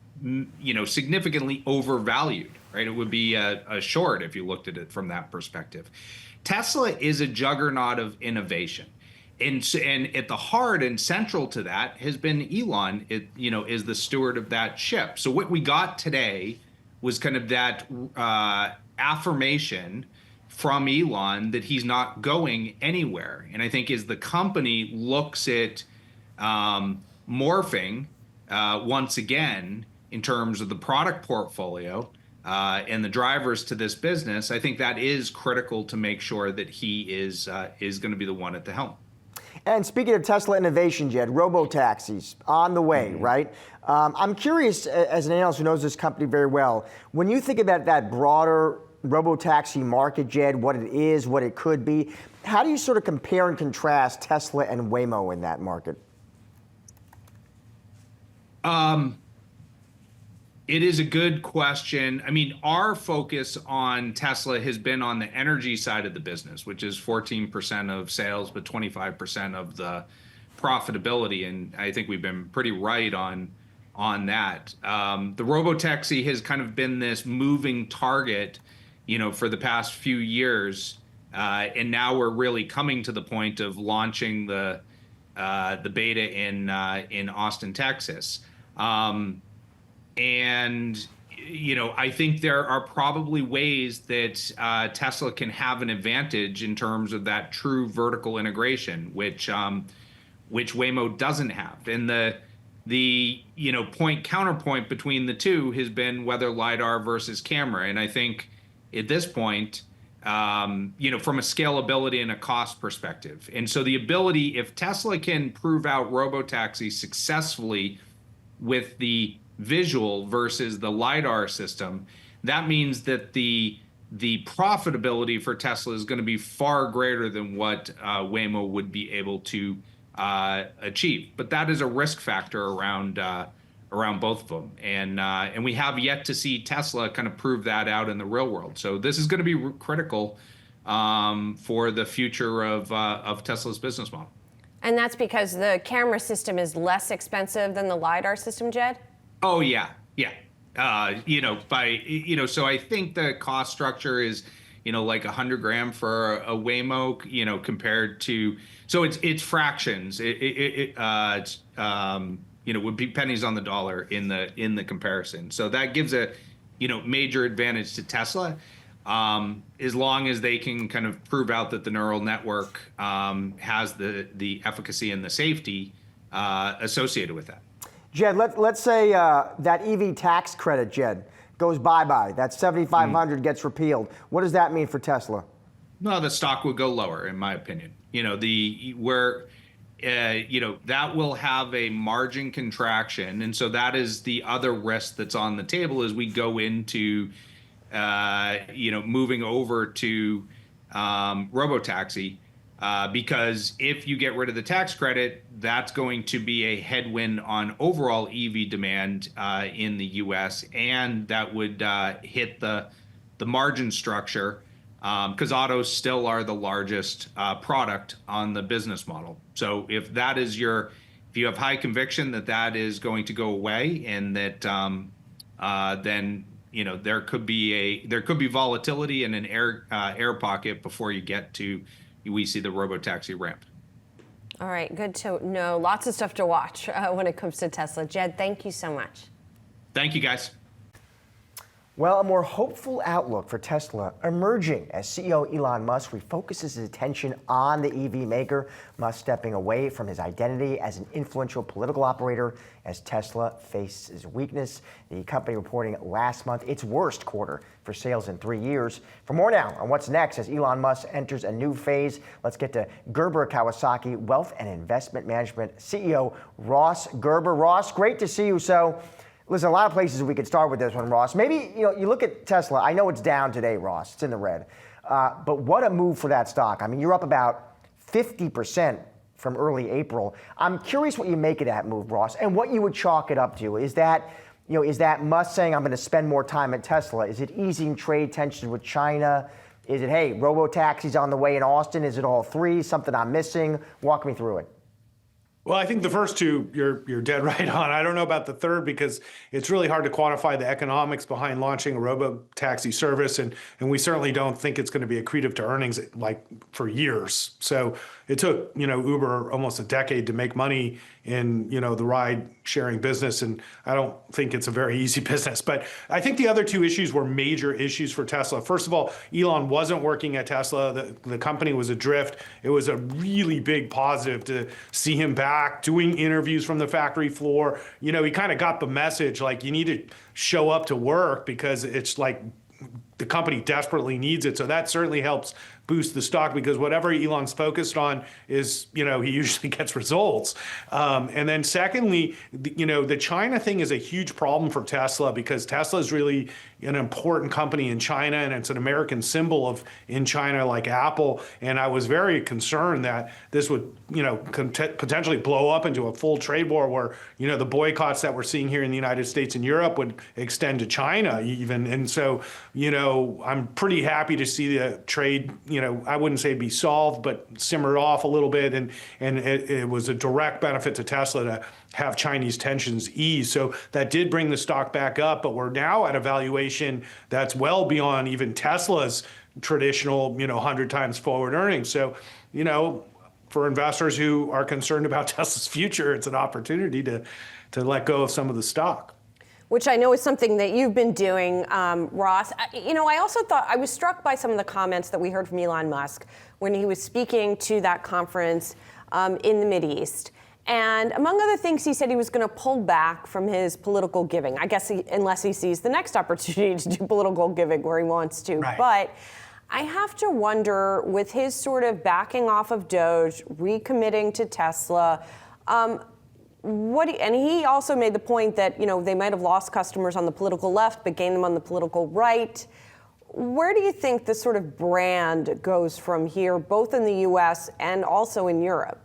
significantly overvalued, right? It would be a short if you looked at it from that perspective. Tesla is a juggernaut of innovation. And at the heart and central to that has been Elon, is the steward of that ship. So what we got today was kind of that affirmation from Elon that he's not going anywhere. And I think as the company looks at morphing once again in terms of the product portfolio and the drivers to this business, I think that is critical to make sure that he is going to be the one at the helm. And speaking of Tesla innovation, Jed, Robotaxis on the way, right? I'm curious, as an analyst who knows this company very well, when you think about that broader Robotaxi market, Jed, what it is, what it could be, how do you sort of compare and contrast Tesla and Waymo in that market? It is a good question. Our focus on Tesla has been on the energy side of the business, which is 14% of sales, but 25% of the profitability. And I think we've been pretty right on that. The Robotaxi has kind of been this moving target, for the past few years. And now we're really coming to the point of launching the beta in Austin, Texas. And, I think there are probably ways that Tesla can have an advantage in terms of that true vertical integration, which Waymo doesn't have. And the counterpoint between the two has been whether LiDAR versus camera. And I think at this point, from a scalability and a cost perspective. And so the ability, if Tesla can prove out Robotaxi successfully with the visual versus the LiDAR system, that means that the profitability for Tesla is going to be far greater than what Waymo would be able to achieve. But that is a risk factor around both of them. And we have yet to see Tesla kind of prove that out in the real world. So this is going to be critical for the future of Tesla's business model. And that's because the camera system is less expensive than the LiDAR system, Jed? Oh, yeah. So I think the cost structure is, like $100 for a Waymo, compared to, so it's fractions. It's would be pennies on the dollar in the comparison. So that gives a, major advantage to Tesla, as long as they can kind of prove out that the neural network has the efficacy and the safety associated with that. Jed, let's say that EV tax credit, Jed, goes bye-bye. That $7,500 gets repealed. What does that mean for Tesla? No, the stock would go lower, in my opinion. That will have a margin contraction, and so that is the other risk that's on the table as we go into, moving over to Robotaxi. Because if you get rid of the tax credit, that's going to be a headwind on overall EV demand in the U.S., and that would hit the margin structure, because autos still are the largest product on the business model. So if if you have high conviction that is going to go away, and that then there could be volatility and an air pocket before you get to. We see the Robotaxi ramp. All right, good to know. Lots of stuff to watch when it comes to Tesla. Jed, thank you so much. Thank you, guys. Well, a more hopeful outlook for Tesla emerging as CEO Elon Musk refocuses his attention on the EV maker. Musk stepping away from his identity as an influential political operator as Tesla faces weakness. The company reporting last month its worst quarter for sales in 3 years. For more now on what's next as Elon Musk enters a new phase, let's get to Gerber Kawasaki Wealth and Investment Management CEO Ross Gerber. Ross, great to see you. So, listen, a lot of places we could start with this one, Ross. Maybe, you look at Tesla. I know it's down today, Ross. It's in the red. But what a move for that stock. I mean, you're up about 50% from early April. I'm curious what you make of that move, Ross, and what you would chalk it up to. Is that Musk saying, I'm going to spend more time at Tesla? Is it easing trade tensions with China? Is it, hey, Robotaxi's on the way in Austin? Is it all three? Something I'm missing? Walk me through it. Well, I think the first two, you're dead right on. I don't know about the third because it's really hard to quantify the economics behind launching a robo-taxi service, and we certainly don't think it's going to be accretive to earnings like for years. So it took Uber almost a decade to make money in the ride sharing business, and I don't think it's a very easy business. But I think the other two issues were major issues for Tesla. First of all, Elon wasn't working at Tesla. The company was adrift. It was a really big positive to see him back doing interviews from the factory floor. He kind of got the message, like, you need to show up to work because it's like the company desperately needs it. So that certainly helps boost the stock, because whatever Elon's focused on is, he usually gets results. And then secondly, the China thing is a huge problem for Tesla, because Tesla is really an important company in China, and it's an American symbol in China, like Apple. And I was very concerned that this would, potentially blow up into a full trade war where, the boycotts that we're seeing here in the United States and Europe would extend to China even. And so, I'm pretty happy to see the trade, I wouldn't say be solved, but simmered off a little bit. And it was a direct benefit to Tesla to have Chinese tensions ease. So that did bring the stock back up, but we're now at a valuation that's well beyond even Tesla's traditional, 100 times forward earnings. So, for investors who are concerned about Tesla's future, it's an opportunity to let go of some of the stock. Which I know is something that you've been doing, Ross. I also thought, I was struck by some of the comments that we heard from Elon Musk when he was speaking to that conference in the Mideast. And among other things, he said he was going to pull back from his political giving. I guess unless he sees the next opportunity to do political giving where he wants to. Right. But I have to wonder, with his sort of backing off of DOGE, recommitting to Tesla, and he also made the point that, they might have lost customers on the political left, but gained them on the political right. Where do you think this sort of brand goes from here, both in the US and also in Europe?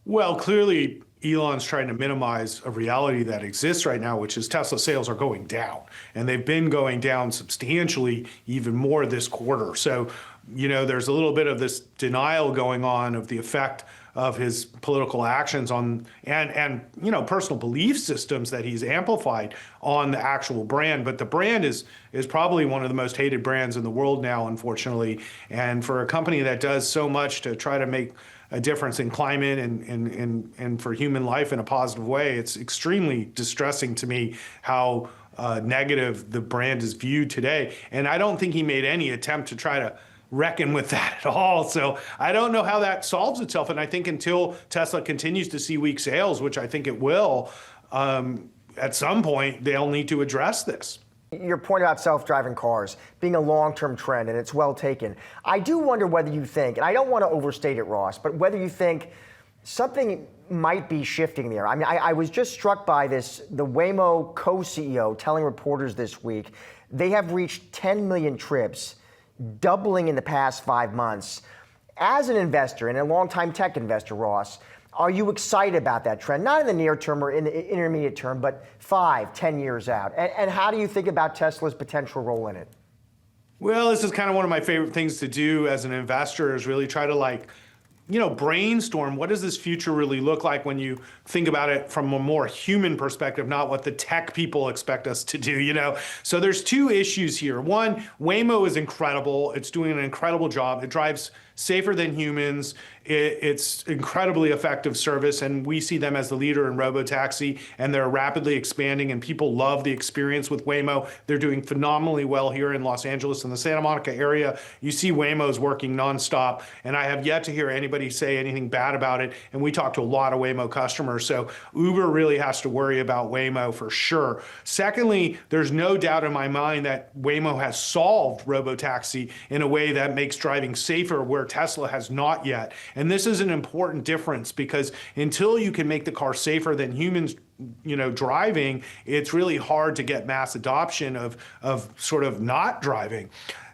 Well, clearly, Elon's trying to minimize a reality that exists right now, which is Tesla sales are going down. And they've been going down substantially, even more this quarter. So, there's a little bit of this denial going on of the effect of his political actions on and personal belief systems that he's amplified on the actual brand. But the brand is probably one of the most hated brands in the world now, unfortunately. And for a company that does so much to try to make a difference in climate and for human life in a positive way, it's extremely distressing to me how negative the brand is viewed today. And I don't think he made any attempt to try to reckon with that at all. So I don't know how that solves itself. And I think until Tesla continues to see weak sales, which I think it will, at some point they'll need to address this. Your point about self-driving cars being a long-term trend, and it's well taken. I do wonder whether you think, and I don't want to overstate it, Ross, but whether you think something might be shifting there. I mean, I was just struck by this, the Waymo co-CEO telling reporters this week, they have reached 10 million trips, doubling in the past 5 months. As an investor and a longtime tech investor, Ross, are you excited about that trend? Not in the near term or in the intermediate term, but 5, 10 years out. And how do you think about Tesla's potential role in it? Well, this is kind of one of my favorite things to do as an investor, is really try to brainstorm what does this future really look like when you think about it from a more human perspective, not what the tech people expect us to do, So there's two issues here. One, Waymo is incredible. It's doing an incredible job. It drives safer than humans. It's incredibly effective service, and we see them as the leader in Robotaxi, and they're rapidly expanding, and people love the experience with Waymo. They're doing phenomenally well here in Los Angeles and the Santa Monica area. You see Waymo's working nonstop, and I have yet to hear anybody say anything bad about it, and we talk to a lot of Waymo customers, so Uber really has to worry about Waymo for sure. Secondly, there's no doubt in my mind that Waymo has solved Robotaxi in a way that makes driving safer, where Tesla has not yet. And this is an important difference, because until you can make the car safer than humans, driving, it's really hard to get mass adoption of sort of not driving.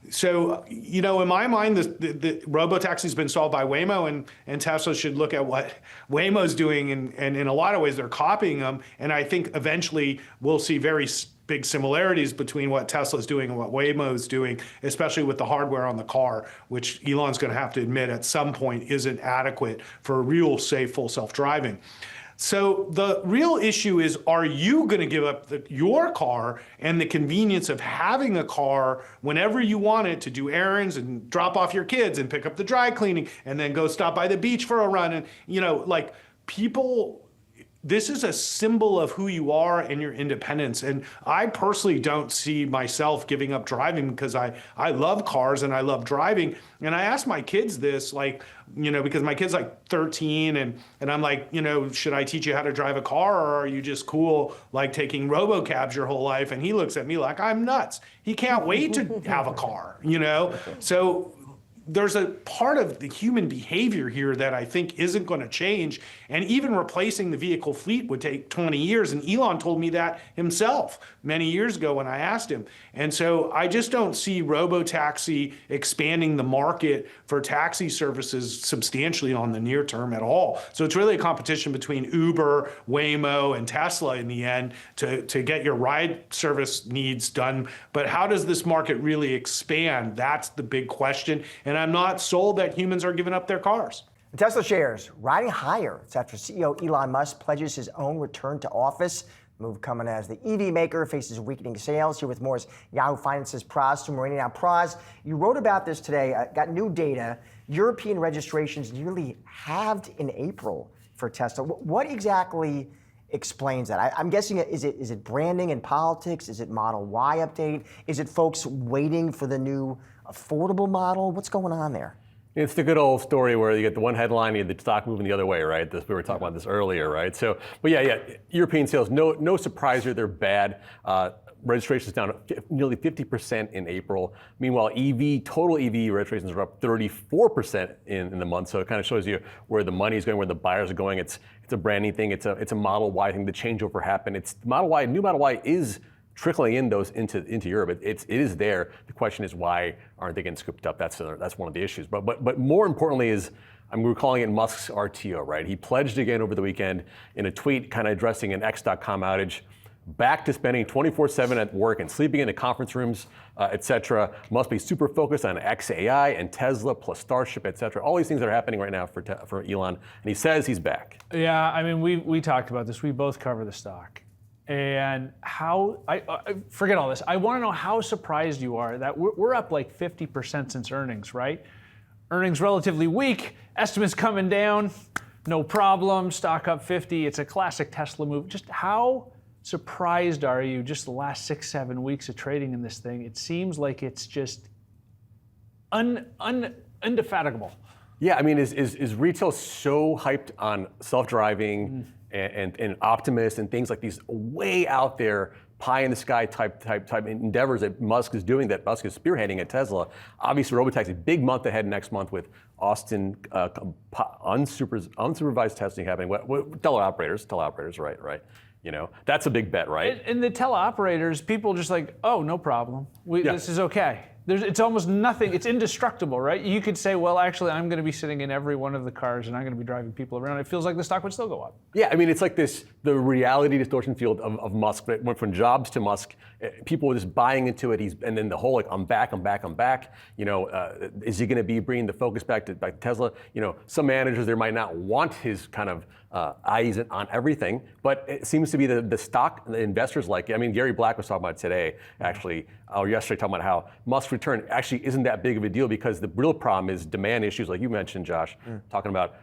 So, in my mind, the Robotaxi's been solved by Waymo, and Tesla should look at what Waymo's doing, and in a lot of ways they're copying them. And I think eventually we'll see very big similarities between what Tesla's doing and what Waymo's doing, especially with the hardware on the car, which Elon's going to have to admit at some point isn't adequate for real safe full self-driving. So the real issue is, are you going to give up your car and the convenience of having a car whenever you want it to do errands and drop off your kids and pick up the dry cleaning and then go stop by the beach for a run? And, people, this is a symbol of who you are and your independence. And I personally don't see myself giving up driving, because I love cars and I love driving. And I asked my kids this, because my kid's 13 and I'm like, should I teach you how to drive a car, or are you just cool taking robocabs your whole life? And he looks at me like I'm nuts. He can't wait to have a car, So there's a part of the human behavior here that I think isn't going to change. And even replacing the vehicle fleet would take 20 years. And Elon told me that himself many years ago when I asked him. And so I just don't see Robotaxi expanding the market for taxi services substantially on the near term at all. So it's really a competition between Uber, Waymo, and Tesla in the end to get your ride service needs done. But how does this market really expand? That's the big question. And I'm not sold that humans are giving up their cars. Tesla shares riding higher. It's after CEO Elon Musk pledges his own return to office. Move coming as the EV maker faces weakening sales. Here with more is Yahoo Finance's Praz Subramanian. Now, Praz, you wrote about this today. Got new data. European registrations nearly halved in April for Tesla. What exactly explains that? I'm guessing, is it branding and politics? Is it Model Y update? Is it folks waiting for the new affordable model? What's going on there? It's the good old story where you get the one headline, you get the stock moving the other way, right? We were talking about this earlier, right? So, but yeah, European sales, no surprise here, they're bad. Registrations down nearly 50% in April. Meanwhile, total EV registrations are up 34% in the month. So it kind of shows you where the money is going, where the buyers are going. It's a branding thing. It's a Model Y thing. The changeover happened. New Model Y is trickling into Europe. It is there. The question is, why aren't they getting scooped up? That's one of the issues. But more importantly is, we're calling it Musk's RTO, right? He pledged again over the weekend in a tweet, kind of addressing an X.com outage. back to spending 24/7 at work and sleeping in the conference rooms, etc. Must be super focused on XAI and Tesla plus Starship, etc. All these things that are happening right now for Elon, and he says he's back. Yeah, I mean, we talked about this. We both cover the stock. And how, I forget all this. I want to know how surprised you are that we're up like 50% since earnings, right? Earnings relatively weak, estimates coming down, no problem, stock up 50. It's a classic Tesla move. Just how surprised are you just the last 6-7 weeks of trading in this thing? It seems like it's just indefatigable. Yeah, I mean, is retail so hyped on self-driving and Optimus and things like these way out there, pie in the sky type endeavors that Musk is doing, that Musk is spearheading at Tesla? Obviously, Robotaxi, big month ahead next month with Austin unsupervised testing happening. Teleoperators, right? You know, that's a big bet, right? And the teleoperators, people just like, oh, no problem. This is okay. It's almost nothing. It's indestructible, right? You could say, well, actually, I'm going to be sitting in every one of the cars and I'm going to be driving people around. It feels like the stock would still go up. Yeah, I mean, it's like the reality distortion field of Musk. It went from Jobs to Musk. People were just buying into it. And then the whole, like, I'm back. You know, is he going to be bringing the focus back to Tesla? You know, some managers there might not want his kind of eyes on everything, but it seems to be the stock, the investors like it. I mean, Gary Black was talking about it today, actually, or yesterday, talking about how Musk's return actually isn't that big of a deal because the real problem is demand issues, like you mentioned, Josh, talking about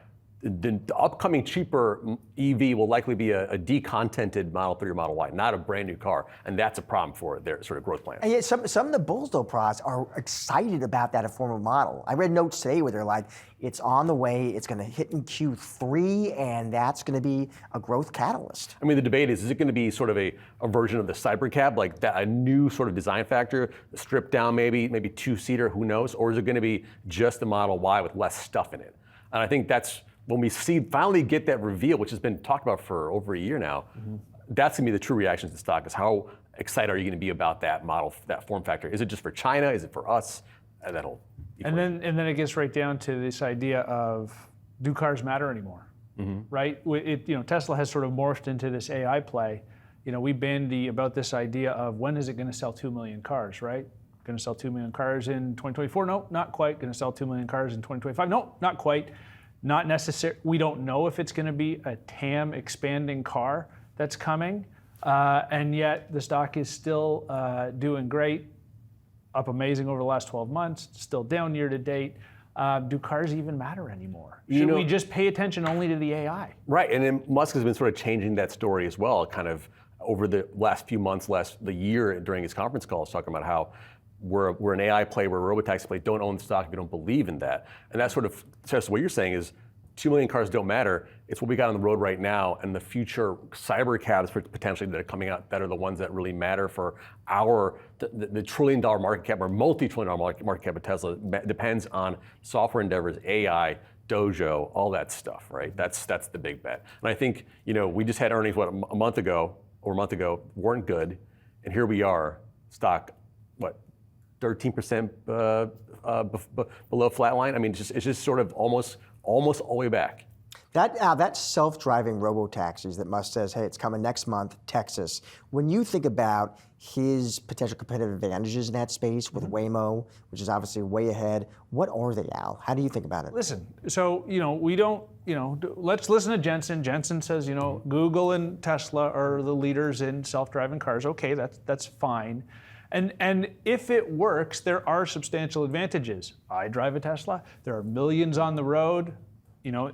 the upcoming cheaper EV will likely be a decontented Model 3 or Model Y, not a brand new car, and that's a problem for their sort of growth plans. And yet some of the bulls, though, Pras, are excited about that form of model. I read notes today where they're like, it's on the way, it's going to hit in Q3, and that's going to be a growth catalyst. I mean, the debate is it going to be sort of a version of the Cybercab, like that, a new sort of design factor, stripped down maybe two-seater, who knows, or is it going to be just the Model Y with less stuff in it? And I think that's, when we finally get that reveal, which has been talked about for over a year now, that's going to be the true reaction to the stock, is how excited are you going to be about that model, that form factor? Is it just for China? Is it for us? And then it gets right down to this idea of, do cars matter anymore? Right? Tesla has sort of morphed into this AI play. You know, we bandy about this idea of when is it going to sell 2 million cars, right? Going to sell 2 million cars in 2024? No, not quite. Going to sell 2 million cars in 2025? No, not quite. Not necessary. We don't know if it's going to be a TAM expanding car that's coming, and yet the stock is still doing great, up amazing over the last 12 months, still down year to date. Do cars even matter anymore? Should we just pay attention only to the AI? Right, and then Musk has been sort of changing that story as well, kind of over the last few months, the year during his conference calls, talking about how we're an AI play, we're a Robotaxi play, don't own the stock if you don't believe in that. And that sort of says what you're saying is 2 million cars don't matter. It's what we got on the road right now, and the future cybercabs potentially that are coming out that are the ones that really matter for the $1 trillion market cap or multi-trillion dollar market cap of Tesla depends on software endeavors, AI, Dojo, all that stuff, right? That's the big bet. And I think, we just had earnings, a month ago, weren't good, and here we are, stock, 13% below flatline. I mean, it's just sort of almost all the way back. That self-driving robo-taxis that Musk says, hey, it's coming next month, Texas. When you think about his potential competitive advantages in that space with Waymo, which is obviously way ahead, what are they, Al? How do you think about it? Listen, so, we don't, let's listen to Jensen. Jensen says, Google and Tesla are the leaders in self-driving cars. Okay, that's fine. And if it works, there are substantial advantages. I drive a Tesla. There are millions on the road.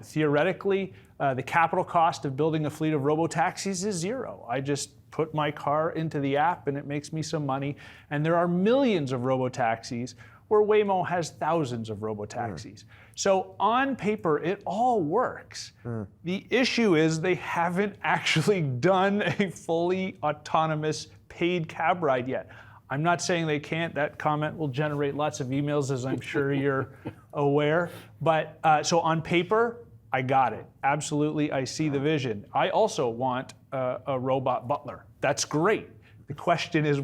Theoretically, the capital cost of building a fleet of robotaxis is zero. I just put my car into the app and it makes me some money. And there are millions of robotaxis where Waymo has thousands of robotaxis. So on paper, it all works. The issue is they haven't actually done a fully autonomous paid cab ride yet. I'm not saying they can't. That comment will generate lots of emails, as I'm sure you're aware. But so on paper, I got it. Absolutely, I see the vision. I also want a robot butler. That's great. The question is,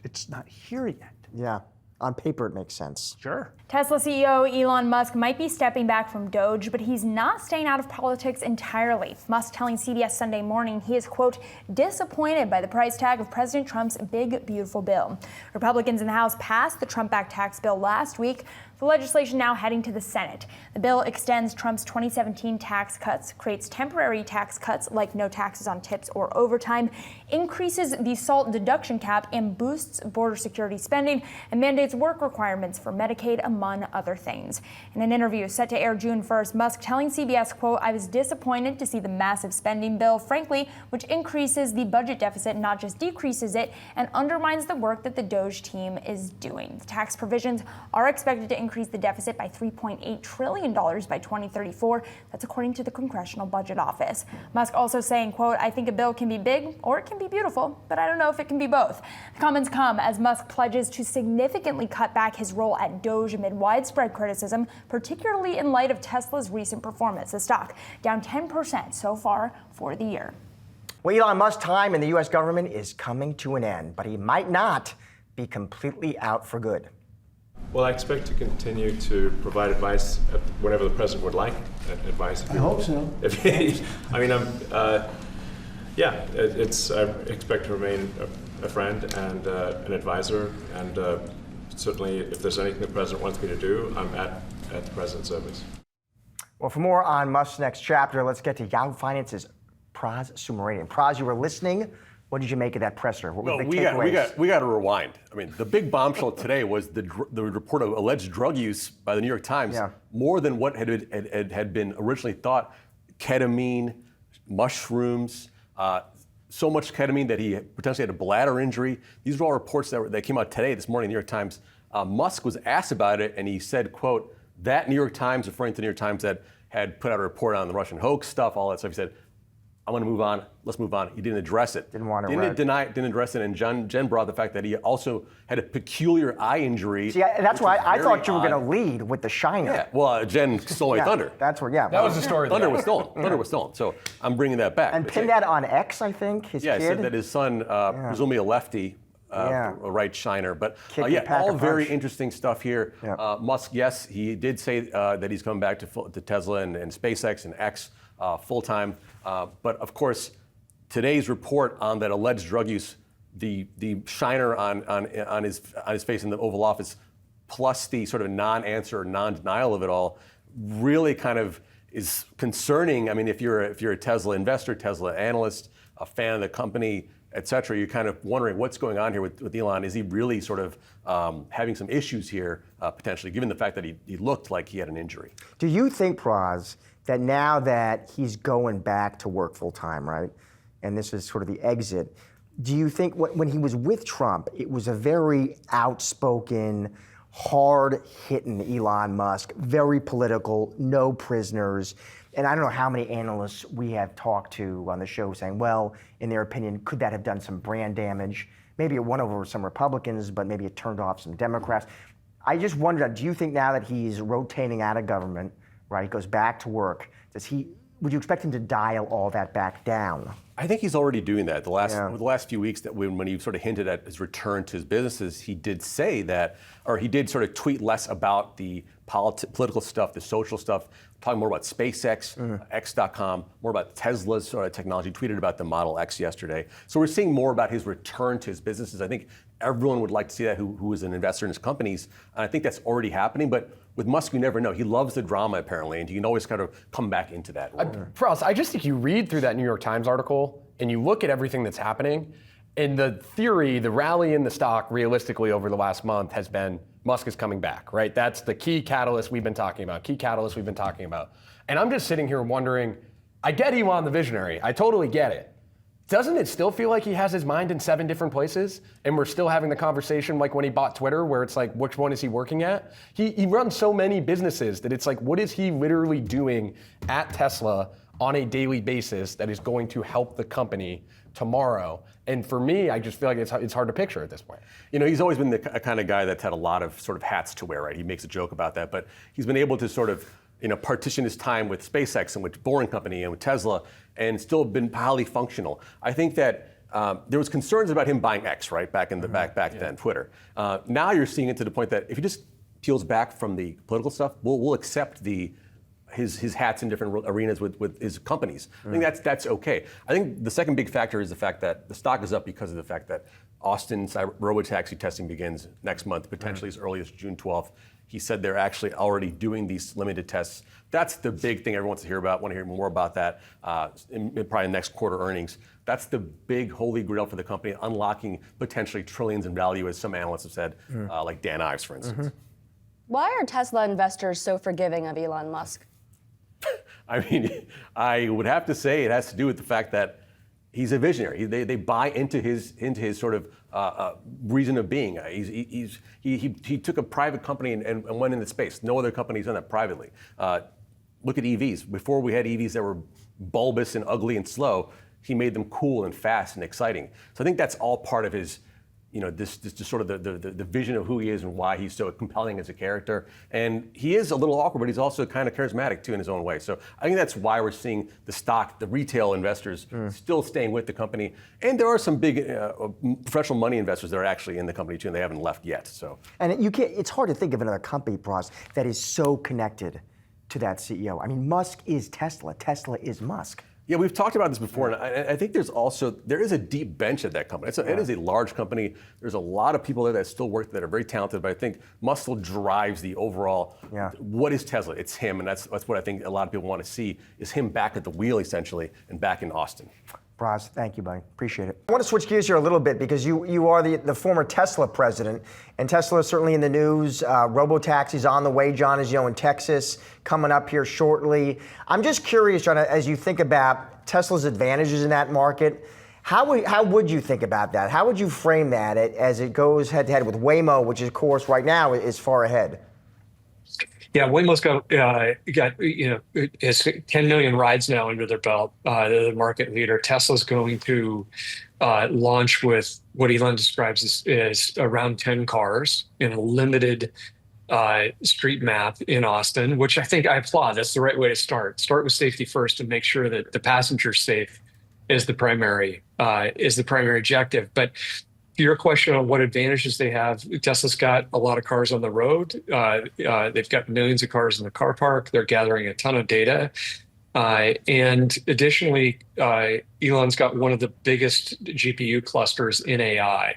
it's not here yet. Yeah. On paper, it makes sense. Sure. Tesla CEO Elon Musk might be stepping back from DOGE, but he's not staying out of politics entirely. Musk telling CBS Sunday Morning he is, quote, disappointed by the price tag of President Trump's big, beautiful bill. Republicans in the House passed the Trump-backed tax bill last week. The legislation now heading to the Senate. The bill extends Trump's 2017 tax cuts, creates temporary tax cuts like no taxes on tips or overtime, increases the SALT deduction cap, and boosts border security spending and mandates work requirements for Medicaid, among other things. In an interview set to air June 1st, Musk telling CBS, quote, I was disappointed to see the massive spending bill, frankly, which increases the budget deficit, not just decreases it, and undermines the work that the DOGE team is doing. The tax provisions are expected to increase the deficit by $3.8 trillion by 2034. That's according to the Congressional Budget Office. Musk also saying, quote, I think a bill can be big or it can be beautiful, but I don't know if it can be both. The comments come as Musk pledges to significantly cut back his role at DOGE amid widespread criticism, particularly in light of Tesla's recent performance. The stock down 10% so far for the year. Well, Elon Musk's time in the U.S. government is coming to an end, but he might not be completely out for good. Well, I expect to continue to provide advice whenever the president would like advice. I hope so. I mean, I expect to remain a friend and an advisor, and certainly if there's anything the president wants me to do, I'm at the president's service. Well, for more on Musk's next chapter, let's get to Yahoo Finance's Praz Subramanian. Praz, you were listening. What did you make of that presser? What were the big takeaways? We got to rewind. I mean, the big bombshell today was the report of alleged drug use by the New York Times, more than what had been originally thought. Ketamine, mushrooms, so much ketamine that he potentially had a bladder injury. These are all reports that came out today, this morning, in the New York Times. Musk was asked about it, and he said, quote, that New York Times, referring to the New York Times that had put out a report on the Russian hoax stuff, all that stuff, he said, I'm going to move on. Let's move on. He didn't address it. Didn't want to didn't address it. And Jen brought the fact that he also had a peculiar eye injury. See, that's why I thought you were going to lead with the Shiner. Yeah. Well, Jen stole my thunder. That's where, That was the story. Thunder was stolen. Thunder was stolen. So I'm bringing that back. And pinned that on X, I think, his kid. Yeah, said that his son, presumably a lefty, a right Shiner. But all very interesting stuff here. Musk, yes, he did say that he's coming back to Tesla and SpaceX and X full-time. But of course, today's report on that alleged drug use, the Shiner on his face in the Oval Office, plus the sort of non-answer or non-denial of it all, really kind of is concerning. I mean, if you're a Tesla investor, Tesla analyst, a fan of the company, et cetera, you're kind of wondering what's going on here with Elon. Is he really sort of having some issues here, potentially, given the fact that he looked like he had an injury? Do you think, Praz, that now that he's going back to work full time, right, and this is sort of the exit, do you think when he was with Trump, it was a very outspoken, hard-hitting Elon Musk, very political, no prisoners, and I don't know how many analysts we have talked to on the show saying, well, in their opinion, could that have done some brand damage? Maybe it won over some Republicans, but maybe it turned off some Democrats. I just wondered, do you think now that he's rotating out of government, right, he goes back to work, would you expect him to dial all that back down? I think he's already doing that. The last few weeks that when he sort of hinted at his return to his businesses, he did say that, or he did sort of tweet less about the political stuff, the social stuff, talking more about SpaceX, X.com, more about Tesla's sort of technology. Tweeted about the Model X yesterday. So we're seeing more about his return to his businesses. I think everyone would like to see that who is an investor in his companies. And I think that's already happening. But with Musk, you never know. He loves the drama, apparently, and he can always kind of come back into that. Praz, I just think you read through that New York Times article and you look at everything that's happening, and the theory, the rally in the stock realistically over the last month has been Musk is coming back, right? That's the key catalyst we've been talking about, And I'm just sitting here wondering, I get Elon the visionary. I totally get it. Doesn't it still feel like he has his mind in 7 different places? And we're still having the conversation like when he bought Twitter, where it's like, which one is he working at? He runs so many businesses that it's like, what is he literally doing at Tesla on a daily basis that is going to help the company tomorrow? And for me, I just feel like it's hard to picture at this point. You know, he's always been the kind of guy that's had a lot of sort of hats to wear, right? He makes a joke about that, but he's been able to sort of, partition his time with SpaceX and with Boring Company and with Tesla, and still been highly functional. I think that there was concerns about him buying X, right, back in the back then, Twitter. Now you're seeing it to the point that if he just peels back from the political stuff, we'll accept his hats in different arenas with his companies. I think that's okay. I think the second big factor is the fact that the stock is up because of the fact that Austin's Robotaxi testing begins next month, potentially as early as June 12th. He said they're actually already doing these limited tests. That's the big thing everyone wants to hear about. Want to hear more about that in probably next quarter earnings. That's the big holy grail for the company, unlocking potentially trillions in value, as some analysts have said, like Dan Ives, for instance. Why are Tesla investors so forgiving of Elon Musk? I mean, I would have to say it has to do with the fact that he's a visionary. They buy into his sort of reason of being. He took a private company and went into space. No other company's done that privately. Look at EVs. Before we had EVs that were bulbous and ugly and slow, he made them cool and fast and exciting. So I think that's all part of his, this sort of the vision of who he is and why he's so compelling as a character. And he is a little awkward, but he's also kind of charismatic too in his own way. So I think that's why we're seeing the stock, the retail investors still staying with the company. And there are some big professional money investors that are actually in the company too, and they haven't left yet. So. And it's hard to think of another company, Pras, that is so connected to that CEO. I mean, Musk is Tesla. Tesla is Musk. Yeah, we've talked about this before, and I think there is a deep bench at that company. It is a large company. There's a lot of people there that still work that are very talented, but I think Musk still drives the overall, what is Tesla? It's him, and that's what I think a lot of people want to see, is him back at the wheel, essentially, and back in Austin. Pras, thank you, buddy. Appreciate it. I want to switch gears here a little bit because you are the former Tesla president, and Tesla is certainly in the news. Robotaxi's on the way, John, as you know, in Texas, coming up here shortly. I'm just curious, John, as you think about Tesla's advantages in that market, how would you think about that? How would you frame that as it goes head-to-head with Waymo, which, of course, right now is far ahead? Yeah, Waymo's got has 10 million rides now under their belt. They're the market leader. Tesla's going to launch with what Elon describes as around 10 cars in a limited street map in Austin, which I think I applaud. That's the right way to start. Start with safety first and make sure that the passenger's safe is the primary objective. But to your question on what advantages they have, Tesla's got a lot of cars on the road. They've got millions of cars in the car park. They're gathering a ton of data. And additionally, Elon's got one of the biggest GPU clusters in AI.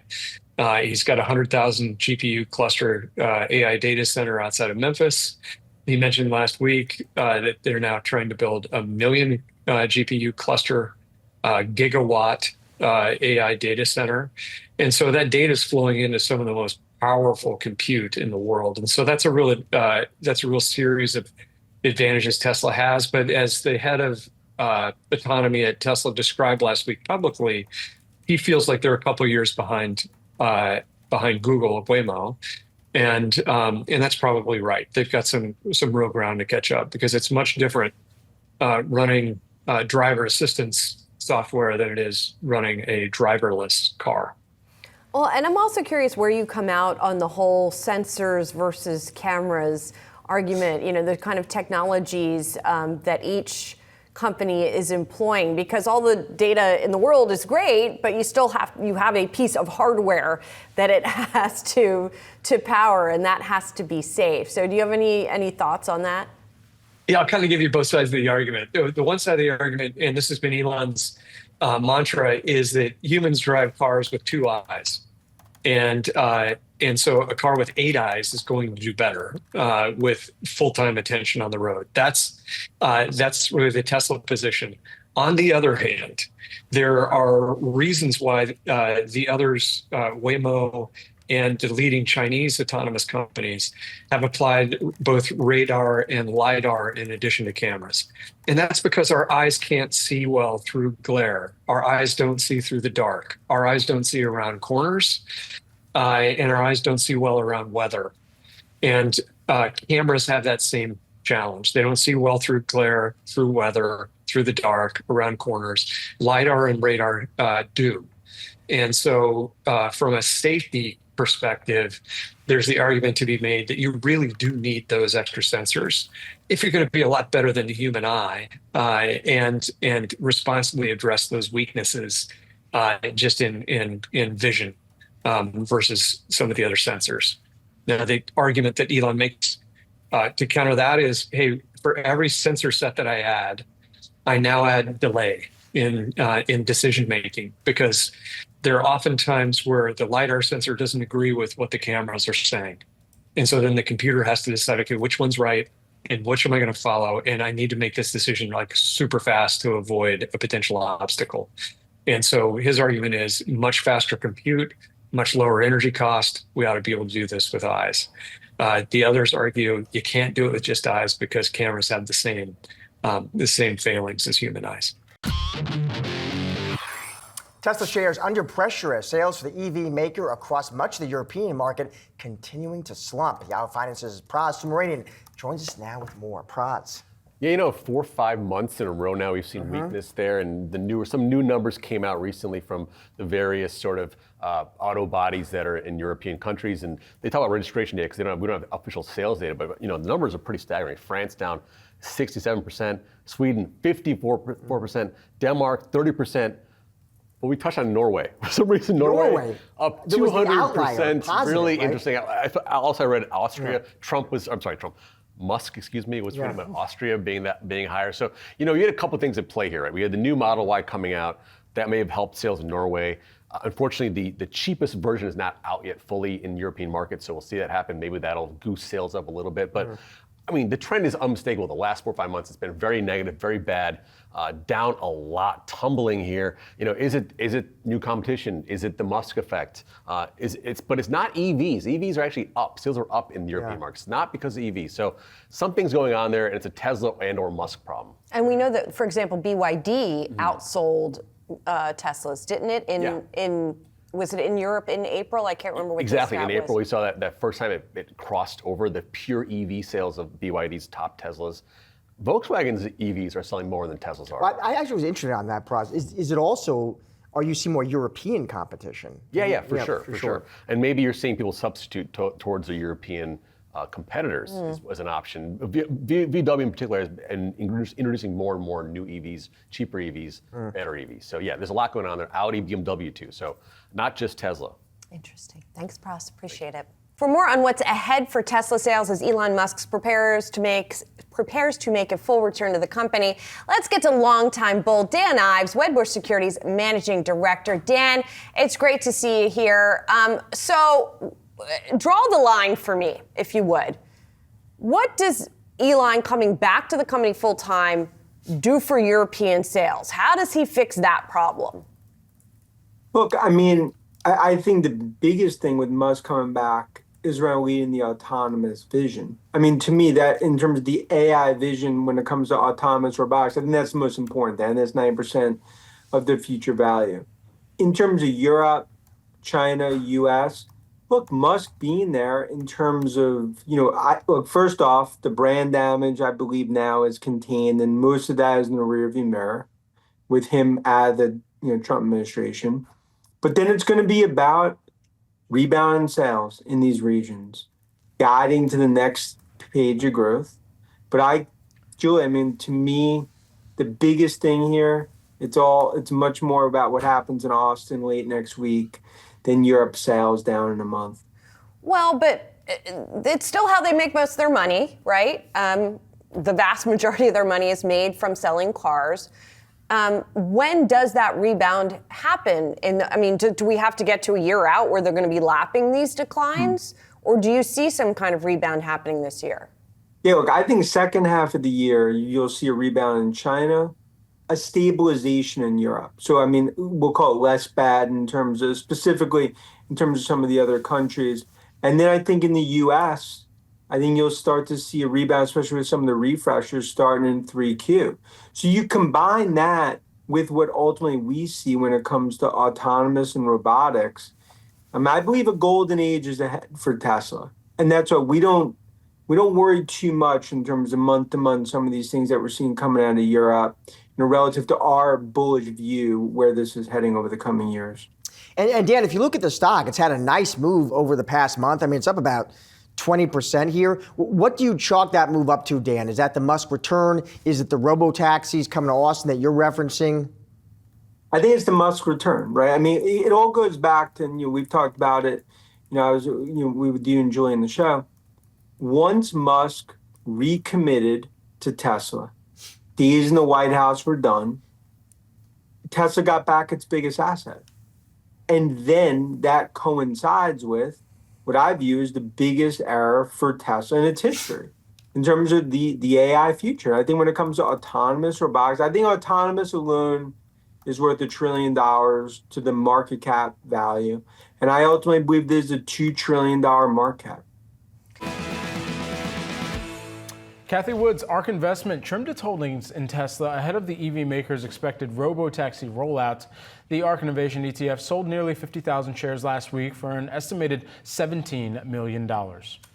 He's got 100,000 GPU cluster AI data center outside of Memphis. He mentioned last week that they're now trying to build a 1 million GPU cluster gigawatt AI data center. And so that data is flowing into some of the most powerful compute in the world. And so that's a real series of advantages Tesla has. But as the head of autonomy at Tesla described last week publicly, he feels like they're a couple of years behind Google at Waymo. And that's probably right. They've got some real ground to catch up because it's much different running driver assistance software than it is running a driverless car. Well, and I'm also curious where you come out on the whole sensors versus cameras argument, the kind of technologies that each company is employing, because all the data in the world is great, but you have a piece of hardware that it has to power, and that has to be safe. So do you have any thoughts on that? Yeah, I'll kind of give you both sides of the argument. The one side of the argument, and this has been Elon's mantra, is that humans drive cars with 2 eyes. And so a car with 8 eyes is going to do better with full-time attention on the road. That's really the Tesla position. On the other hand, there are reasons why the others, Waymo and the leading Chinese autonomous companies, have applied both radar and LiDAR in addition to cameras. And that's because our eyes can't see well through glare. Our eyes don't see through the dark. Our eyes don't see around corners, and our eyes don't see well around weather. And cameras have that same challenge. They don't see well through glare, through weather, through the dark, around corners. LiDAR and radar do. And so from a safety perspective, there's the argument to be made that you really do need those extra sensors if you're going to be a lot better than the human eye and responsibly address those weaknesses just in vision versus some of the other sensors. Now, the argument that Elon makes to counter that is, hey, for every sensor set that I add, I now add delay in decision making, because there are often times where the LiDAR sensor doesn't agree with what the cameras are saying. And so then the computer has to decide, okay, which one's right and which am I going to follow? And I need to make this decision like super fast to avoid a potential obstacle. And so his argument is much faster compute, much lower energy cost. We ought to be able to do this with eyes. The others argue you can't do it with just eyes because cameras have the same failings as human eyes. Tesla shares under pressure as sales for the EV maker across much of the European market continuing to slump. Yahoo Finance's Praz Subramanian joins us now with more. Praz. Yeah, 4 or 5 months in a row now we've seen weakness there, and some new numbers came out recently from the various sort of auto bodies that are in European countries, and they talk about registration data because we don't have official sales data, but the numbers are pretty staggering. France down 67%, Sweden 54%, Denmark 30%. Well, we touched on Norway. For some reason, Norway up 200%. Really interesting. I also read Austria. Musk, was reading about Austria being higher. So, you had a couple things at play here, right? We had the new Model Y coming out. That may have helped sales in Norway. Unfortunately, the cheapest version is not out yet fully in European markets, so we'll see that happen. Maybe that'll goose sales up a little bit. But, the trend is unmistakable. The last 4 or 5 months, it's been very negative, very bad, down a lot, tumbling here. Is it new competition? Is it the Musk effect? But it's not EVs. EVs are actually up. Sales are up in the European markets, not because of EVs. So something's going on there, and it's a Tesla and/or Musk problem. And we know that, for example, BYD outsold Teslas, didn't it? Was it in Europe in April? I can't remember what exactly. In was. April, we saw that first time it crossed over the pure EV sales of BYD's top Teslas. Volkswagen's EVs are selling more than Teslas are. I actually was interested on that, Praz. Is it also, are you seeing more European competition? Yeah, for sure. And maybe you're seeing people substitute towards the European competitors as an option. VW in particular has been introducing more and more new EVs, cheaper EVs, better EVs. So yeah, there's a lot going on there. Audi, BMW too. So not just Tesla. Interesting. Thanks, Praz. Appreciate it. For more on what's ahead for Tesla sales as Elon Musk prepares to make a full return to the company, let's get to longtime bull Dan Ives, Wedbush Securities Managing Director. Dan, it's great to see you here. So draw the line for me, if you would. What does Elon coming back to the company full time do for European sales? How does he fix that problem? Look, I think the biggest thing with Musk coming back is around leading the autonomous vision. To me, that in terms of the AI vision when it comes to autonomous robotics, I think that's the most important thing. That's 9% of the future value. In terms of Europe, China, US, look, Musk being there in terms of, first off, the brand damage, I believe now is contained, and most of that is in the rearview mirror with him out of the Trump administration. But then it's going to be about rebounding sales in these regions, guiding to the next page of growth. But Julie, to me, the biggest thing here, it's much more about what happens in Austin late next week than Europe sales down in a month. Well, but it's still how they make most of their money, right? The vast majority of their money is made from selling cars. When does that rebound happen? Do we have to get to a year out where they're going to be lapping these declines? Or do you see some kind of rebound happening this year? Yeah, look, I think second half of the year, you'll see a rebound in China, a stabilization in Europe. So, we'll call it less bad specifically in terms of some of the other countries. And then I think in the US, I think you'll start to see a rebound, especially with some of the refreshers starting in 3Q. So you combine that with what ultimately we see when it comes to autonomous and robotics. I believe a golden age is ahead for Tesla. And that's why we don't worry too much in terms of month to month, some of these things that we're seeing coming out of Europe, relative to our bullish view where this is heading over the coming years. And Dan, if you look at the stock, it's had a nice move over the past month. It's up about 20% here. What do you chalk that move up to, Dan? Is that the Musk return? Is it the Robotaxis coming to Austin that you're referencing? I think it's the Musk return, right? I mean, it all goes back to, we've talked about it. I was, we with you and Julie in the show. Once Musk recommitted to Tesla, these in the White House were done. Tesla got back its biggest asset. And then that coincides with what I view as the biggest error for Tesla in its history in terms of the AI future. I think when it comes to autonomous robotics, I think autonomous alone is worth $1 trillion to the market cap value. And I ultimately believe there's a $2 trillion market cap. Cathie Wood's ARK investment trimmed its holdings in Tesla ahead of the EV maker's expected Robotaxi rollout. The ARK Innovation ETF sold nearly 50,000 shares last week for an estimated $17 million.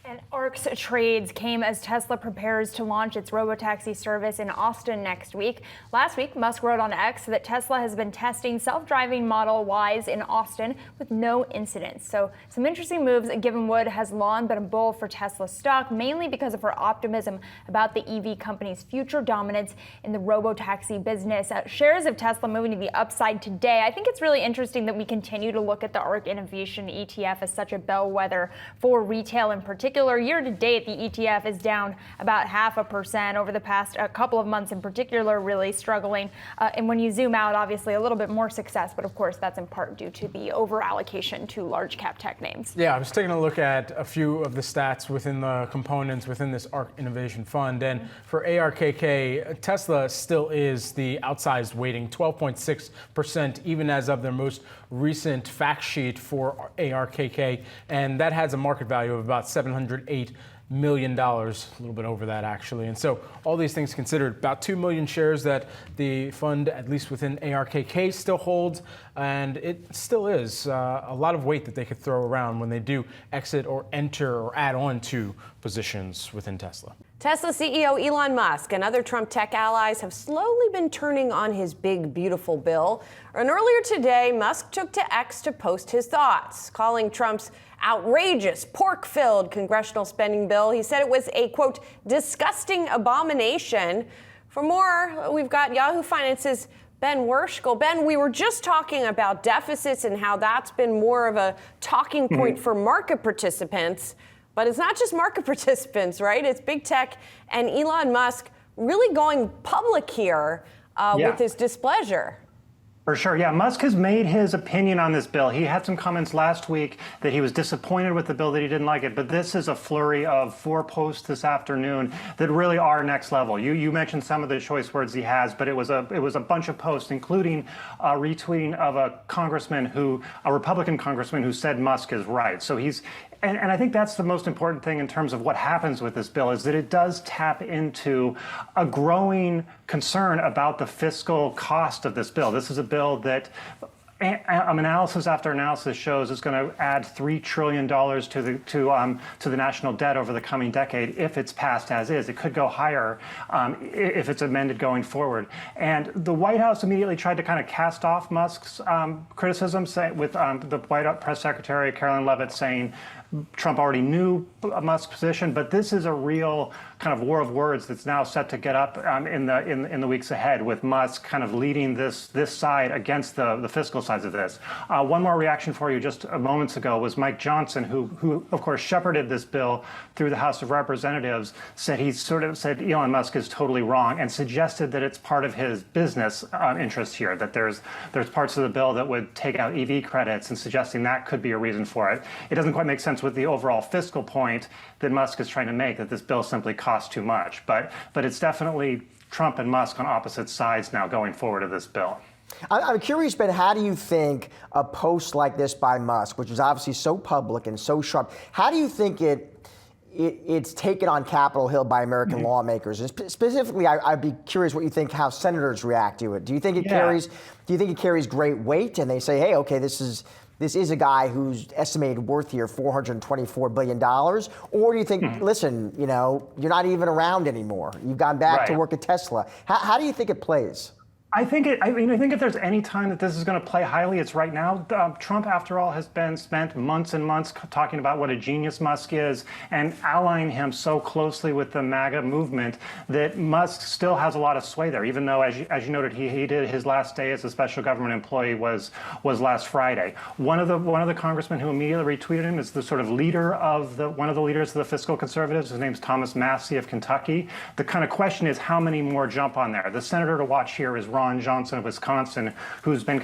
And ARK's trades came as Tesla prepares to launch its Robotaxi service in Austin next week. Last week, Musk wrote on X that Tesla has been testing self-driving Model Ys in Austin with no incidents. So some interesting moves given Wood has long been a bull for Tesla stock, mainly because of her optimism about the EV company's future dominance in the Robotaxi business. Shares of Tesla moving to the upside today. I think it's really interesting that we continue to look at the ARK Innovation ETF as such a bellwether for retail in particular. Year to date, the ETF is down about 0.5% over the past couple of months in particular, really struggling. And when you zoom out, obviously a little bit more success, but of course that's in part due to the over allocation to large cap tech names. Yeah, I was taking a look at a few of the stats within the components within this ARK Innovation Fund. And for ARKK, Tesla still is the outsized weighting, 12.6%, even as of their most recent fact sheet for ARKK. And that has a market value of about $708 million, a little bit over that actually. And so all these things considered, about 2 million shares that the fund, at least within ARKK, still holds. And it still is a lot of weight that they could throw around when they do exit or enter or add on to positions within Tesla. Tesla CEO Elon Musk and other Trump tech allies have slowly been turning on his big, beautiful bill. And earlier today, Musk took to X to post his thoughts, calling Trump's outrageous, pork-filled congressional spending bill. He said it was a, quote, disgusting abomination. For more, we've got Yahoo Finance's Ben Werschel. Ben, we were just talking about deficits and how that's been more of a talking point for market participants. But it's not just market participants, right? It's big tech and Elon Musk really going public here with his displeasure. For sure. Yeah, Musk has made his opinion on this bill. He had some comments last week that he was disappointed with the bill, that he didn't like it. But this is a flurry of 4 posts this afternoon that really are next level. You mentioned some of the choice words he has, but it was a bunch of posts, including retweeting of a Republican congressman who said Musk is right. So he's And I think that's the most important thing in terms of what happens with this bill, is that it does tap into a growing concern about the fiscal cost of this bill. This is a bill that analysis after analysis shows is going to add $3 trillion to the national debt over the coming decade if it's passed as is. It could go higher if it's amended going forward. And the White House immediately tried to kind of cast off Musk's criticism, with the White House press secretary Caroline Leavitt saying Trump already knew Musk's position, but this is a real kind of war of words that's now set to get up in the weeks ahead, with Musk kind of leading this side against the fiscal sides of this. One more reaction for you just moments ago was Mike Johnson, who of course shepherded this bill through the House of Representatives, said Elon Musk is totally wrong and suggested that it's part of his business interest here, that there's parts of the bill that would take out EV credits, and suggesting that could be a reason for it. It doesn't quite make sense with the overall fiscal point that Musk is trying to make, that this bill simply costs too much. But it's definitely Trump and Musk on opposite sides now going forward of this bill. I'm curious, Ben, how do you think a post like this by Musk, which is obviously so public and so sharp, how do you think it's taken on Capitol Hill by American lawmakers? And specifically, I'd be curious what you think, how senators react to it. Do you think it carries great weight, and they say, hey, okay, this is a guy who's estimated worth here $424 billion? Or do you think, listen, you're not even around anymore. You've gone back to work at Tesla. How do you think it plays? I think if there's any time that this is going to play highly, it's right now. Trump, after all, has spent months and months talking about what a genius Musk is and allying him so closely with the MAGA movement that Musk still has a lot of sway there. Even though, as you noted, he did his last day as a special government employee was last Friday. One of the congressmen who immediately retweeted him is the sort of leader of one of the leaders of the fiscal conservatives. His name's Thomas Massie of Kentucky. The kind of question is how many more jump on there. The senator to watch here is Ron Johnson of Wisconsin, who's been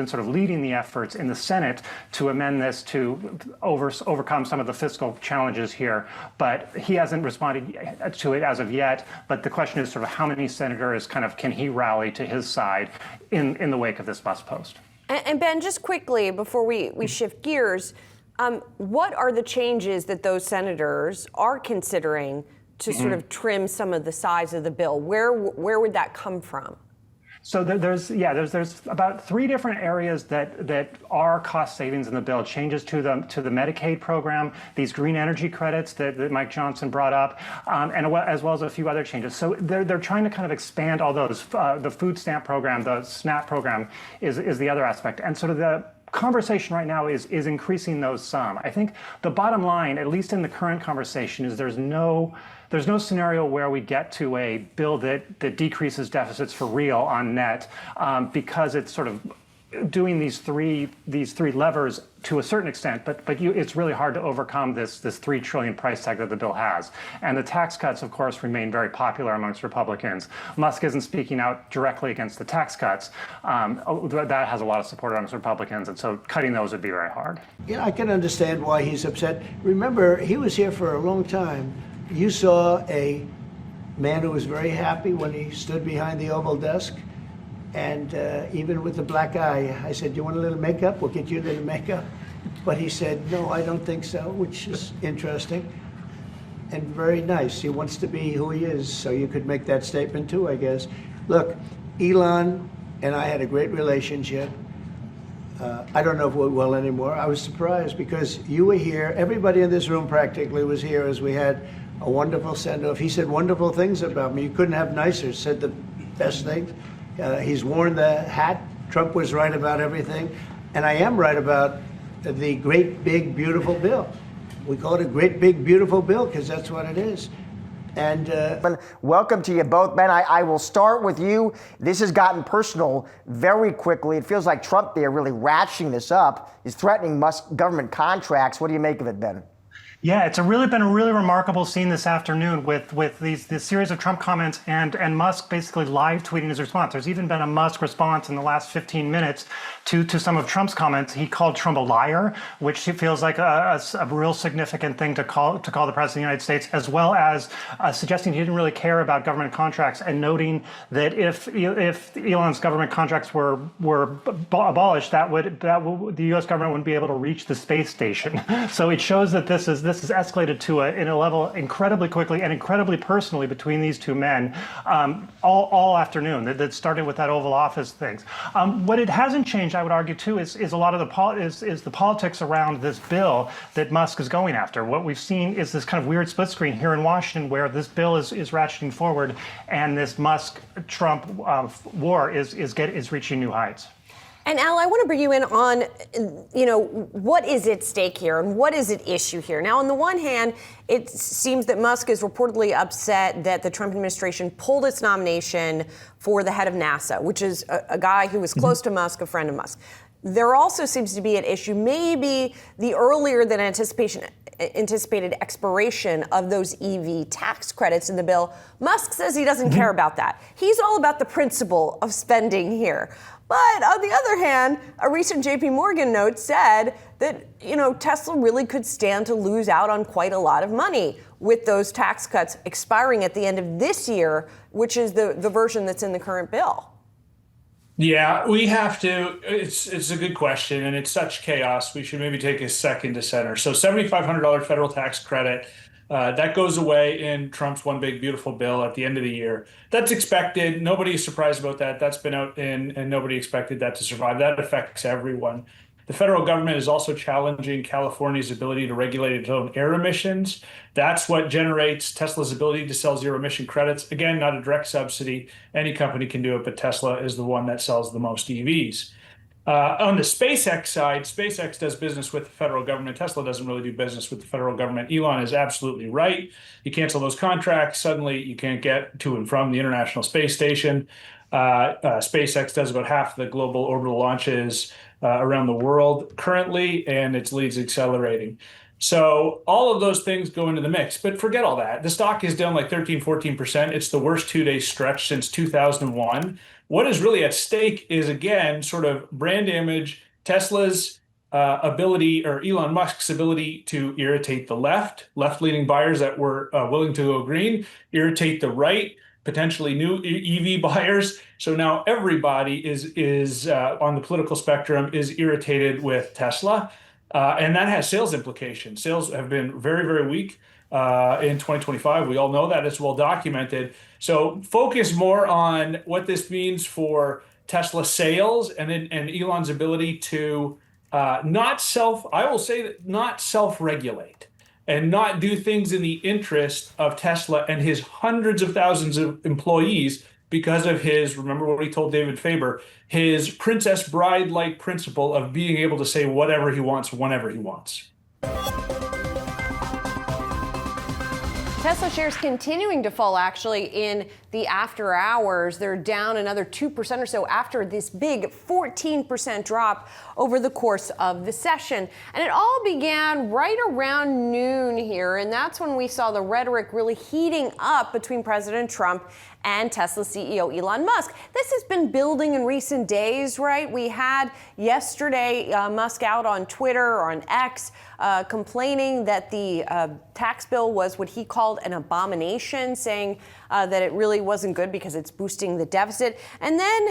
sort of leading the efforts in the Senate to amend this to overcome some of the fiscal challenges here. But he hasn't responded to it as of yet. But the question is sort of how many senators can he rally to his side in the wake of this Musk post? And Ben, just quickly before we shift gears, what are the changes that those senators are considering to sort of trim some of the size of the bill? Where would that come from? So there's about 3 different areas that are cost savings in the bill. Changes to the Medicaid program, these green energy credits that Mike Johnson brought up, and as well as a few other changes. So they're trying to kind of expand all those. The food stamp program, the SNAP program, is the other aspect, and sort of the conversation right now is increasing those some. I think the bottom line, at least in the current conversation, is there's no scenario where we get to a bill that decreases deficits for real on net, because it's sort of doing these three levers to a certain extent, but it's really hard to overcome this $3 trillion price tag that the bill has. And the tax cuts, of course, remain very popular amongst Republicans. Musk isn't speaking out directly against the tax cuts. That has a lot of support amongst Republicans, and so cutting those would be very hard. Yeah, I can understand why he's upset. Remember, he was here for a long time. You saw a man who was very happy when he stood behind the Oval desk. And even with the black eye, I said, "You want a little makeup? We'll get you a little makeup." But he said, "No, I don't think so," which is interesting and very nice. He wants to be who he is, so you could make that statement too, I guess. Look, Elon and I had a great relationship. I don't know if we're well anymore. I was surprised because you were here. Everybody in this room practically was here as we had a wonderful send-off. He said wonderful things about me. You couldn't have nicer. Said the best things. He's worn the hat. Trump was right about everything. And I am right about the great, big, beautiful bill. We call it a great, big, beautiful bill because that's what it is. And welcome to you both, Ben. I will start with you. This has gotten personal very quickly. It feels like Trump there really ratcheting this up. He's threatening Musk government contracts. What do you make of it, Ben? Yeah, it's been a really remarkable scene this afternoon with this series of Trump comments and Musk basically live tweeting his response. There's even been a Musk response in the last 15 minutes to some of Trump's comments. He called Trump a liar, which he feels like a real significant thing to call the President of the United States, as well as suggesting he didn't really care about government contracts and noting that if Elon's government contracts were abolished, the U.S. government wouldn't be able to reach the space station. So it shows that this has escalated to in a level incredibly quickly and incredibly personally between these two men all afternoon. That started with that Oval Office things. What it hasn't changed, I would argue too, is a lot of the politics around this bill that Musk is going after. What we've seen is this kind of weird split screen here in Washington, where this bill is ratcheting forward, and this Musk-Trump war is reaching new heights. And Al, I want to bring you in on, what is at stake here and what is at issue here? Now, on the one hand, it seems that Musk is reportedly upset that the Trump administration pulled its nomination for the head of NASA, which is a guy who was close to Musk, a friend of Musk. There also seems to be at issue maybe the earlier than anticipated expiration of those EV tax credits in the bill. Musk says he doesn't care about that. He's all about the principle of spending here. But on the other hand, a recent JP Morgan note said that, Tesla really could stand to lose out on quite a lot of money with those tax cuts expiring at the end of this year, which is the version that's in the current bill. Yeah, we have to. It's a good question, and it's such chaos. We should maybe take a second to center. So $7,500 federal tax credit. That goes away in Trump's one big beautiful bill at the end of the year. That's expected. Nobody's surprised about that. That's been out and nobody expected that to survive. That affects everyone. The federal government is also challenging California's ability to regulate its own air emissions. That's what generates Tesla's ability to sell zero emission credits. Again, not a direct subsidy. Any company can do it, but Tesla is the one that sells the most EVs. On the SpaceX side, SpaceX does business with the federal government. Tesla doesn't really do business with the federal government. Elon is absolutely right. You cancel those contracts, suddenly you can't get to and from the International Space Station. SpaceX does about half the global orbital launches around the world currently, and its lead's accelerating. So all of those things go into the mix, but forget all that. The stock is down like 13, 14%. It's the worst 2-day stretch since 2001. What is really at stake is, again, sort of brand image, Tesla's ability, or Elon Musk's ability to irritate the left-leaning buyers that were willing to go green, irritate the right, potentially new EV buyers. So now everybody is on the political spectrum is irritated with Tesla. And that has sales implications. Sales have been very, very weak in 2025. We all know that. It's well documented. So focus more on what this means for Tesla sales and Elon's ability to not self-regulate and not do things in the interest of Tesla and his hundreds of thousands of employees because of his, remember what he told David Faber, his Princess Bride-like principle of being able to say whatever he wants, whenever he wants. Tesla shares continuing to fall, actually, in the after hours. They're down another 2% or so after this big 14% drop over the course of the session. And it all began right around noon here, and that's when we saw the rhetoric really heating up between President Trump and Tesla CEO Elon Musk. This has been building in recent days, right? We had yesterday Musk out on Twitter or on X complaining that the tax bill was what he called an abomination, saying that it really wasn't good because it's boosting the deficit. And then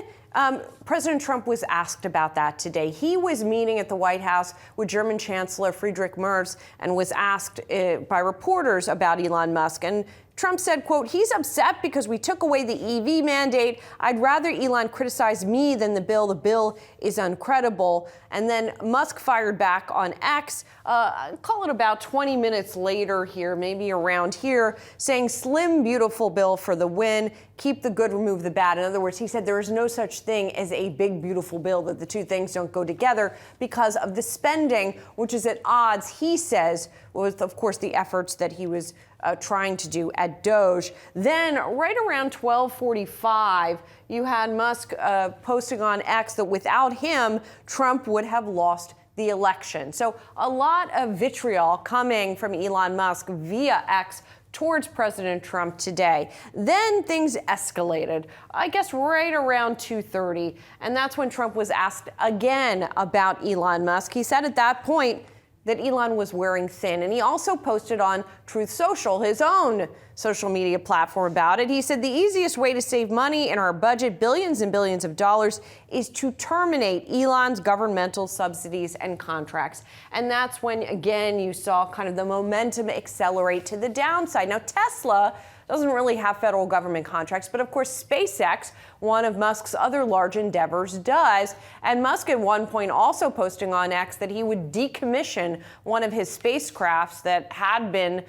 President Trump was asked about that today. He was meeting at the White House with German Chancellor Friedrich Merz and was asked by reporters about Elon Musk. And Trump said, quote, "He's upset because we took away the EV mandate. I'd rather Elon criticize me than the bill. The bill is uncredible." And then Musk fired back on X, call it about 20 minutes later here, maybe around here, saying, "Slim, beautiful bill for the win. Keep the good, remove the bad." In other words, he said there is no such thing as a big, beautiful bill, that the two things don't go together because of the spending, which is at odds, he says, with, of course, the efforts that he was trying to do at DOGE. Then right around 12:45, you had Musk posting on X that without him, Trump would have lost the election. So a lot of vitriol coming from Elon Musk via X towards President Trump today. Then things escalated, I guess right around 2:30. And that's when Trump was asked again about Elon Musk. He said at that point that Elon was wearing thin. And he also posted on Truth Social, his own social media platform, about it. He said the easiest way to save money in our budget, billions and billions of dollars, is to terminate Elon's governmental subsidies and contracts. And that's when, again, you saw kind of the momentum accelerate to the downside. Now, Tesla doesn't really have federal government contracts, but of course SpaceX, one of Musk's other large endeavors, does. And Musk at one point also posting on X that he would decommission one of his spacecrafts that had been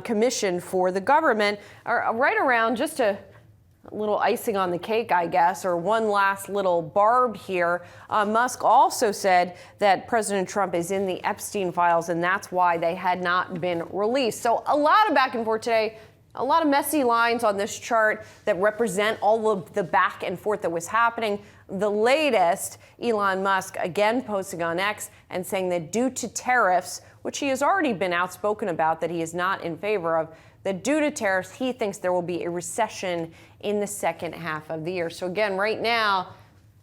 commissioned for the government, right around just a little icing on the cake, I guess, or one last little barb here. Musk also said that President Trump is in the Epstein files, and that's why they had not been released. So a lot of back and forth today. A lot of messy lines on this chart that represent all of the back and forth that was happening. The latest, Elon Musk again posting on X and saying that due to tariffs, which he has already been outspoken about that he is not in favor of, that due to tariffs, he thinks there will be a recession in the second half of the year. So again, right now,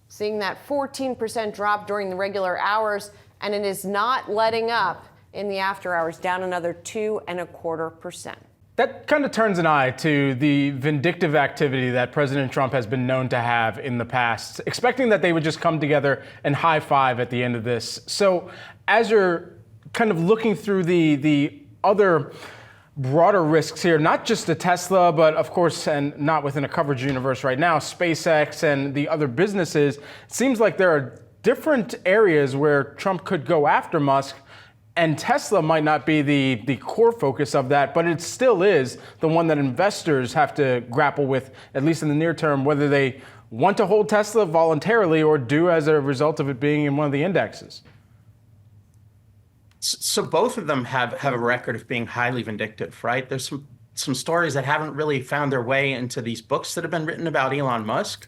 seeing that 14% drop during the regular hours, and it is not letting up in the after hours, down another 2.25%. That kind of turns an eye to the vindictive activity that President Trump has been known to have in the past, expecting that they would just come together and high five at the end of this. So as you're kind of looking through the other broader risks here, not just the Tesla, but of course, and not within a coverage universe right now, SpaceX and the other businesses, it seems like there are different areas where Trump could go after Musk. And Tesla might not be the core focus of that, but it still is the one that investors have to grapple with, at least in the near term, whether they want to hold Tesla voluntarily or do as a result of it being in one of the indexes. So both of them have a record of being highly vindictive, right? There's some stories that haven't really found their way into these books that have been written about Elon Musk,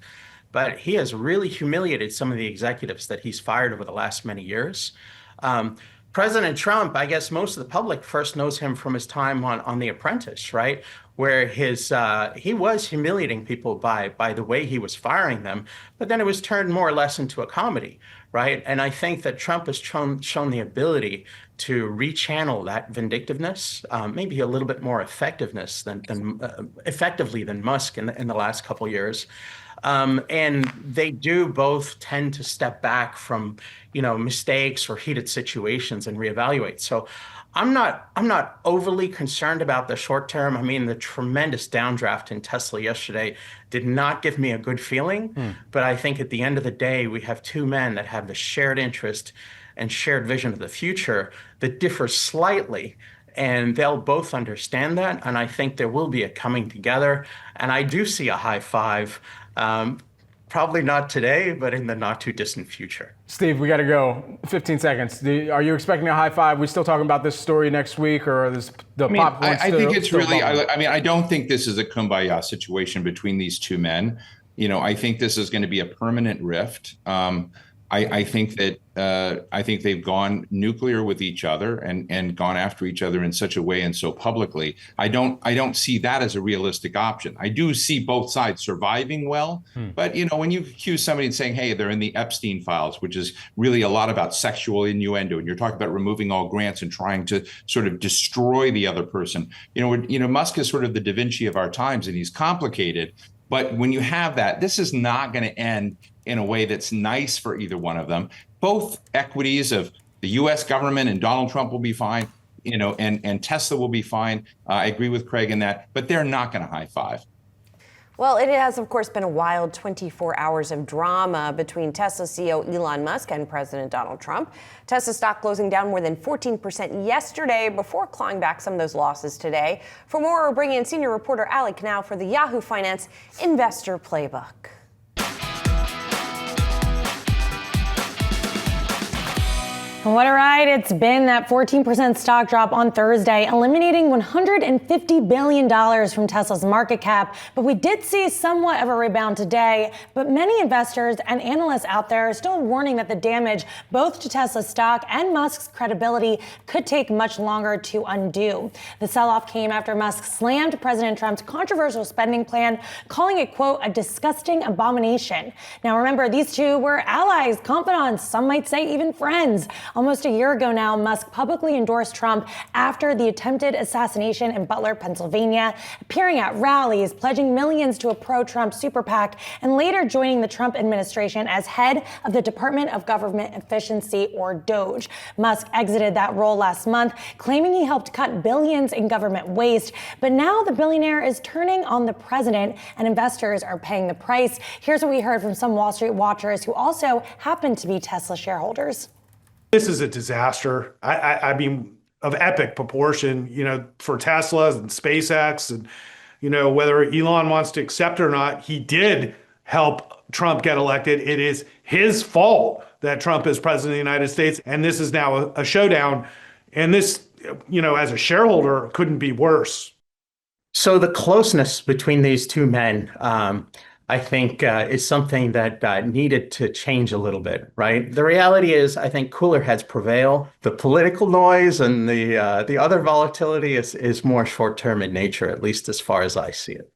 but he has really humiliated some of the executives that he's fired over the last many years. President Trump, I guess most of the public first knows him from his time on The Apprentice, right? Where he was humiliating people by the way he was firing them, but then it was turned more or less into a comedy, right? And I think that Trump has shown the ability to rechannel that vindictiveness, maybe a little bit more effectively than Musk in the last couple of years. And they do both tend to step back from, mistakes or heated situations and reevaluate. So I'm not overly concerned about the short term. I mean, the tremendous downdraft in Tesla yesterday did not give me a good feeling. But I think at the end of the day, we have two men that have the shared interest and shared vision of the future that differ slightly. And they'll both understand that. And I think there will be a coming together. And I do see a high five. Probably not today, but in the not too distant future. Steve, we got to go. 15 seconds. Are you expecting a high five? We still talking about this story next week, or is the popcorn I think it's really. I don't think this is a kumbaya situation between these two men. I think this is going to be a permanent rift. I think they've gone nuclear with each other and gone after each other in such a way and so publicly. I don't see that as a realistic option. I do see both sides surviving well, but when you accuse somebody and saying, hey, they're in the Epstein files, which is really a lot about sexual innuendo, and you're talking about removing all grants and trying to sort of destroy the other person. Musk is sort of the Da Vinci of our times, and he's complicated. But when you have that, this is not going to end in a way that's nice for either one of them. Both equities of the U.S. government and Donald Trump will be fine, and Tesla will be fine. I agree with Craig in that, but they're not going to high five. Well, it has, of course, been a wild 24 hours of drama between Tesla CEO Elon Musk and President Donald Trump. Tesla stock closing down more than 14% yesterday before clawing back some of those losses today. For more, we're bringing in senior reporter Ali Canal for the Yahoo Finance Investor Playbook. What a ride it's been, that 14% stock drop on Thursday, eliminating $150 billion from Tesla's market cap. But we did see somewhat of a rebound today. But many investors and analysts out there are still warning that the damage both to Tesla's stock and Musk's credibility could take much longer to undo. The sell-off came after Musk slammed President Trump's controversial spending plan, calling it, quote, a disgusting abomination. Now, remember, these two were allies, confidants, some might say even friends. Almost a year ago now, Musk publicly endorsed Trump after the attempted assassination in Butler, Pennsylvania, appearing at rallies, pledging millions to a pro-Trump super PAC, and later joining the Trump administration as head of the Department of Government Efficiency, or DOGE. Musk exited that role last month, claiming he helped cut billions in government waste. But now the billionaire is turning on the president, and investors are paying the price. Here's what we heard from some Wall Street watchers who also happen to be Tesla shareholders. This is a disaster. I mean, of epic proportion, for Tesla and SpaceX, and, whether Elon wants to accept it or not, he did help Trump get elected. It is his fault that Trump is president of the United States. And this is now a showdown. And this, as a shareholder, couldn't be worse. So the closeness between these two men, I think is something that needed to change a little bit, right? The reality is, I think cooler heads prevail. The political noise and the other volatility is more short-term in nature, at least as far as I see it.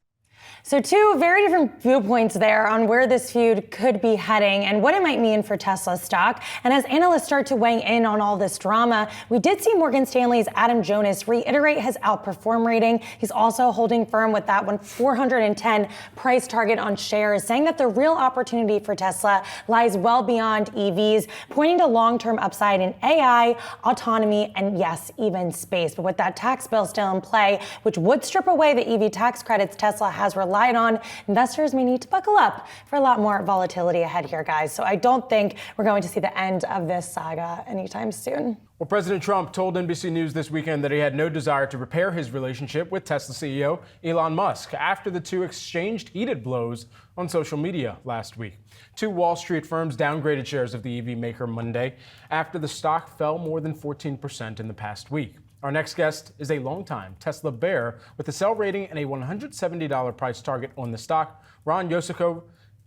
So two very different viewpoints there on where this feud could be heading and what it might mean for Tesla stock. And as analysts start to weigh in on all this drama, we did see Morgan Stanley's Adam Jonas reiterate his outperform rating. He's also holding firm with that 410 price target on shares, saying that the real opportunity for Tesla lies well beyond EVs, pointing to long-term upside in AI, autonomy, and yes, even space. But with that tax bill still in play, which would strip away the EV tax credits Tesla has relied relied on. Investors may need to buckle up for a lot more volatility ahead here, guys. So I don't think we're going to see the end of this saga anytime soon. Well, President Trump told NBC News this weekend that he had no desire to repair his relationship with Tesla CEO Elon Musk after the two exchanged heated blows on social media last week. Two Wall Street firms downgraded shares of the EV maker Monday after the stock fell more than 14% in the past week. Our next guest is a longtime Tesla bear with a sell rating and a $170 price target on the stock. Ron Yosiko,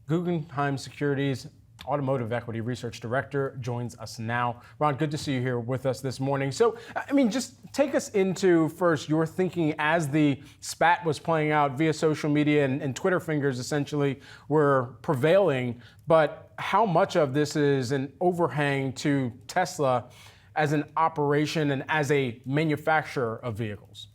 Guggenheim Securities Automotive Equity Research Director, joins us now. Ron, good to see you here with us this morning. So, I mean, just take us into first your thinking as the spat was playing out via social media and Twitter fingers essentially were prevailing. But how much of this is an overhang to Tesla as an operation and as a manufacturer of vehicles?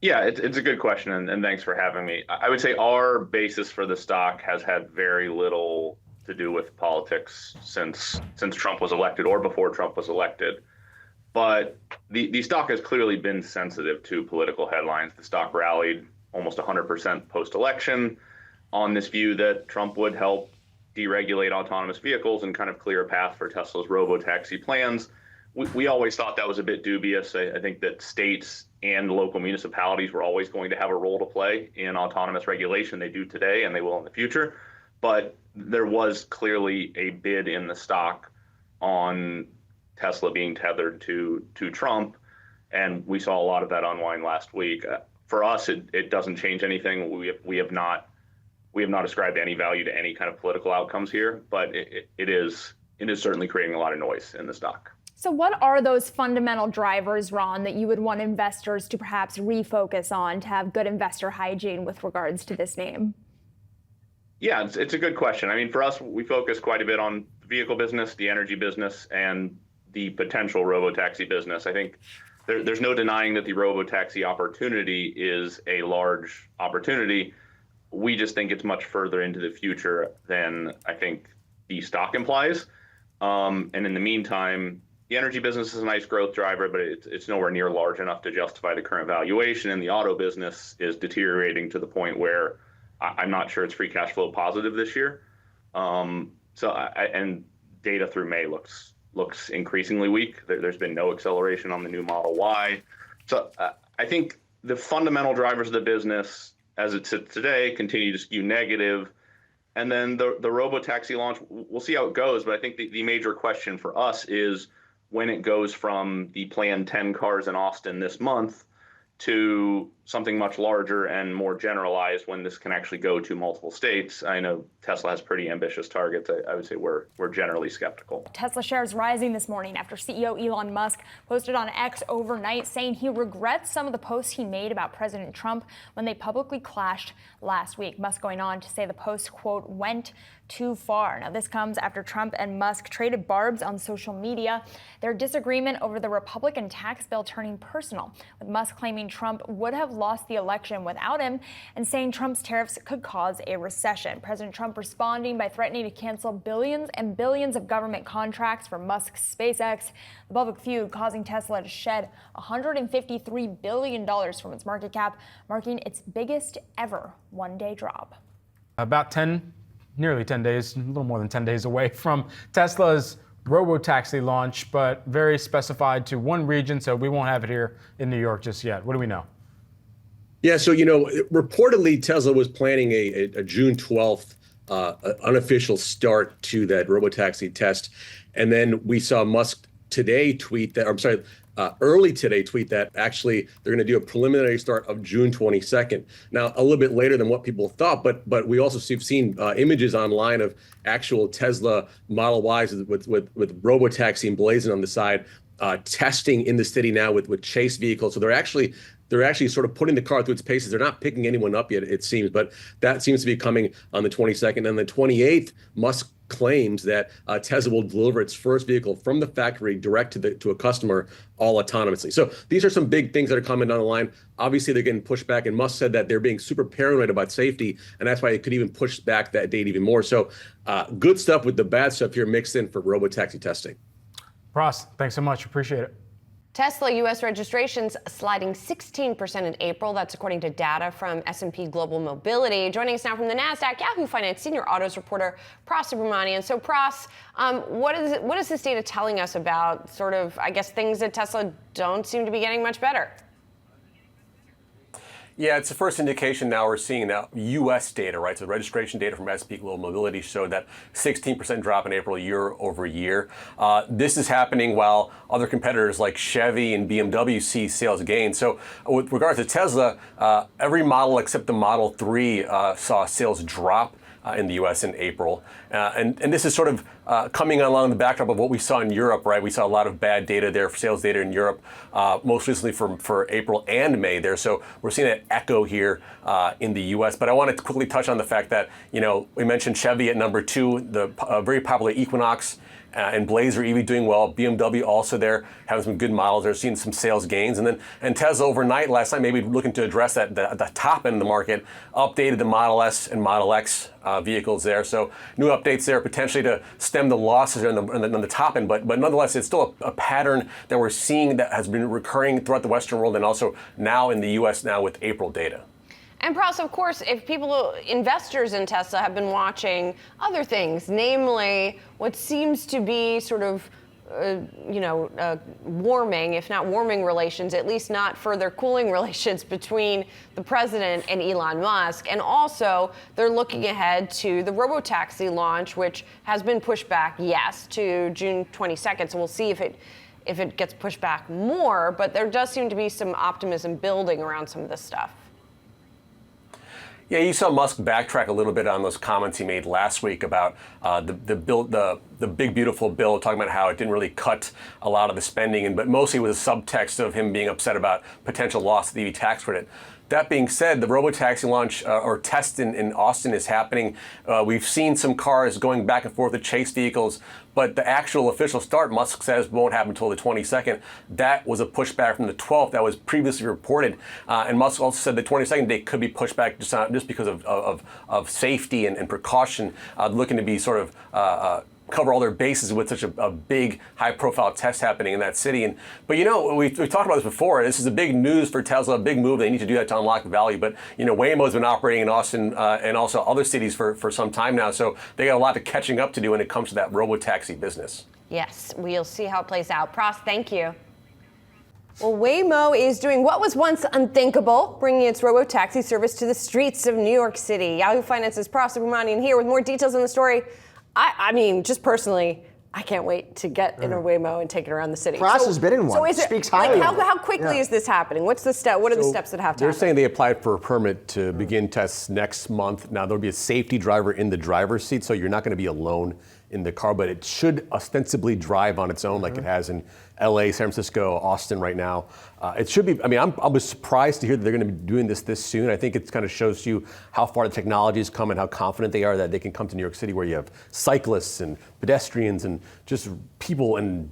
Yeah, it's a good question, and thanks for having me. I would say our basis for the stock has had very little to do with politics since Trump was elected or before Trump was elected. But the stock has clearly been sensitive to political headlines. The stock rallied almost 100% post-election on this view that Trump would help deregulate autonomous vehicles and kind of clear a path for Tesla's Robotaxi plans. We always thought that was a bit dubious. I think that states and local municipalities were always going to have a role to play in autonomous regulation. They do today and they will in the future. But there was clearly a bid in the stock on Tesla being tethered to Trump, and we saw a lot of that unwind last week. For us, it doesn't change anything. We have not ascribed any value to any kind of political outcomes here, but it is certainly creating a lot of noise in the stock. So what are those fundamental drivers, Ron, that you would want investors to perhaps refocus on to have good investor hygiene with regards to this name? Yeah, it's a good question. I mean, for us, we focus quite a bit on the vehicle business, the energy business, and the potential robotaxi business. I think there's no denying that the robotaxi opportunity is a large opportunity. We just think it's much further into the future than I think the stock implies. And in the meantime, the energy business is a nice growth driver, but it's nowhere near large enough to justify the current valuation. And the auto business is deteriorating to the point where I'm not sure it's free cash flow positive this year. And data through May looks increasingly weak. There's been no acceleration on the new Model Y. So I think the fundamental drivers of the business as it sits today continue to skew negative. And then the Robotaxi launch, we'll see how it goes. But I think the major question for us is when it goes from the planned 10 cars in Austin this month to something much larger and more generalized when this can actually go to multiple states. I know Tesla has pretty ambitious targets. I would say we're generally skeptical. Tesla shares rising this morning after CEO Elon Musk posted on X overnight saying he regrets some of the posts he made about President Trump when they publicly clashed last week. Musk going on to say the post, quote, went too far. Now, this comes after Trump and Musk traded barbs on social media. Their disagreement over the Republican tax bill turning personal, with Musk claiming Trump would have lost the election without him and saying Trump's tariffs could cause a recession. President Trump responding by threatening to cancel billions and billions of government contracts for Musk's SpaceX. The public feud causing Tesla to shed $153 billion from its market cap, marking its biggest ever one-day drop. About nearly 10 days, a little more than 10 days away from Tesla's Robotaxi launch, but very specified to one region, so we won't have it here in New York just yet. What do we know? Yeah, so, reportedly Tesla was planning a June 12th unofficial start to that Robotaxi test. And then we saw Musk today tweet that, early today tweet that actually they're going to do a preliminary start of June 22nd. Now, a little bit later than what people thought, but we also have seen images online of actual Tesla Model Ys with Robotaxi emblazoned on the side, testing in the city now with chase vehicles. So they're actually sort of putting the car through its paces. They're not picking anyone up yet, it seems, but that seems to be coming on the 22nd. And the 28th, Musk claims that Tesla will deliver its first vehicle from the factory direct to a customer, all autonomously. So these are some big things that are coming down the line. Obviously, they're getting pushed back, and Musk said that they're being super paranoid about safety, and that's why it could even push back that date even more. So good stuff with the bad stuff here mixed in for Robotaxi testing. Ross, thanks so much. Appreciate it. Tesla U.S. registrations sliding 16% in April. That's according to data from S&P Global Mobility. Joining us now from the NASDAQ, Yahoo Finance senior autos reporter Pras Subramanian. So Pras, what is this data telling us about sort of, I guess, things that Tesla don't seem to be getting much better? Yeah, it's the first indication now we're seeing now U.S. data, right? So registration data from S&P Global Mobility showed that 16% drop in April year over year. This is happening while other competitors like Chevy and BMW see sales gains. So with regards to Tesla, every model except the Model 3 saw sales drop in the U.S. in April. And this is sort of coming along the backdrop of what we saw in Europe, right? We saw a lot of bad data there, sales data in Europe, most recently for April and May there. So we're seeing an echo here in the U.S. But I want to quickly touch on the fact that, we mentioned Chevy at number 2, the very popular Equinox and Blazer EV doing well. BMW also there, having some good models. They're seeing some sales gains. And Tesla overnight last night, maybe looking to address that the top end of the market, updated the Model S and Model X vehicles there. So new updates there potentially to stem the losses on the top end. But nonetheless, it's still a pattern that we're seeing that has been recurring throughout the Western world and also now in the U.S. now with April data. And Pras, of course, if investors in Tesla have been watching other things, namely what seems to be sort of, warming, if not warming relations, at least not further cooling relations between the president and Elon Musk. And also, they're looking ahead to the Robotaxi launch, which has been pushed back, yes, to June 22nd. So we'll see if it gets pushed back more. But there does seem to be some optimism building around some of this stuff. Yeah, you saw Musk backtrack a little bit on those comments he made last week about the big beautiful bill, talking about how it didn't really cut a lot of the spending, but mostly it was a subtext of him being upset about potential loss of the EV tax credit. That being said, the Robotaxi launch or test in Austin is happening. We've seen some cars going back and forth to chase vehicles, but the actual official start, Musk says, won't happen until the 22nd. That was a pushback from the 12th that was previously reported. And Musk also said the 22nd date could be pushed back just because of safety and precaution, looking to be sort of cover all their bases with such a big, high-profile test happening in that city. But we've talked about this before. This is a big news for Tesla, a big move. They need to do that to unlock value. But Waymo's been operating in Austin and also other cities for some time now. So they got a lot of catching up to do when it comes to that Robotaxi business. Yes, we'll see how it plays out. Pras, thank you. Well, Waymo is doing what was once unthinkable, bringing its Robotaxi service to the streets of New York City. Yahoo Finance's Pras Subramanian here with more details on the story. I mean, just personally, I can't wait to get in a Waymo and take it around the city. Pras has been in one. So is Speaks highly. how quickly is this happening? What's the step? What are the steps that have to happen? They're saying they applied for a permit to begin tests next month. Now, there'll be a safety driver in the driver's seat, so you're not going to be alone in the car, but it should ostensibly drive on its own like it has in LA, San Francisco, Austin right now. It should be, I was surprised to hear that they're going to be doing this soon. I think it kind of shows you how far the technology has come and how confident they are that they can come to New York City where you have cyclists and pedestrians and just people and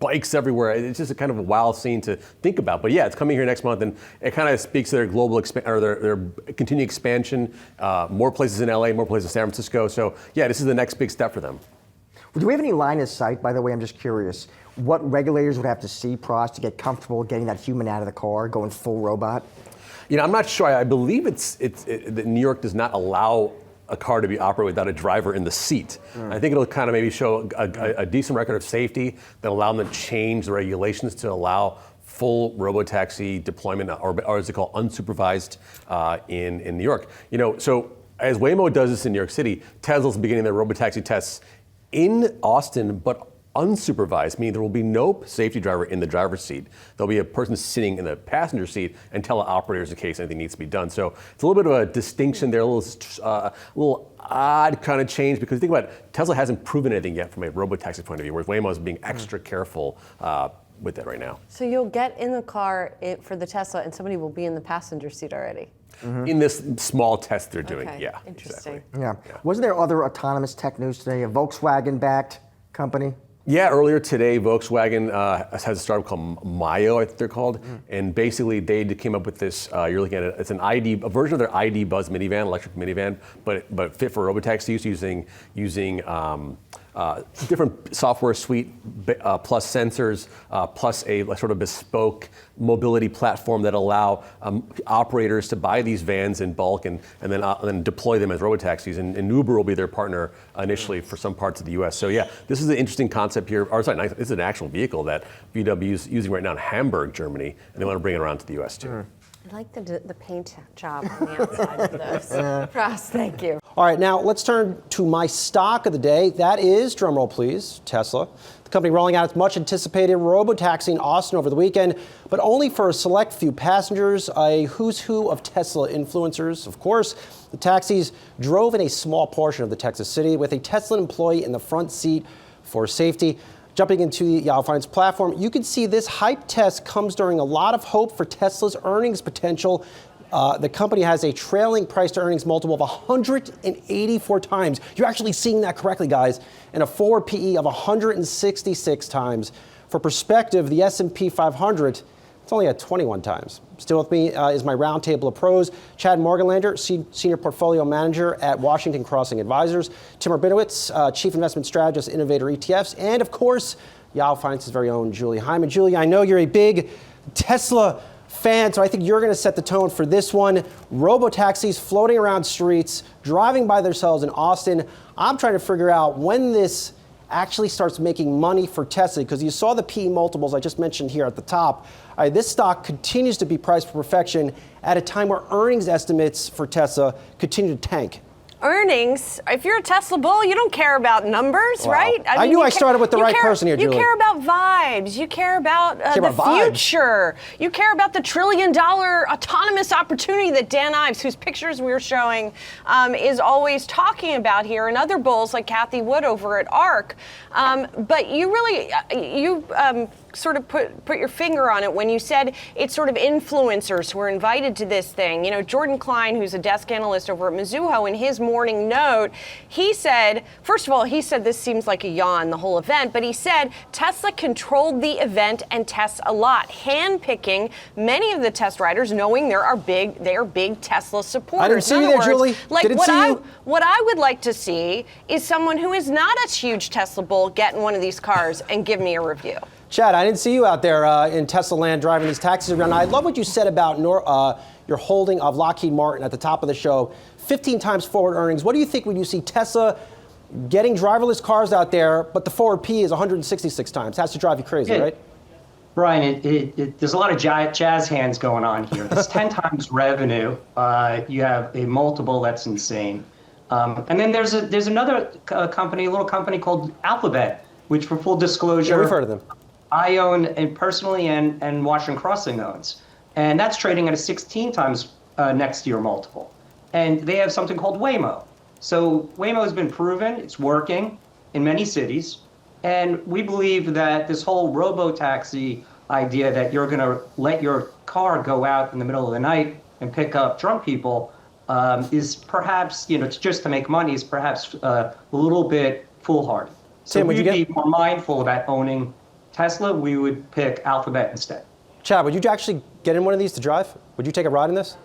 bikes everywhere. It's just a kind of a wild scene to think about. But yeah, it's coming here next month, and it kind of speaks to their global their continued expansion. More places in LA, more places in San Francisco. So yeah, this is the next big step for them. Do we have any line of sight, by the way? I'm just curious. What regulators would have to see, Pras, to get comfortable getting that human out of the car, going full robot? I'm not sure. I believe that New York does not allow a car to be operated without a driver in the seat. I think it'll kind of maybe show a decent record of safety that allow them to change the regulations to allow full Robotaxi deployment, or as they call unsupervised in New York. So as Waymo does this in New York City, Tesla's beginning their Robotaxi tests in Austin, but unsupervised, meaning there will be no safety driver in the driver's seat. There'll be a person sitting in the passenger seat and teleoperators in case anything needs to be done. So it's a little bit of a distinction there, a little odd kind of change, because think about it, Tesla hasn't proven anything yet from a Robotaxi point of view, whereas Waymo is being extra careful with that right now. So you'll get in the car for the Tesla and somebody will be in the passenger seat already? In this small test they're doing, yeah. Interesting. Exactly. Yeah. Wasn't there other autonomous tech news today? A Volkswagen-backed company? Yeah, earlier today, Volkswagen has a startup called Mayo, I think they're called, and basically they came up with this. You're looking at it. It's a version of their ID Buzz minivan, electric minivan, but fit for Robotaxi use using different software suite plus sensors plus a sort of bespoke mobility platform that allow operators to buy these vans in bulk and then deploy them as robotaxis. And Uber will be their partner initially for some parts of the U.S. So yeah, this is an interesting concept here. Or sorry, this is an actual vehicle that VW is using right now in Hamburg, Germany, and they want to bring it around to the U.S. too. I like the paint job on the outside of this. Ross, thank you. All right, now let's turn to my stock of the day. That is, drumroll please, Tesla. The company rolling out its much anticipated Robotaxi in Austin over the weekend, but only for a select few passengers, a who's who of Tesla influencers. Of course, the taxis drove in a small portion of the Texas city with a Tesla employee in the front seat for safety. Jumping into the Yahoo Finance platform, you can see this hype test comes during a lot of hope for Tesla's earnings potential. The company has a trailing price to earnings multiple of 184 times. You're actually seeing that correctly, guys, and a forward PE of 166 times. For perspective, the S&P 500, it's only at 21 times. Still with me is my roundtable of pros, Chad Morganlander, Senior Portfolio Manager at Washington Crossing Advisors, Tim Rabinowitz, Chief Investment Strategist, Innovator ETFs, and of course, Yahoo Finance's very own Julie Hyman. Julie, I know you're a big Tesla fan, so I think you're going to set the tone for this one. Robotaxis floating around streets, driving by themselves in Austin. I'm trying to figure out when this actually starts making money for Tesla, because you saw the PE multiples I just mentioned here at the top. This stock continues to be priced for perfection at a time where earnings estimates for Tesla continue to tank. Earnings, if you're a Tesla bull, you don't care about numbers, Wow. right? I knew I started with the right person here, Julie. You care about vibes. You care about the future. You care about the $1 trillion autonomous opportunity that Dan Ives, whose pictures we were showing, is always talking about here, and other bulls like Kathy Wood over at ARK. But you really, sort of put your finger on it when you said it's sort of influencers who are invited to this thing. You know, Jordan Klein, who's a desk analyst over at Mizuho, in his morning note, he said, first of all, he said this seems like a yawn, the whole event, but he said Tesla controlled the event and tests a lot, handpicking many of the test riders, knowing they are big Tesla supporters. I didn't see you there, Julie. Like what I would like to see is someone who is not a huge Tesla bull get in one of these cars and give me a review. Chad, I didn't see you out there in Tesla land driving these taxis around. I love what you said about your holding of Lockheed Martin at the top of the show. 15 times forward earnings. What do you think when you see Tesla getting driverless cars out there, but the forward P is 166 times? Has to drive you crazy, right? Brian, there's a lot of jazz hands going on here. It's 10 times revenue. You have a multiple that's insane. And then there's another company, a little company called Alphabet, which, for full disclosure, we've heard of them. I own personally and Washington Crossing owns. And that's trading at a 16 times next year multiple. And they have something called Waymo. So Waymo has been proven, it's working in many cities. And we believe that this whole robotaxi idea that you're going to let your car go out in the middle of the night and pick up drunk people is perhaps, it's just to make money, is perhaps a little bit foolhardy. So Tim, we'd be more mindful about owning Tesla. We would pick Alphabet instead. Chad, would you actually get in one of these to drive? Would you take a ride in this?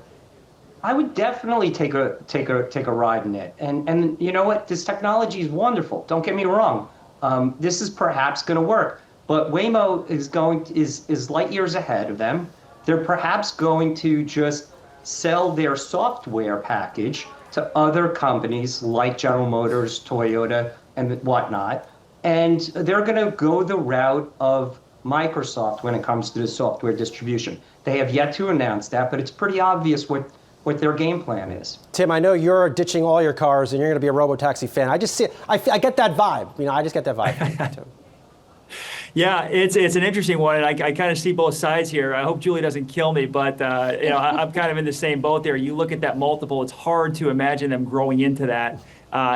I would definitely take a ride in it. And you know what? This technology is wonderful. Don't get me wrong. This is perhaps going to work. But Waymo is light years ahead of them. They're perhaps going to just sell their software package to other companies like General Motors, Toyota, and whatnot. And they're going to go the route of Microsoft when it comes to the software distribution. They have yet to announce that, but it's pretty obvious what their game plan is. Tim, I know you're ditching all your cars and you're going to be a Robotaxi fan. I just see, I get that vibe. I just get that vibe. Yeah, it's an interesting one, and I kind of see both sides here. I hope Julie doesn't kill me, but I'm kind of in the same boat there. You look at that multiple; it's hard to imagine them growing into that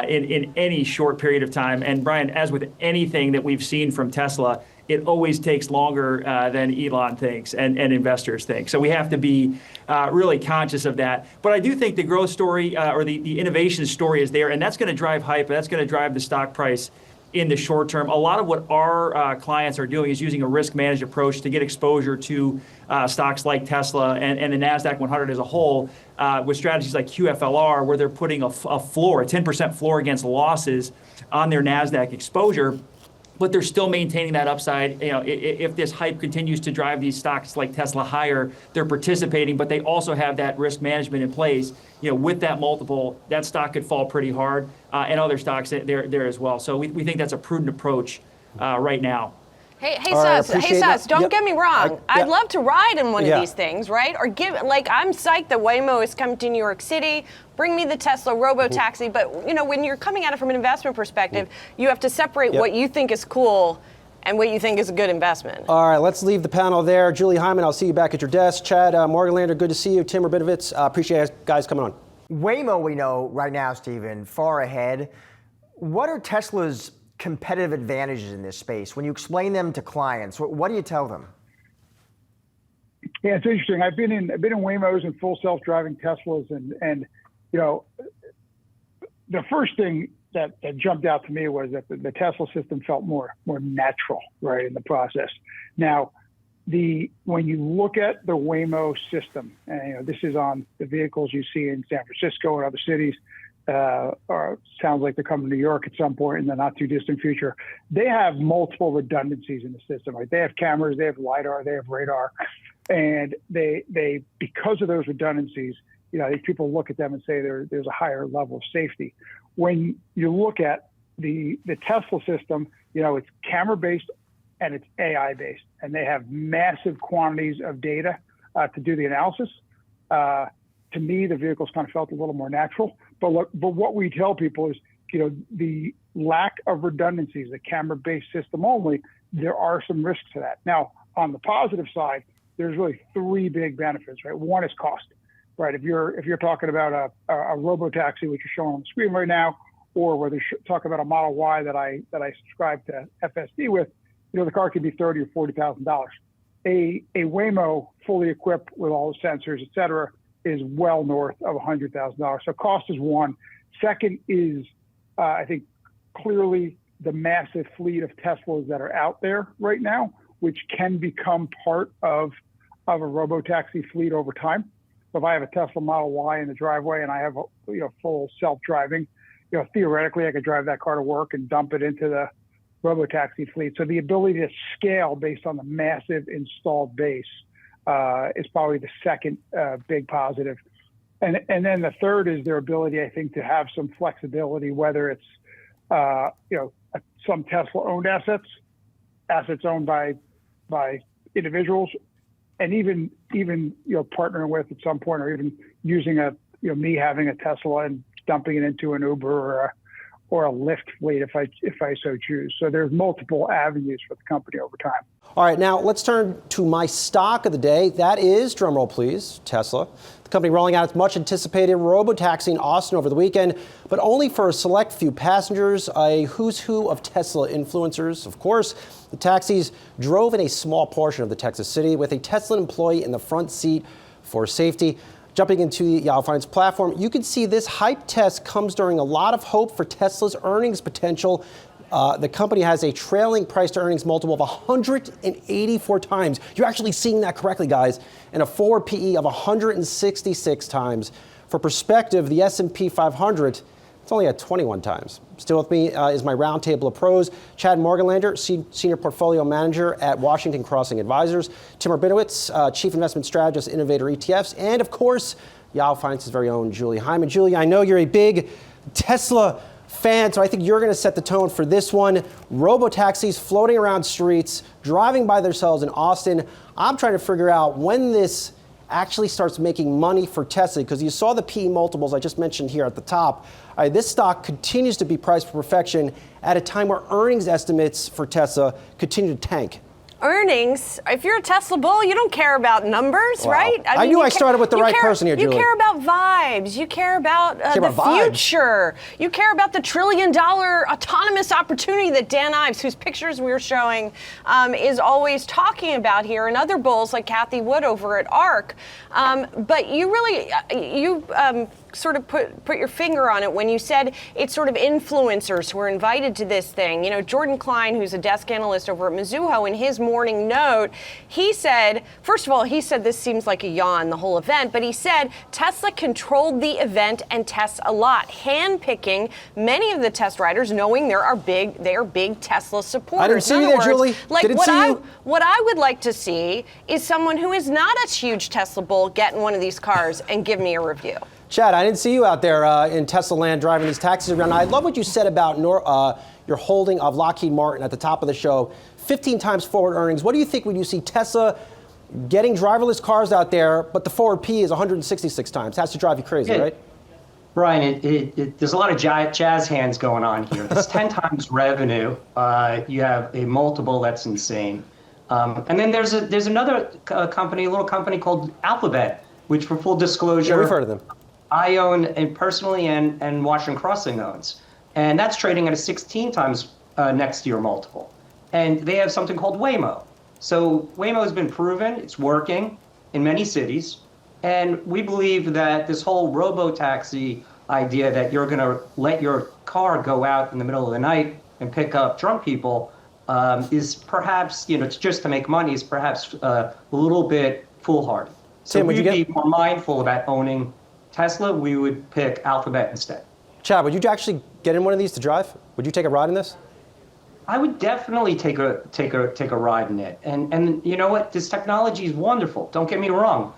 in any short period of time. And Brian, as with anything that we've seen from Tesla, it always takes longer than Elon thinks and investors think. So we have to be really conscious of that. But I do think the growth story or the innovation story is there, and that's going to drive hype, and that's going to drive the stock price. in the short term. A lot of what our clients are doing is using a risk-managed approach to get exposure to stocks like Tesla and the NASDAQ 100 as a whole, with strategies like QFLR, where they're putting a floor, a 10% floor against losses on their NASDAQ exposure. But they're still maintaining that upside. If this hype continues to drive these stocks like Tesla higher, they're participating, but they also have that risk management in place. With that multiple, that stock could fall pretty hard, and other stocks there as well. So we think that's a prudent approach right now. Hey, Sus, don't get me wrong. I'd love to ride in one of Yeah. these things, right? Or I'm psyched that Waymo is coming to New York City. Bring me the Tesla Robotaxi. But, when you're coming at it from an investment perspective, you have to separate what you think is cool and what you think is a good investment. All right, let's leave the panel there. Julie Hyman, I'll see you back at your desk. Chad Morganlander, good to see you. Tim Rabinowitz, appreciate you guys coming on. Waymo, we know right now, Stephen, far ahead. What are Tesla's competitive advantages in this space? When you explain them to clients, what do you tell them? Yeah, it's interesting. I've been in Waymos and full self-driving Teslas, and the first thing that jumped out to me was that the Tesla system felt more natural, right, in the process. Now, when you look at the Waymo system, and this is on the vehicles you see in San Francisco and other cities, or sounds like they're coming to New York at some point in the not too distant future. They have multiple redundancies in the system, right? They have cameras, they have LiDAR, they have radar, and they because of those redundancies, people look at them and say there's a higher level of safety. When you look at the Tesla system, it's camera based and it's AI based, and they have massive quantities of data to do the analysis. To me, the vehicles kind of felt a little more natural. But what we tell people is, the lack of redundancies, the camera-based system only, there are some risks to that. Now, on the positive side, there's really three big benefits, right? One is cost, right? If you're talking about a Robotaxi, which is shown on the screen right now, or whether you're talking about a Model Y that I subscribe to FSD with, the car could be $30,000 or $40,000. A Waymo, fully equipped with all the sensors, et cetera, is well north of $100,000. So cost is one. Second is, I think, clearly the massive fleet of Teslas that are out there right now, which can become part of a Robotaxi fleet over time. So if I have a Tesla Model Y in the driveway and I have full self-driving, theoretically I could drive that car to work and dump it into the Robotaxi fleet. So the ability to scale based on the massive installed base is probably the second big positive. And then the third is their ability, I think, to have some flexibility, whether it's, some Tesla-owned assets owned by individuals, and even partnering with at some point, or even using me having a Tesla and dumping it into an Uber or a Lyft fleet if I so choose. So there's multiple avenues for the company over time. All right, now let's turn to my stock of the day. That is, drumroll please, Tesla. The company rolling out its much anticipated Robotaxi in Austin over the weekend, but only for a select few passengers, a who's who of Tesla influencers. Of course, the taxis drove in a small portion of the Texas city with a Tesla employee in the front seat for safety. Jumping into the Yahoo Finance platform, you can see this hype test comes during a lot of hope for Tesla's earnings potential. The company has a trailing price to earnings multiple of 184 times. You're actually seeing that correctly, guys, and a forward PE of 166 times. For perspective, the S&P 500, it's only at 21 times. Still with me is my roundtable of pros, Chad Morganlander, Senior Portfolio Manager at Washington Crossing Advisors, Tim Rabinowitz, Chief Investment Strategist, Innovator ETFs, and of course, Yahoo Finance's very own Julie Hyman. Julie, I know you're a big Tesla fan, so I think you're going to set the tone for this one. Robotaxis floating around streets, driving by themselves in Austin. I'm trying to figure out when this actually starts making money for Tesla, because you saw the PE multiples I just mentioned here at the top. This stock continues to be priced for perfection at a time where earnings estimates for Tesla continue to tank. Earnings, if you're a Tesla bull, you don't care about numbers, Wow. right? I knew I started with the right person here, Julie. You care about vibes. You care about the future. You care about the $1 trillion autonomous opportunity that Dan Ives, whose pictures we were showing, is always talking about here, and other bulls like Kathy Wood over at ARK. But you really, sort of put your finger on it when you said it's sort of influencers who are invited to this thing. You know, Jordan Klein, who's a desk analyst over at Mizuho, in his morning note, he said, first of all, he said this seems like a yawn, the whole event, but he said Tesla controlled the event and tests a lot, handpicking many of the test riders, knowing they are big Tesla supporters. I didn't see you there, Julie. Like what I would like to see is someone who is not a huge Tesla bull get in one of these cars and give me a review. Chad, I didn't see you out there in Tesla land driving these taxis around. I love what you said about your holding of Lockheed Martin at the top of the show. 15 times forward earnings. What do you think when you see Tesla getting driverless cars out there, but the forward P is 166 times? Has to drive you crazy, right? Brian, there's a lot of jazz hands going on here. It's 10 times revenue. You have a multiple that's insane. And then there's another company, a little company called Alphabet, which, for full disclosure, we've heard of them. I own personally, and Washington Crossing owns. And that's trading at a 16 times next year multiple. And they have something called Waymo. So Waymo has been proven, it's working in many cities. And we believe that this whole Robotaxi idea that you're going to let your car go out in the middle of the night and pick up drunk people is perhaps, it's just to make money, is perhaps a little bit foolhardy. So Tim, we'd be more mindful about owning Tesla. We would pick Alphabet instead. Chad, would you actually get in one of these to drive? Would you take a ride in this? I would definitely take a ride in it. And you know what? This technology is wonderful. Don't get me wrong.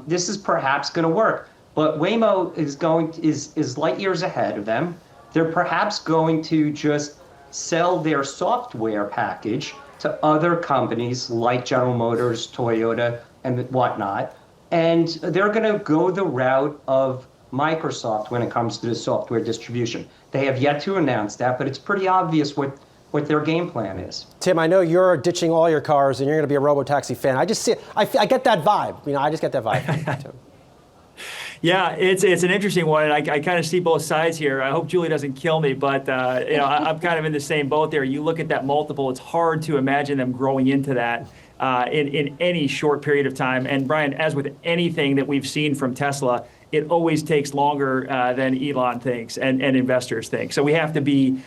This is perhaps going to work, but Waymo is light years ahead of them. They're perhaps going to just sell their software package to other companies like General Motors, Toyota, and whatnot. And they're going to go the route of Microsoft when it comes to the software distribution. They have yet to announce that, but it's pretty obvious what their game plan is. Tim, I know you're ditching all your cars and you're going to be a Robotaxi fan. I get that vibe. I just get that vibe. Tim. Yeah, it's an interesting one, and I kind of see both sides here. I hope Julie doesn't kill me, but I'm kind of in the same boat there. You look at that multiple; it's hard to imagine them growing into that in any short period of time. And Brian, as with anything that we've seen from Tesla, it always takes longer than Elon thinks and investors think. So we have to be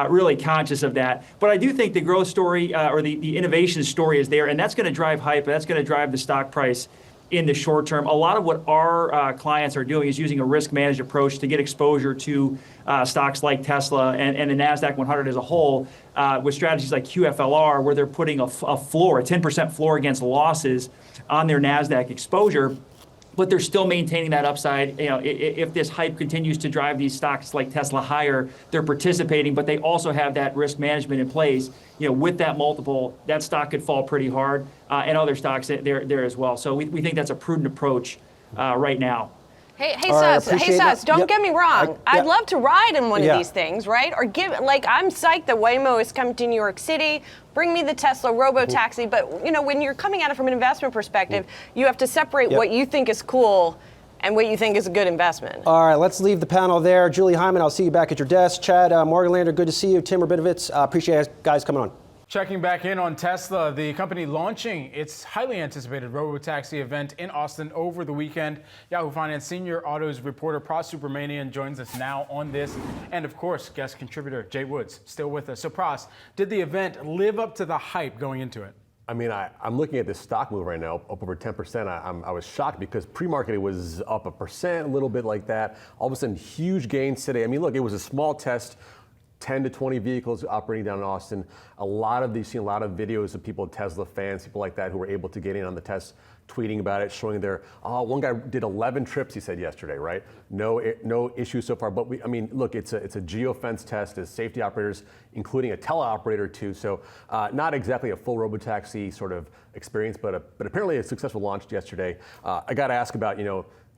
really conscious of that. But I do think the growth story or the innovation story is there, and that's going to drive hype, and that's going to drive the stock price in the short term. A lot of what our clients are doing is using a risk-managed approach to get exposure to stocks like Tesla and the NASDAQ 100 as a whole with strategies like QFLR, where they're putting a 10% floor against losses on their NASDAQ exposure. But they're still maintaining that upside. If this hype continues to drive these stocks like Tesla higher, they're participating, but they also have that risk management in place. With that multiple, that stock could fall pretty hard, and other stocks there as well. So we think that's a prudent approach right now. Hey, Sus, don't get me wrong. I'd love to ride in one of Yeah. these things, right? Or I'm psyched that Waymo is coming to New York City. Bring me the Tesla Robotaxi. But, when you're coming at it from an investment perspective, you have to separate what you think is cool and what you think is a good investment. All right, let's leave the panel there. Julie Hyman, I'll see you back at your desk. Chad Morganlander, good to see you. Tim Rabinovitz, appreciate you guys coming on. Checking back in on Tesla, the company launching its highly anticipated Robotaxi event in Austin over the weekend. Yahoo Finance senior autos reporter Pras Subramanian joins us now on this. And of course, guest contributor Jay Woods still with us. So Pras, did the event live up to the hype going into it? I mean, I'm looking at this stock move right now, up over 10%. I was shocked because pre-market it was up 1%, a little bit like that. All of a sudden, huge gains today. I mean, look, it was a small test. 10 to 20 vehicles operating down in Austin. You've seen a lot of videos of people, Tesla fans, people like that who were able to get in on the test, tweeting about it, showing one guy did 11 trips, he said yesterday, right? No issue so far, but look, it's a geofence test as safety operators, including a teleoperator too, so not exactly a full Robotaxi sort of experience, but apparently a successful launch yesterday. I got to ask about,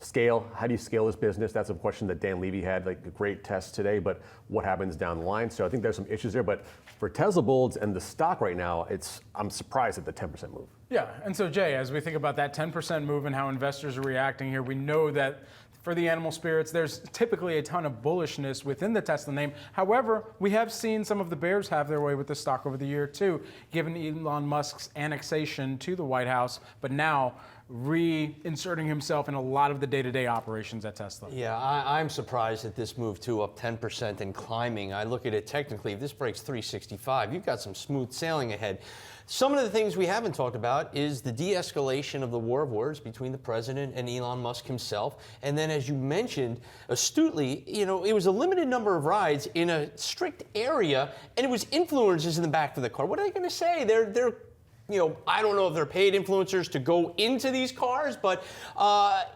scale. How do you scale this business? That's a question that Dan Levy had, like a great test today, but what happens down the line? So I think there's some issues there, but for Tesla bulls and the stock right now, I'm surprised at the 10% move. Yeah, and so Jay, as we think about that 10% move and how investors are reacting here, we know that for the animal spirits, there's typically a ton of bullishness within the Tesla name. However, we have seen some of the bears have their way with the stock over the year too, given Elon Musk's annexation to the White House. But now reinserting himself in a lot of the day-to-day operations at Tesla. Yeah, I'm surprised at this move too, up 10% and climbing. I look at it technically, if this breaks 365, you've got some smooth sailing ahead. Some of the things we haven't talked about is the de-escalation of the war of words between the president and Elon Musk himself. And then, as you mentioned astutely, you know, it was a limited number of rides in a strict area, and it was influencers in the back of the car. What are they going to say? They're you know, I don't know if they're paid influencers to go into these cars, but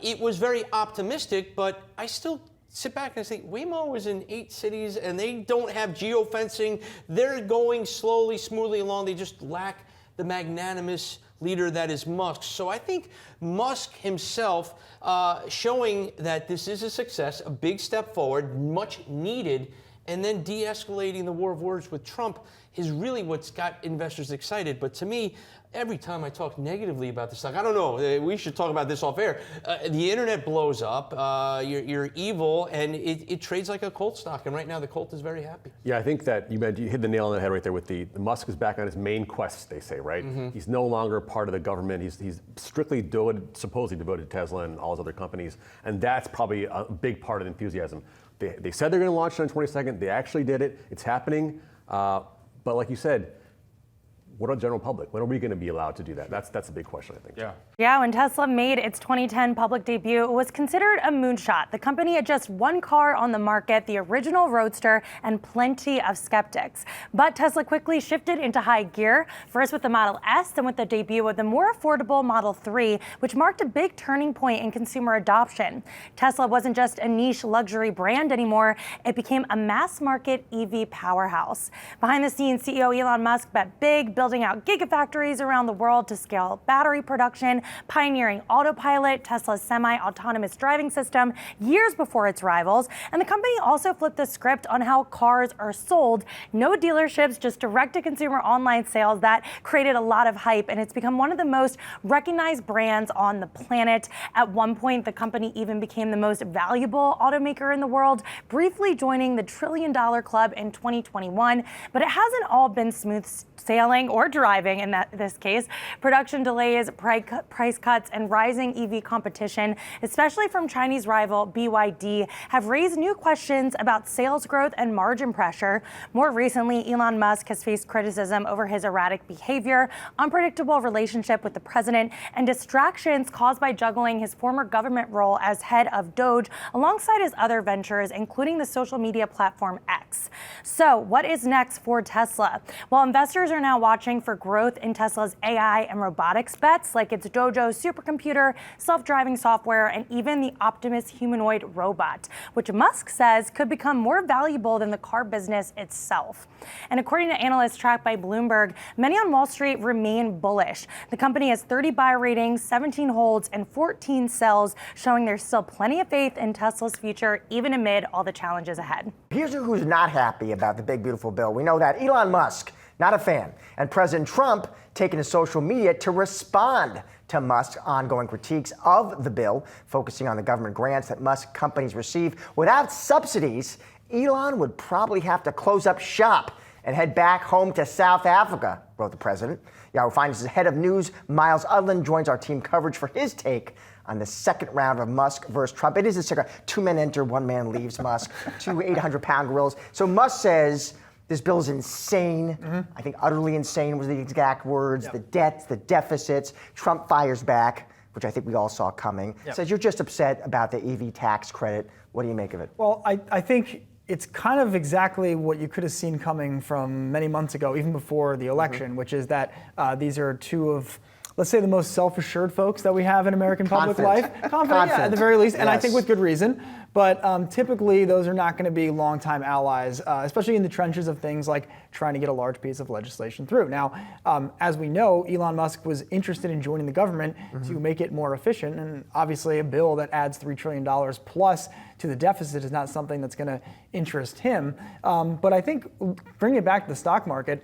it was very optimistic. But I still sit back and think, Waymo is in 8 cities and they don't have geofencing. They're going slowly, smoothly along. They just lack the magnanimous leader that is Musk. So I think Musk himself showing that this is a success, a big step forward, much needed, and then de-escalating the war of words with Trump is really what's got investors excited. But to me, every time I talk negatively about the stock, I don't know, we should talk about this off air. The internet blows up, you're evil, and it trades like a Colt stock. And right now, the Colt is very happy. Yeah, I think that you hit the nail on the head right there with the Musk is back on his main quest, they say, right? Mm-hmm. He's no longer part of the government. He's strictly supposedly devoted to Tesla and all his other companies. And that's probably a big part of the enthusiasm. They said they're going to launch it on the 22nd. They actually did it. It's happening. But like you said, what about the general public? When are we going to be allowed to do that? That's a big question, I think. Yeah, when Tesla made its 2010 public debut, it was considered a moonshot. The company had just one car on the market, the original Roadster, and plenty of skeptics. But Tesla quickly shifted into high gear, first with the Model S, then with the debut of the more affordable Model 3, which marked a big turning point in consumer adoption. Tesla wasn't just a niche luxury brand anymore, it became a mass market EV powerhouse. Behind the scenes, CEO Elon Musk bet big, building out gigafactories around the world to scale battery production, pioneering autopilot, Tesla's semi-autonomous driving system, years before its rivals. And the company also flipped the script on how cars are sold. No dealerships, just direct-to-consumer online sales. That created a lot of hype, and it's become one of the most recognized brands on the planet. At one point, the company even became the most valuable automaker in the world, briefly joining the $1 trillion club in 2021. But it hasn't all been smooth sailing or driving in this case. Production delays, price cuts, and rising EV competition, especially from Chinese rival BYD, have raised new questions about sales growth and margin pressure. More recently, Elon Musk has faced criticism over his erratic behavior, unpredictable relationship with the president, and distractions caused by juggling his former government role as head of DOGE alongside his other ventures, including the social media platform X. So, what is next for Tesla? Well, investors are now watching for growth in Tesla's AI and robotics bets, like its Dojo supercomputer, self-driving software, and even the Optimus humanoid robot, which Musk says could become more valuable than the car business itself. And according to analysts tracked by Bloomberg, many on Wall Street remain bullish. The company has 30 buy ratings, 17 holds, and 14 sells, showing there's still plenty of faith in Tesla's future, even amid all the challenges ahead. Here's who's not happy about the big, beautiful bill. We know that Elon Musk, not a fan, and President Trump taking to social media to respond to Musk's ongoing critiques of the bill, focusing on the government grants that Musk companies receive. Without subsidies, Elon would probably have to close up shop and head back home to South Africa, wrote the president. Yahoo Finance's head of news, Miles Udland, joins our team coverage for his take on the second round of Musk versus Trump. It is a second. 2 men enter, 1 man leaves Musk, 2 800-pound gorillas. So Musk says this bill is insane. I think utterly insane was the exact words. The debts, the deficits. Trump fires back, which I think we all saw coming. Says you're just upset about the EV tax credit. What do you make of it? Well, I think it's kind of exactly what you could have seen coming from many months ago, even before the election, which is that these are two of, let's say, the most self-assured folks that we have in American public life. Confident, yeah, at the very least, and I think with good reason. But typically, those are not going to be longtime allies, especially in the trenches of things like trying to get a large piece of legislation through. Now, as we know, Elon Musk was interested in joining the government to make it more efficient, and obviously a bill that adds $3 trillion plus to the deficit is not something that's going to interest him. But I think bringing it back to the stock market,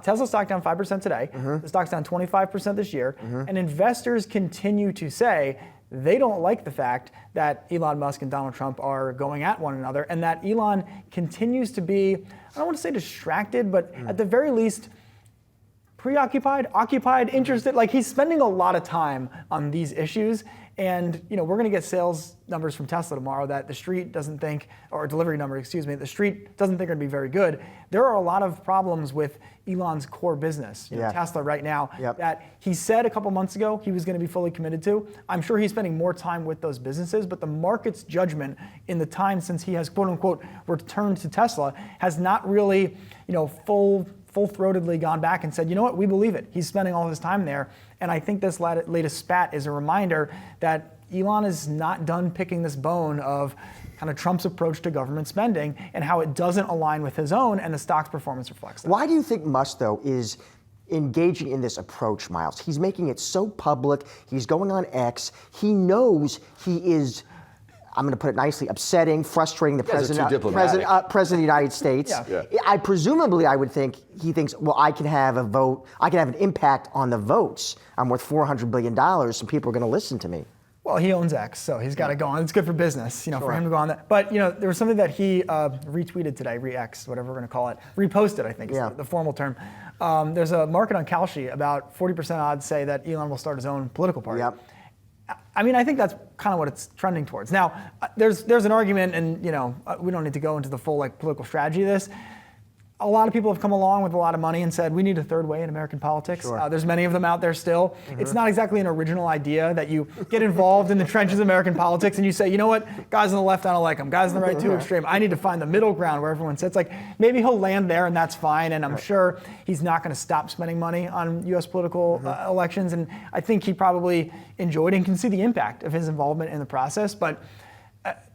Tesla stock down 5% today. The stock's down 25% this year. And investors continue to say they don't like the fact that Elon Musk and Donald Trump are going at one another, and that Elon continues to be, I don't want to say distracted, but at the very least, preoccupied, occupied, interested. Like, he's spending a lot of time on these issues. And, we're going to get sales numbers from Tesla tomorrow that the street doesn't think, or delivery number, excuse me, the street doesn't think are going to be very good. There are a lot of problems with Elon's core business, Tesla right now, that he said a couple months ago he was going to be fully committed to. I'm sure he's spending more time with those businesses, but the market's judgment in the time since he has, quote unquote, returned to Tesla has not really, full-throatedly gone back and said, you know what, we believe it. He's spending all his time there. And I think this latest spat is a reminder that Elon is not done picking this bone of kind of Trump's approach to government spending and how it doesn't align with his own, and the stock's performance reflects that. Why do you think Musk, though, is engaging in this approach, Miles? He's making it so public. He's going on X. He knows he is, I'm going to put it nicely, upsetting, frustrating the president of the United States. I would think he thinks, well, I can have a vote, I can have an impact on the votes. I'm worth $400 billion, so people are going to listen to me. Well, he owns X, so he's got to go on. It's good for business, for him to go on that. But, there was something that he retweeted today, re-X, whatever we're going to call it. Reposted, I think is the formal term. There's a market on Kalshi, about 40% odds say that Elon will start his own political party. I think that's kind of what it's trending towards. Now, there's an argument, and we don't need to go into the full political strategy of this. A lot of people have come along with a lot of money and said we need a third way in American politics. There's many of them out there still. It's not exactly an original idea that you get involved in the trenches of American politics and you say, you know what, guys on the left, I don't like them. Guys on the right, too extreme. I need to find the middle ground where everyone sits. Maybe he'll land there and that's fine. And I'm sure he's not going to stop spending money on U.S. political elections. And I think he probably enjoyed and can see the impact of his involvement in the process. But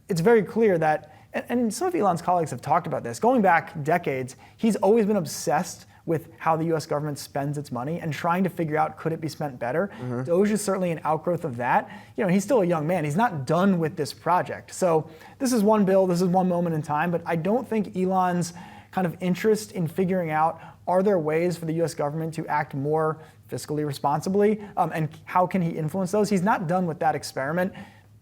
it's very clear that, and some of Elon's colleagues have talked about this, going back decades, he's always been obsessed with how the US government spends its money and trying to figure out, could it be spent better? DOGE is certainly an outgrowth of that. He's still a young man. He's not done with this project. So this is one bill, this is one moment in time, but I don't think Elon's kind of interest in figuring out, are there ways for the US government to act more fiscally responsibly, and how can he influence those? He's not done with that experiment,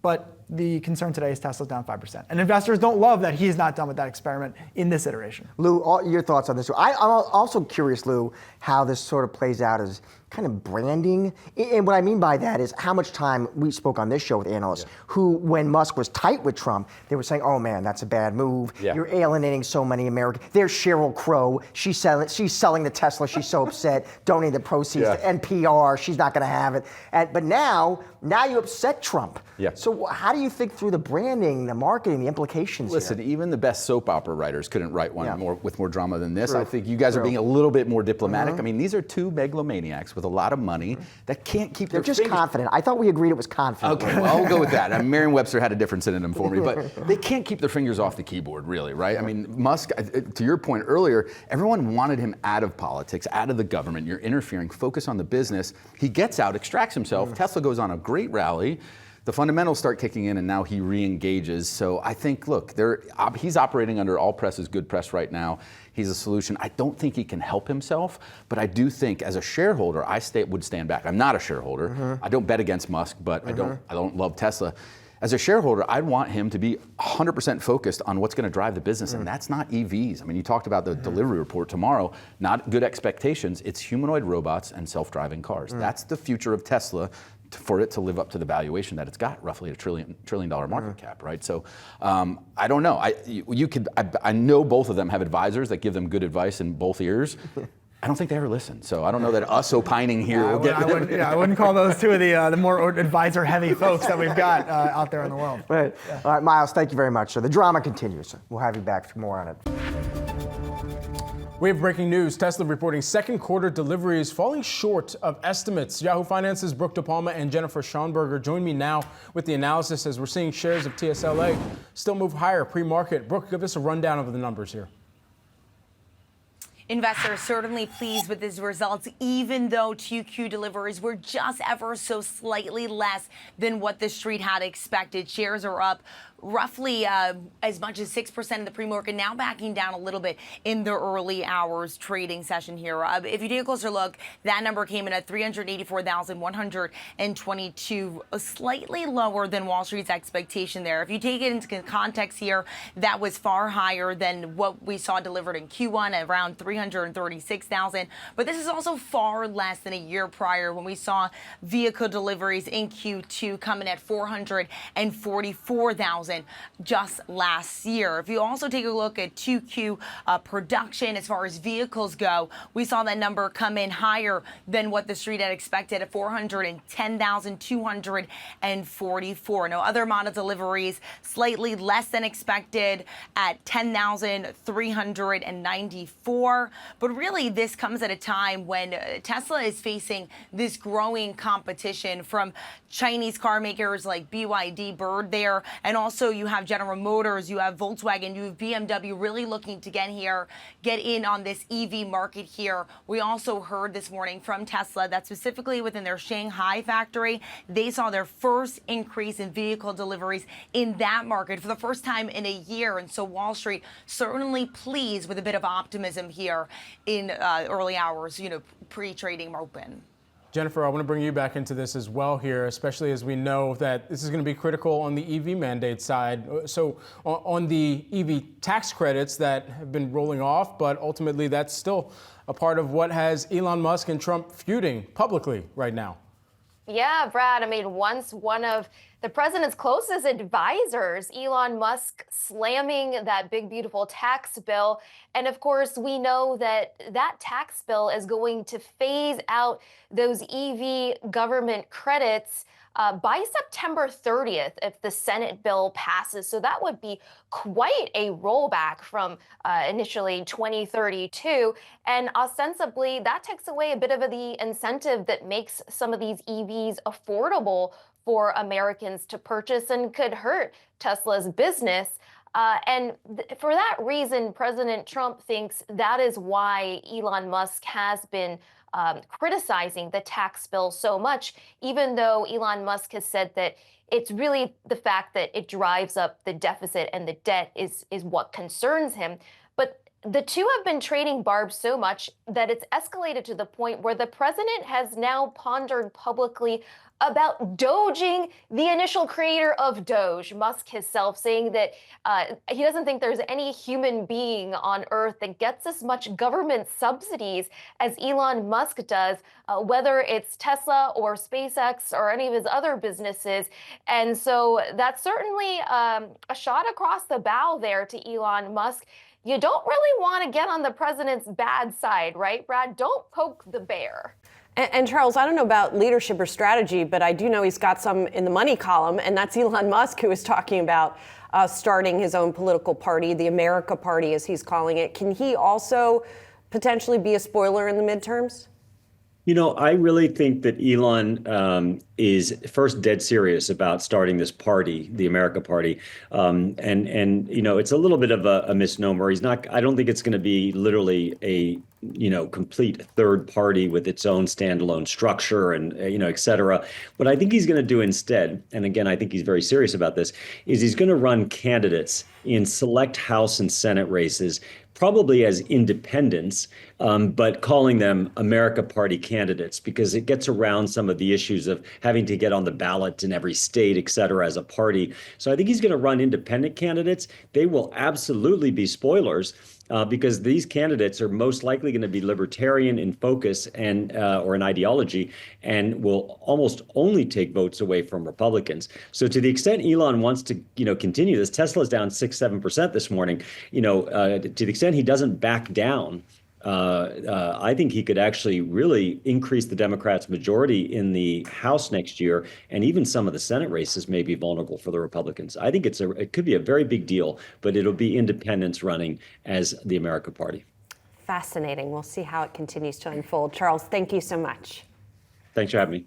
but the concern today is Tesla's down 5%. And investors don't love that he's not done with that experiment in this iteration. Lou, your thoughts on this? I'm also curious, Lou, how this sort of plays out as kind of branding. And what I mean by that is how much time we spoke on this show with analysts who, when Musk was tight with Trump, they were saying, oh man, that's a bad move. You're alienating so many Americans. There's Sheryl Crow. She's selling the Tesla. She's so upset. Donating the proceeds to NPR. She's not going to have it. But now you upset Trump. So how do you think through the branding, the marketing, the implications Listen, here? even the best soap opera writers couldn't write one with more drama than this. I think you guys are being a little bit more diplomatic. I mean, these are two megalomaniacs with a lot of money that can't keep their fingers. They're just confident. I thought we agreed it was confident. Okay, well, I'll go with that. Merriam-Webster had a different synonym for me, but they can't keep their fingers off the keyboard, really, right? I mean, Musk, to your point earlier, everyone wanted him out of politics, out of the government. You're interfering, focus on the business. He gets out, extracts himself. Tesla goes on a great rally. The fundamentals start kicking in, and now he re-engages. So I think, look, he's operating under all press is good press right now. He's a solution. I don't think he can help himself, but I do think as a shareholder, I would stand back. I'm not a shareholder. I don't bet against Musk, but I don't love Tesla. As a shareholder, I'd want him to be 100% focused on what's going to drive the business, and that's not EVs. I mean, you talked about the delivery report tomorrow, not good expectations. It's humanoid robots and self-driving cars. That's the future of Tesla, for it to live up to the valuation that it's got, roughly $1 trillion market cap, right? So I don't know. I know both of them have advisors that give them good advice in both ears. I don't think they ever listen. So I don't know that us opining here will get them. I wouldn't call those two of the more advisor-heavy folks that we've got out there in the world. Right. All right, Miles, thank you very much. So the drama continues. We'll have you back for more on it. We have breaking news. Tesla reporting second quarter deliveries falling short of estimates. Yahoo Finance's Brooke DePalma and Jennifer Schonberger join me now with the analysis as we're seeing shares of TSLA still move higher pre-market. Brooke, give us a rundown of the numbers here. Investors certainly pleased with these results, even though 2Q deliveries were just ever so slightly less than what the street had expected. Shares are up roughly as much as 6% of the pre-market, now backing down a little bit in the early hours trading session here. If you take a closer look, that number came in at 384,122, slightly lower than Wall Street's expectation there. If you take it into context here, that was far higher than what we saw delivered in Q1 at around 336,000. But this is also far less than a year prior when we saw vehicle deliveries in Q2 coming at 444,000 just last year. If you also take a look at 2Q production as far as vehicles go, we saw that number come in higher than what the street had expected at 410,244. Now, other model deliveries slightly less than expected at 10,394. But really, this comes at a time when Tesla is facing this growing competition from Chinese car makers like BYD, Bird there, and also you have General Motors, you have Volkswagen, you have BMW really looking to get in on this EV market here. We also heard this morning from Tesla that specifically within their Shanghai factory, they saw their first increase in vehicle deliveries in that market for the first time in a year. And so Wall Street certainly pleased with a bit of optimism here in early hours, pre-trading open. Jennifer, I want to bring you back into this as well here, especially as we know that this is going to be critical on the EV mandate side. So on the EV tax credits that have been rolling off, but ultimately that's still a part of what has Elon Musk and Trump feuding publicly right now. Yeah, Brad, once one of the president's closest advisors, Elon Musk, slamming that big, beautiful tax bill. And of course, we know that that tax bill is going to phase out those EV government credits by September 30th if the Senate bill passes. So that would be quite a rollback from initially 2032. And ostensibly, that takes away a bit of the incentive that makes some of these EVs affordable for Americans to purchase and could hurt Tesla's business. For that reason, President Trump thinks that is why Elon Musk has been criticizing the tax bill so much, even though Elon Musk has said that it's really the fact that it drives up the deficit and the debt is what concerns him. But the two have been trading barbs so much that it's escalated to the point where the president has now pondered publicly about doging the initial creator of Doge, Musk himself, saying that he doesn't think there's any human being on Earth that gets as much government subsidies as Elon Musk does, whether it's Tesla or SpaceX or any of his other businesses. And so that's certainly a shot across the bow there to Elon Musk. You don't really want to get on the president's bad side, right, Brad? Don't poke the bear. And Charles, I don't know about leadership or strategy, but I do know he's got some in the money column, and that's Elon Musk, who is talking about starting his own political party, the America Party, as he's calling it. Can he also potentially be a spoiler in the midterms? I really think that Elon is first dead serious about starting this party, the America Party. And it's a little bit of a misnomer. I don't think it's going to be literally a complete third party with its own standalone structure and, et cetera. What I think he's going to do instead, and again, I think he's very serious about this, is he's going to run candidates in select House and Senate races, probably as independents, but calling them America Party candidates, because it gets around some of the issues of having to get on the ballot in every state, et cetera, as a party. So I think he's going to run independent candidates. They will absolutely be spoilers. Because these candidates are most likely going to be libertarian in focus and or in ideology, and will almost only take votes away from Republicans. So to the extent Elon wants to continue this, Tesla's down 6-7% this morning. To the extent he doesn't back down, I think he could actually really increase the Democrats' majority in the House next year, and even some of the Senate races may be vulnerable for the Republicans. I think it could be a very big deal, but it'll be independents running as the America Party. Fascinating. We'll see how it continues to unfold. Charles, thank you so much. Thanks for having me.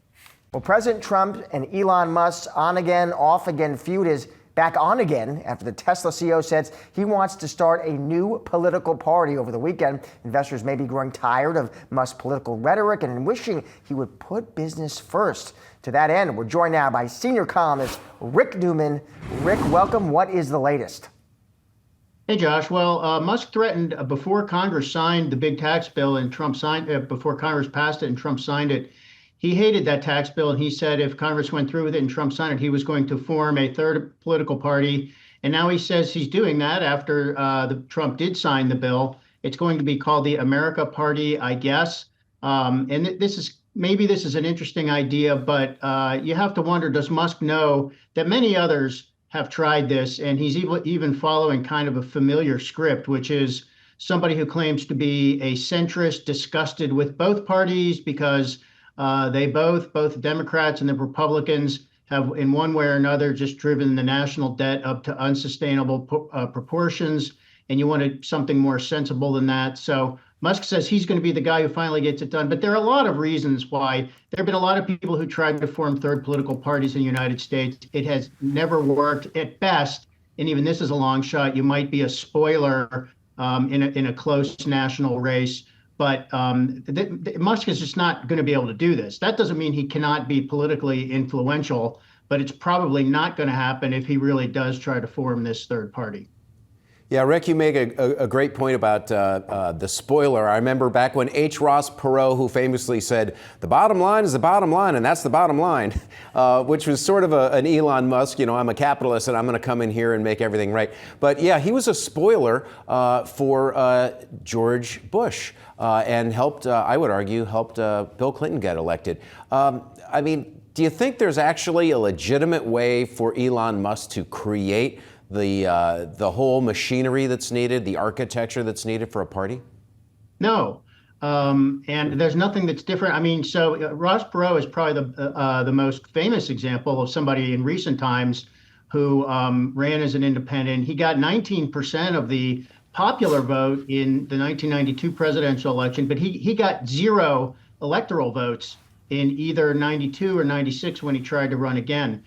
Well, President Trump and Elon Musk's on-again, off-again feud is back on again after the Tesla CEO says he wants to start a new political party over the weekend. Investors may be growing tired of Musk's political rhetoric and wishing he would put business first. To that end, we're joined now by senior columnist Rick Newman. Rick, welcome. What is the latest? Hey, Josh. Well, Musk threatened before Congress signed the big tax bill and Trump signed before Congress passed it and Trump signed it. He hated that tax bill, and he said if Congress went through with it and Trump signed it, he was going to form a third political party. And now he says he's doing that after Trump did sign the bill. It's going to be called the America Party, I guess. And this is an interesting idea, but you have to wonder, does Musk know that many others have tried this, and he's even following kind of a familiar script, which is somebody who claims to be a centrist, disgusted with both parties because they both Democrats and the Republicans have in one way or another just driven the national debt up to unsustainable proportions, and you wanted something more sensible than that. So Musk says he's going to be the guy who finally gets it done. But there are a lot of reasons why. There have been a lot of people who tried to form third political parties in the United States. It has never worked at best. And even this is a long shot. You might be a spoiler in a close national race. But Musk is just not going to be able to do this. That doesn't mean he cannot be politically influential, but it's probably not going to happen if he really does try to form this third party. Yeah, Rick, you make a great point about the spoiler. I remember back when H. Ross Perot, who famously said, the bottom line is the bottom line, and that's the bottom line, which was sort of an Elon Musk, I'm a capitalist and I'm going to come in here and make everything right. But yeah, he was a spoiler for George Bush and helped, I would argue, helped Bill Clinton get elected. I mean, do you think there's actually a legitimate way for Elon Musk to create the whole machinery that's needed, the architecture that's needed for a party? No, and there's nothing that's different. I mean, so Ross Perot is probably the most famous example of somebody in recent times who ran as an independent. He got 19% of the popular vote in the 1992 presidential election, but he got 0 electoral votes in either 92 or 96 when he tried to run again.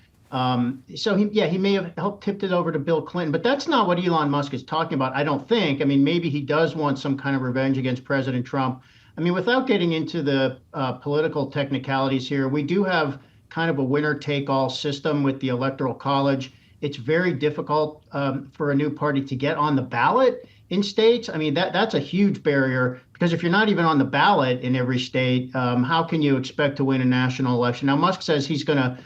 So he may have helped tipped it over to Bill Clinton, but that's not what Elon Musk is talking about, I don't think. I mean, maybe he does want some kind of revenge against President Trump. I mean, without getting into the political technicalities here, we do have kind of a winner-take-all system with the Electoral College. It's very difficult for a new party to get on the ballot in states. I mean, that's a huge barrier, because if you're not even on the ballot in every state, how can you expect to win a national election? Now, Musk says he's going to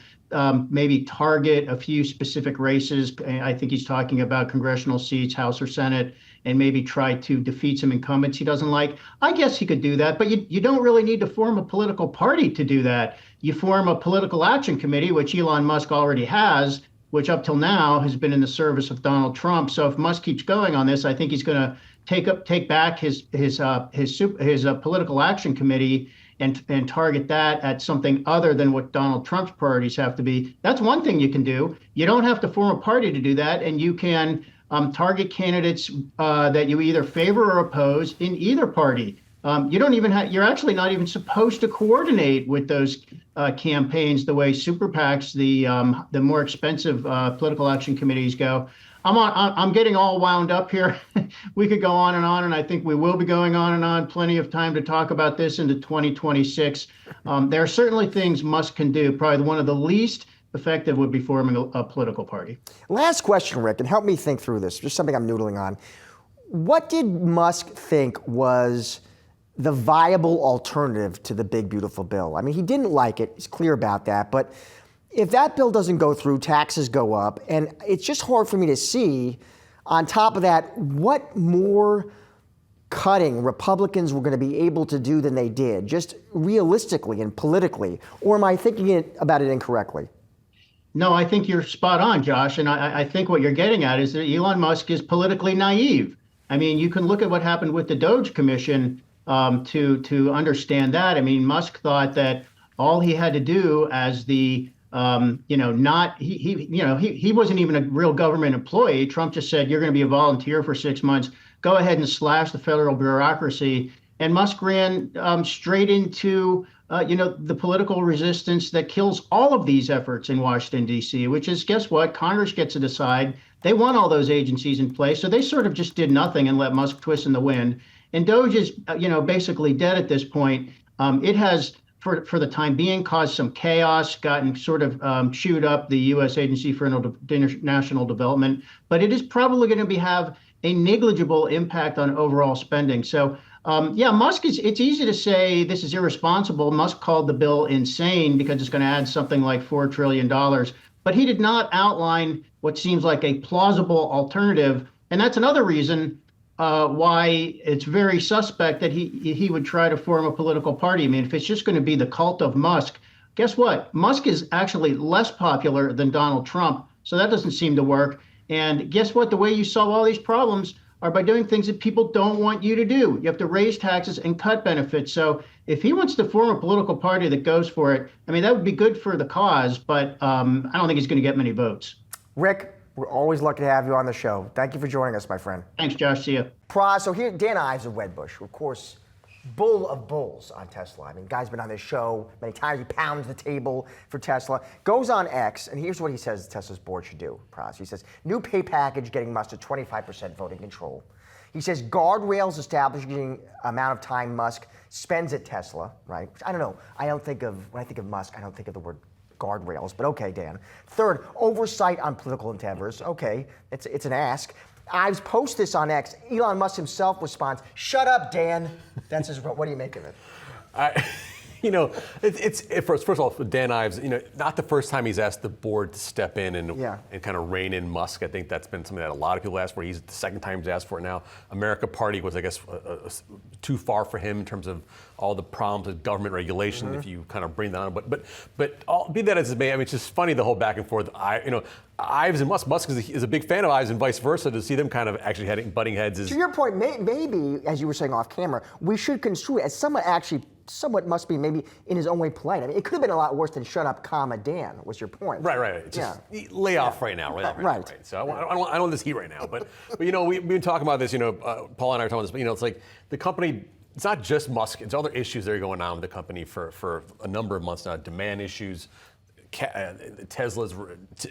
maybe target a few specific races. I think he's talking about congressional seats, House or Senate, and maybe try to defeat some incumbents he doesn't like. I guess he could do that, but you don't really need to form a political party to do that. You form a political action committee, which Elon Musk already has, which up till now has been in the service of Donald Trump. So if Musk keeps going on this, I think he's going to take back his political action committee and target that at something other than what Donald Trump's priorities have to be. That's one thing you can do. You don't have to form a party to do that, and you can target candidates that you either favor or oppose in either party. You don't even you're actually not even supposed to coordinate with those campaigns the way super PACs, the more expensive political action committees go. I'm getting all wound up here. We could go on, and I think we will be going on and on. Plenty of time to talk about this into 2026. There are certainly things Musk can do. Probably one of the least effective would be forming a political party. Last question, Rick, and help me think through this. Just something I'm noodling on. What did Musk think was the viable alternative to the big, beautiful bill? I mean, he didn't like it. He's clear about that. But if that bill doesn't go through, taxes go up. And it's just hard for me to see, on top of that, what more cutting Republicans were going to be able to do than they did, just realistically and politically. Or am I thinking about it incorrectly? No, I think you're spot on, Josh. And I think what you're getting at is that Elon Musk is politically naive. I mean, you can look at what happened with the DOGE Commission to understand that. I mean, Musk thought that all he had to do as the he wasn't even a real government employee. Trump just said, you're going to be a volunteer for 6 months. Go ahead and slash the federal bureaucracy. And Musk ran straight into the political resistance that kills all of these efforts in Washington, D.C., which is, guess what? Congress gets to decide. They want all those agencies in place. So they sort of just did nothing and let Musk twist in the wind. And DOGE is, basically dead at this point. It has, for the time being, caused some chaos, gotten sort of chewed up the U.S. Agency for International Development. But it is probably going to have a negligible impact on overall spending. So, Musk it's easy to say this is irresponsible. Musk called the bill insane because it's going to add something like $4 trillion. But he did not outline what seems like a plausible alternative. And that's another reason why it's very suspect that he would try to form a political party. I mean, if it's just going to be the cult of Musk, guess what? Musk is actually less popular than Donald Trump. So that doesn't seem to work. And guess what? The way you solve all these problems are by doing things that people don't want you to do. You have to raise taxes and cut benefits. So if he wants to form a political party that goes for it, I mean, that would be good for the cause, but I don't think he's going to get many votes. Rick, we're always lucky to have you on the show. Thank you for joining us, my friend. Thanks, Josh. See you. So here, Dan Ives of Wedbush, of course, bull of bulls on Tesla. I mean, guy's been on this show many times. He pounds the table for Tesla. Goes on X, and here's what he says Tesla's board should do, Pras. He says, new pay package getting Musk to 25% voting control. He says guardrails establishing amount of time Musk spends at Tesla, right? I don't know. When I think of Musk, I don't think of the word guardrails, but okay, Dan. Third, oversight on political endeavors. Okay, it's an ask. Ives posts this on X. Elon Musk himself responds, "Shut up, Dan." That's his. What do you make of it? First of all, for Dan Ives, not the first time he's asked the board to step in and kind of rein in Musk. I think that's been something that a lot of people asked for. He's the second time he's asked for it now. America Party was, I guess, too far for him in terms of all the problems with government regulation. If you kind of bring that on, but be that as it may, I mean, it's just funny the whole back and forth. Ives and Musk is a big fan of Ives and vice versa. To see them kind of actually butting heads is. To your point, maybe as you were saying off camera, we should construe it as somewhat must be maybe in his own way polite. I mean, it could have been a lot worse than "shut up, comma Dan." Was your point? Right. Just lay off right now. Right. So I don't want this heat right now. But we've been talking about this. Paul and I are talking about this. But it's like the company. It's not just Musk. It's other issues that are going on with the company for a number of months now. Demand issues. Tesla's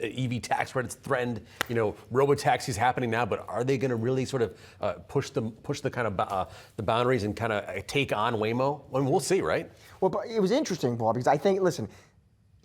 EV tax credits threatened. Robotaxis happening now, but are they going to really sort of push the kind of the boundaries and kind of take on Waymo? I mean, we'll see, right? Well, but it was interesting, Paul, because I think, listen,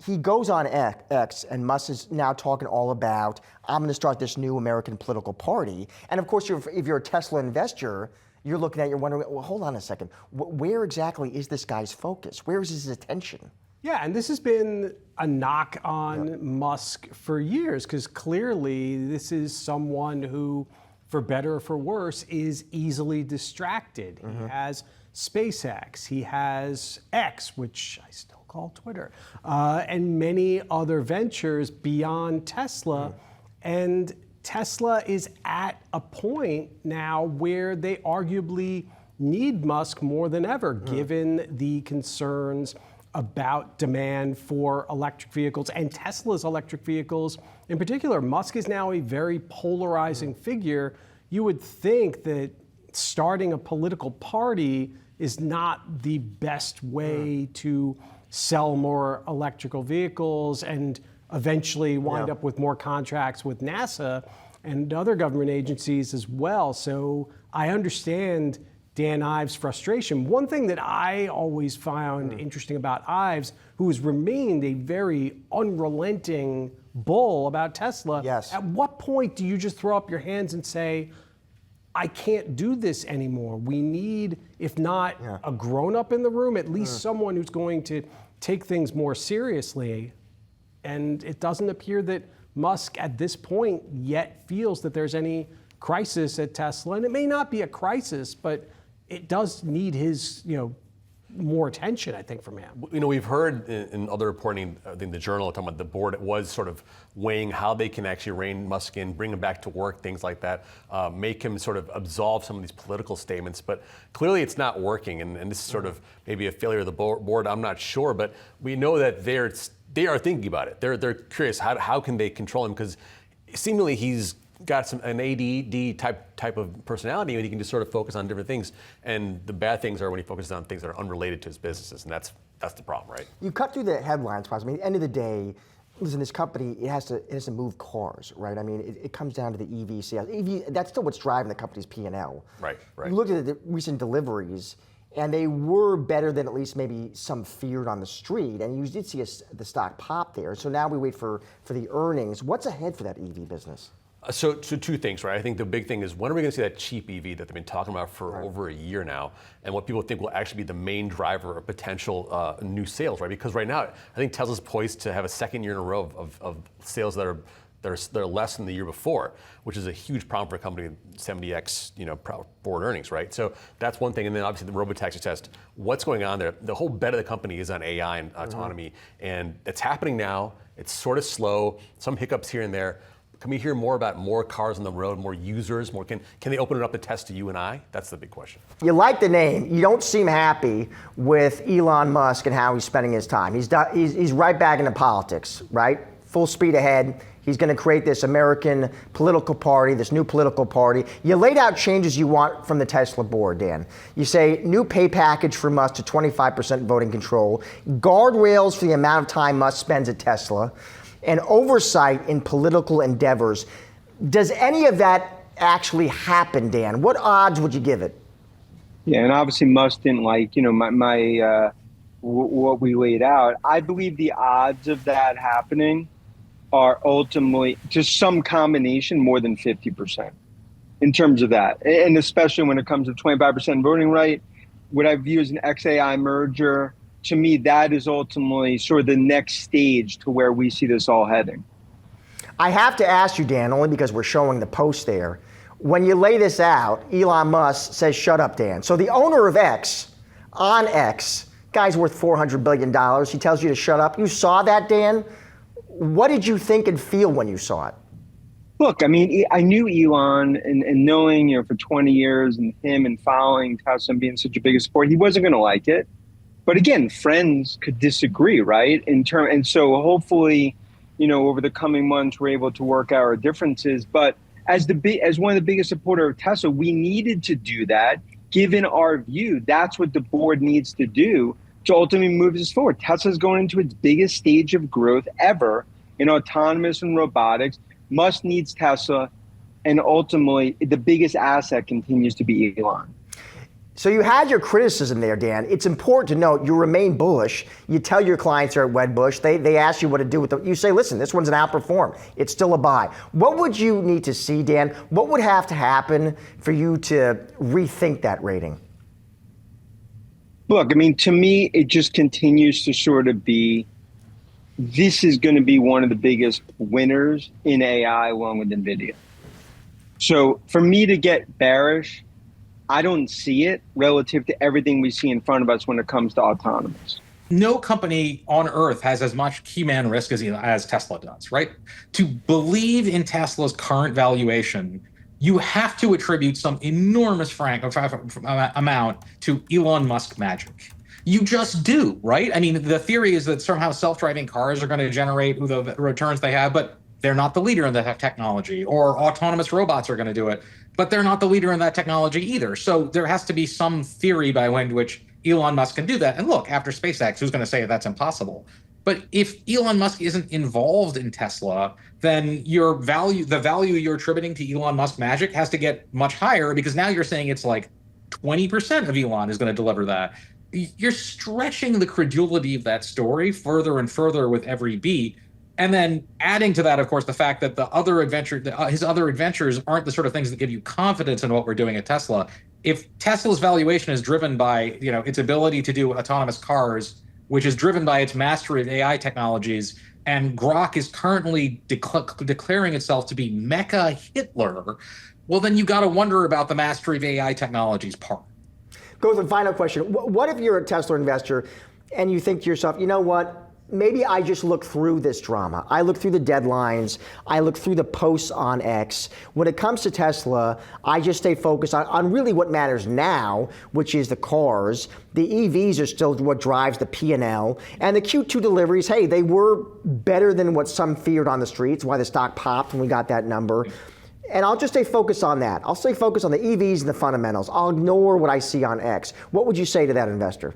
he goes on X, and Musk is now talking all about, I'm going to start this new American political party. And of course, if you're a Tesla investor, you're looking at it, you're wondering, well, hold on a second. Where exactly is this guy's focus? Where is his attention? Yeah, and this has been a knock on Musk for years, because clearly this is someone who, for better or for worse, is easily distracted. He has SpaceX, he has X, which I still call Twitter, and many other ventures beyond Tesla. And Tesla is at a point now where they arguably need Musk more than ever, given the concerns about demand for electric vehicles and Tesla's electric vehicles in particular. Musk is now a very polarizing figure. You would think that starting a political party is not the best way to sell more electrical vehicles and eventually wind up with more contracts with NASA and other government agencies as well. So I understand Dan Ives' frustration. One thing that I always found interesting about Ives, who has remained a very unrelenting bull about Tesla, at what point do you just throw up your hands and say, I can't do this anymore? We need, if not a grown-up in the room, at least someone who's going to take things more seriously. And it doesn't appear that Musk at this point yet feels that there's any crisis at Tesla. And it may not be a crisis, but it does need his, more attention, I think, from him. We've heard in other reporting, I think the Journal talking about the board was sort of weighing how they can actually rein Musk in, bring him back to work, things like that, make him sort of absolve some of these political statements. But clearly it's not working, and this is sort of maybe a failure of the board, I'm not sure, but we know that they are thinking about it. They're curious, how can they control him? Because seemingly he's got an ADD type of personality, and he can just sort of focus on different things. And the bad things are when he focuses on things that are unrelated to his businesses, and that's the problem, right? You cut through the headlines, I mean, at the end of the day, listen, this company, it has to move cars, right? I mean, it comes down to the EV sales. That's still what's driving the company's P&L. Right. You look at the recent deliveries, and they were better than at least maybe some feared on the street, and you did see the stock pop there. So now we wait for the earnings. What's ahead for that EV business? So two things, right? I think the big thing is, when are we going to see that cheap EV that they've been talking about for over a year now, and what people think will actually be the main driver of potential new sales, right? Because right now, I think Tesla's poised to have a second year in a row of sales that are less than the year before, which is a huge problem for a company with 70x forward earnings, right? So that's one thing, and then obviously the Robotaxi test. What's going on there? The whole bet of the company is on AI and autonomy, and it's happening now. It's sort of slow, some hiccups here and there. Can we hear more about more cars on the road, more users, can they open it up to test to you and I? That's the big question. You like the name. You don't seem happy with Elon Musk and how he's spending his time. He's right back into politics, right? Full speed ahead. He's going to create this American political party, this new political party. You laid out changes you want from the Tesla board, Dan. You say new pay package for Musk to 25% voting control, guardrails for the amount of time Musk spends at Tesla, and oversight in political endeavors. Does any of that actually happen, Dan? What odds would you give it? Yeah, and obviously Musk didn't like, what we laid out. I believe the odds of that happening are ultimately just some combination more than 50% in terms of that. And especially when it comes to 25% voting right, what I view as an XAI merger, to me, that is ultimately sort of the next stage to where we see this all heading. I have to ask you, Dan, only because we're showing the post there. When you lay this out, Elon Musk says, shut up, Dan. So the owner of X, on X, guy's worth $400 billion. He tells you to shut up. You saw that, Dan? What did you think and feel when you saw it? Look, I mean, I knew Elon and knowing, for 20 years and him and following Tesla and being such a big support, he wasn't going to like it. But again, friends could disagree, right? And so hopefully, over the coming months, we're able to work out our differences. But as one of the biggest supporters of Tesla, we needed to do that. Given our view, that's what the board needs to do to ultimately move this forward. Tesla's going into its biggest stage of growth ever in autonomous and robotics. Musk needs Tesla, and ultimately, the biggest asset continues to be Elon. So you had your criticism there, Dan. It's important to note you remain bullish. You tell your clients are at Wedbush. They ask you what to do with them. You say, listen, this one's an outperform. It's still a buy. What would you need to see, Dan? What would have to happen for you to rethink that rating? Look, I mean, to me, it just continues to sort of be, this is going to be one of the biggest winners in AI along with NVIDIA. So for me to get bearish, I don't see it relative to everything we see in front of us when it comes to autonomous. No company on earth has as much key man risk as Tesla does, right? To believe in Tesla's current valuation, you have to attribute some enormous amount to Elon Musk magic. You just do, right? I mean, the theory is that somehow self-driving cars are going to generate the returns they have, but they're not the leader in that technology, or autonomous robots are going to do it, but they're not the leader in that technology either. So there has to be some theory by which Elon Musk can do that. And look, after SpaceX, who's going to say that's impossible? But if Elon Musk isn't involved in Tesla, then the value you're attributing to Elon Musk magic has to get much higher, because now you're saying it's like 20% of Elon is going to deliver that. You're stretching the credulity of that story further and further with every beat. And then adding to that, of course, the fact that his other adventures aren't the sort of things that give you confidence in what we're doing at Tesla. If Tesla's valuation is driven by, its ability to do autonomous cars, which is driven by its mastery of AI technologies, and Grok is currently declaring itself to be Mecha Hitler, well, then you got to wonder about the mastery of AI technologies part. Go to the final question. What if you're a Tesla investor and you think to yourself, you know what? Maybe I just look through this drama. I look through the deadlines. I look through the posts on X. When it comes to Tesla, I just stay focused on really what matters now, which is the cars. The EVs are still what drives the P&L. And the Q2 deliveries, hey, they were better than what some feared on the streets, why the stock popped when we got that number. And I'll just stay focused on that. I'll stay focused on the EVs and the fundamentals. I'll ignore what I see on X. What would you say to that investor?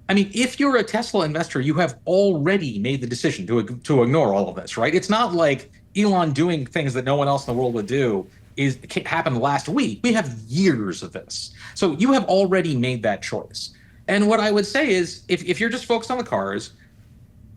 I mean, if you're a Tesla investor, you have already made the decision to ignore all of this, right? It's not like Elon doing things that no one else in the world would do happened last week. We have years of this. So you have already made that choice. And what I would say is, if you're just focused on the cars,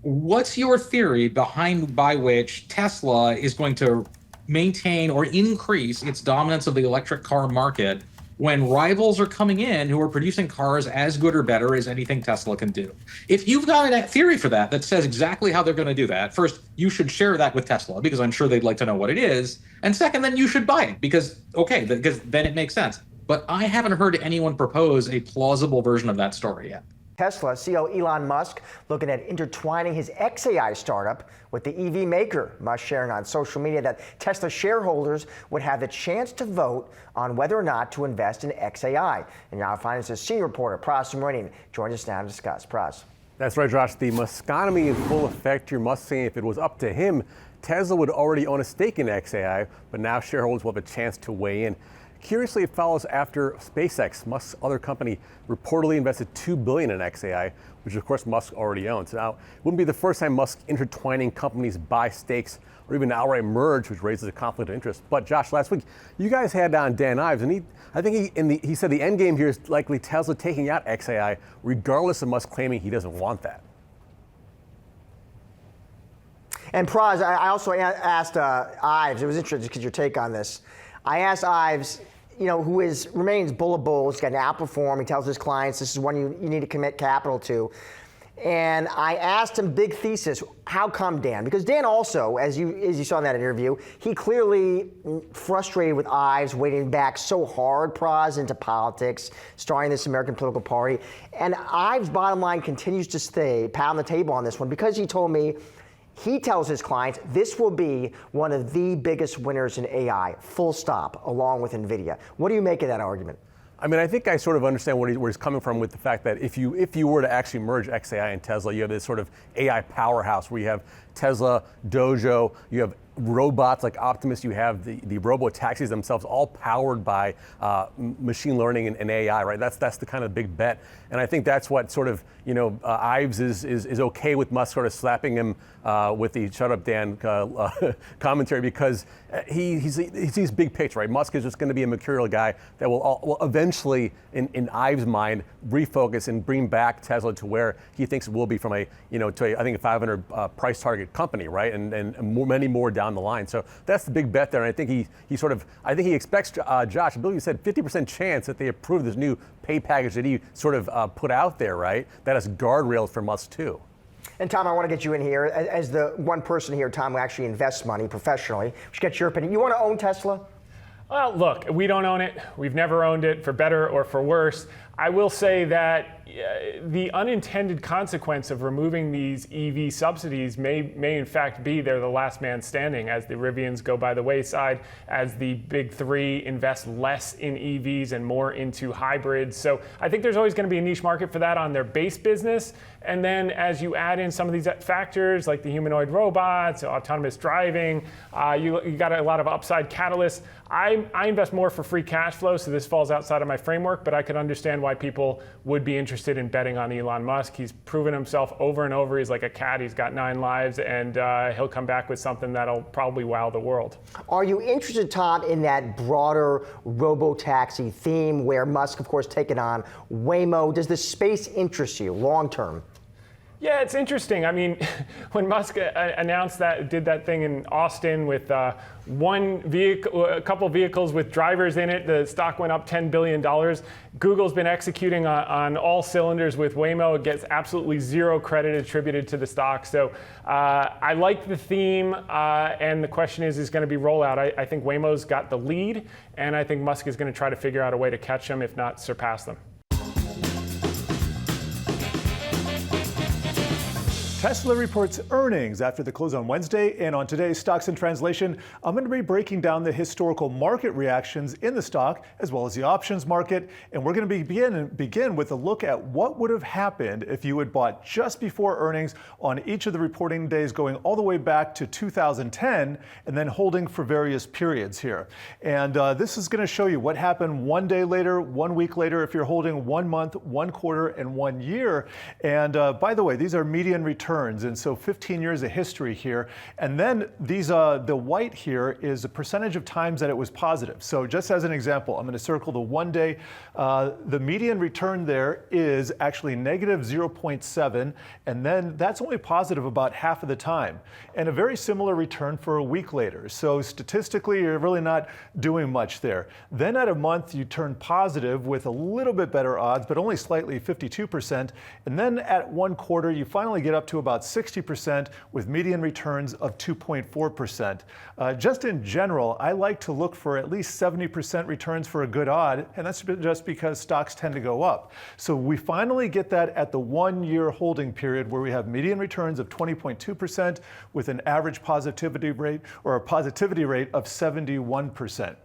what's your theory by which Tesla is going to maintain or increase its dominance of the electric car market when rivals are coming in who are producing cars as good or better as anything Tesla can do? If you've got a theory for that says exactly how they're going to do that, first, you should share that with Tesla, because I'm sure they'd like to know what it is. And second, then you should buy it, because then it makes sense. But I haven't heard anyone propose a plausible version of that story yet. Tesla CEO Elon Musk looking at intertwining his XAI startup with the EV maker. Musk sharing on social media that Tesla shareholders would have the chance to vote on whether or not to invest in XAI. And Yahoo Finance's senior reporter, Pras Meridian, joins us now to discuss. Pras. That's right, Josh. The Muskonomy in full effect here. Musk saying if it was up to him, Tesla would already own a stake in XAI, but now shareholders will have a chance to weigh in. Curiously, it follows after SpaceX, Musk's other company, reportedly invested $2 billion in XAI, which of course Musk already owns. Now, it wouldn't be the first time Musk intertwining companies buy stakes or even outright merge, which raises a conflict of interest. But Josh, last week, you guys had on Dan Ives, and he said the end game here is likely Tesla taking out XAI, regardless of Musk claiming he doesn't want that. And Pras, I also asked Ives, it was interesting because your take on this. I asked Ives, who remains bull of bulls, he's got an outperform. He tells his clients this is one you need to commit capital to. And I asked him big thesis, how come Dan? Because Dan also, as you saw in that interview, he clearly frustrated with Ives waiting back so hard, Pras, into politics, starting this American political party. And Ives' bottom line continues to stay pound the table on this one, because he told me he tells his clients this will be one of the biggest winners in AI, full stop, along with NVIDIA. What do you make of that argument? I mean, I think I sort of understand where he's coming from with the fact that if you were to actually merge XAI and Tesla, you have this sort of AI powerhouse where you have Tesla, Dojo, you have robots like Optimus, you have the Robotaxis themselves, all powered by machine learning and AI, right? That's the kind of big bet. And I think that's what sort of, Ives is okay with Musk sort of slapping him with the shut up Dan commentary, because he sees big picture, right? Musk is just going to be a mercurial guy that will eventually, in Ives' mind, refocus and bring back Tesla to where he thinks it will be from I think a 500 price target company, right? And many more down the line. So that's the big bet there. And I think he expects, Josh, I believe you said 50% chance that they approve this new pay package that he sort of put out there, right? That has guardrails for Musk too. And Tom, I want to get you in here. As the one person here, Tom, who actually invests money professionally, we should get your opinion. You want to own Tesla? Well, look, we don't own it. We've never owned it, for better or for worse. I will say that the unintended consequence of removing these EV subsidies may in fact be they're the last man standing as the Rivians go by the wayside, as the big three invest less in EVs and more into hybrids. So I think there's always going to be a niche market for that on their base business. And then as you add in some of these factors like the humanoid robots, autonomous driving, you got a lot of upside catalysts. I invest more for free cash flow, so this falls outside of my framework, but I could understand why people would be interested in betting on Elon Musk. He's proven himself over and over. He's like a cat. He's got 9 lives, and he'll come back with something that'll probably wow the world. Are you interested, Tom, in that broader Robotaxi theme where Musk, of course, taking on Waymo? Does the space interest you long term? Yeah, it's interesting. I mean, when Musk announced that, did that thing in Austin with one vehicle, a couple vehicles with drivers in it, the stock went up $10 billion. Google's been executing on all cylinders with Waymo. It gets absolutely zero credit attributed to the stock. So I like the theme, and the question is going to be rollout. I think Waymo's got the lead, and I think Musk is going to try to figure out a way to catch them, if not surpass them. Tesla reports earnings after the close on Wednesday, and on today's Stocks in Translation, I'm going to be breaking down the historical market reactions in the stock as well as the options market, and we're going to begin with a look at what would have happened if you had bought just before earnings on each of the reporting days going all the way back to 2010 and then holding for various periods here. And this is going to show you what happened 1 day later, 1 week later, if you're holding 1 month, 1 quarter, and 1 year. And by the way, these are median returns. And so 15 years of history here. And then these, the white here is the percentage of times that it was positive. So just as an example, I'm going to circle the 1 day. The median return there is actually negative 0.7. And then that's only positive about half of the time. And a very similar return for a week later. So statistically, you're really not doing much there. Then at a month, you turn positive with a little bit better odds, but only slightly, 52%. And then at 1 quarter, you finally get up to about 60% with median returns of 2.4%. Just in general, I like to look for at least 70% returns for a good odd, and that's just because stocks tend to go up. So we finally get that at the 1 year holding period where we have median returns of 20.2% with an average positivity rate or a positivity rate of 71%.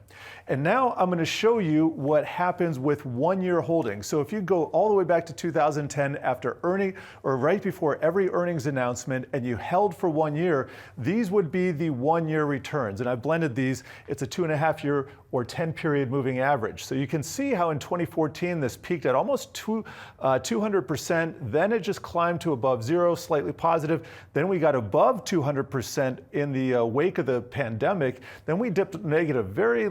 And now I'm going to show you what happens with 1 year holding. So if you go all the way back to 2010 after earning or right before every earnings announcement and you held for 1 year, these would be the 1 year returns. And I blended these. It's a 2.5 year or 10 period moving average. So you can see how in 2014 this peaked at almost 200%. Then it just climbed to above zero, slightly positive. Then we got above 200% in the wake of the pandemic. Then we dipped negative very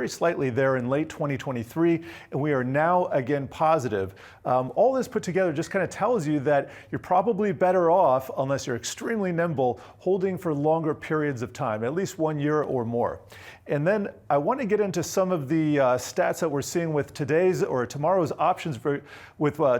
slightly there in late 2023, and we are now again positive. All this put together just kind of tells you that you're probably better off, unless you're extremely nimble, holding for longer periods of time, at least 1 year or more. And then I want to get into some of the stats that we're seeing with today's or tomorrow's options,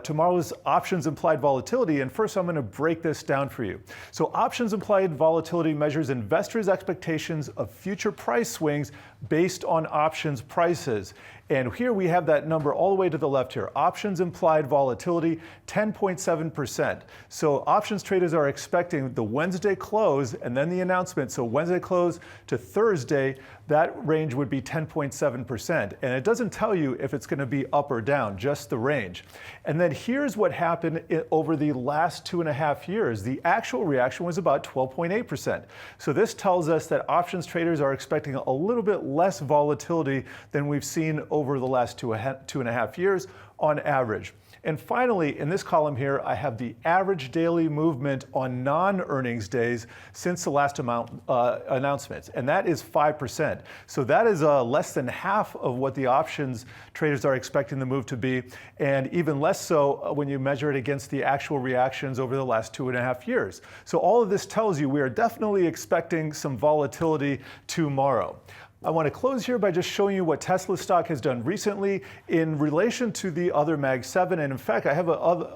tomorrow's options implied volatility. And first, I'm going to break this down for you. So options implied volatility measures investors' expectations of future price swings based on options prices. And here we have that number all the way to the left here. Options implied volatility, 10.7%. So options traders are expecting the Wednesday close and then the announcement. So Wednesday close to Thursday, that range would be 10.7%. And it doesn't tell you if it's going to be up or down, just the range. And then here's what happened over the last 2.5 years. The actual reaction was about 12.8%. So this tells us that options traders are expecting a little bit less volatility than we've seen over the last 2.5 years on average. And finally, in this column here, I have the average daily movement on non-earnings days since the last announcements, and that is 5%. So that is less than half of what the options traders are expecting the move to be, and even less so when you measure it against the actual reactions over the last 2.5 years. So all of this tells you we are definitely expecting some volatility tomorrow. I want to close here by just showing you what Tesla stock has done recently in relation to the other Mag 7. And in fact, I have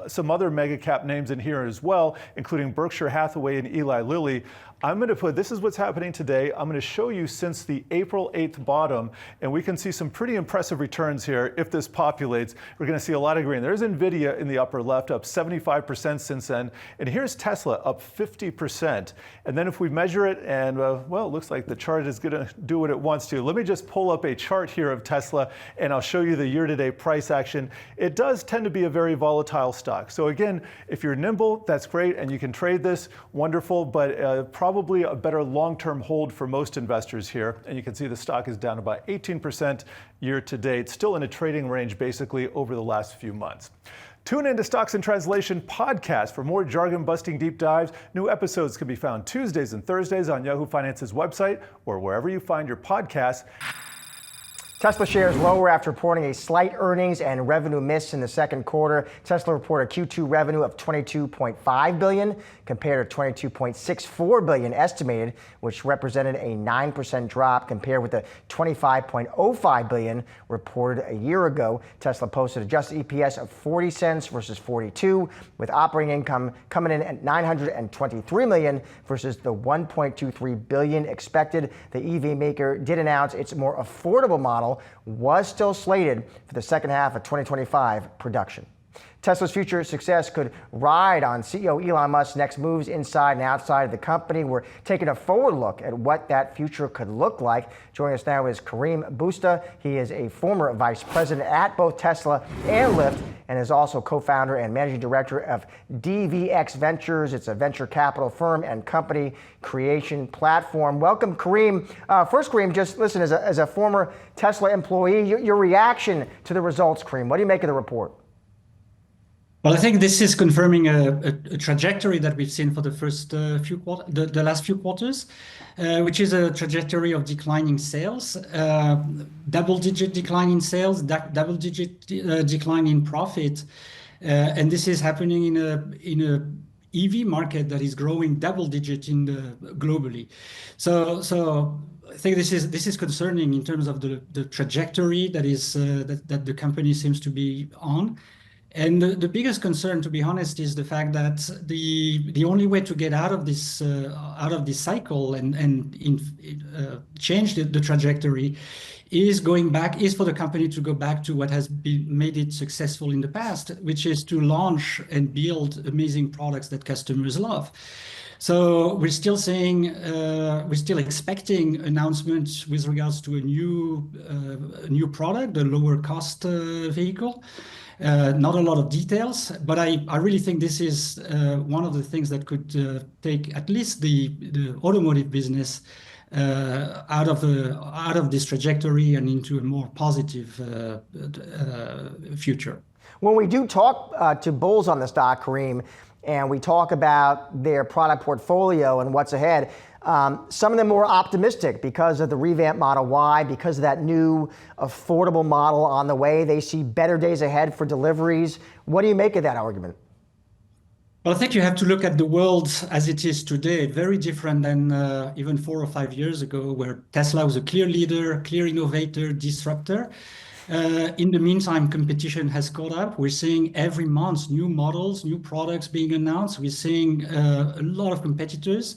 some other mega cap names in here as well, including Berkshire Hathaway and Eli Lilly. I'm going to put, this is what's happening today. I'm going to show you since the April 8th bottom, and we can see some pretty impressive returns here. If this populates, we're going to see a lot of green. There's NVIDIA in the upper left, up 75% since then. And here's Tesla, up 50%. And then if we measure it, and well, it looks like the chart is going to do what it wants to. Let me just pull up a chart here of Tesla, and I'll show you the year-to-date price action. It does tend to be a very volatile stock. So again, if you're nimble, that's great, and you can trade this, wonderful, but probably a better long-term hold for most investors here. And you can see the stock is down about 18% year to date, still in a trading range basically over the last few months. Tune in to Stocks in Translation podcast for more jargon-busting deep dives. New episodes can be found Tuesdays and Thursdays on Yahoo Finance's website or wherever you find your podcasts. Tesla shares lower after reporting a slight earnings and revenue miss in the second quarter. Tesla reported Q2 revenue of $22.5 billion compared to $22.64 billion estimated, which represented a 9% drop compared with the $25.05 billion reported a year ago. Tesla posted adjusted EPS of 40 cents versus 42, with operating income coming in at $923 million versus the $1.23 billion expected. The EV maker did announce its more affordable model was still slated for the second half of 2025 production. Tesla's future success could ride on CEO Elon Musk's next moves inside and outside of the company. We're taking a forward look at what that future could look like. Joining us now is Kareem Busta. He is a former vice president at both Tesla and Lyft, and is also co-founder and managing director of DVX Ventures. It's a venture capital firm and company creation platform. Welcome, Kareem. First, Kareem, just listen, as a former Tesla employee, your reaction to the results, Kareem. What do you make of the report? Well, I think this is confirming a trajectory that we've seen for the first the last few quarters, which is a trajectory of declining sales, double-digit decline in sales, double-digit decline in profit, and this is happening in a EV market that is growing double-digit globally. So I think this is concerning in terms of the trajectory that the company seems to be on. And the biggest concern, to be honest, is the fact that the only way to get out of this cycle and change the trajectory is for the company to go back to what has made it successful in the past, which is to launch and build amazing products that customers love. So we're still expecting announcements with regards to a new product, a lower cost vehicle. Not a lot of details, but I really think this is one of the things that could take at least the automotive business out of this trajectory and into a more positive future. When we do talk to bulls on the stock, Kareem, and we talk about their product portfolio and what's ahead, some of them more optimistic because of the revamped Model Y, because of that new affordable model on the way. They see better days ahead for deliveries. What do you make of that argument? Well, I think you have to look at the world as it is today, very different than even 4 or 5 years ago, where Tesla was a clear leader, clear innovator, disruptor. In the meantime, competition has caught up. We're seeing every month new models, new products being announced. We're seeing a lot of competitors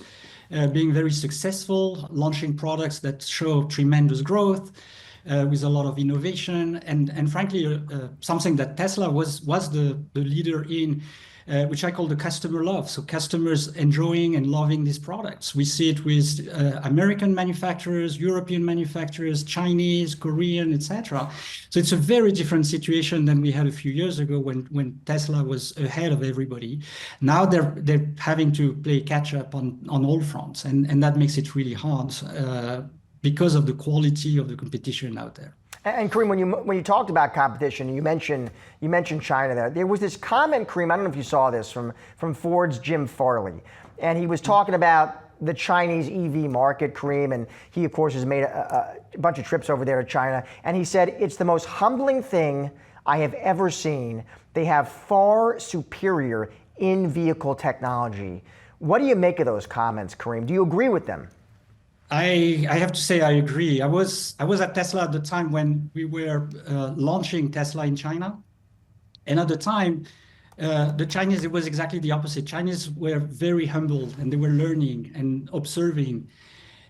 being very successful, launching products that show tremendous growth with a lot of innovation. And frankly, something that Tesla was the leader in, which I call the customer love. So customers enjoying and loving these products. We see it with American manufacturers, European manufacturers, Chinese, Korean, etc. So it's a very different situation than we had a few years ago when Tesla was ahead of everybody. Now they're having to play catch up on all fronts, and that makes it really hard because of the quality of the competition out there. And Kareem, when you talked about competition, you mentioned China there. There was this comment, Kareem, I don't know if you saw this, from Ford's Jim Farley, and he was talking about the Chinese EV market, Kareem, and he, of course, has made a bunch of trips over there to China, and he said, it's the most humbling thing I have ever seen. They have far superior in-vehicle technology. What do you make of those comments, Kareem? Do you agree with them? I have to say I agree. I was at Tesla at the time when we were launching Tesla in China. And at the time, the Chinese, it was exactly the opposite. Chinese were very humble, and they were learning and observing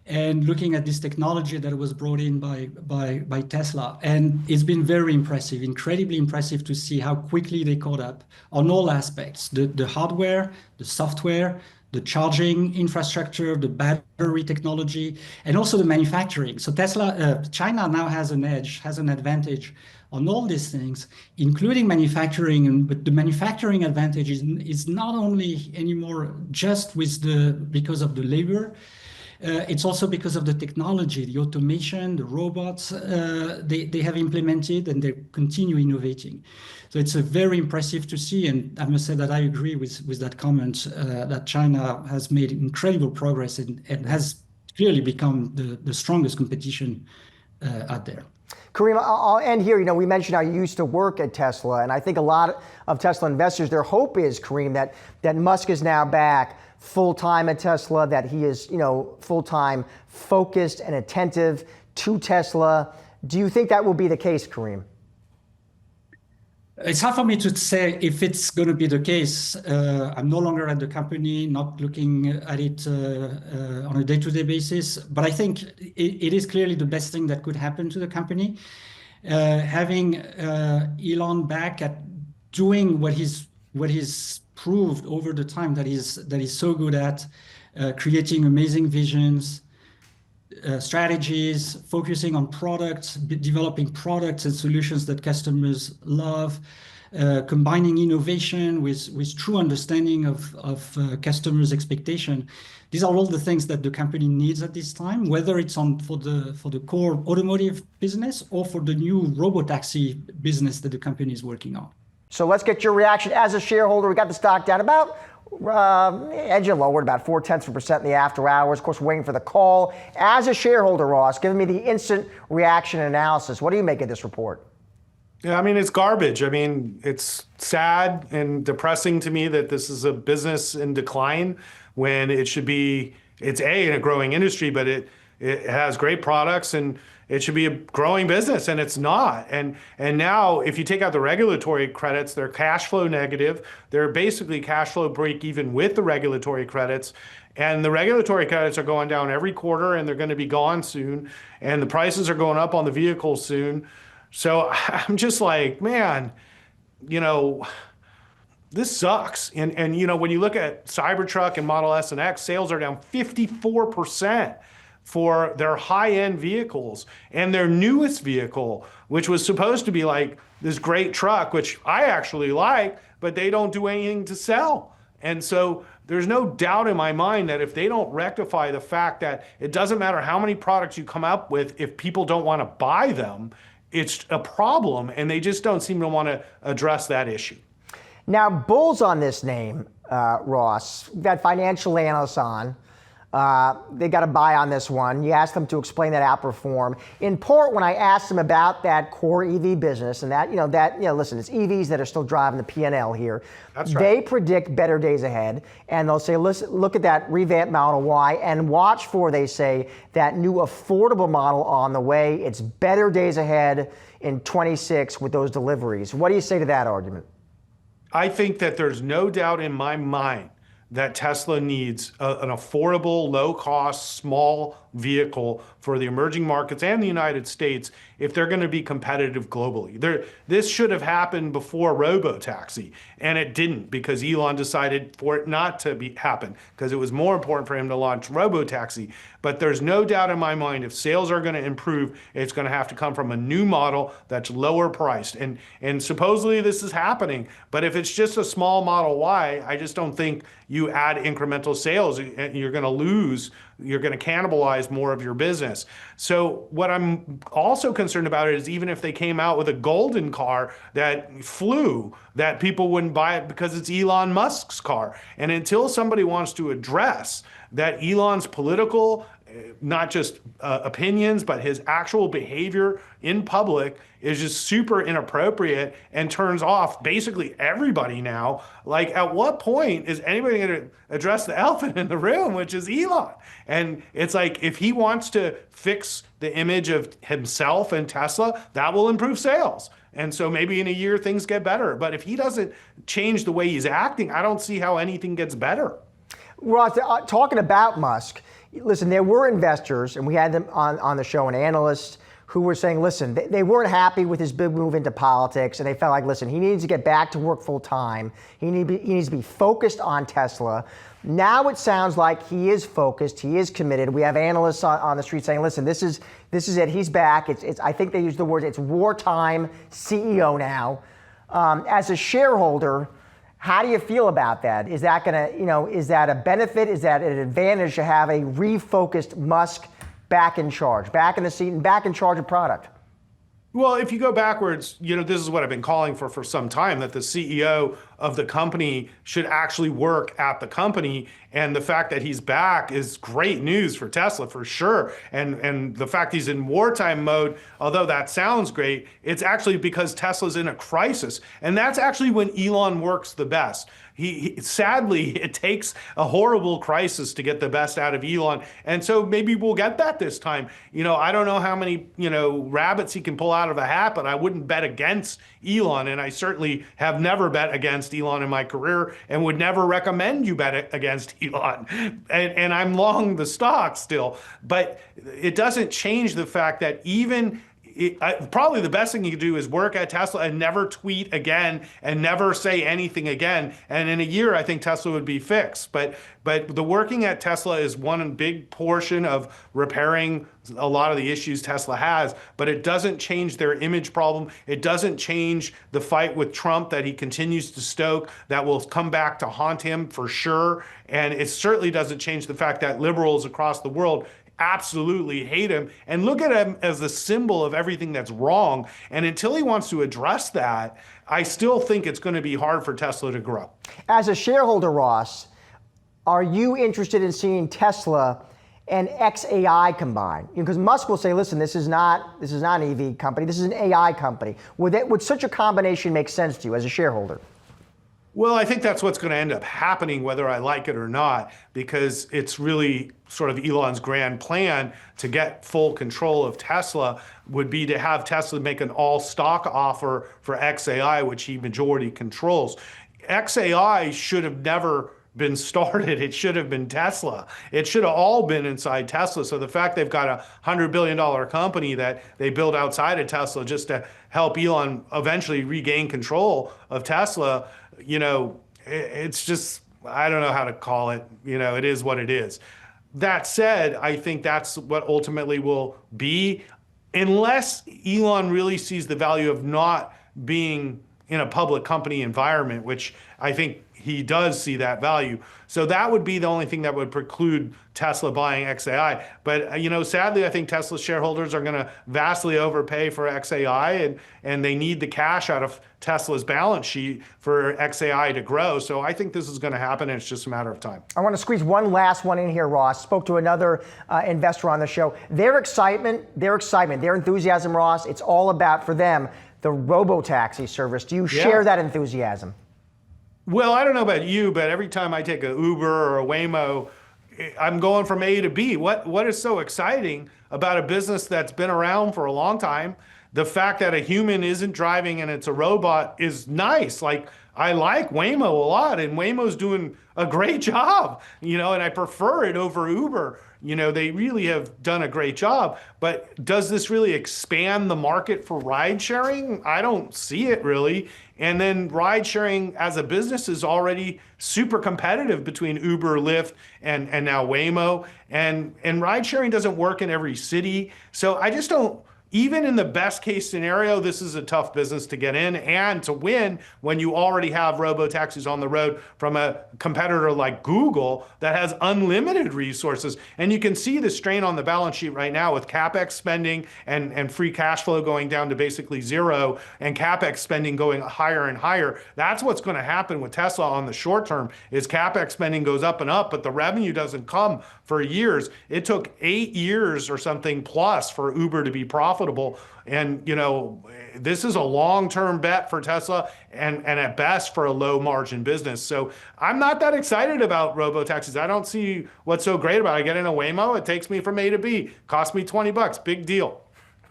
and looking at this technology that was brought in by Tesla. And it's been very impressive, incredibly impressive to see how quickly they caught up on all aspects, the hardware, the software, the charging infrastructure, the battery technology, and also the manufacturing. So China now has an edge, has an advantage on all these things, including manufacturing. But the manufacturing advantage is not only anymore just because of the labor, it's also because of the technology, the automation, the robots they have implemented, and they continue innovating. So it's very impressive to see, and I must say that I agree with that comment that China has made incredible progress and has clearly become the strongest competition out there. Kareem, I'll end here. We mentioned how you used to work at Tesla, and I think a lot of Tesla investors, their hope is, Kareem, that Musk is now back full-time at Tesla, that he is, full-time focused and attentive to Tesla. Do you think that will be the case, Kareem? It's hard for me to say if it's going to be the case. I'm no longer at the company, not looking at it on a day-to-day basis. But I think it is clearly the best thing that could happen to the company. Having Elon back doing what he's proved over the time that he's so good at, creating amazing visions, strategies, focusing on products, developing products and solutions that customers love, combining innovation with true understanding of customers' expectation. These are all the things that the company needs at this time, whether it's for the core automotive business or for the new Robotaxi business that the company is working on. So let's get your reaction as a shareholder. We got the stock down about edging lowered about 0.4% in the after hours. Of course, waiting for the call. As a shareholder, Ross, give me the instant reaction analysis. What do you make of this report? Yeah, I mean, it's garbage. I mean, it's sad and depressing to me that this is a business in decline when it should be, it's in a growing industry, but it has great products and it should be a growing business, and it's not. And now, if you take out the regulatory credits, they're cash flow negative. They're basically cash flow break even with the regulatory credits. And the regulatory credits are going down every quarter, and they're going to be gone soon. And the prices are going up on the vehicles soon. So I'm just like, man, this sucks. And when you look at Cybertruck and Model S and X, sales are down 54%. For their high-end vehicles. And their newest vehicle, which was supposed to be like this great truck, which I actually like, but they don't do anything to sell. And so there's no doubt in my mind that if they don't rectify the fact that it doesn't matter how many products you come up with, if people don't want to buy them, it's a problem, and they just don't seem to want to address that issue. Now, bulls on this name, Ross. We've got financial analysts on. They got a buy on this one. You asked them to explain that outperform. In part, when I asked them about that core EV business and listen, it's EVs that are still driving the P&L here. That's right. They predict better days ahead, and they'll say, listen, look at that revamped Model Y and watch for, they say, that new affordable model on the way. It's better days ahead in 26 with those deliveries. What do you say to that argument? I think that there's no doubt in my mind that Tesla needs an affordable, low-cost, small vehicle for the emerging markets and the United States if they're going to be competitive globally. This should have happened before Robotaxi, and it didn't because Elon decided for it not to happen because it was more important for him to launch Robotaxi. But there's no doubt in my mind if sales are going to improve, it's going to have to come from a new model that's lower priced. And supposedly this is happening, but if it's just a small Model Y, I just don't think you add incremental sales. You're going to lose. You're going to cannibalize more of your business. So what I'm also concerned about is even if they came out with a golden car that flew, that people wouldn't buy it because it's Elon Musk's car. And until somebody wants to address that Elon's political, not just opinions, but his actual behavior in public is just super inappropriate and turns off basically everybody now. Like, at what point is anybody going to address the elephant in the room, which is Elon? And it's like, if he wants to fix the image of himself and Tesla, that will improve sales. And so maybe in a year things get better. But if he doesn't change the way he's acting, I don't see how anything gets better. Ross, talking about Musk, listen, there were investors, and we had them on the show, and analysts who were saying, listen, they weren't happy with his big move into politics, and they felt like, listen, he needs to get back to work full time. He needs to be focused on Tesla. Now it sounds like he is focused, he is committed. We have analysts on the street saying, listen, this is it, he's back. I think they use the word, it's wartime CEO now. As a shareholder, how do you feel about that? Is that is that a benefit? Is that an advantage to have a refocused Musk back in charge, back in the seat and back in charge of product? Well, if you go backwards, this is what I've been calling for some time, that the CEO of the company should actually work at the company. And the fact that he's back is great news for Tesla, for sure. And the fact he's in wartime mode, although that sounds great, it's actually because Tesla's in a crisis. And that's actually when Elon works the best. Sadly, it takes a horrible crisis to get the best out of Elon. And so maybe we'll get that this time. I don't know how many, rabbits he can pull out of a hat, but I wouldn't bet against Elon. And I certainly have never bet against Elon in my career and would never recommend you bet against Elon. And I'm long the stock still. But it doesn't change the fact that even probably the best thing you can do is work at Tesla and never tweet again and never say anything again. And in a year, I think Tesla would be fixed. But the working at Tesla is one big portion of repairing a lot of the issues Tesla has, but it doesn't change their image problem. It doesn't change the fight with Trump that he continues to stoke that will come back to haunt him for sure. And it certainly doesn't change the fact that liberals across the world absolutely hate him and look at him as the symbol of everything that's wrong. And until he wants to address that, I still think it's going to be hard for Tesla to grow. As a shareholder, Ross, are you interested in seeing Tesla and xAI combined? Because Musk will say, listen, this is not an EV company, this is an AI company. Would such a combination make sense to you as a shareholder? Well, I think that's what's going to end up happening, whether I like it or not, because it's really sort of Elon's grand plan to get full control of Tesla would be to have Tesla make an all-stock offer for xAI, which he majority controls. xAI should have never been started. It should have been Tesla. It should have all been inside Tesla. So the fact they've got a $100 billion company that they built outside of Tesla just to help Elon eventually regain control of Tesla, you know, it's just, I don't know how to call it. You know, it is what it is. That said, I think that's what ultimately will be, unless Elon really sees the value of not being in a public company environment, which I think he does see that value. So that would be the only thing that would preclude Tesla buying xAI. But, you know, sadly, I think Tesla shareholders are going to vastly overpay for xAI, and they need the cash out of Tesla's balance sheet for xAI to grow. So I think this is going to happen, and it's just a matter of time. I want to squeeze one last one in here, Ross. Spoke to another investor on the show. Their excitement, their enthusiasm, Ross, it's all about, for them, the Robotaxi service. Do you share that enthusiasm? Well, I don't know about you, but every time I take a Uber or a Waymo, I'm going from A to B. What is so exciting about a business that's been around for a long time? The fact that a human isn't driving and it's a robot is nice. Like, I like Waymo a lot, and Waymo's doing a great job, you know, and I prefer it over Uber. You know, they really have done a great job, but does this really expand the market for ride sharing? I don't see it really. And then ride sharing as a business is already super competitive between Uber, Lyft, and now Waymo. And ride sharing doesn't work in every city. So I just don't, even in the best case scenario, this is a tough business to get in and to win when you already have robo-taxis on the road from a competitor like Google that has unlimited resources. And you can see the strain on the balance sheet right now with CapEx spending and free cash flow going down to basically zero and CapEx spending going higher and higher. That's what's going to happen with Tesla on the short term is CapEx spending goes up and up, but the revenue doesn't come for years. It took 8 years or something plus for Uber to be profitable. And, you know, this is a long-term bet for Tesla and at best for a low margin business. So I'm not that excited about robo-taxis. I don't see what's so great about it. I get in a Waymo, it takes me from A to B, cost me $20, big deal.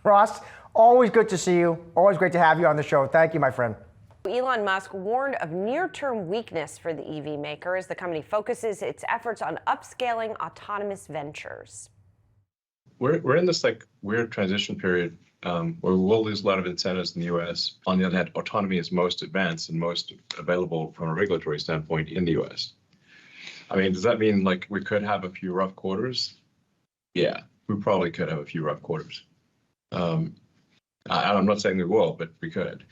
Ross, always good to see you. Always great to have you on the show. Thank you, my friend. Elon Musk warned of near-term weakness for the EV maker as the company focuses its efforts on upscaling autonomous ventures. We're in this like weird transition period where we will lose a lot of incentives in the U.S. On the other hand, autonomy is most advanced and most available from a regulatory standpoint in the U.S. I mean, does that mean like we could have a few rough quarters? Yeah, we probably could have a few rough quarters. I'm not saying we will, but we could.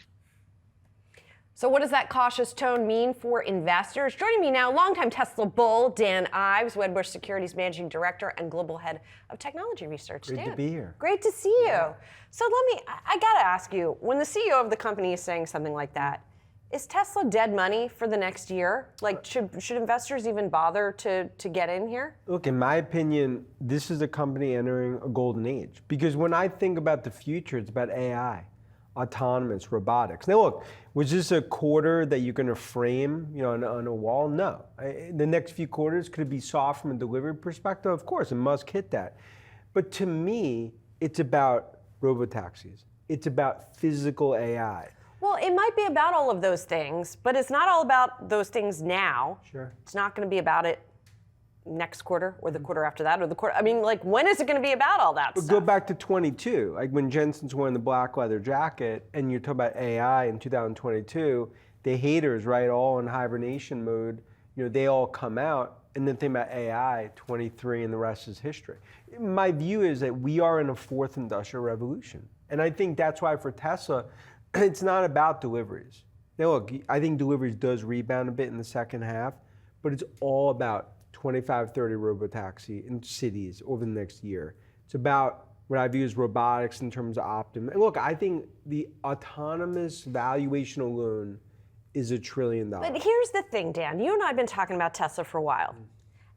So what does that cautious tone mean for investors? Joining me now, longtime Tesla bull, Dan Ives, Wedbush Securities Managing Director and Global Head of Technology Research. Great Dan, to be here. Great to see you. So I gotta ask you, when the CEO of the company is saying something like that, is Tesla dead money for the next year? Like, should investors even bother to get in here? Look, in my opinion, this is a company entering a golden age. Because when I think about the future, it's about AI. Autonomous, robotics. Now look, was this a quarter that you're going to frame, you know, on a wall? No. The next few quarters, could it be soft from a delivery perspective? Of course, and Musk hit that. But to me, it's about robotaxis. It's about physical AI. Well, it might be about all of those things, but it's not all about those things now. Sure. It's not going to be about it next quarter or the quarter after that or the quarter? I mean, like, when is it going to be about all that But stuff? go back to 22, like when Jensen's wearing the black leather jacket and you're talking about AI in 2022, the haters, right, all in hibernation mode, they all come out, and then think about AI 23 and the rest is history. My view is that we are in a fourth industrial revolution. And I think that's why for Tesla, it's not about deliveries. Now look, I think deliveries does rebound a bit in the second half, but it's all about 25, 30 robotaxi in cities over the next year. It's about what I view as robotics in terms of optimism. And look, I think the autonomous valuation alone is $1 trillion. But here's the thing, Dan. You and I have been talking about Tesla for a while.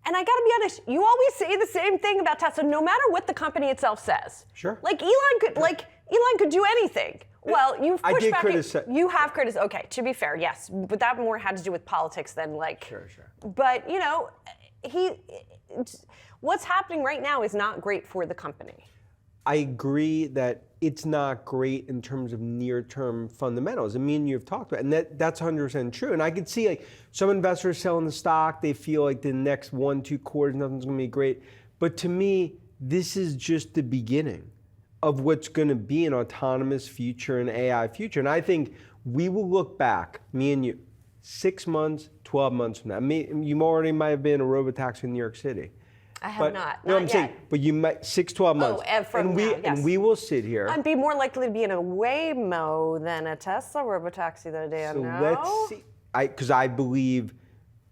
And I got to be honest, you always say the same thing about Tesla, no matter what the company itself says. Sure. Like Elon could do anything. Well, you've pushed back. You have criticized. Okay, to be fair, yes, but that more had to do with politics than like. Sure. But what's happening right now is not great for the company. I agree that it's not great in terms of near-term fundamentals. I mean, you've talked about, and that's 100% true. And I could see like some investors selling the stock. They feel like the next 1-2 quarters, nothing's going to be great. But to me, this is just the beginning of what's going to be an autonomous future, an AI future. And I think we will look back, me and you, 6 months, 12 months from now. You already might have been a Robotaxi in New York City. I have not. No, not I'm yet. saying, but you might 6-12 months. And we will sit here. I'd be more likely to be in a Waymo than a Tesla Robotaxi, though, Dan. So let's see. Because I believe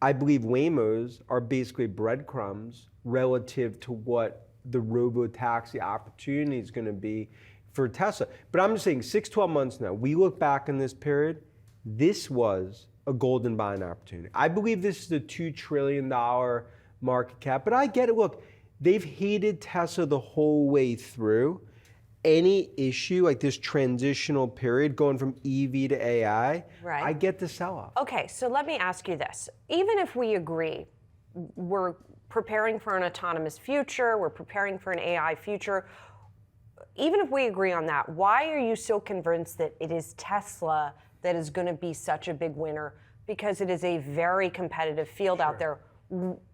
Waymos are basically breadcrumbs relative to what the Robotaxi opportunity is going to be for Tesla. But I'm just saying, 6-12 months now, we look back in this period. This was a golden buying opportunity. I believe this is a $2 trillion market cap, but I get it. Look, they've hated Tesla the whole way through. Any issue like this transitional period going from EV to AI, right. I get the sell-off. Okay, so let me ask you this. Even if we agree, we're preparing for an autonomous future, we're preparing for an AI future, even if we agree on that, why are you so convinced that it is Tesla that is going to be such a big winner? Because it is a very competitive field out there.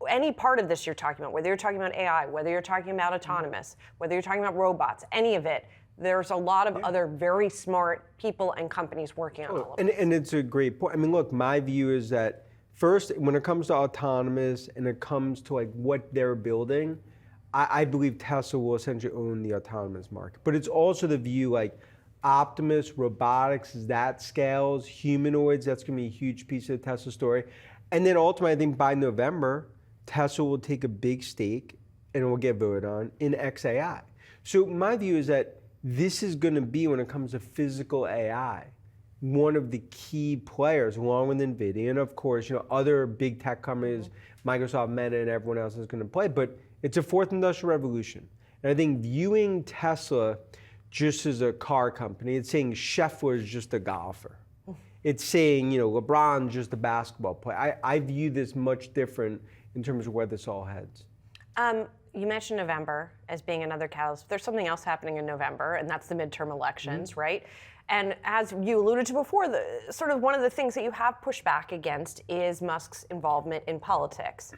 Any part of this you're talking about, whether you're talking about AI, whether you're talking about autonomous, whether you're talking about robots, any of it, there's a lot of other very smart people and companies working on all of it. And it's a great point. I mean, look, my view is that first, when it comes to autonomous and it comes to like what they're building, I believe Tesla will essentially own the autonomous market. But it's also the view like Optimus, robotics, as that scales, humanoids, that's going to be a huge piece of the Tesla story. And then ultimately, I think by November, Tesla will take a big stake and it will get voted on in XAI. So my view is that this is going to be, when it comes to physical AI, one of the key players, along with NVIDIA, and of course, other big tech companies, Microsoft, Meta, and everyone else is going to play. But it's a fourth industrial revolution. And I think viewing Tesla just as a car company, it's saying Scheffler is just a golfer. It's saying, LeBron's just a basketball player. I view this much different in terms of where this all heads. You mentioned November as being another catalyst. There's something else happening in November, and that's the midterm elections, right? And as you alluded to before, sort of one of the things that you have pushed back against is Musk's involvement in politics.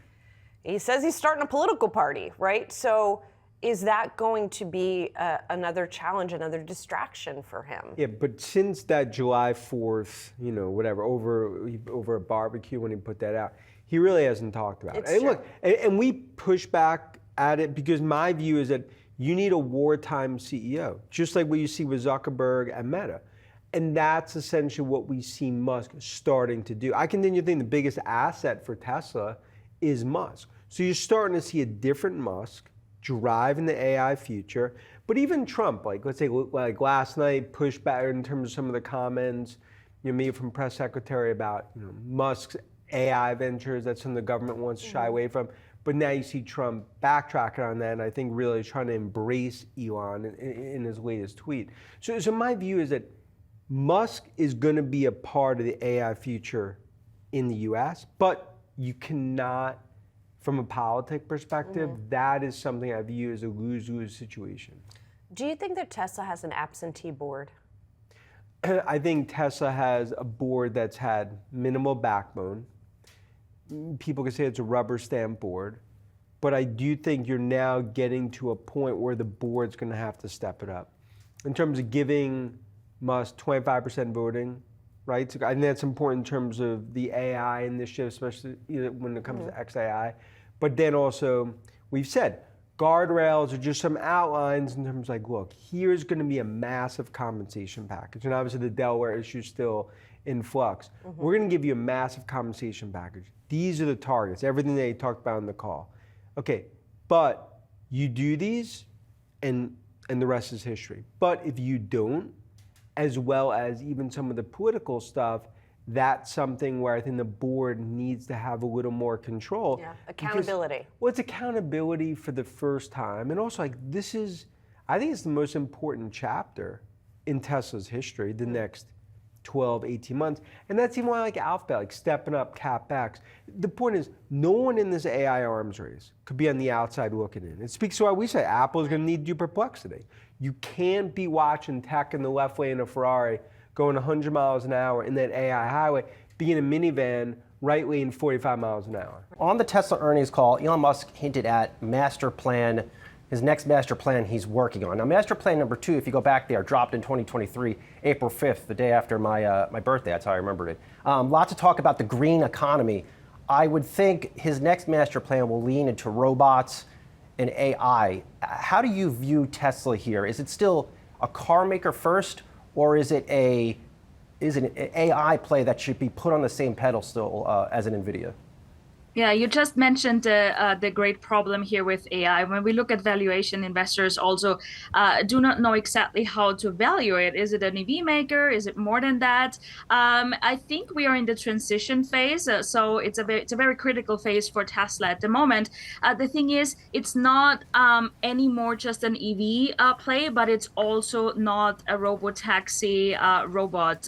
He says he's starting a political party, right? So is that going to be another challenge, another distraction for him? Yeah, but since that July 4th, whatever, over a barbecue when he put that out, he really hasn't talked about it. And look, and we push back at it because my view is that you need a wartime CEO, just like what you see with Zuckerberg and Meta. And that's essentially what we see Musk starting to do. I continue to think the biggest asset for Tesla is Musk. So you're starting to see a different Musk driving the AI future. But even Trump, let's say like last night, pushed back in terms of some of the comments, maybe from press secretary about Musk's AI ventures. That's something the government wants to shy away from. But now you see Trump backtracking on that, and I think really trying to embrace Elon in his latest tweet. So my view is that Musk is going to be a part of the AI future in the US, but you cannot, from a politic perspective, that is something I view as a lose-lose situation. Do you think that Tesla has an absentee board? I think Tesla has a board that's had minimal backbone. People could say it's a rubber stamp board. but I do think you're now getting to a point where the board's going to have to step it up in terms of giving Musk 25% voting. Right, so I think that's important in terms of the AI initiative, especially when it comes to XAI. But then also, we've said guardrails are just some outlines in terms of like, look, here's going to be a massive compensation package, and obviously the Delaware issue is still in flux. We're going to give you a massive compensation package. These are the targets, everything that you talked about in the call. Okay, but you do these, and the rest is history. But if you don't, as well as even some of the political stuff, that's something where I think the board needs to have a little more control. Yeah, accountability. Well, it's accountability for the first time. And also, like, I think it's the most important chapter in Tesla's history, the next 12, 18 months. And that's even why I like Alphabet, like stepping up CapEx. The point is, no one in this AI arms race could be on the outside looking in. It speaks to why we say Apple's going to need to do Perplexity. You can't be watching tech in the left lane of Ferrari going 100 miles an hour in that AI highway, being a minivan right lane 45 miles an hour. On the Tesla earnings call, Elon Musk hinted at master plan, his next master plan he's working on. Now, master plan number 2, if you go back there, dropped in 2023, April 5th, the day after my birthday. That's how I remembered it. Lots of talk about the green economy. I would think his next master plan will lean into robots and AI. How do you view Tesla here? Is it still a car maker first, or is it an AI play that should be put on the same pedestal as an NVIDIA? Yeah, you just mentioned the great problem here with AI. When we look at valuation, investors also do not know exactly how to value it. Is it an EV maker? Is it more than that? I think we are in the transition phase, so it's a very critical phase for Tesla at the moment. The thing is, it's not anymore just an EV play, but it's also not a robotaxi robot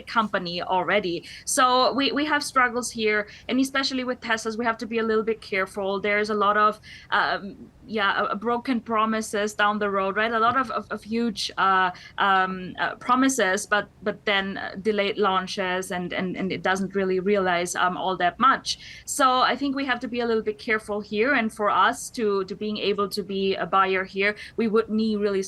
company already. So we have struggles here, and especially with Tesla, we have to be a little bit careful. There's a lot of broken promises down the road, right? A lot of huge promises, but then delayed launches, and it doesn't really realize all that much. So I think we have to be a little bit careful here. And for us to being able to be a buyer here, we would need really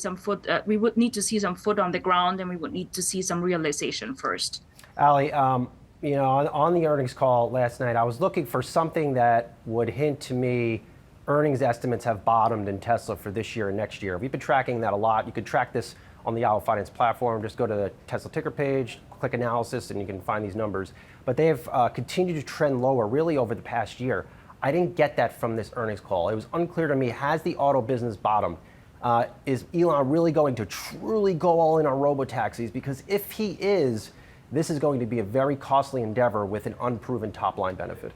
we would need to see some foot on the ground, and we would need to see some realization first. Ali, on the earnings call last night, I was looking for something that would hint to me earnings estimates have bottomed in Tesla for this year and next year. We've been tracking that a lot. You could track this on the Yahoo Finance platform. Just go to the Tesla ticker page, click analysis, and you can find these numbers. But they have continued to trend lower really over the past year. I didn't get that from this earnings call. It was unclear to me, has the auto business bottomed? Is Elon really going to truly go all in on robotaxis? Because if he is, this is going to be a very costly endeavor with an unproven top-line benefit.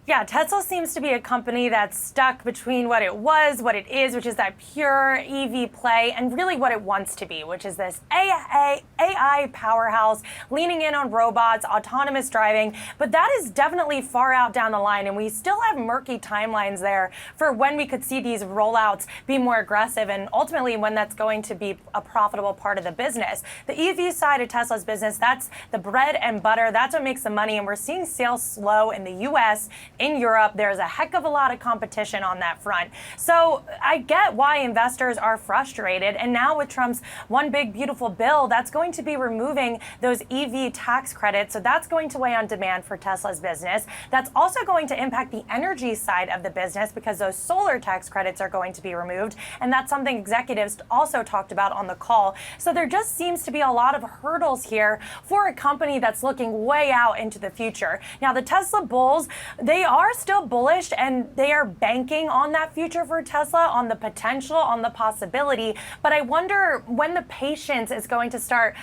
Yeah, Tesla seems to be a company that's stuck between what it was, what it is, which is that pure EV play, and really what it wants to be, which is this AI powerhouse, leaning in on robots, autonomous driving. But that is definitely far out down the line, and we still have murky timelines there for when we could see these rollouts be more aggressive, and ultimately when that's going to be a profitable part of the business. The EV side of Tesla's business, that's the bread and butter. That's what makes the money, and we're seeing sales slow in the US. In Europe, there's a heck of a lot of competition on that front. So I get why investors are frustrated. And now with Trump's one big beautiful bill, that's going to be removing those EV tax credits. So that's going to weigh on demand for Tesla's business. That's also going to impact the energy side of the business because those solar tax credits are going to be removed. And that's something executives also talked about on the call. So there just seems to be a lot of hurdles here for a company that's looking way out into the future. Now, the Tesla bulls, they are still bullish, and they are banking on that future for Tesla, on the potential, on the possibility. But I wonder when the patience is going to start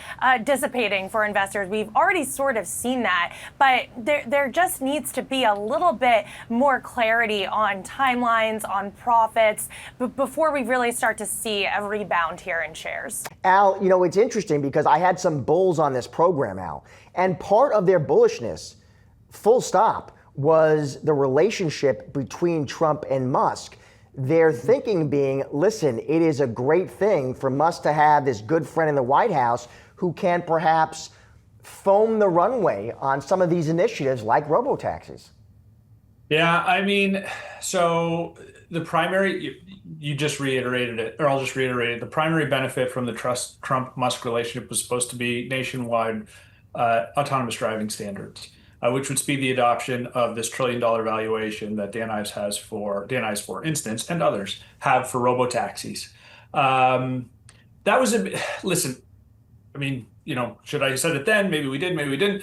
dissipating for investors. We've already sort of seen that, but there just needs to be a little bit more clarity on timelines, on profits, before we really start to see a rebound here in shares. Al, it's interesting because I had some bulls on this program, Al, and part of their bullishness, full stop, was the relationship between Trump and Musk. Their thinking being, listen, it is a great thing for Musk to have this good friend in the White House who can perhaps foam the runway on some of these initiatives like robotaxis. Yeah, I mean, so the primary, you just reiterated it, or I'll just reiterate it. The primary benefit from the Trump-Musk relationship was supposed to be nationwide autonomous driving standards, which would speed the adoption of this trillion-dollar valuation that Dan Ives, for instance, and others have for robotaxis. That was listen, I mean, should I have said it then? Maybe we did, maybe we didn't.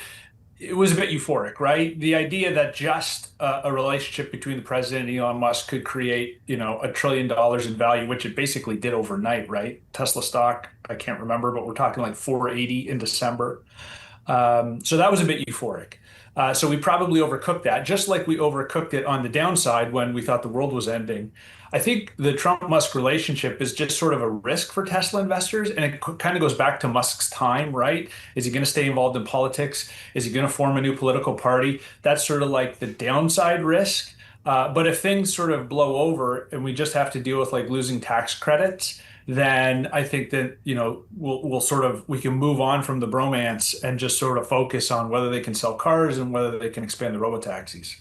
It was a bit euphoric, right? The idea that just a relationship between the president and Elon Musk could create, $1 trillion in value, which it basically did overnight, right? Tesla stock, I can't remember, but we're talking like 480 in December. So that was a bit euphoric. So we probably overcooked that, just like we overcooked it on the downside when we thought the world was ending. I think the Trump-Musk relationship is just sort of a risk for Tesla investors, and it kind of goes back to Musk's time, right? Is he going to stay involved in politics? Is he going to form a new political party? That's sort of like the downside risk. But if things sort of blow over and we just have to deal with like losing tax credits, then I think that we can move on from the bromance and just sort of focus on whether they can sell cars and whether they can expand the robotaxis.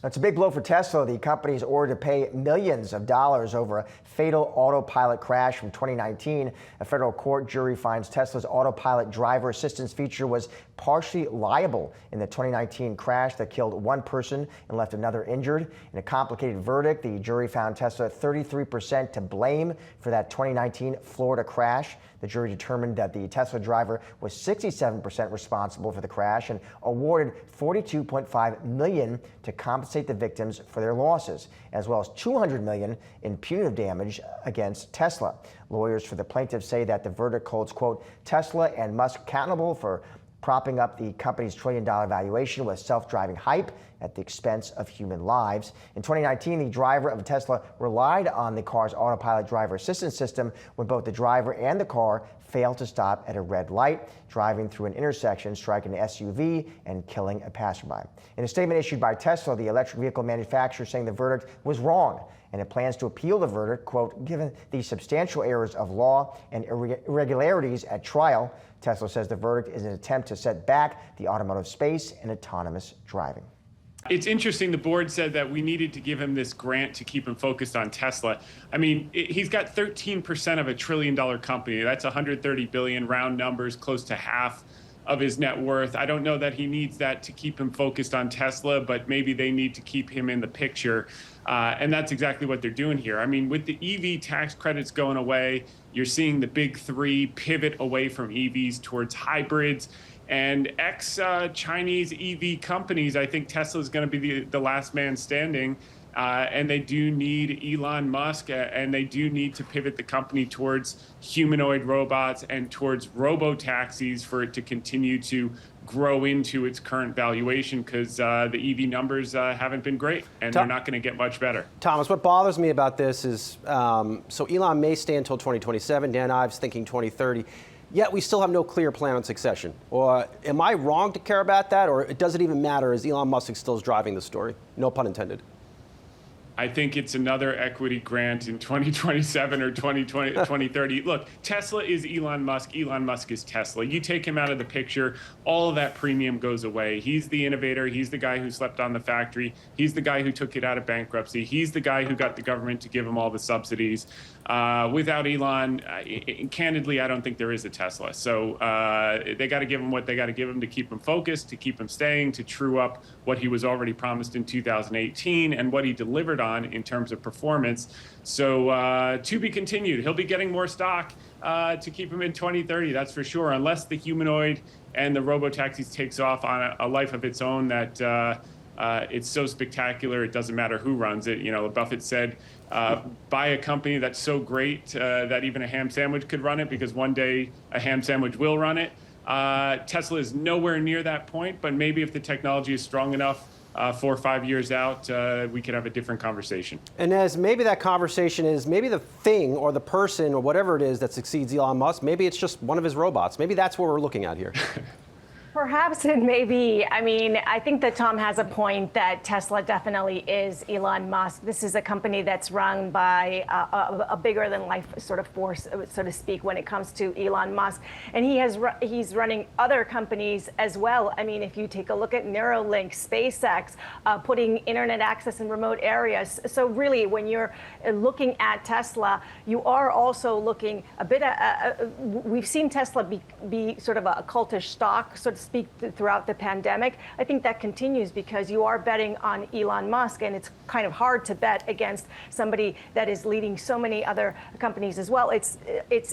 That's a big blow for Tesla. The company is ordered to pay millions of dollars over a fatal autopilot crash from 2019. A federal court jury finds Tesla's autopilot driver assistance feature was partially liable in the 2019 crash that killed one person and left another injured. In a complicated verdict, the jury found Tesla 33% to blame for that 2019 Florida crash. The jury determined that the Tesla driver was 67% responsible for the crash and awarded $42.5 million to compensate the victims for their losses, as well as $200 million in punitive damage against Tesla. Lawyers for the plaintiffs say that the verdict holds, quote, Tesla and Musk accountable for propping up the company's trillion-dollar valuation with self-driving hype at the expense of human lives. In 2019, the driver of Tesla relied on the car's autopilot driver assistance system when both the driver and the car failed to stop at a red light, driving through an intersection, striking an SUV, and killing a passerby. In a statement issued by Tesla, the electric vehicle manufacturer, saying the verdict was wrong, and it plans to appeal the verdict, quote, given the substantial errors of law and irregularities at trial. Tesla says the verdict is an attempt to set back the automotive space in autonomous driving. It's interesting, the board said that we needed to give him this grant to keep him focused on Tesla. I mean, he's got 13% of a $1 trillion company. That's 130 billion, round numbers, close to half of his net worth. I don't know that he needs that to keep him focused on Tesla, but maybe they need to keep him in the picture. And that's exactly what they're doing here. I mean, with the EV tax credits going away, you're seeing the big three pivot away from EVs towards hybrids. And ex-Chinese EV companies, I think Tesla is going to be the last man standing. And they do need Elon Musk, and they do need to pivot the company towards humanoid robots and towards robotaxis for it to continue to grow into its current valuation, because the EV numbers haven't been great, and they're not going to get much better. Thomas, what bothers me about this is, so Elon may stay until 2027, Dan Ives thinking 2030. Yet we still have no clear plan on succession. Or am I wrong to care about that, or does it even matter as Elon Musk still is driving the story? No pun intended. I think it's another equity grant in 2027 or 2030. Look, Tesla is Elon Musk. Elon Musk is Tesla. You take him out of the picture, all of that premium goes away. He's the innovator. He's the guy who slept on the factory. He's the guy who took it out of bankruptcy. He's the guy who got the government to give him all the subsidies. Without Elon, candidly, I don't think there is a Tesla. So they got to give him what they got to give him to keep him focused, to keep him staying, to true up what he was already promised in 2018 and what he delivered on in terms of performance. So to be continued. He'll be getting more stock to keep him in 2030, that's for sure, unless the humanoid and the robotaxis takes off on a life of its own that it's so spectacular it doesn't matter who runs it. You know, Buffett said, buy a company that's so great that even a ham sandwich could run it, because one day a ham sandwich will run it. Tesla is nowhere near that point, but maybe if the technology is strong enough 4 or 5 years out, we could have a different conversation. And as maybe that conversation is maybe the thing or the person or whatever it is that succeeds Elon Musk, maybe it's just one of his robots. Maybe that's what we're looking at here. Perhaps it may be. I mean, I think that Tom has a point that Tesla definitely is Elon Musk. This is a company that's run by a bigger than life sort of force, so to speak, when it comes to Elon Musk. And he's running other companies as well. I mean, if you take a look at Neuralink, SpaceX, putting internet access in remote areas. So really, when you're looking at Tesla, you are also looking a bit at, we've seen Tesla be sort of a cultish stock, so to speak, throughout the pandemic. I think that continues because you are betting on Elon Musk, and it's kind of hard to bet against somebody that is leading so many other companies as well. It's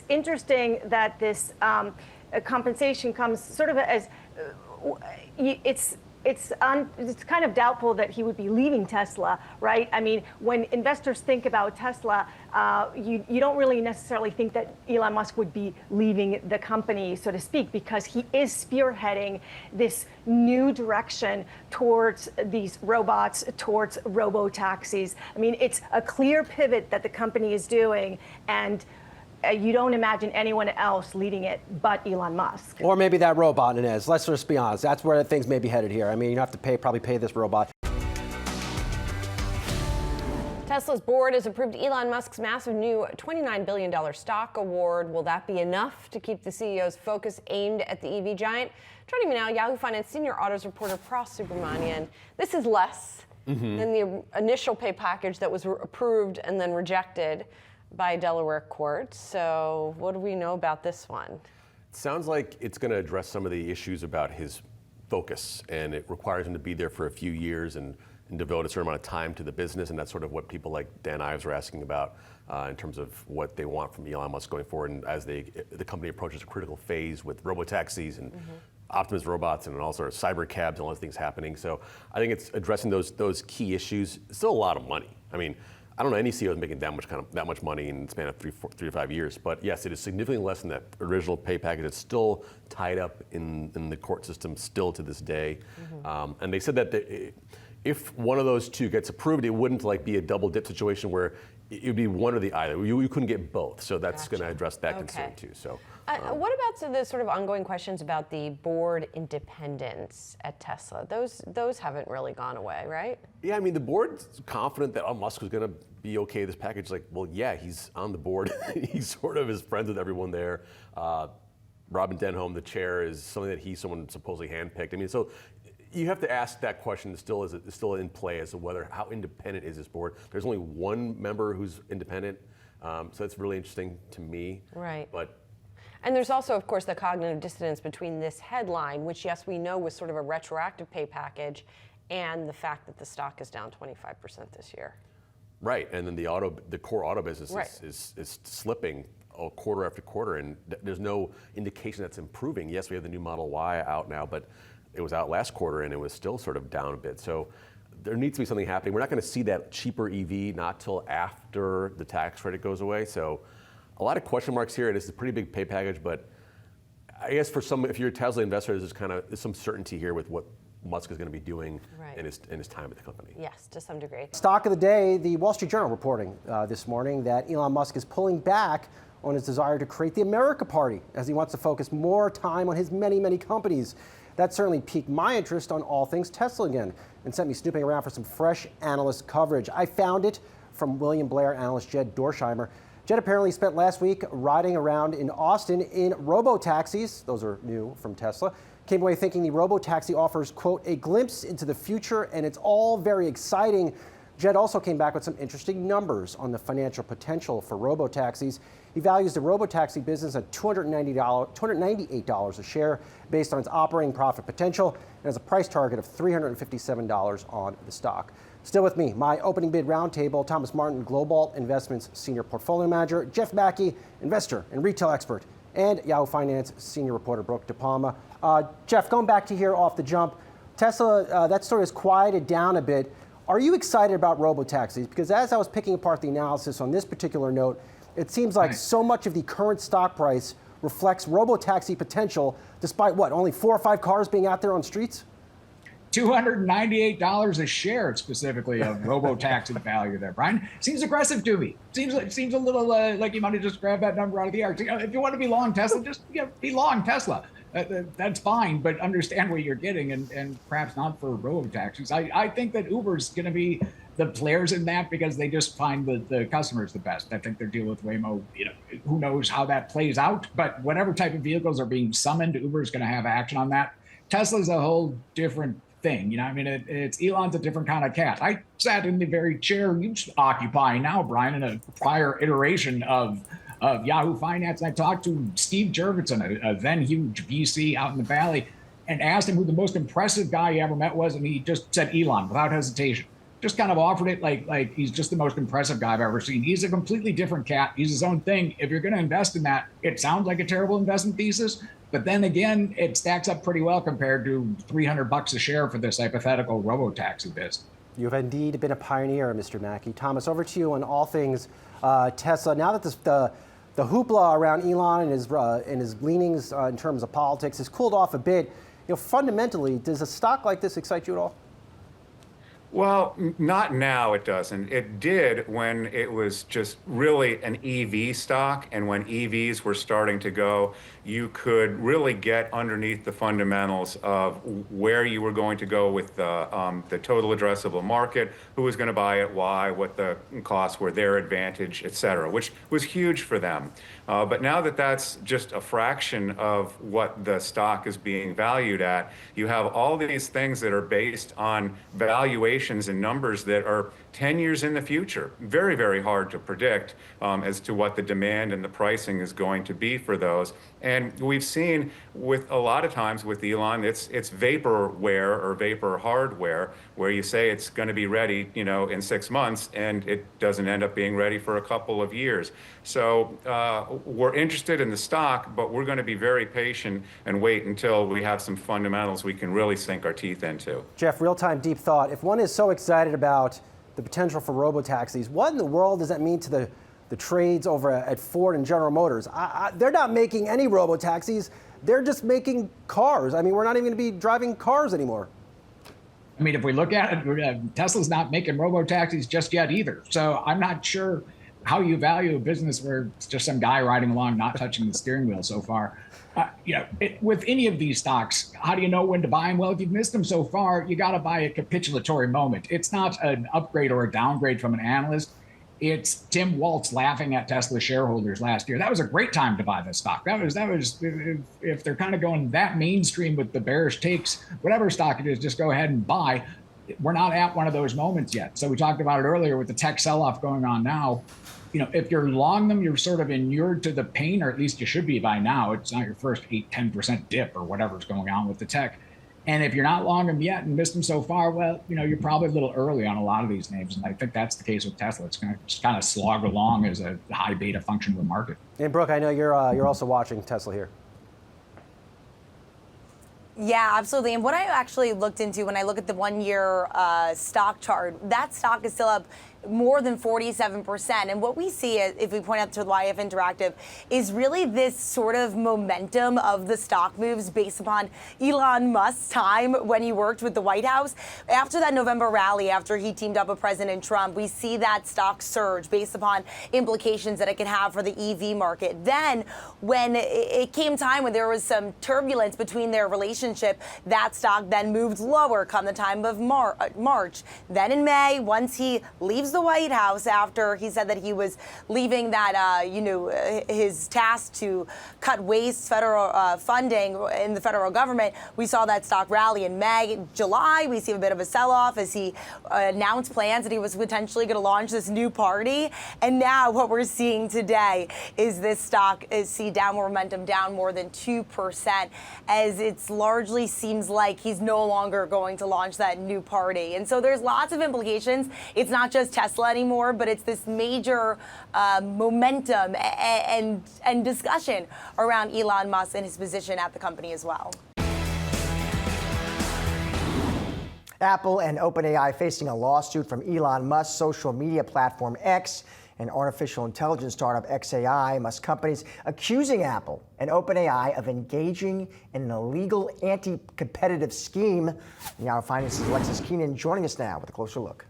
interesting that this compensation comes sort of as it's kind of doubtful that he would be leaving Tesla, right? I mean, when investors think about Tesla, you don't really necessarily think that Elon Musk would be leaving the company, so to speak, because he is spearheading this new direction towards these robots, towards robotaxis. I mean, it's a clear pivot that the company is doing, and you don't imagine anyone else leading it but Elon Musk. Or maybe that robot, Inez. Let's just be honest. That's where things may be headed here. I mean, you have to probably pay this robot. Tesla's board has approved Elon Musk's massive new $29 billion stock award. Will that be enough to keep the CEO's focus aimed at the EV giant? Joining me now, Yahoo Finance senior autos reporter Pras Subramanian. This is less than the initial pay package that was approved and then rejected by a Delaware court. So what do we know about this one? It sounds like it's going to address some of the issues about his focus, and it requires him to be there for a few years and devote a certain amount of time to the business, and that's sort of what people like Dan Ives are asking about in terms of what they want from Elon Musk going forward, and as the company approaches a critical phase with robotaxis and Optimus robots and all sorts of cyber cabs and all those things happening. So I think it's addressing those key issues. It's still a lot of money. I mean, I don't know any CEO is making that much money in the span of 3 to 5 years. But yes, it is significantly less than that original pay package. It's still tied up in the court system still to this day. And they said that if one of those two gets approved, it wouldn't be a double dip situation where it would be one or the other. You couldn't get both. So that's going to address that concern too. So. What about the sort of ongoing questions about the board independence at Tesla? Those haven't really gone away, right? Yeah, I mean, the board's confident that Musk was going to be okay with this package. Like, well, yeah, he's on the board. He sort of is friends with everyone there. Robin Denholm, the chair, is something that someone supposedly handpicked. I mean, so you have to ask that question. Still in play as to how independent is this board. There's only one member who's independent, so that's really interesting to me. Right. And there's also, of course, the cognitive dissonance between this headline, which, yes, we know was sort of a retroactive pay package, and the fact that the stock is down 25% this year. Right, and then the core auto business is slipping quarter after quarter, and there's no indication that's improving. Yes, we have the new Model Y out now, but it was out last quarter, and it was still sort of down a bit. So there needs to be something happening. We're not going to see that cheaper EV not till after the tax credit goes away. So a lot of question marks here. It is a pretty big pay package, but I guess if you're a Tesla investor, there's some certainty here with what Musk is going to be doing in his time at the company. Yes, to some degree. Stock of the day, the Wall Street Journal reporting this morning that Elon Musk is pulling back on his desire to create the America Party as he wants to focus more time on his many, many companies. That certainly piqued my interest on all things Tesla again and sent me snooping around for some fresh analyst coverage. I found it from William Blair analyst Jed Dorsheimer. Jed apparently spent last week riding around in Austin in robotaxis. Those are new from Tesla. Came away thinking the robotaxi offers, quote, a glimpse into the future, and it's all very exciting. Jed also came back with some interesting numbers on the financial potential for robotaxis. He values the robotaxi business at $298 a share based on its operating profit potential and has a price target of $357 on the stock. Still with me, my opening bid roundtable, Thomas Martin, Global Investments Senior Portfolio Manager, Jeff Mackey, investor and retail expert, and Yahoo Finance Senior Reporter Brooke DePalma. Jeff, going back to here off the jump, Tesla, that story has quieted down a bit. Are you excited about robotaxis? Because as I was picking apart the analysis on this particular note, it seems like so much of the current stock price reflects robotaxi potential, despite what, only 4 or 5 cars being out there on streets? $298 a share specifically of robotaxi value there, Brian. Seems aggressive to me. Seems a little like you might have just grabbed that number out of the air. If you want to be long Tesla, just be long Tesla. That's fine, but understand what you're getting, and perhaps not for robotaxis. I think that Uber's going to be the players in that because they just find the customers the best. I think they're dealing with Waymo. Who knows how that plays out? But whatever type of vehicles are being summoned, Uber's going to have action on that. Tesla's a whole different thing. It's Elon's a different kind of cat. I sat in the very chair you occupy now, Brian, in a prior iteration of Yahoo Finance. And I talked to Steve Jurvetson, a then huge VC out in the Valley, and asked him who the most impressive guy he ever met was, and he just said Elon without hesitation. Just kind of offered it like he's just the most impressive guy I've ever seen. He's a completely different cat. He's his own thing. If you're going to invest in that, it sounds like a terrible investment thesis, but then again, it stacks up pretty well compared to $300 a share for this hypothetical robotaxi biz. You've indeed been a pioneer, Mr. Mackey. Thomas, over to you on all things Tesla. Now that the hoopla around Elon and his leanings in terms of politics has cooled off a bit, fundamentally, does a stock like this excite you at all? Well, not now, it doesn't. It did when it was just really an EV stock, and when EVs were starting to go, you could really get underneath the fundamentals of where you were going to go with the total addressable market, who was going to buy it, why, what the costs were, their advantage, et cetera, which was huge for them. But now that that's just a fraction of what the stock is being valued at, you have all these things that are based on valuations and numbers that are 10 years in the future. Very, very hard to predict as to what the demand and the pricing is going to be for those. And we've seen with a lot of times with Elon, it's vaporware or vapor hardware, where you say it's going to be ready, in 6 months, and it doesn't end up being ready for a couple of years. So we're interested in the stock, but we're going to be very patient and wait until we have some fundamentals we can really sink our teeth into. Jeff, real-time deep thought. If one is so excited about the potential for robotaxis, what in the world does that mean to the trades over at Ford and General Motors? They're not making any robotaxis. They're just making cars. I mean, we're not even going to be driving cars anymore. I mean, if we look at it, Tesla's not making robotaxis just yet either. So I'm not sure how you value a business where it's just some guy riding along, not touching the steering wheel so far. With any of these stocks, how do you know when to buy them? Well, if you've missed them so far, you got to buy a capitulatory moment. It's not an upgrade or a downgrade from an analyst. It's Tim Waltz laughing at Tesla shareholders last year. That was a great time to buy this stock. That was if they're kind of going that mainstream with the bearish takes, whatever stock it is, just go ahead and buy. We're not at one of those moments yet. So we talked about it earlier with the tech sell-off going on now. If you're long them, you're sort of inured to the pain, or at least you should be by now. It's not your first 8-10% dip or whatever's going on with the tech. And if you're not long them yet and missed them so far, well, you're probably a little early on a lot of these names. And I think that's the case with Tesla. It's going to just kind of slog along as a high beta function of the market. And Brooke, I know you're also watching Tesla here. Yeah, absolutely. And what I actually looked into when I look at the 1-year stock chart, that stock is still up more than 47%. And what we see, if we point out to YF Interactive, is really this sort of momentum of the stock moves based upon Elon Musk's time when he worked with the White House. After that November rally, after he teamed up with President Trump, we see that stock surge based upon implications that it can have for the EV market. Then when it came time when there was some turbulence between their relationship, that stock then moved lower come the time of March. Then in May, once he leaves the White House after he said that he was leaving that, his task to cut waste federal funding in the federal government, we saw that stock rally in May. July, we see a bit of a sell-off as he announced plans that he was potentially going to launch this new party. And now what we're seeing today is this stock see downward momentum down more than 2%, as it's largely seems like he's no longer going to launch that new party. And so there's lots of implications. It's not just Tesla anymore, but it's this major momentum and discussion around Elon Musk and his position at the company as well. Apple and OpenAI facing a lawsuit from Elon Musk's social media platform X and artificial intelligence startup XAI. Musk companies accusing Apple and OpenAI of engaging in an illegal anti-competitive scheme. Yahoo Finance's Alexis Keenan joining us now with a closer look.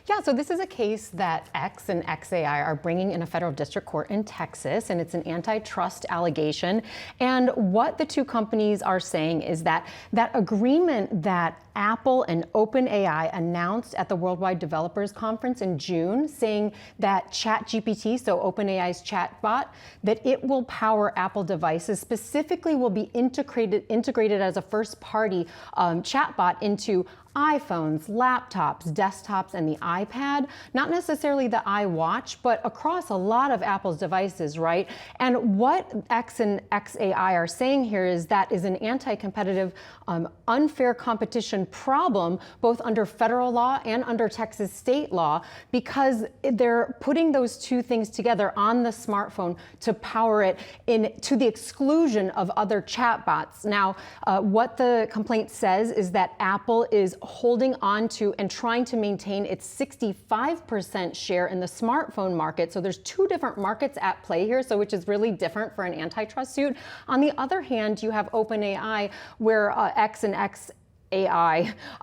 Yeah, so this is a case that X and XAI are bringing in a federal district court in Texas, and it's an antitrust allegation. And what the two companies are saying is that that agreement that Apple and OpenAI announced at the Worldwide Developers Conference in June, saying that ChatGPT, so OpenAI's chatbot, that it will power Apple devices, specifically will be integrated as a first-party chatbot into iPhones, laptops, desktops, and the iPad, not necessarily the iWatch, but across a lot of Apple's devices, right? And what X and XAI are saying here is that is an anti-competitive, unfair competition problem, both under federal law and under Texas state law, because they're putting those two things together on the smartphone to power it to the exclusion of other chatbots. Now, what the complaint says is that Apple is holding on to and trying to maintain its 65% share in the smartphone market. So there's two different markets at play here, so which is really different for an antitrust suit. On the other hand, you have OpenAI, where X and XAI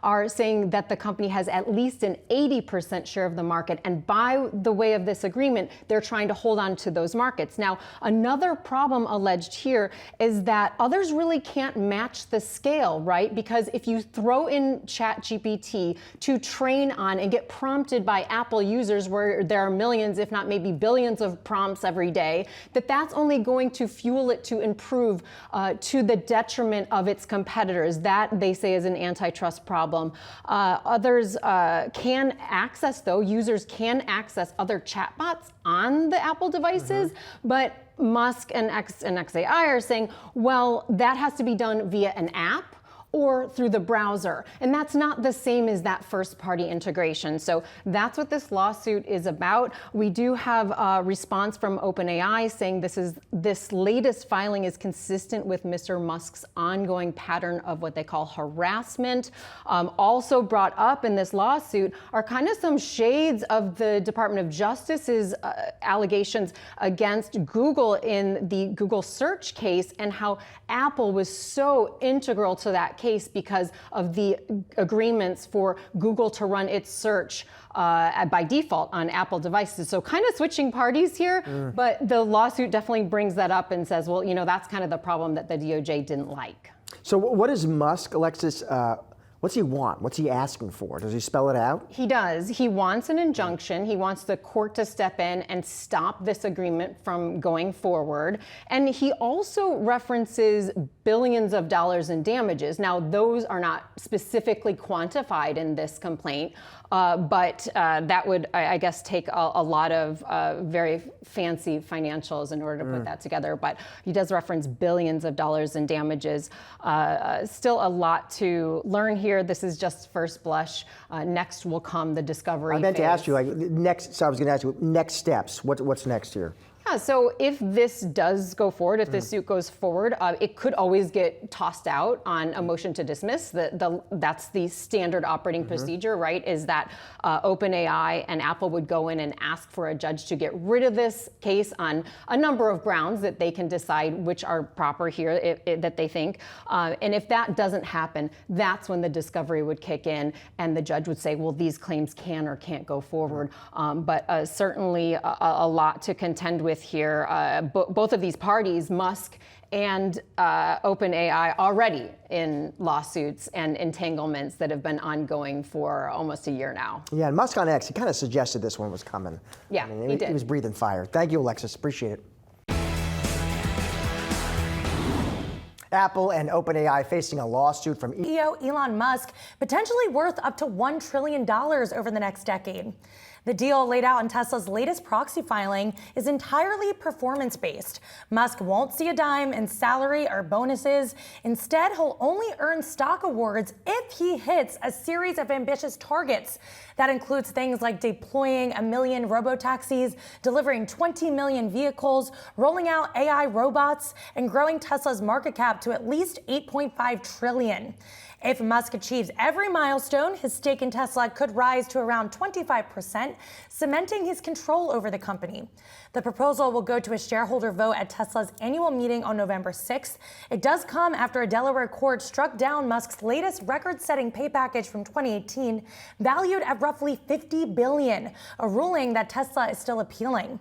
are saying that the company has at least an 80% share of the market, and by the way of this agreement, they're trying to hold on to those markets. Now, another problem alleged here is that others really can't match the scale, right? Because if you throw in ChatGPT to train on and get prompted by Apple users, where there are millions, if not maybe billions of prompts every day, that's only going to fuel it to improve to the detriment of its competitors. That, they say, is an antitrust problem. Others can access, though, users can access other chatbots on the Apple devices, but Musk and XAI are saying, well, that has to be done via an app or through the browser. And that's not the same as that first-party integration. So that's what this lawsuit is about. We do have a response from OpenAI saying this latest filing is consistent with Mr. Musk's ongoing pattern of what they call harassment. Also brought up in this lawsuit are kind of some shades of the Department of Justice's allegations against Google in the Google search case, and how Apple was so integral to that case because of the agreements for Google to run its search by default on Apple devices. So kind of switching parties here, but the lawsuit definitely brings that up and says, well, that's kind of the problem that the DOJ didn't like. So what is Musk, Alexis, what's he want? What's he asking for? Does he spell it out? He does. He wants an injunction. He wants the court to step in and stop this agreement from going forward. And he also references billions of dollars in damages. Now, those are not specifically quantified in this complaint, but that would, I guess, take a lot of very fancy financials in order to put that together. But he does reference billions of dollars in damages. Still a lot to learn here. This is just first blush. Next will come the discovery I meant phase. to ask you, so I was going to ask you, next steps. What's next here? Yeah, so if this does go forward, if this suit goes forward, it could always get tossed out on a motion to dismiss. That's the standard operating procedure, right? Is that OpenAI and Apple would go in and ask for a judge to get rid of this case on a number of grounds that they can decide which are proper here, that they think. And if that doesn't happen, that's when the discovery would kick in and the judge would say, well, these claims can or can't go forward. But certainly a lot to contend with here. Both of these parties, Musk and OpenAI, already in lawsuits and entanglements that have been ongoing for almost a year now. Yeah, and Musk on X, he kind of suggested this one was coming. Yeah, he did. He was breathing fire. Thank you, Alexis. Appreciate it. Apple and OpenAI facing a lawsuit from CEO Elon Musk, potentially worth up to $1 trillion over the next decade. The deal laid out in Tesla's latest proxy filing is entirely performance-based. Musk won't see a dime in salary or bonuses. Instead, he'll only earn stock awards if he hits a series of ambitious targets. That includes things like deploying 1 million robotaxis, delivering 20 million vehicles, rolling out AI robots, and growing Tesla's market cap to at least $8.5 trillion. If Musk achieves every milestone, his stake in Tesla could rise to around 25% cementing his control over the company. The proposal will go to a shareholder vote at Tesla's annual meeting on November 6th. It does come after a Delaware court struck down Musk's latest record-setting pay package from 2018, valued at roughly $50 billion, a ruling that Tesla is still appealing.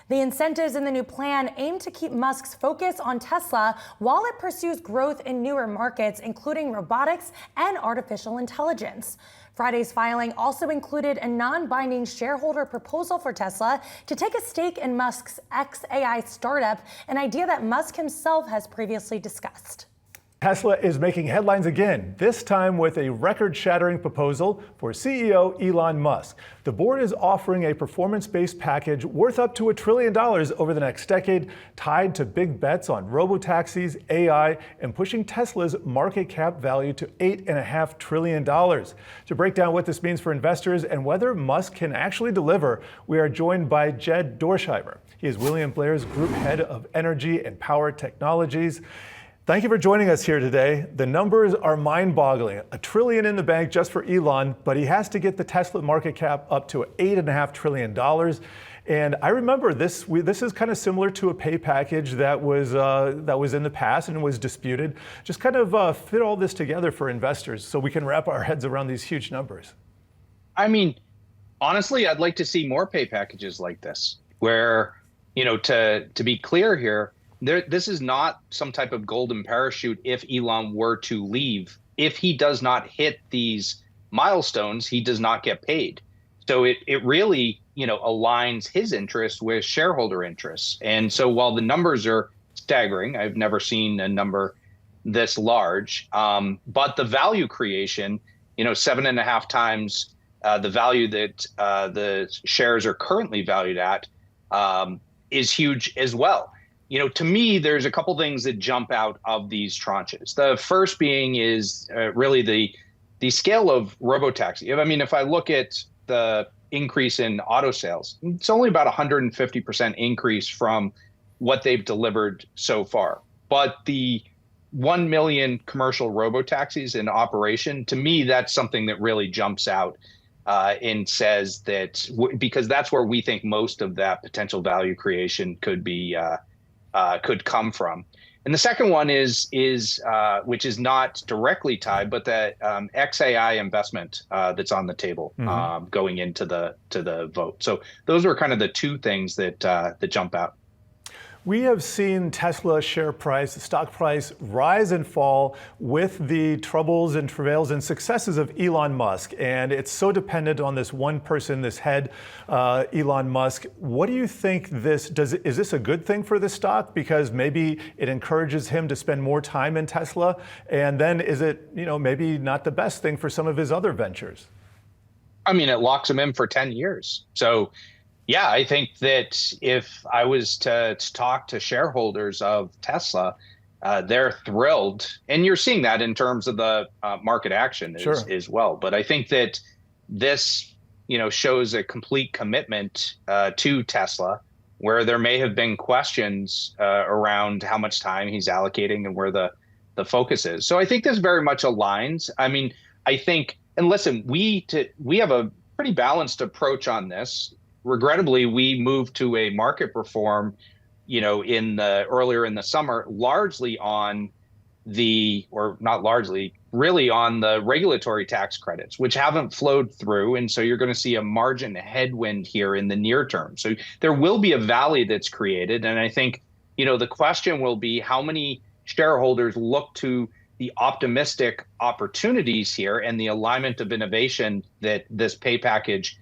The incentives in the new plan aim to keep Musk's focus on Tesla while it pursues growth in newer markets, including robotics and artificial intelligence. Friday's filing also included a non-binding shareholder proposal for Tesla to take a stake in Musk's xAI startup, an idea that Musk himself has previously discussed. Tesla is making headlines again, this time with a record-shattering proposal for CEO Elon Musk. The board is offering a performance-based package worth up to $1 trillion over the next decade, tied to big bets on robotaxis, AI, and pushing Tesla's market cap value to $8.5 trillion. To break down what this means for investors and whether Musk can actually deliver, we are joined by Jed Dorsheimer. He is William Blair's Group Head of Energy and Power Technologies. Thank you for joining us here today. The numbers are mind-boggling. $1 trillion in the bank just for Elon, but he has to get the Tesla market cap up to $8.5 trillion. And I remember this is kind of similar to a pay package that was in the past and was disputed. Just kind of fit all this together for investors so we can wrap our heads around these huge numbers. I mean, honestly, I'd like to see more pay packages like this, where, to be clear here, this is not some type of golden parachute if Elon were to leave. If he does not hit these milestones, he does not get paid. So it really, aligns his interests with shareholder interests. And so while the numbers are staggering, I've never seen a number this large, but the value creation, 7.5 times the value that the shares are currently valued at is huge as well. To me, there's a couple things that jump out of these tranches. The first being is really the scale of Robotaxi. I mean, if I look at the increase in auto sales, it's only about 150% increase from what they've delivered so far. But the 1 million commercial Robotaxis in operation, to me, that's something that really jumps out and says that, because that's where we think most of that potential value creation could come from. And the second one is which is not directly tied, but the xAI investment that's on the table going into the vote. So those are kind of the two things that jump out. We have seen Tesla share price, the stock price, rise and fall with the troubles and travails and successes of Elon Musk. And it's so dependent on this one person, this head, Elon Musk. What do you think is this a good thing for the stock? Because maybe it encourages him to spend more time in Tesla. And then is it, maybe not the best thing for some of his other ventures? I mean, it locks him in for 10 years. So yeah, I think that if I was to talk to shareholders of Tesla, they're thrilled. And you're seeing that in terms of the market action as well. But I think that this, shows a complete commitment to Tesla, where there may have been questions around how much time he's allocating and where the focus is. So I think this very much aligns. I mean, I think, and listen, we have a pretty balanced approach on this. Regrettably, we moved to a market reform, earlier in the summer, largely on really on the regulatory tax credits, which haven't flowed through. And so you're going to see a margin headwind here in the near term. So there will be a valley that's created. And I think, the question will be how many shareholders look to the optimistic opportunities here and the alignment of innovation that this pay package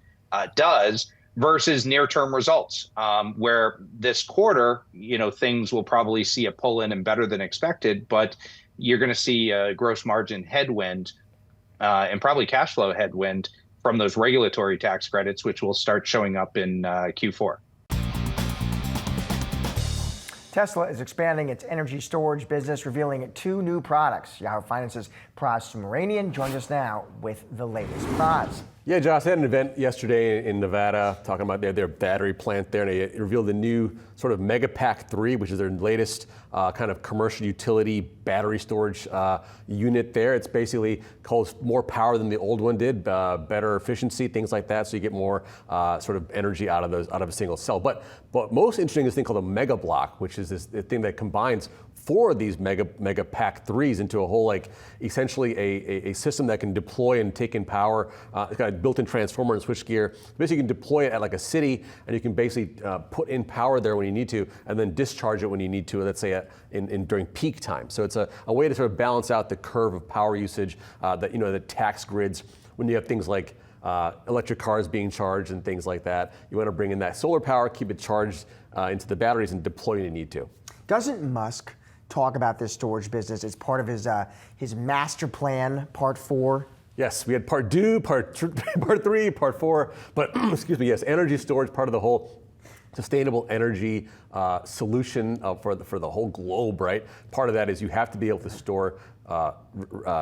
does, versus near-term results, where this quarter, things will probably see a pull-in and better than expected, but you're going to see a gross margin headwind and probably cash flow headwind from those regulatory tax credits, which will start showing up in Q4. Tesla is expanding its energy storage business, revealing 2 new products. Yahoo Finance's Praz Subramanian joins us now with the latest. Praz. Yeah, Josh, they had an event yesterday in Nevada talking about their battery plant there, and they revealed the new sort of Megapack 3, which is their latest kind of commercial utility battery storage unit there. It's basically holds more power than the old one did, better efficiency, things like that, so you get more sort of energy out of a single cell. But most interesting is this thing called a Mega Block, which is this thing that combines 4 of these Megapack 3s into a whole, like, essentially a system that can deploy and take in power. It's got a built-in transformer and switchgear. Basically, you can deploy it at like a city, and you can basically put in power there when you need to, and then discharge it when you need to, let's say during peak time. So it's a way to sort of balance out the curve of power usage that, the tax grids, when you have things like electric cars being charged and things like that. You want to bring in that solar power, keep it charged into the batteries, and deploy when you need to. Doesn't Musk talk about this storage business as part of his master plan, part 4? Yes, we had part 2, part 3, part 4, but excuse me, yes, energy storage, part of the whole sustainable energy solution for the whole globe, right? Part of that is you have to be able to store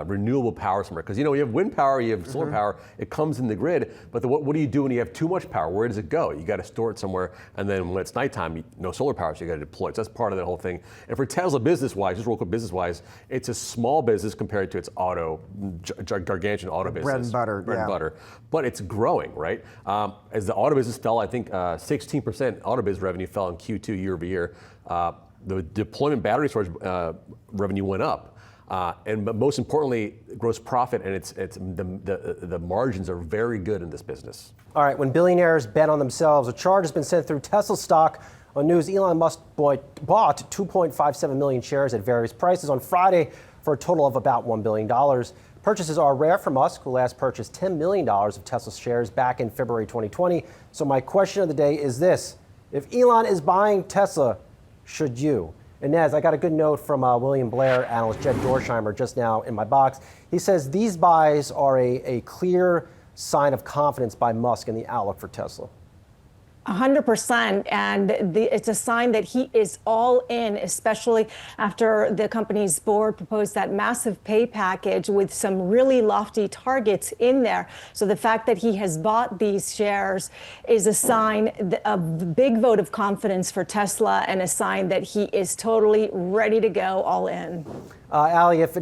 renewable power somewhere. Because, you have wind power, you have solar power, it comes in the grid, but what do you do when you have too much power? Where does it go? You got to store it somewhere, and then when it's nighttime, no solar power, so you got to deploy it. So that's part of that whole thing. And for Tesla, business-wise, just real quick, business-wise, it's a small business compared to its gargantuan auto business. Bread and butter, Bread and butter. But it's growing, right? As the auto business fell, I think 16% auto business revenue fell in Q2 year over year. The deployment battery storage revenue went up. But most importantly, gross profit and the margins are very good in this business. All right, when billionaires bet on themselves, a charge has been sent through Tesla stock on news Elon Musk bought 2.57 million shares at various prices on Friday for a total of about $1 billion. Purchases are rare for Musk, who last purchased $10 million of Tesla shares back in February 2020. So my question of the day is this: if Elon is buying Tesla, should you? Inez, I got a good note from William Blair analyst Jed Dorsheimer just now in my box. He says these buys are a clear sign of confidence by Musk in the outlook for Tesla. 100%. And it's a sign that he is all in, especially after the company's board proposed that massive pay package with some really lofty targets in there. So the fact that he has bought these shares is a sign of a big vote of confidence for Tesla and a sign that he is totally ready to go all in. Ali, if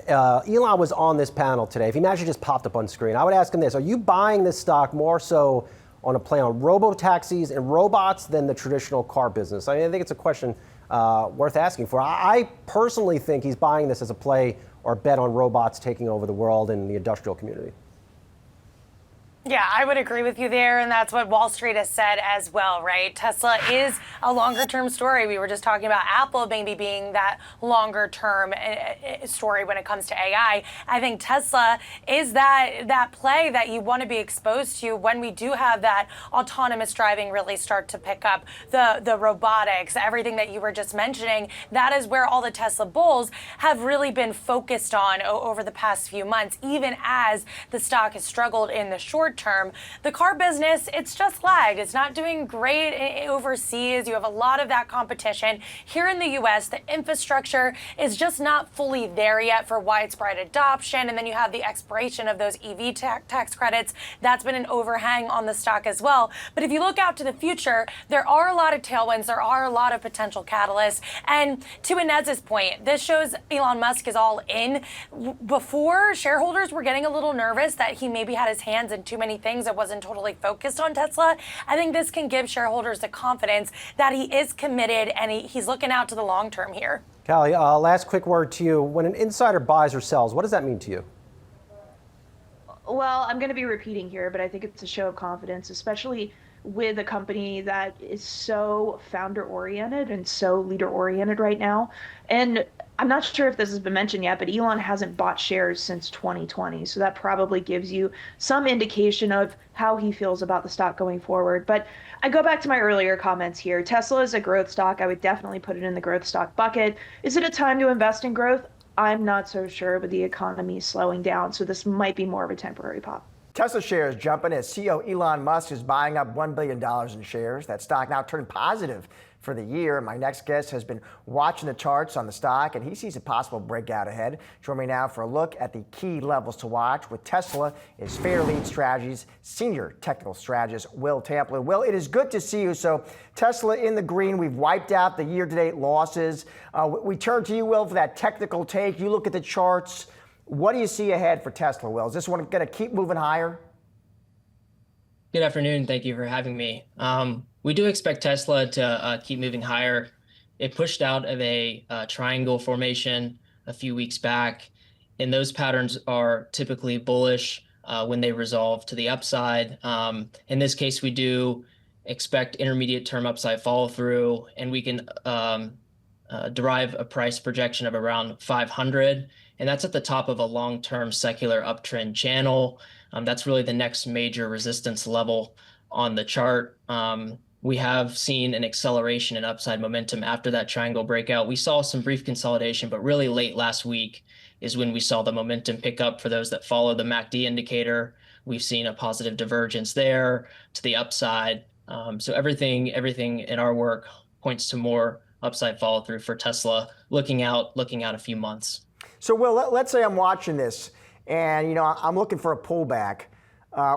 Elon was on this panel today, if he actually just popped up on screen, I would ask him this: are you buying this stock more so on a play on robotaxis and robots than the traditional car business? I think it's a question worth asking for. I personally think he's buying this as a play or bet on robots taking over the world and the industrial community. Yeah, I would agree with you there, and that's what Wall Street has said as well, right? Tesla is a longer-term story. We were just talking about Apple maybe being that longer-term story when it comes to AI. I think Tesla is that play that you want to be exposed to when we do have that autonomous driving really start to pick up, the robotics, everything that you were just mentioning. That is where all the Tesla bulls have really been focused on over the past few months, even as the stock has struggled in the short term. The car business, it's just lagged. It's not doing great overseas. You have a lot of that competition. Here in the US, the infrastructure is just not fully there yet for widespread adoption. And then you have the expiration of those EV tax credits. That's been an overhang on the stock as well. But if you look out to the future, there are a lot of tailwinds. There are a lot of potential catalysts. And to Inez's point, this shows Elon Musk is all in. Before, shareholders were getting a little nervous that he maybe had his hands in too many things that wasn't totally focused on Tesla. I think this can give shareholders the confidence that he is committed and he's looking out to the long term here. Callie, last quick word to you. When an insider buys or sells, what does that mean to you? Well, I'm going to be repeating here, but I think it's a show of confidence, especially with a company that is so founder-oriented and so leader-oriented right now. And I'm not sure if this has been mentioned yet, but Elon hasn't bought shares since 2020. So that probably gives you some indication of how he feels about the stock going forward. But I go back to my earlier comments here. Tesla is a growth stock. I would definitely put it in the growth stock bucket. Is it a time to invest in growth? I'm not so sure, but the economy is slowing down. So this might be more of a temporary pop. Tesla shares jumping as CEO Elon Musk is buying up $1 billion in shares. That stock now turned positive for the year. My next guest has been watching the charts on the stock, and he sees a possible breakout ahead. Join me now for a look at the key levels to watch with Tesla is Fairlead Strategies Senior Technical Strategist Will Tamplin. Will, it is good to see you. So Tesla in the green. We've wiped out the year-to-date losses. We turn to you, Will, for that technical take. You look at the charts. What do you see ahead for Tesla, Will? Is this one going to keep moving higher? Good afternoon. Thank you for having me. We do expect Tesla to keep moving higher. It pushed out of a triangle formation a few weeks back, and those patterns are typically bullish when they resolve to the upside. In this case, we do expect intermediate term upside follow through, and we can derive a price projection of around 500, and that's at the top of a long-term secular uptrend channel. That's really the next major resistance level on the chart. We have seen an acceleration in upside momentum after that triangle breakout. We saw some brief consolidation, but really late last week is when we saw the momentum pick up. For those that follow the MACD indicator, we've seen a positive divergence there to the upside. So everything in our work points to more upside follow through for Tesla looking out a few months. So Will, let's say I'm watching this and I'm looking for a pullback.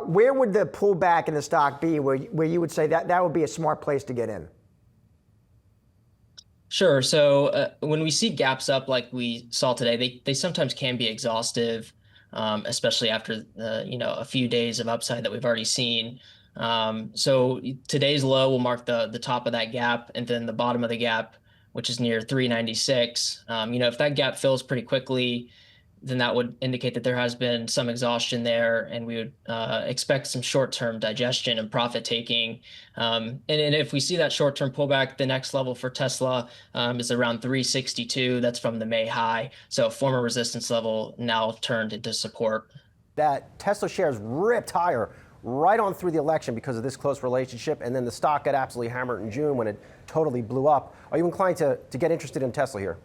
Where would the pullback in the stock be where you would say that would be a smart place to get in? Sure. So when we see gaps up like we saw today, they sometimes can be exhaustive, especially after a few days of upside that we've already seen. So today's low will mark the top of that gap, and then the bottom of the gap, which is near 396. If that gap fills pretty quickly, then that would indicate that there has been some exhaustion there, and we would expect some short-term digestion and profit taking. And if we see that short-term pullback, the next level for Tesla is around 362. That's from the May high. So a former resistance level now turned into support. That Tesla shares ripped higher right on through the election because of this close relationship, and then the stock got absolutely hammered in June when it totally blew up. Are you inclined to get interested in Tesla here?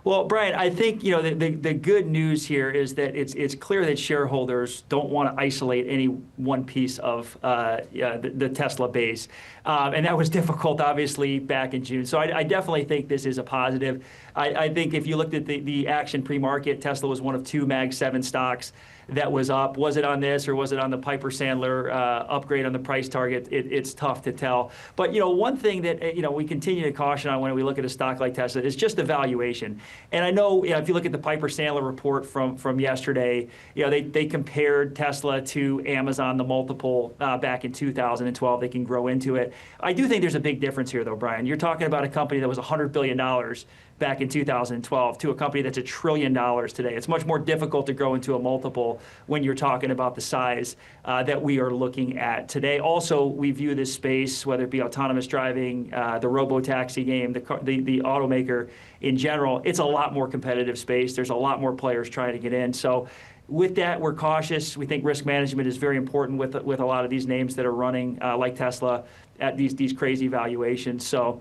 Well, Brian, I think the good news here is that it's clear that shareholders don't want to isolate any one piece of the Tesla base, and that was difficult, obviously, back in June. So I definitely think this is a positive. I think if you looked at the action pre-market, Tesla was one of two Mag 7 stocks that was up. Was it on this or was it on the Piper Sandler upgrade on the price target? It's tough to tell. But one thing that we continue to caution on when we look at a stock like Tesla is just the valuation. And I know if you look at the Piper Sandler report from yesterday, they compared Tesla to Amazon, the multiple back in 2012. They can grow into it. I do think there's a big difference here, though, Brian. You're talking about a company that was $100 billion back in 2012 to a company that's $1 trillion today. It's much more difficult to grow into a multiple when you're talking about the size that we are looking at today. Also, we view this space, whether it be autonomous driving, the Robotaxi game, the automaker in general, it's a lot more competitive space. There's a lot more players trying to get in. So with that, we're cautious. We think risk management is very important with a lot of these names that are running like Tesla at these crazy valuations. So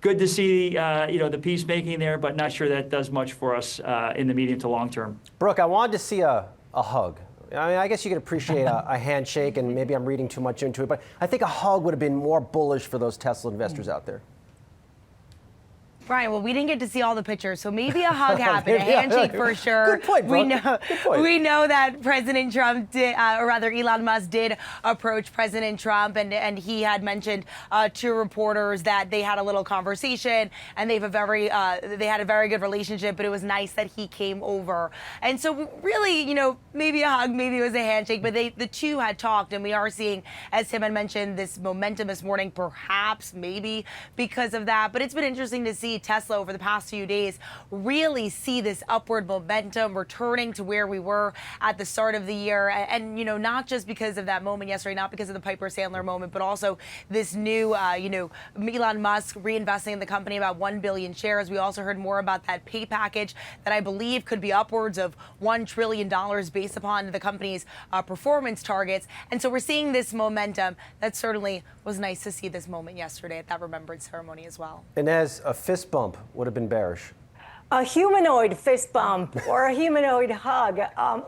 good to see the peacemaking there, but not sure that does much for us in the medium to long term. Brooke, I wanted to see a hug. I mean, I guess you could appreciate a handshake, and maybe I'm reading too much into it, but I think a hug would have been more bullish for those Tesla investors out there. Brian, well, we didn't get to see all the pictures, so maybe a hug happened, a handshake for sure. Good point, Brooke. We know that President Trump did, or rather Elon Musk did approach President Trump, and he had mentioned to reporters that they had a little conversation, and they had a very good relationship. But it was nice that he came over, and so really, maybe a hug, maybe it was a handshake, but the two had talked, and we are seeing, as Tim had mentioned, this momentum this morning, perhaps maybe because of that. But it's been interesting to see Tesla over the past few days really see this upward momentum returning to where we were at the start of the year. And not just because of that moment yesterday, not because of the Piper Sandler moment, but also this new, Elon Musk reinvesting in the company about 1 billion shares. We also heard more about that pay package that I believe could be upwards of $1 trillion based upon the company's performance targets. And so we're seeing this momentum. That certainly was nice to see this moment yesterday at that remembrance ceremony as well. And as a fist bump would have been bearish. A humanoid fist bump or a humanoid hug.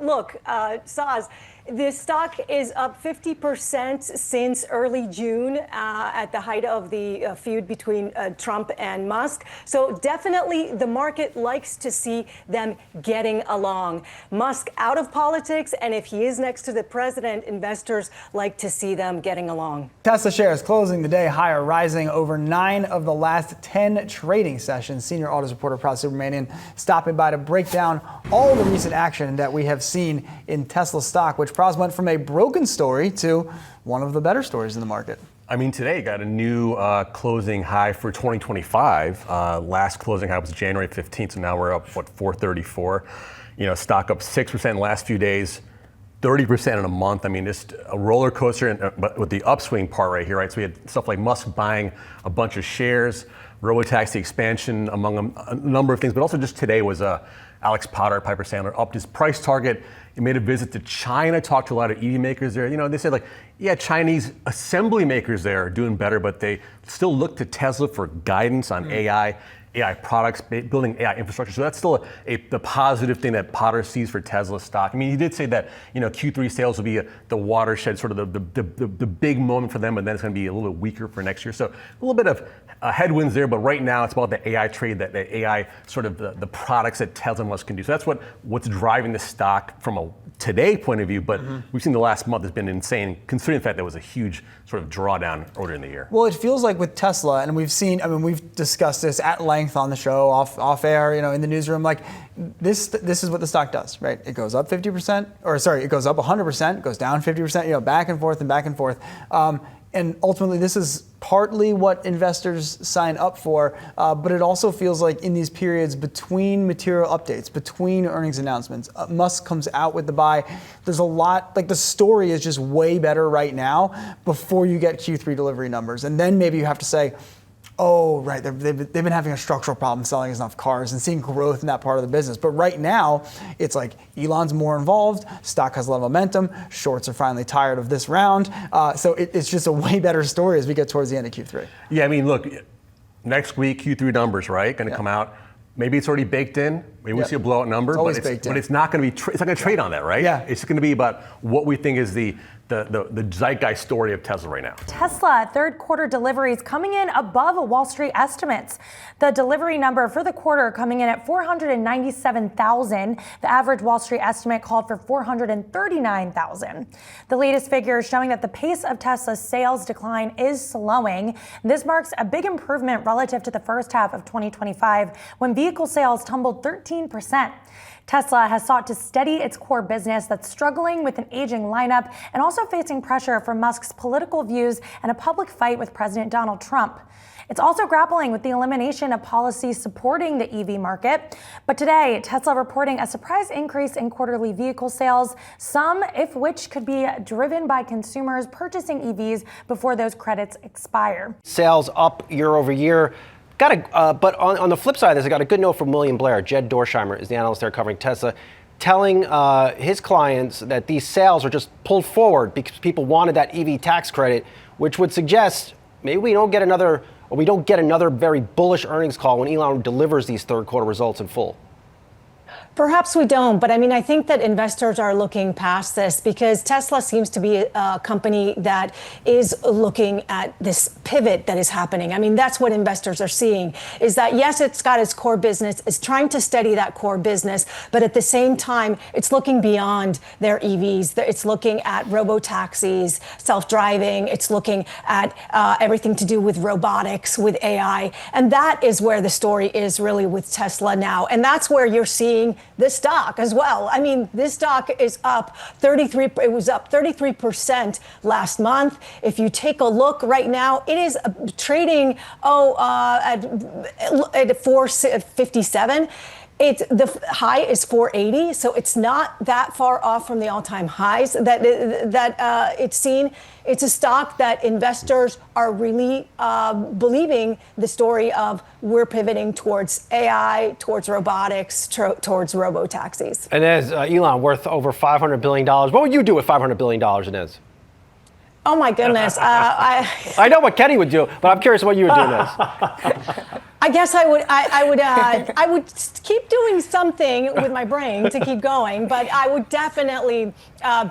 Look, Saz, The stock is up 50% since early June at the height of the feud between Trump and Musk. So definitely the market likes to see them getting along. Musk out of politics, and if he is next to the president, investors like to see them getting along. Tesla shares closing the day higher, rising over 9 of the last 10 trading sessions. Senior autos reporter President Trump stopping by to break down all the recent action that we have seen in Tesla stock, which Pras went from a broken story to one of the better stories in the market. I mean, today got a new closing high for 2025. Last closing high was January 15th, so now we're up, 434. Stock up 6% in the last few days, 30% in a month. I mean, just a roller coaster, but with the upswing part right here, right? So we had stuff like Musk buying a bunch of shares, Robotaxi expansion among a number of things, but also just today was Alex Potter, Piper Sandler, upped his price target. He made a visit to China, talked to a lot of EV makers there. They said Chinese assembly makers there are doing better, but they still look to Tesla for guidance on AI products, building AI infrastructure. So that's still the positive thing that Potter sees for Tesla stock. I mean, he did say that Q3 sales will be the watershed, sort of the big moment for them, and then it's going to be a little bit weaker for next year. So a little bit of headwinds there, but right now it's about the AI trade, that the AI sort of the products that Tesla Musk can do. So that's what's driving the stock from a today point of view, but we've seen the last month has been insane, considering the fact there was a huge sort of drawdown earlier in the year. Well, it feels like with Tesla, and we've discussed this at length on the show, off air, in the newsroom, this is what the stock does, right? It goes up 50%, it goes up 100%, goes down 50%, back and forth and back and forth. And ultimately, this is partly what investors sign up for, but it also feels like in these periods between material updates, between earnings announcements, Musk comes out with the buy. There's a lot, the story is just way better right now before you get Q3 delivery numbers. And then maybe you have to say, oh, right, they've been having a structural problem selling enough cars and seeing growth in that part of the business. But right now, it's like Elon's more involved, stock has a lot of momentum, shorts are finally tired of this round. So it's just a way better story as we get towards the end of Q3. Yeah, I mean, look, next week, Q3 numbers, right, going to come out. Maybe it's already baked in. Maybe we see a blowout number, but it's not going to be. It's not going to trade on that, right? Yeah. It's going to be about what we think is the zeitgeist story of Tesla right now. Tesla third quarter deliveries coming in above Wall Street estimates. The delivery number for the quarter coming in at 497,000. The average Wall Street estimate called for 439,000. The latest figures showing that the pace of Tesla's sales decline is slowing. This marks a big improvement relative to the first half of 2025, when vehicle sales tumbled 13%. Tesla has sought to steady its core business that's struggling with an aging lineup and also facing pressure from Musk's political views and a public fight with President Donald Trump. It's also grappling with the elimination of policies supporting the EV market. But today, Tesla reporting a surprise increase in quarterly vehicle sales, some of which could be driven by consumers purchasing EVs before those credits expire. Sales up year over year. But on the flip side of this, I got a good note from William Blair. Jed Dorsheimer is the analyst there covering Tesla, telling his clients that these sales are just pulled forward because people wanted that EV tax credit, which would suggest maybe we don't get another very bullish earnings call when Elon delivers these third quarter results in full. Perhaps we don't, but I think that investors are looking past this because Tesla seems to be a company that is looking at this pivot that is happening. That's what investors are seeing, is that yes, it's got its core business, it's trying to steady that core business, but at the same time, it's looking beyond their EVs. It's looking at robotaxis, self-driving, it's looking at everything to do with robotics, with AI, and that is where the story is really with Tesla now, and that's where you're seeing this stock as well. This stock is up 33. It was up 33% last month. If you take a look right now, it is trading at 457. The high is 480, so it's not that far off from the all-time highs that it's seen. It's a stock that investors are really believing the story of we're pivoting towards AI, towards robotics, towards robotaxis. And as Elon, worth over $500 billion. What would you do with $500 billion, Inez? Oh my goodness. I know what Kenny would do, but I'm curious what you would do this. I guess I would keep doing something with my brain to keep going, but I would definitely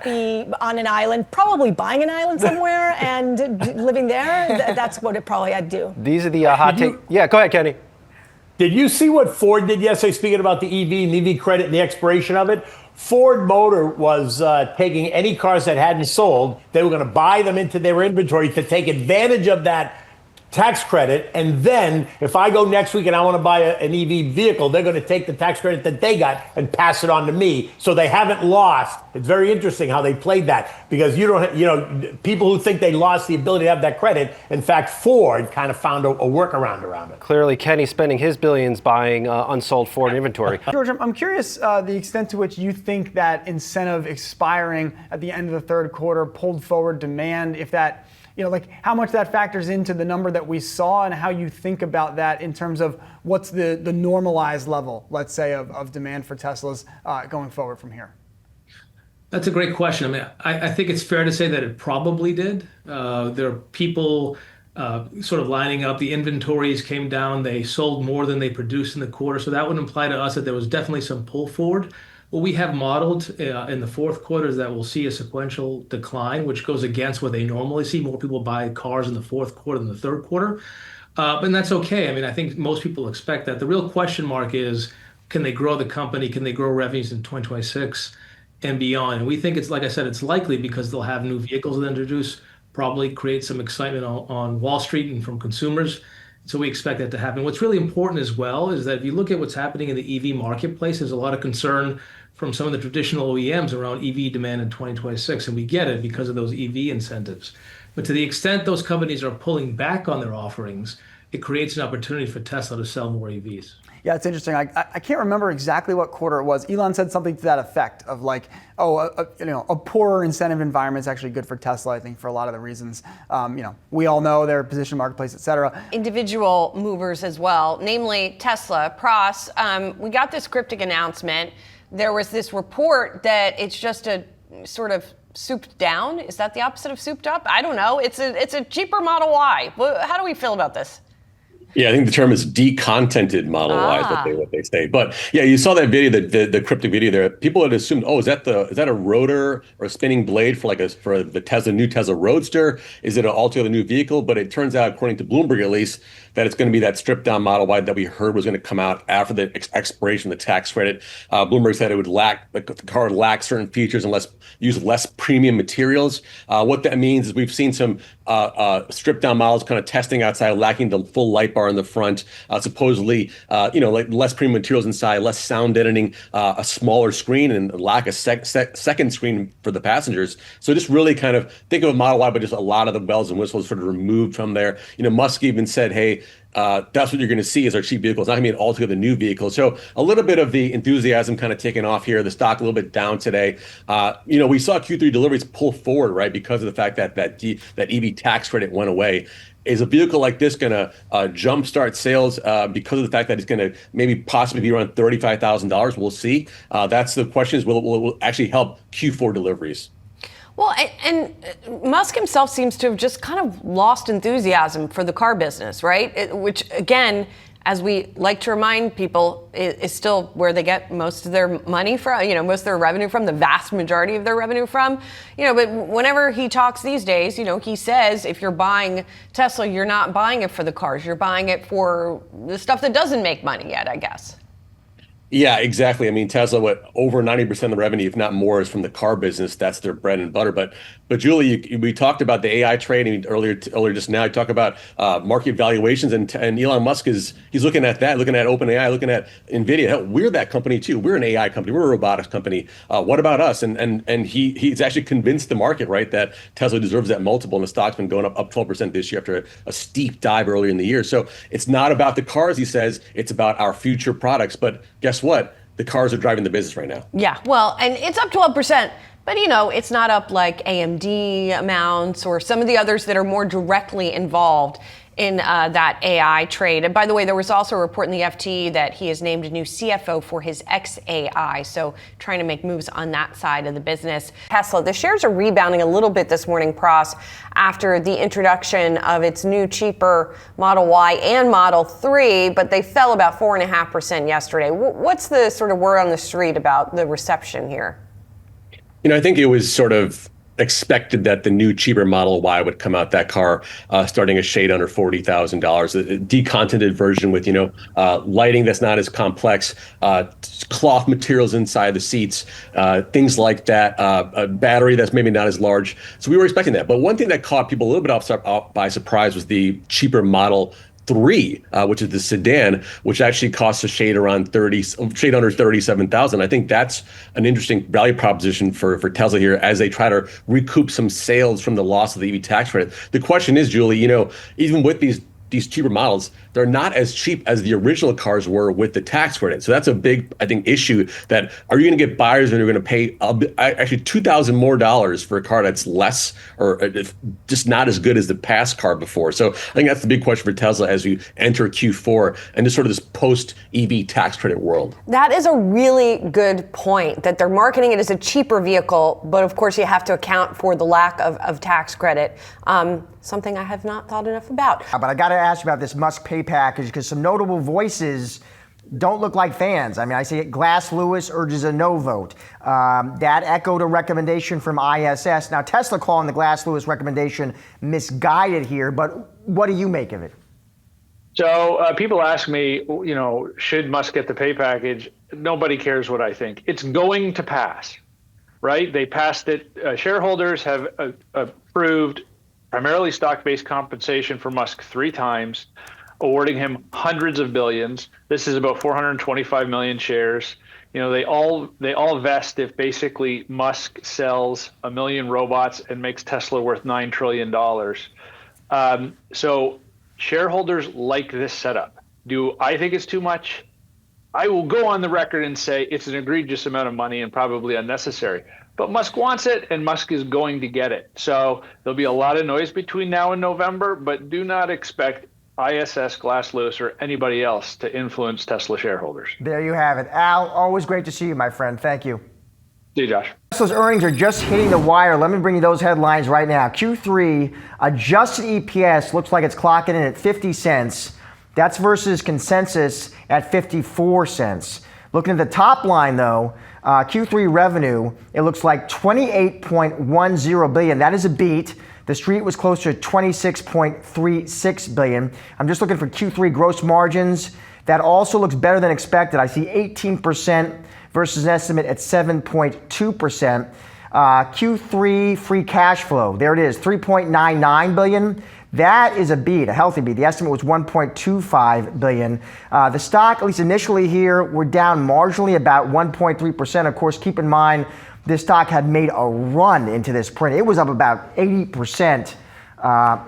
be on an island, probably buying an island somewhere and living there. That's what I'd do. These are the hot take. Yeah, go ahead, Kenny. Did you see what Ford did yesterday, speaking about the EV and EV credit and the expiration of it? Ford Motor was taking any cars that hadn't sold. They were going to buy them into their inventory to take advantage of that tax credit. And then if I go next week and I want to buy an EV vehicle, they're going to take the tax credit that they got and pass it on to me. So they haven't lost. It's very interesting how they played that, because people who think they lost the ability to have that credit, in fact, Ford kind of found a workaround around it. Clearly, Kenny's spending his billions buying unsold Ford inventory. George, I'm curious the extent to which you think that incentive expiring at the end of the third quarter pulled forward demand, if that, how much that factors into the number that we saw, and how you think about that in terms of what's the normalized level, let's say, of demand for Teslas going forward from here. That's a great question. I mean, I think it's fair to say that it probably did. There are people sort of lining up. The inventories came down. They sold more than they produced in the quarter. So that would imply to us that there was definitely some pull forward. What we have modeled in the fourth quarter is that we'll see a sequential decline, which goes against what they normally see. More people buy cars in the fourth quarter than the third quarter. And that's okay. I mean, I think most people expect that. The real question mark is, can they grow the company? Can they grow revenues in 2026 and beyond? And we think it's, like I said, it's likely because they'll have new vehicles that introduce, probably create some excitement on Wall Street and from consumers. So we expect that to happen. What's really important as well is that if you look at what's happening in the EV marketplace, there's a lot of concern from some of the traditional OEMs around EV demand in 2026. And we get it because of those EV incentives. But to the extent those companies are pulling back on their offerings, it creates an opportunity for Tesla to sell more EVs. Yeah, it's interesting. I can't remember exactly what quarter it was. Elon said something to that effect of like, a poorer incentive environment is actually good for Tesla, I think, for a lot of the reasons. We all know their position marketplace, et cetera. Individual movers as well, namely Tesla. Pras, we got this cryptic announcement. There was this report that it's just a sort of souped down. Is that the opposite of souped up? I don't know. It's a cheaper Model Y. How do we feel about this? Yeah, I think the term is decontented Model Y is what they say. But yeah, you saw that video, the cryptic video there. People had assumed, is that a rotor or a spinning blade for the new Tesla Roadster? Is it an altogether new vehicle? But it turns out, according to Bloomberg at least, that it's going to be that stripped down Model Y that we heard was going to come out after the expiration of the tax credit. Bloomberg said the car would lack certain features and use less premium materials. What that means is we've seen some stripped down models kind of testing outside, lacking the full light bar in the front, supposedly, like less premium materials inside, less sound deadening, a smaller screen, and lack a second screen for the passengers. So just really kind of think of a Model Y, but just a lot of the bells and whistles sort of removed from there. Musk even said, hey, that's what you're going to see is our cheap vehicle. It's not going to be an altogether new vehicle. So a little bit of the enthusiasm kind of taken off here. The stock a little bit down today. We saw Q3 deliveries pull forward, right, because of the fact that EV tax credit went away. Is a vehicle like this going to jumpstart sales because of the fact that it's going to maybe possibly be around $35,000? We'll see. That's the question: is will it actually help Q4 deliveries? Well, and Musk himself seems to have just kind of lost enthusiasm for the car business, right? Which, again, as we like to remind people, is still where they get most of their money from, most of their revenue from, the vast majority of their revenue from. But whenever he talks these days, he says if you're buying Tesla, you're not buying it for the cars. You're buying it for the stuff that doesn't make money yet, I guess. Yeah, exactly. I mean, Tesla, over 90% of the revenue, if not more, is from the car business. That's their bread and butter. But Julie, we talked about the AI trade earlier just now. You talk about market valuations, and Elon Musk he's looking at that, looking at OpenAI, looking at NVIDIA. Hell, we're that company too. We're an AI company. We're a robotics company. What about us? And he's actually convinced the market, right, that Tesla deserves that multiple, and the stock's been going up 12% this year after a steep dive earlier in the year. So it's not about the cars, he says. It's about our future products. But guess what? The cars are driving the business right now. Yeah, well, and it's up 12%, but it's not up like AMD amounts or some of the others that are more directly involved in that AI trade. And by the way, there was also a report in the FT that he has named a new CFO for his XAI, so trying to make moves on that side of the business. Tesla, the shares are rebounding a little bit this morning, Pras, after the introduction of its new, cheaper Model Y and Model 3, but they fell about 4.5% yesterday. What's the sort of word on the street about the reception here? I think it was sort of expected that the new cheaper Model Y would come out. That car starting a shade under $40,000, a decontented version with lighting that's not as complex, cloth materials inside the seats, things like that, a battery that's maybe not as large. So we were expecting that. But one thing that caught people a little bit off by surprise was the cheaper Model 3, which is the sedan, which actually costs a shade under $37,000. I think that's an interesting value proposition for Tesla here as they try to recoup some sales from the loss of the EV tax credit. The question is, Julie, even with these cheaper models, they're not as cheap as the original cars were with the tax credit. So that's a big, I think, issue. That are you going to get buyers that are going to pay actually $2,000 more for a car that's less or just not as good as the past car before? So I think that's the big question for Tesla as we enter Q4 and just sort of this post-EV tax credit world. That is a really good point, that they're marketing it as a cheaper vehicle, but of course you have to account for the lack of tax credit. Something I have not thought enough about. But I got to ask you about this Musk pay package, because some notable voices don't look like fans. I mean, I see Glass Lewis urges a no vote. That echoed a recommendation from ISS. Now, Tesla calling the Glass Lewis recommendation misguided here, but what do you make of it? So people ask me, should Musk get the pay package? Nobody cares what I think. It's going to pass, right? They passed it. Shareholders have approved primarily stock-based compensation for Musk 3 times, awarding him hundreds of billions. This is about 425 million shares. They all vest if basically Musk sells 1 million robots and makes Tesla worth $9 trillion. So shareholders like this setup. Do I think it's too much? I will go on the record and say it's an egregious amount of money and probably unnecessary. But Musk wants it, and Musk is going to get it. So there'll be a lot of noise between now and November, but do not expect ISS, Glass Lewis, or anybody else to influence Tesla shareholders. There you have it. Al, always great to see you, my friend. Thank you. See you, Josh. Tesla's earnings are just hitting the wire. Let me bring you those headlines right now. Q3 adjusted EPS looks like it's clocking in at 50 cents. That's versus consensus at 54 cents. Looking at the top line, though, Q3 revenue, it looks like $28.10 billion. That is a beat. The street was closer to $26.36 billion. I'm just looking for Q3 gross margins. That also looks better than expected. I see 18% versus an estimate at 7.2%. Q3 free cash flow, there it is, $3.99 billion. That is a beat, a healthy beat. The estimate was $1.25 billion. The stock, at least initially here, we're down marginally, about 1.3%. Of course, keep in mind, this stock had made a run into this print. It was up about 80%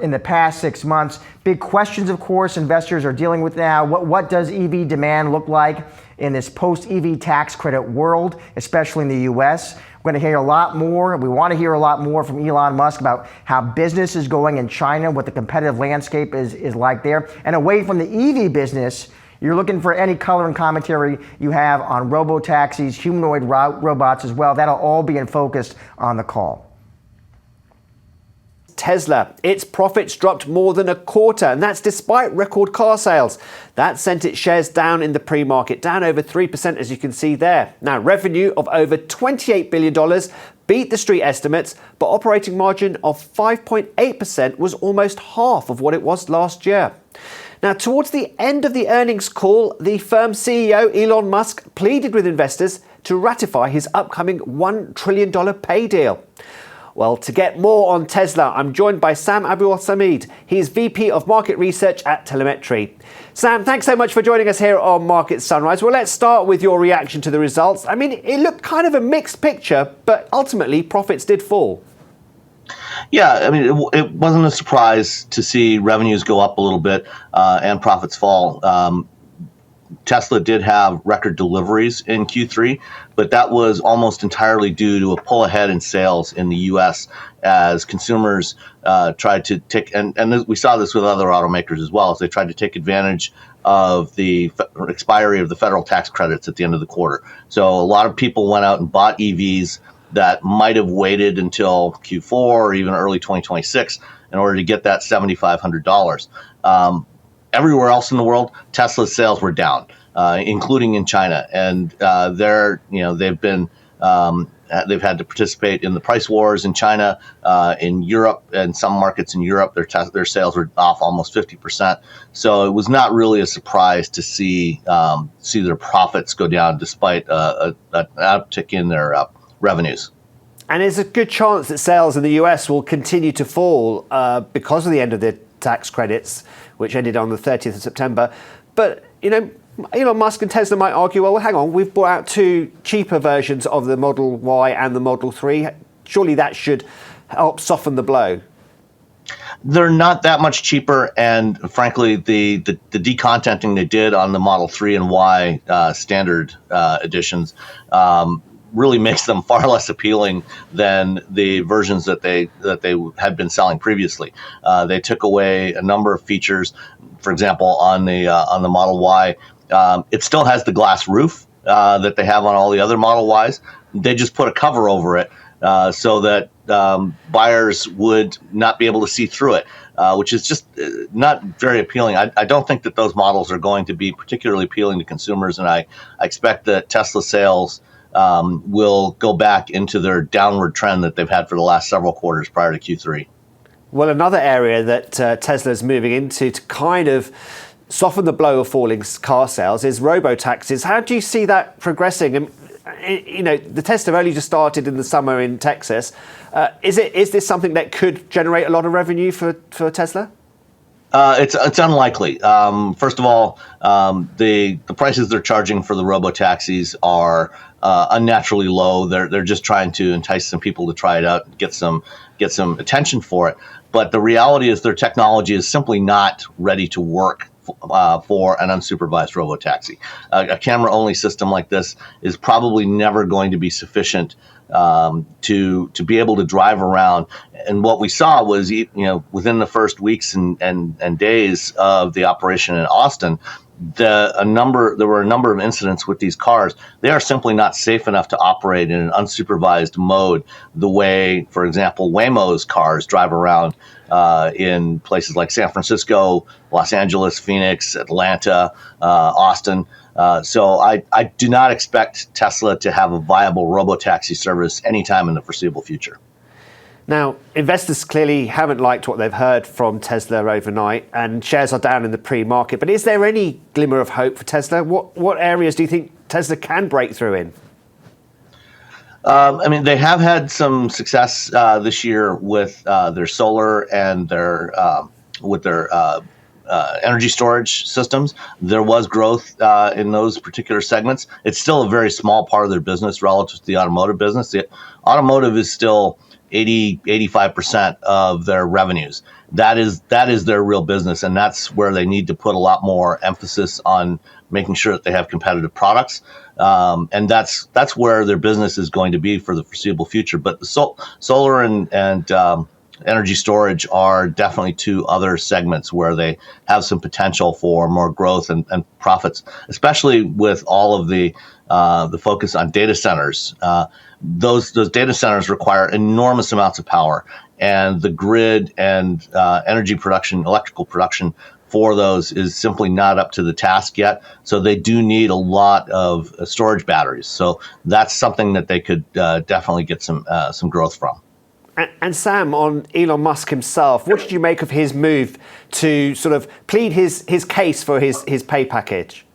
in the past 6 months. Big questions, of course, investors are dealing with now. What does EV demand look like in this post-EV tax credit world, especially in the U.S.? We're going to hear a lot more. We want to hear a lot more from Elon Musk about how business is going in China, what the competitive landscape is like there. And away from the EV business, you're looking for any color and commentary you have on robotaxis, humanoid robots as well. That'll all be in focus on the call. Tesla. Its profits dropped more than a quarter, and that's despite record car sales. That sent its shares down in the pre-market, down over 3%, as you can see there. Now, revenue of over $28 billion beat the street estimates, but operating margin of 5.8% was almost half of what it was last year. Now, towards the end of the earnings call, the firm's CEO, Elon Musk, pleaded with investors to ratify his upcoming $1 trillion pay deal. Well, to get more on Tesla, I'm joined by Sam Abu-Al-Samid. He's VP of Market Research at Telemetry. Sam, thanks so much for joining us here on Market Sunrise. Well, let's start with your reaction to the results. I mean, it looked kind of a mixed picture, but ultimately profits did fall. Yeah, I mean, it wasn't a surprise to see revenues go up a little bit and profits fall. Tesla did have record deliveries in Q3, but that was almost entirely due to a pull ahead in sales in the U.S. as consumers tried to take, and we saw this with other automakers as well, as they tried to take advantage of the expiry of the federal tax credits at the end of the quarter. So a lot of people went out and bought EVs that might have waited until Q4 or even early 2026 in order to get that $7,500. Everywhere else in the world, Tesla's sales were down, including in China, and they've had to participate in the price wars in China, in Europe, and some markets in Europe, their sales were off almost 50%. So it was not really a surprise to see their profits go down despite an uptick in their revenues. And there's a good chance that sales in the US will continue to fall because of the end of the tax credits, which ended on the 30th of September. But, Elon Musk and Tesla might argue, well, hang on, we've brought out two cheaper versions of the Model Y and the Model 3. Surely that should help soften the blow. They're not that much cheaper, and frankly, the decontenting they did on the Model 3 and Y standard editions really makes them far less appealing than the versions that they had been selling previously. They took away a number of features. For example, on the Model Y, it still has the glass roof that they have on all the other Model Ys. They just put a cover over it so that buyers would not be able to see through it, which is just not very appealing. I don't think that those models are going to be particularly appealing to consumers, and I expect that Tesla sales will go back into their downward trend that they've had for the last several quarters prior to Q3. Well, another area that Tesla is moving into to kind of soften the blow of falling car sales is robotaxis. How do you see that progressing? And, the tests have only just started in the summer in Texas. Is this something that could generate a lot of revenue for Tesla? It's unlikely. First of all, the prices they're charging for the robotaxis are unnaturally low. They're just trying to entice some people to try it out, get some attention for it. But the reality is their technology is simply not ready to work for an unsupervised robotaxi. A camera-only system like this is probably never going to be sufficient to be able to drive around. And what we saw was, within the first weeks and days of the operation in Austin, there were a number of incidents with these cars. They are simply not safe enough to operate in an unsupervised mode the way, for example, Waymo's cars drive around in places like San Francisco, Los Angeles, Phoenix, Atlanta, Austin. So I do not expect Tesla to have a viable robotaxi service anytime in the foreseeable future. Now, investors clearly haven't liked what they've heard from Tesla overnight, and shares are down in the pre-market. But is there any glimmer of hope for Tesla? What areas do you think Tesla can break through in? They have had some success this year with their solar and their energy storage systems. There was growth in those particular segments. It's still a very small part of their business relative to the automotive business. The automotive is still 85% of their revenues. That is their real business, and that's where they need to put a lot more emphasis on making sure that they have competitive products. And that's where their business is going to be for the foreseeable future. But the solar and energy storage are definitely two other segments where they have some potential for more growth and profits, especially with all of the focus on data centers. Those data centers require enormous amounts of power, and the grid and energy production, electrical production for those is simply not up to the task yet. So they do need a lot of storage batteries. So that's something that they could definitely get some growth from. And Sam, on Elon Musk himself, what did you make of his move to sort of plead his case for his pay package?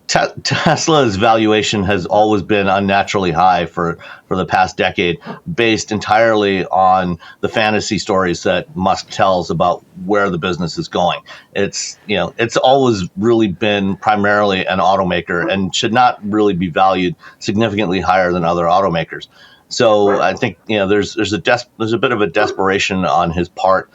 Tesla's valuation has always been unnaturally high for the past decade, based entirely on the fantasy stories that Musk tells about where the business is going. It's always really been primarily an automaker and should not really be valued significantly higher than other automakers. So I think there's a bit of a desperation on his part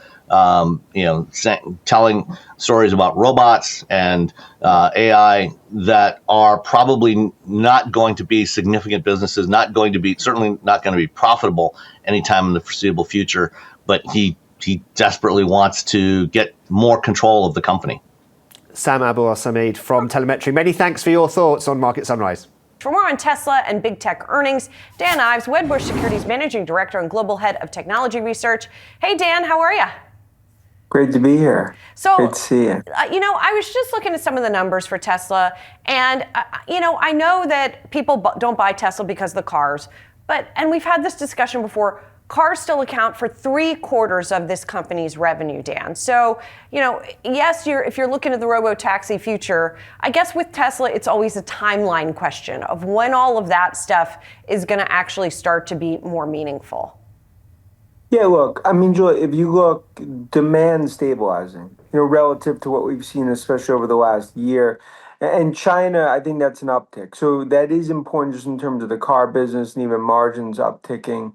telling stories about robots and AI that are probably not going to be significant businesses, certainly not going to be profitable anytime in the foreseeable future. But he desperately wants to get more control of the company. Sam Abu Al-Samid from Telemetry. Many thanks for your thoughts on Market Sunrise. For more on Tesla and big tech earnings, Dan Ives, Wedbush Securities Managing Director and Global Head of Technology Research. Hey, Dan, how are you? Great to be here. So, great to see you. I was just looking at some of the numbers for Tesla, and, I know that people don't buy Tesla because of the cars, and we've had this discussion before, cars still account for 3/4 of this company's revenue, Dan. So, yes, if you're looking at the Robotaxi future, I guess with Tesla, it's always a timeline question of when all of that stuff is going to actually start to be more meaningful. Yeah, look, Julia, if you look, demand stabilizing, relative to what we've seen, especially over the last year. And China, I think that's an uptick. So that is important just in terms of the car business and even margins upticking.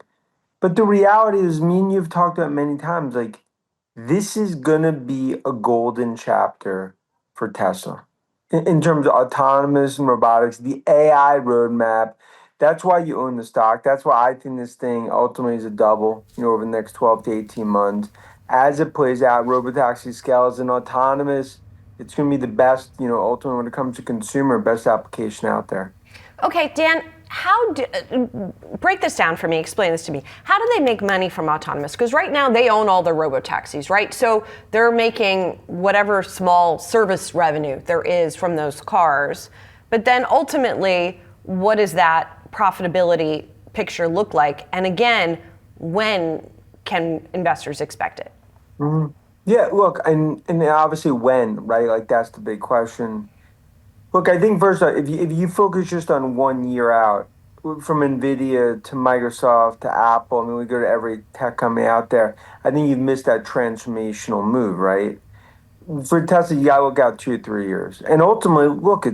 But the reality is, me and you've talked about many times, this is going to be a golden chapter for Tesla in terms of autonomous and robotics, the AI roadmap. That's why you own the stock. That's why I think this thing ultimately is a double, over the next 12 to 18 months. As it plays out, Robotaxi scales and autonomous, it's going to be the best, ultimately when it comes to consumer, best application out there. Okay, Dan, break this down for me, explain this to me. How do they make money from autonomous? Because right now they own all the robotaxis, right? So they're making whatever small service revenue there is from those cars. But then ultimately, what does that profitability picture look like? And again, when can investors expect it? Mm-hmm. Yeah, look, and obviously when, right? That's the big question. Look, I think first, if you focus just on 1 year out, from NVIDIA to Microsoft to Apple, we go to every tech company out there, I think you've missed that transformational move, right? For Tesla, you got to look out 2 or 3 years. And ultimately, look,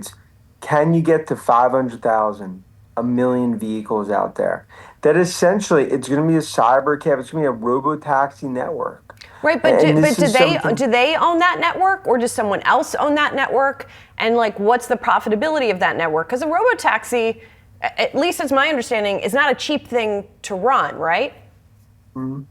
can you get to 500,000, 1 million vehicles out there? That essentially, it's going to be a cyber cab, it's going to be a robotaxi network. Right, but do they own that network, or does someone else own that network? And what's the profitability of that network? Because a robotaxi, at least as my understanding, is not a cheap thing to run, right? Mm-hmm.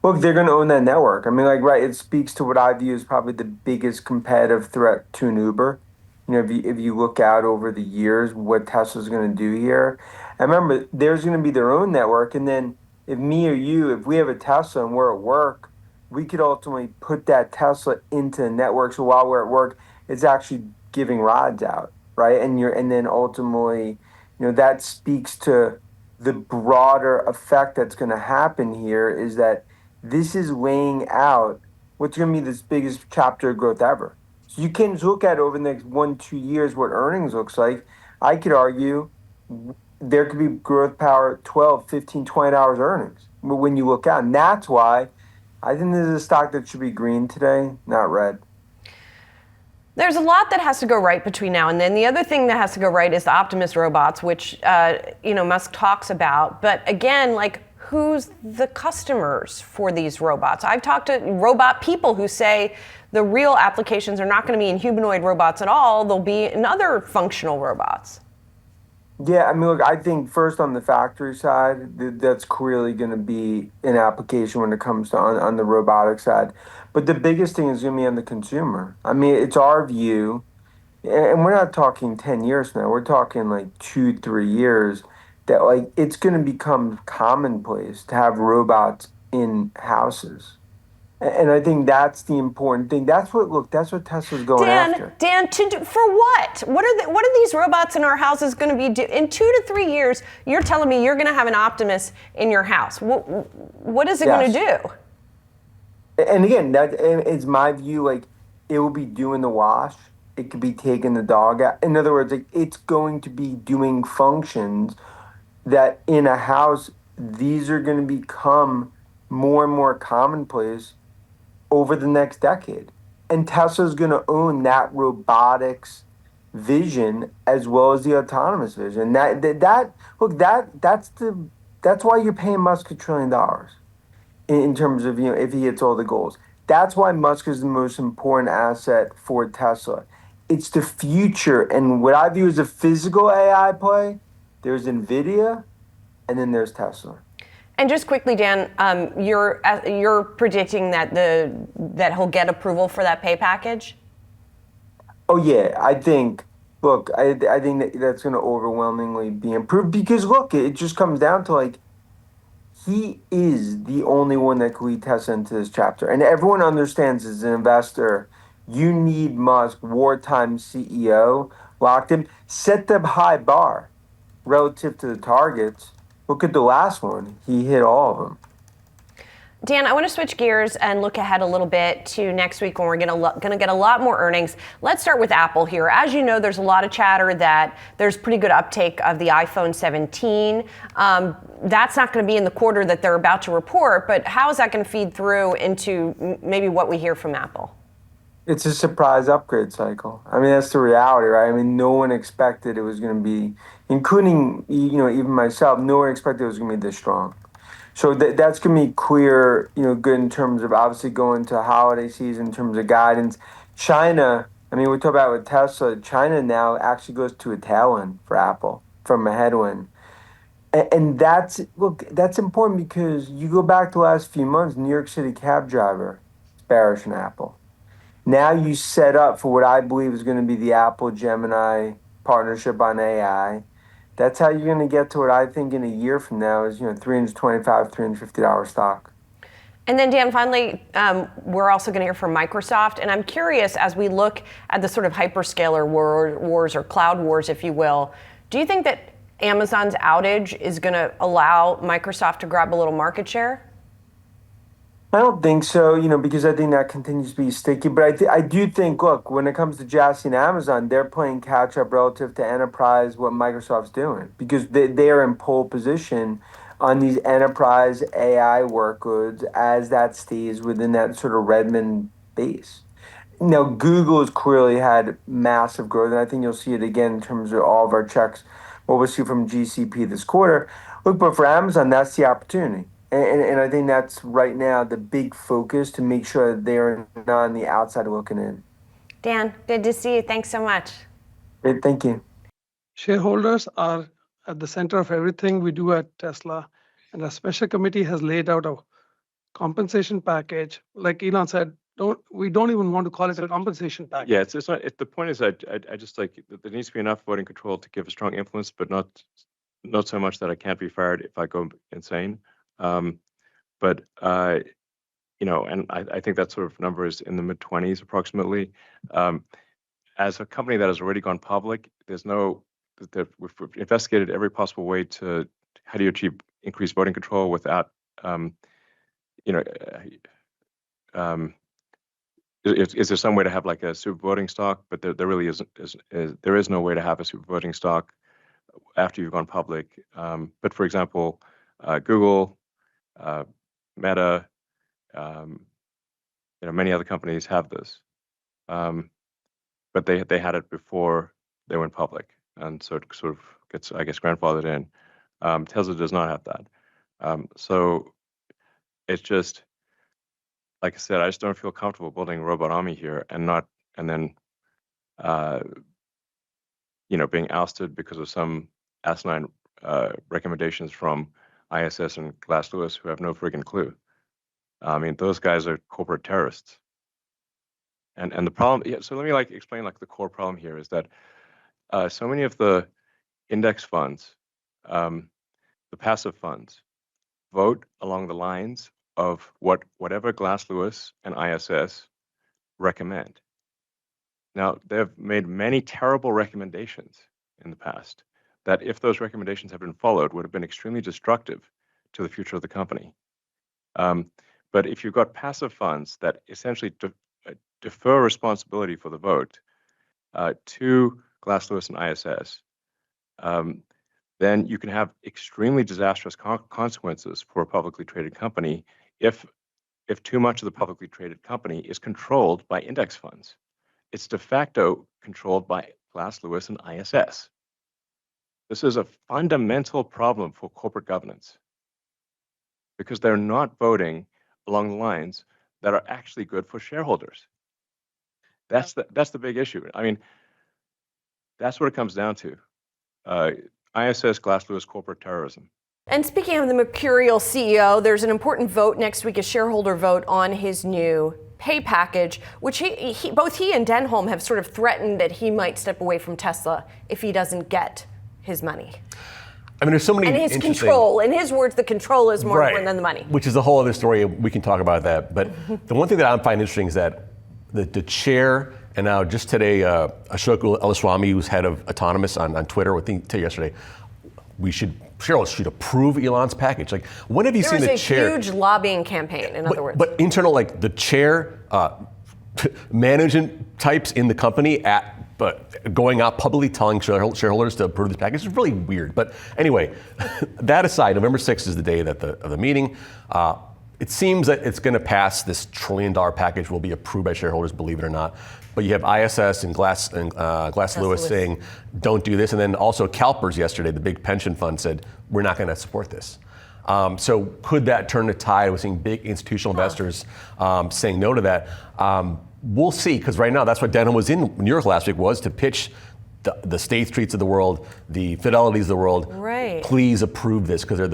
Look, they're going to own that network. Right, it speaks to what I view as probably the biggest competitive threat to an Uber. If you look out over the years, what Tesla's going to do here. And remember, there's going to be their own network. And then if me or you, if we have a Tesla and we're at work, we could ultimately put that Tesla into the network. So while we're at work, it's actually giving rides out, right? And then ultimately, that speaks to the broader effect that's going to happen here is that this is laying out what's going to be this biggest chapter of growth ever. So you can look at over the next 1-2 years what earnings looks like. I could argue there could be growth power 12, 15, 20 hours earnings when you look out. And that's why I think this is a stock that should be green today, not red. There's a lot that has to go right between now and then. The other thing that has to go right is the Optimus robots, which Musk talks about. But again, who's the customers for these robots? I've talked to robot people who say the real applications are not going to be in humanoid robots at all. They'll be in other functional robots. Yeah, look, I think first on the factory side, that's clearly going to be an application when it comes to on the robotic side. But the biggest thing is going to be on the consumer. It's our view, and we're not talking 10 years now. We're talking 2, 3 years, that it's going to become commonplace to have robots in houses. And I think that's the important thing. That's what Tesla's going after. Dan, for what? What are these robots in our houses going to be doing? In 2 to 3 years, you're telling me you're going to have an Optimus in your house. What is it going to do? And again, that is my view. It will be doing the wash. It could be taking the dog out. In other words, it's going to be doing functions that in a house, these are going to become more and more commonplace over the next decade. And Tesla's going to own that robotics vision as well as the autonomous vision. That's why you're paying Musk $1 trillion in terms of, if he hits all the goals. That's why Musk is the most important asset for Tesla. It's the future. And what I view as a physical AI play, there's NVIDIA and then there's Tesla. And just quickly, Dan, you're predicting that he'll get approval for that pay package? Oh yeah, I think. Look, I think that's going to overwhelmingly be improved because look, it just comes down to like he is the only one that could lead Tesla into this chapter, and everyone understands as an investor, you need Musk, wartime CEO, locked in, set the high bar relative to the targets. Look at the last one; he hit all of them. Dan, I want to switch gears and look ahead a little bit to next week when we're going to get a lot more earnings. Let's start with Apple here. As you know, there's a lot of chatter that there's pretty good uptake of the iPhone 17. That's not going to be in the quarter that they're about to report, but how is that going to feed through into maybe what we hear from Apple? It's a surprise upgrade cycle. I mean, that's the reality, right? I mean, no one expected it was going to be, including, even myself, no one expected it was going to be this strong. So that's going to be clear, good in terms of obviously going to holiday season, in terms of guidance. China, I mean, we talk about with Tesla, China now actually goes to a tailwind for Apple from a headwind. And that's important because you go back the last few months, New York City cab driver is bearish in Apple. Now you set up for what I believe is going to be the Apple Gemini partnership on AI. That's how you're going to get to what I think in a year from now is, $325, $350 stock. And then, Dan, finally, we're also going to hear from Microsoft. And I'm curious, as we look at the sort of hyperscaler wars or cloud wars, if you will, do you think that Amazon's outage is going to allow Microsoft to grab a little market share? I don't think so, because I think that continues to be sticky. But I do think, look, when it comes to Jassy and Amazon, they're playing catch up relative to enterprise, what Microsoft's doing, because they are in pole position on these enterprise AI workloads as that stays within that sort of Redmond base. Now, Google has clearly had massive growth, and I think you'll see it again in terms of all of our checks, what we'll see from GCP this quarter. Look, but for Amazon, that's the opportunity. And I think that's right now the big focus to make sure that they're not on the outside looking in. Dan, good to see you. Thanks so much. Great, thank you. Shareholders are at the center of everything we do at Tesla, and a special committee has laid out a compensation package. Like Elon said, we don't even want to call it a compensation package. Yeah, it's not. The point is, I just like there needs to be enough voting control to give a strong influence, but not so much that I can't be fired if I go insane. But and I think that sort of number is in the mid-20s approximately. As a company that has already gone public, we've investigated every possible way to how do you achieve increased voting control without is there some way to have like a super voting stock? But there really isn't. There is no way to have a super voting stock after you've gone public. But for example, Google, Meta, many other companies have this, but they had it before they went public, and so it sort of gets, I guess, grandfathered in. Tesla does not have that, so it's just like I said, I just don't feel comfortable building a robot army here and then being ousted because of some asinine recommendations from ISS and Glass Lewis who have no friggin' clue. I mean, those guys are corporate terrorists. And the problem, so let me explain the core problem here is that so many of the index funds, the passive funds, vote along the lines of whatever Glass Lewis and ISS recommend. Now, they've made many terrible recommendations in the past that if those recommendations had been followed would have been extremely destructive to the future of the company. But if you've got passive funds that essentially defer responsibility for the vote to Glass Lewis and ISS, then you can have extremely disastrous consequences for a publicly traded company if too much of the publicly traded company is controlled by index funds. It's de facto controlled by Glass Lewis and ISS. This is a fundamental problem for corporate governance because they're not voting along the lines that are actually good for shareholders. That's the big issue. I mean, that's what it comes down to. ISS, Glass Lewis, corporate terrorism. And speaking of the mercurial CEO, there's an important vote next week, a shareholder vote on his new pay package, which both he and Denholm have sort of threatened that he might step away from Tesla if he doesn't get his money. I mean, there's so many And his control, in his words, the control is more important than the money. Which is a whole other story. We can talk about that. But the one thing that I find interesting is that the chair, and now just today, Ashok Elaswamy, who's head of autonomous on Twitter, I think yesterday, shareholders should approve Elon's package. Like, when have you seen the chair? There was a huge lobbying campaign, in other words. But internal, like the chair, management types in the company but going out publicly telling shareholders to approve this package is really weird. But anyway, that aside, November 6th is the day of the meeting. It seems that it's going to pass. This $1 trillion package will be approved by shareholders, believe it or not. But you have ISS and Glass Lewis saying, don't do this. And then also CalPERS yesterday, the big pension fund, said, we're not going to support this. So could that turn the tide? We're seeing big institutional investors saying no to that. We'll see, because right now that's what Denholm was in New York last week, was to pitch the State Streets of the world, the Fidelities of the world. Right. Please approve this, because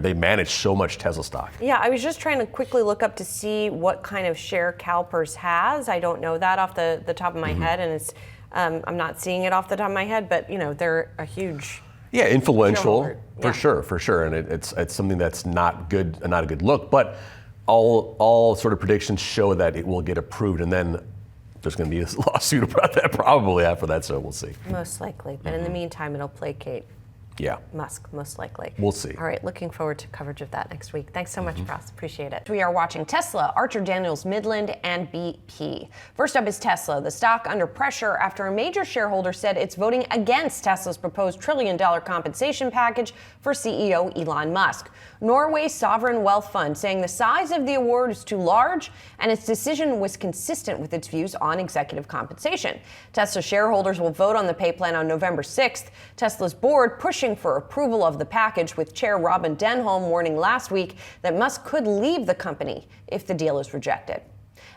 they manage so much Tesla stock. Yeah, I was just trying to quickly look up to see what kind of share CalPERS has. I don't know that off the top of my head, and it's I'm not seeing it off the top of my head, but they're a huge. Yeah, influential for sure, and it's something that's not a good look. But all sort of predictions show that it will get approved, and then there's going to be a lawsuit about that probably after that. So we'll see. Most likely, but in the meantime, it'll placate. Yeah. Musk, most likely. We'll see. All right, looking forward to coverage of that next week. Thanks so much, Ross. Appreciate it. We are watching Tesla, Archer Daniels Midland, and BP. First up is Tesla, the stock under pressure after a major shareholder said it's voting against Tesla's proposed $1 trillion compensation package for CEO Elon Musk. Norway's sovereign wealth fund saying the size of the award is too large and its decision was consistent with its views on executive compensation. Tesla shareholders will vote on the pay plan on November 6th. Tesla's board pushing for approval of the package, with Chair Robin Denholm warning last week that Musk could leave the company if the deal is rejected.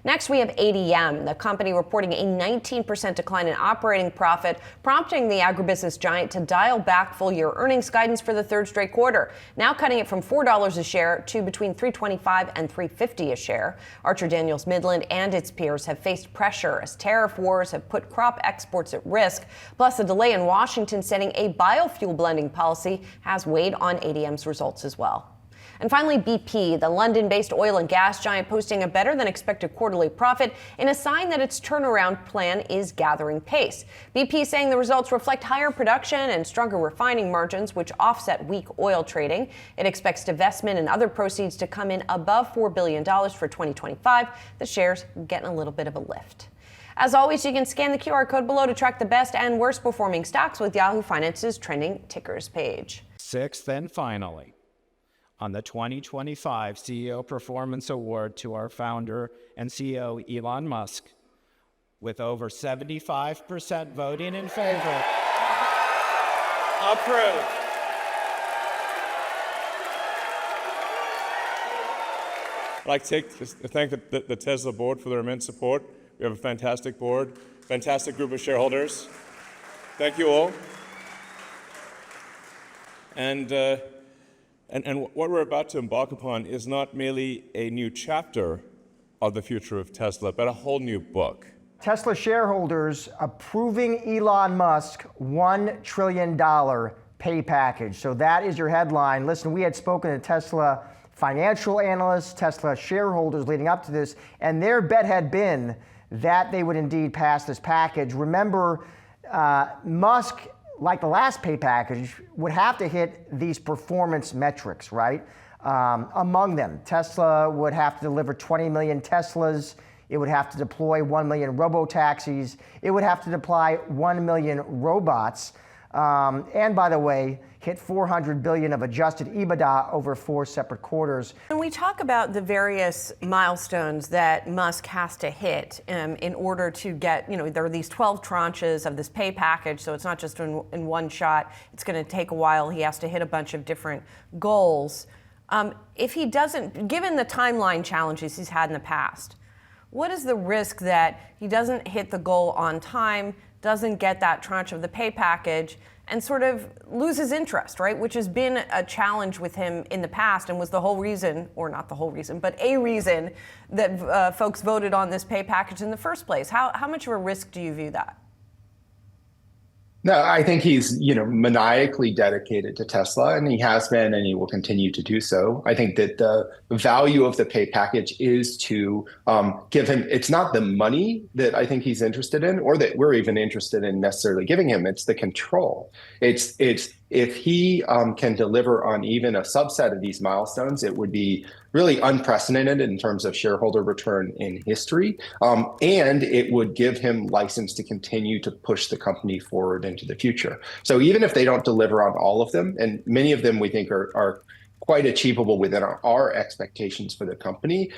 Next, we have ADM, the company reporting a 19% decline in operating profit, prompting the agribusiness giant to dial back full-year earnings guidance for the third straight quarter, now cutting it from $4 a share to between $3.25 and $3.50 a share. Archer Daniels Midland and its peers have faced pressure as tariff wars have put crop exports at risk, plus a delay in Washington setting a biofuel blending policy has weighed on ADM's results as well. And finally, BP, the London-based oil and gas giant, posting a better-than-expected quarterly profit in a sign that its turnaround plan is gathering pace. BP saying the results reflect higher production and stronger refining margins, which offset weak oil trading. It expects divestment and other proceeds to come in above $4 billion for 2025. The shares getting a little bit of a lift. As always, you can scan the QR code below to track the best and worst performing stocks with Yahoo Finance's trending tickers page. Sixth and finally, on the 2025 CEO Performance Award to our founder and CEO Elon Musk, with over 75% voting in favor. Approved. I'd like to thank the Tesla board for their immense support. We have a fantastic board, fantastic group of shareholders. Thank you all. And what we're about to embark upon is not merely a new chapter of the future of Tesla, but a whole new book. Tesla shareholders approving Elon Musk $1 trillion pay package. So that is your headline. Listen, we had spoken to Tesla financial analysts, Tesla shareholders leading up to this, and their bet had been that they would indeed pass this package. Remember, Musk, like the last pay package, would have to hit these performance metrics, right? Among them, Tesla would have to deliver 20 million Teslas. It would have to deploy 1 million Robotaxis. It would have to deploy 1 million robots. And by the way, hit $400 billion of adjusted EBITDA over 4 separate quarters. When we talk about the various milestones that Musk has to hit in order to get, there are these 12 tranches of this pay package, so it's not just in one shot. It's going to take a while. He has to hit a bunch of different goals. If he doesn't, given the timeline challenges he's had in the past, what is the risk that he doesn't hit the goal on time, doesn't get that tranche of the pay package, and sort of loses interest, right? Which has been a challenge with him in the past and was the whole reason, or not the whole reason, but a reason that folks voted on this pay package in the first place. How much of a risk do you view that? No, I think he's, maniacally dedicated to Tesla, and he has been, and he will continue to do so. I think that the value of the pay package is to give him, it's not the money that I think he's interested in, or that we're even interested in necessarily giving him, it's the control. It's if he can deliver on even a subset of these milestones, it would be really unprecedented in terms of shareholder return in history. And it would give him license to continue to push the company forward into the future. So even if they don't deliver on all of them, and many of them we think are quite achievable within our expectations for the company,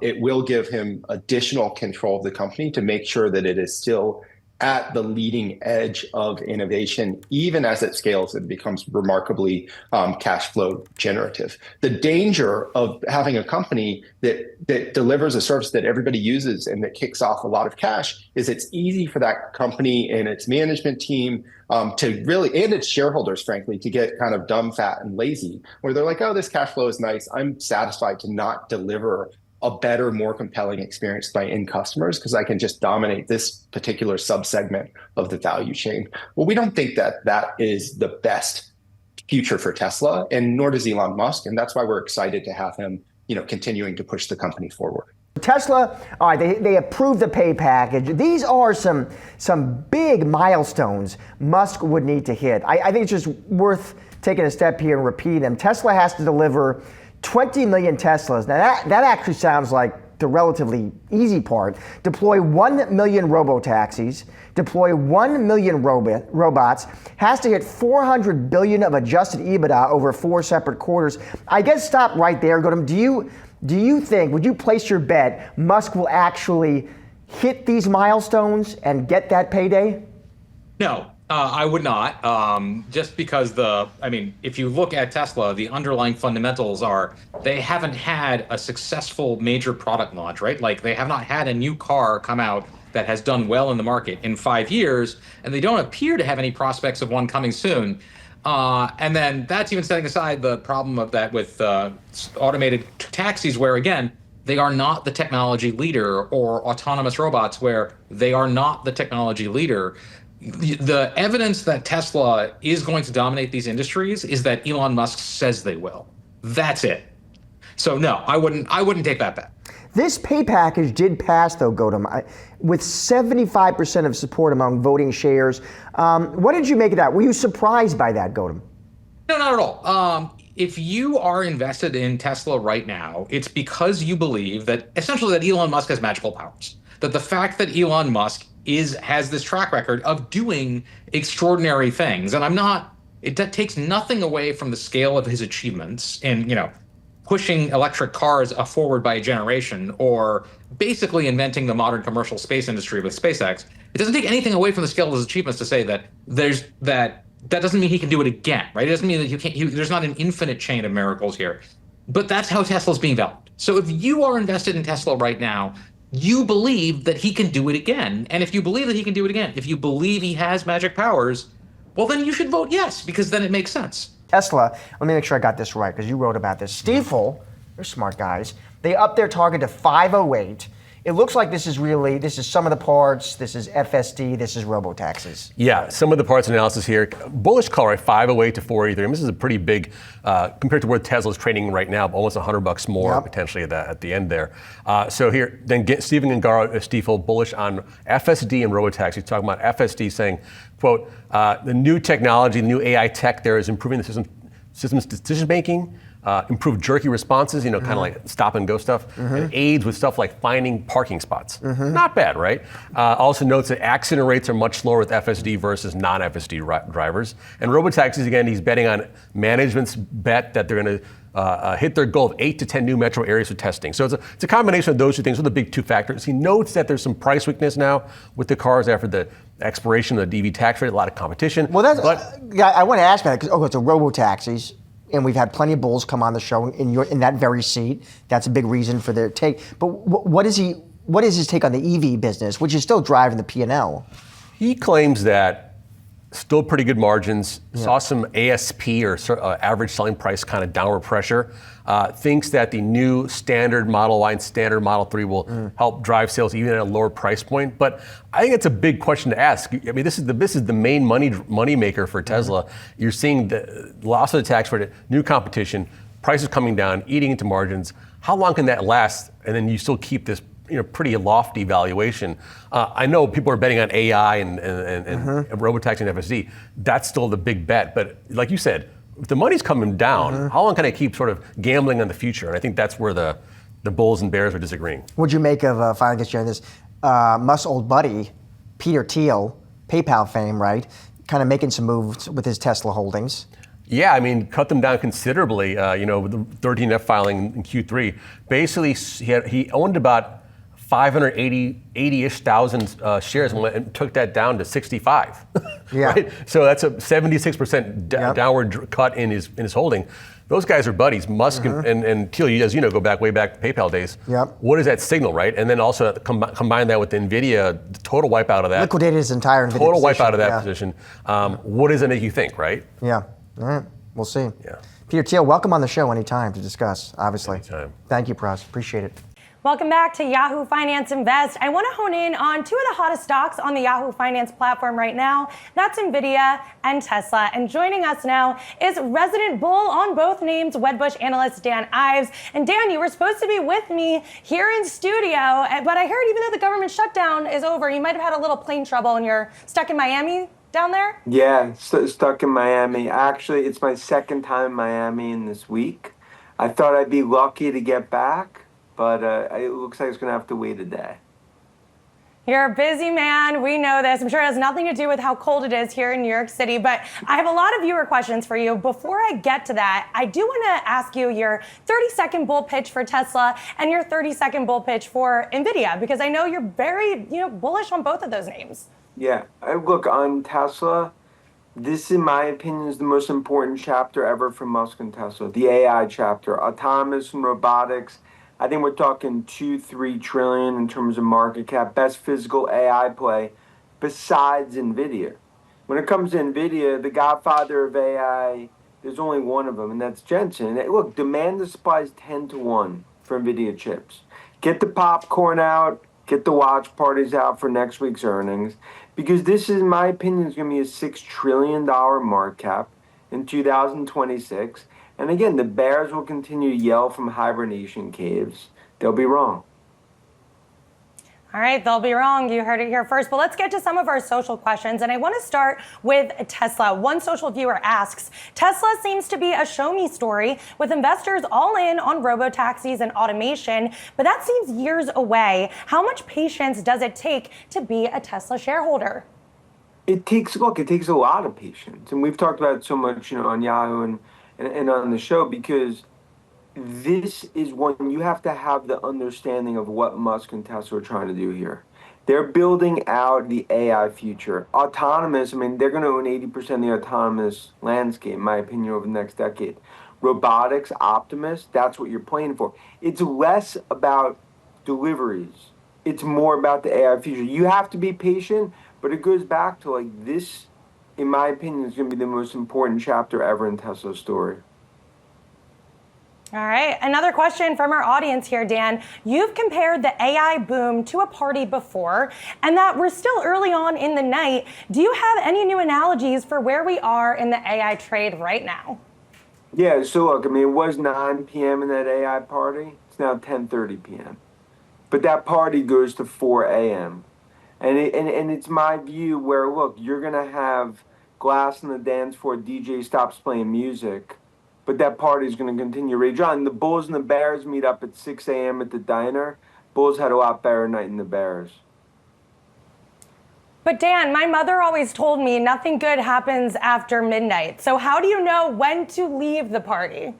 it will give him additional control of the company to make sure that it is still at the leading edge of innovation, even as it scales and becomes remarkably cash flow generative. The danger of having a company that delivers a service that everybody uses and that kicks off a lot of cash is it's easy for that company and its management team to really, and its shareholders, frankly, to get kind of dumb, fat, and lazy, where they're like, oh, this cash flow is nice. I'm satisfied to not deliver a better, more compelling experience to my end customers because I can just dominate this particular subsegment of the value chain. Well, we don't think that that is the best future for Tesla, and nor does Elon Musk. And that's why we're excited to have him, continuing to push the company forward. Tesla, all right, they approved the pay package. These are some big milestones Musk would need to hit. I think it's just worth taking a step here and repeat them. Tesla has to deliver 20 million Teslas. Now that actually sounds like the relatively easy part. Deploy 1 million robotaxis, deploy 1 million robots, has to hit 400 billion of adjusted EBITDA over 4 separate quarters. I guess stop right there, Gautam. Do you think, would you place your bet Musk will actually hit these milestones and get that payday? No. I would not, just because if you look at Tesla, the underlying fundamentals are they haven't had a successful major product launch, right? Like they have not had a new car come out that has done well in the market in 5 years, and they don't appear to have any prospects of one coming soon. And then that's even setting aside the problem of that with automated taxis, where again, they are not the technology leader, or autonomous robots where they are not the technology leader. The evidence that Tesla is going to dominate these industries is that Elon Musk says they will. That's it. So no, I wouldn't take that bet. This pay package did pass, though, Gautam, with 75% of support among voting shares. What did you make of that? Were you surprised by that, Gautam? No, not at all. If you are invested in Tesla right now, it's because you believe that essentially that Elon Musk has magical powers. That the fact that Elon Musk has this track record of doing extraordinary things. And that takes nothing away from the scale of his achievements in, pushing electric cars forward by a generation, or basically inventing the modern commercial space industry with SpaceX. It doesn't take anything away from the scale of his achievements to say that that doesn't mean he can do it again, right? It doesn't mean that there's not an infinite chain of miracles here. But that's how Tesla's being valued. So if you are invested in Tesla right now, you believe that he can do it again. And if you believe that he can do it again, if you believe he has magic powers, well, then you should vote yes, because then it makes sense. Tesla, let me make sure I got this right, because you wrote about this. Stifel, they're smart guys, they upped their target to 508. It looks like this is some of the parts, this is FSD, this is robotaxis. Yeah, some of the parts analysis here. Bullish call, right? 508 to 483. This is a pretty big, compared to where Tesla's trading right now, almost $100 more potentially at the end there. So here, then Stephen Gengaro, Stifel, bullish on FSD and robotaxi, talking about FSD saying, quote, the new technology, the new AI tech there is improving the system's decision making, improved jerky responses, kind of like stop and go stuff, and aids with stuff like finding parking spots. Not bad, right? Also notes that accident rates are much lower with FSD versus non-FSD drivers. And robotaxis, again, he's betting on management's bet that they're going to hit their goal of 8 to 10 new metro areas for testing. So it's a combination of those two things. Those are the big two factors. He notes that there's some price weakness now with the cars after the expiration of the EV tax rate, a lot of competition. Well, I want to ask about it, because it's a robotaxis. and we've had plenty of bulls come on the show in that very seat. That's a big reason for their take. But what is his take on the EV business, which is still driving the P&L? He claims that still pretty good margins, saw some ASP or average selling price kind of downward pressure, thinks that the new standard Model Y and standard Model 3 will help drive sales even at a lower price point. But I think it's a big question to ask. I mean, this is the main money maker for Tesla. You're seeing the loss of the tax credit, new competition, prices coming down, eating into margins. How long can that last? And then you still keep this pretty lofty valuation. I know people are betting on AI and Robotaxi and FSD. That's still the big bet. But like you said, if the money's coming down, how long can I keep sort of gambling on the future? And I think that's where the bulls and bears are disagreeing. What'd you make of, finally get sharing this, Musk's old buddy, Peter Thiel, PayPal fame, right? Kind of making some moves with his Tesla holdings. Yeah, I mean, cut them down considerably. With the 13F filing in Q3, basically he owned about 580-ish thousand shares and took that down to 65. Yeah. Right? So that's a 76% downward cut in his holding. Those guys are buddies. Musk and Thiel, as you know, go way back PayPal days. Yep. What does that signal, right? And then also combine that with NVIDIA, the total wipeout of that. Liquidated his entire NVIDIA total position. wipeout of that position. What does it make you think, right? Yeah. All right. We'll see. Yeah. Peter Thiel, welcome on the show anytime to discuss, obviously. Anytime. Thank you, Pras. Appreciate it. Welcome back to Yahoo Finance Invest. I want to hone in on two of the hottest stocks on the Yahoo Finance platform right now. That's NVIDIA and Tesla. And joining us now is resident bull on both names, Wedbush analyst Dan Ives. And Dan, you were supposed to be with me here in studio, but I heard even though the government shutdown is over, you might have had a little plane trouble and you're stuck in Miami down there? Yeah, stuck in Miami. Actually, it's my second time in Miami in this week. I thought I'd be lucky to get back, but it looks like it's going to have to wait a day. You're a busy man. We know this. I'm sure it has nothing to do with how cold it is here in New York City, but I have a lot of viewer questions for you. Before I get to that, I do want to ask you your 30-second bull pitch for Tesla and your 30-second bull pitch for NVIDIA, because I know you're very, bullish on both of those names. Yeah, look, on Tesla, this, in my opinion, is the most important chapter ever for Musk and Tesla, the AI chapter, autonomous and robotics. I think we're talking 2-3 trillion in terms of market cap, best physical AI play besides NVIDIA. When it comes to NVIDIA, the godfather of AI, there's only one of them, and that's Jensen. Look, demand to supply is 10-1 for NVIDIA chips. Get the popcorn out, get the watch parties out for next week's earnings, because this, in my opinion, is going to be a $6 trillion market cap in 2026. And again, the bears will continue to yell from hibernation caves. They'll be wrong. All right, they'll be wrong. You heard it here first. But let's get to some of our social questions. And I want to start with Tesla. One social viewer asks, Tesla seems to be a show me story with investors all in on robotaxis and automation, but that seems years away. How much patience does it take to be a Tesla shareholder? It takes a lot of patience. And we've talked about it so much, on Yahoo and on the show, because this is when you have to have the understanding of what Musk and Tesla are trying to do here. They're building out the AI future. Autonomous, they're going to own 80% of the autonomous landscape, in my opinion, over the next decade. Robotics, Optimus, that's what you're playing for. It's less about deliveries. It's more about the AI future. You have to be patient, but it goes back to this, in my opinion, is going to be the most important chapter ever in Tesla's story. All right, another question from our audience here, Dan. You've compared the AI boom to a party before, and that we're still early on in the night. Do you have any new analogies for where we are in the AI trade right now? Yeah, so look, it was 9 p.m. in that AI party. It's now 10:30 p.m. But that party goes to 4 a.m. And it's my view where, look, you're going to have glass on the dance floor, DJ stops playing music, but that party's going to continue rage on. The Bulls and the Bears meet up at 6 a.m. at the diner. Bulls had a lot better night than the Bears. But Dan, my mother always told me nothing good happens after midnight. So how do you know when to leave the party?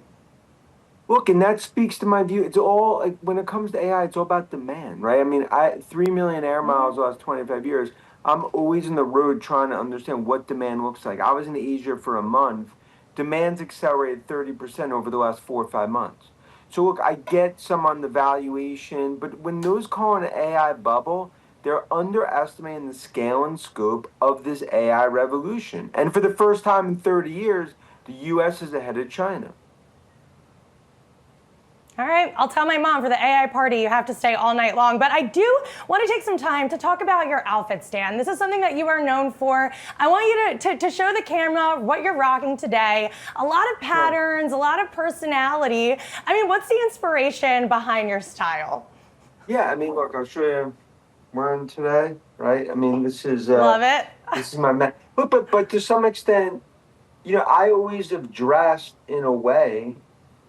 Look, and that speaks to my view. It's all, when it comes to AI, it's all about demand, right? 3 million air miles the last 25 years. I'm always on the road trying to understand what demand looks like. I was in Asia for a month, demand's accelerated 30% over the last 4 or 5 months. So look, I get some on the valuation, but when those call an AI bubble, they're underestimating the scale and scope of this AI revolution. And for the first time in 30 years, the US is ahead of China. All right, I'll tell my mom for the AI party you have to stay all night long. But I do want to take some time to talk about your outfit, Stan. This is something that you are known for. I want you to show the camera what you're rocking today. A lot of patterns, a lot of personality. I mean, what's the inspiration behind your style? Yeah, I mean, look, I'll show you what I'm wearing today, right? I mean, this is... Love it. This is my man. But to some extent, you know, I always have dressed in a way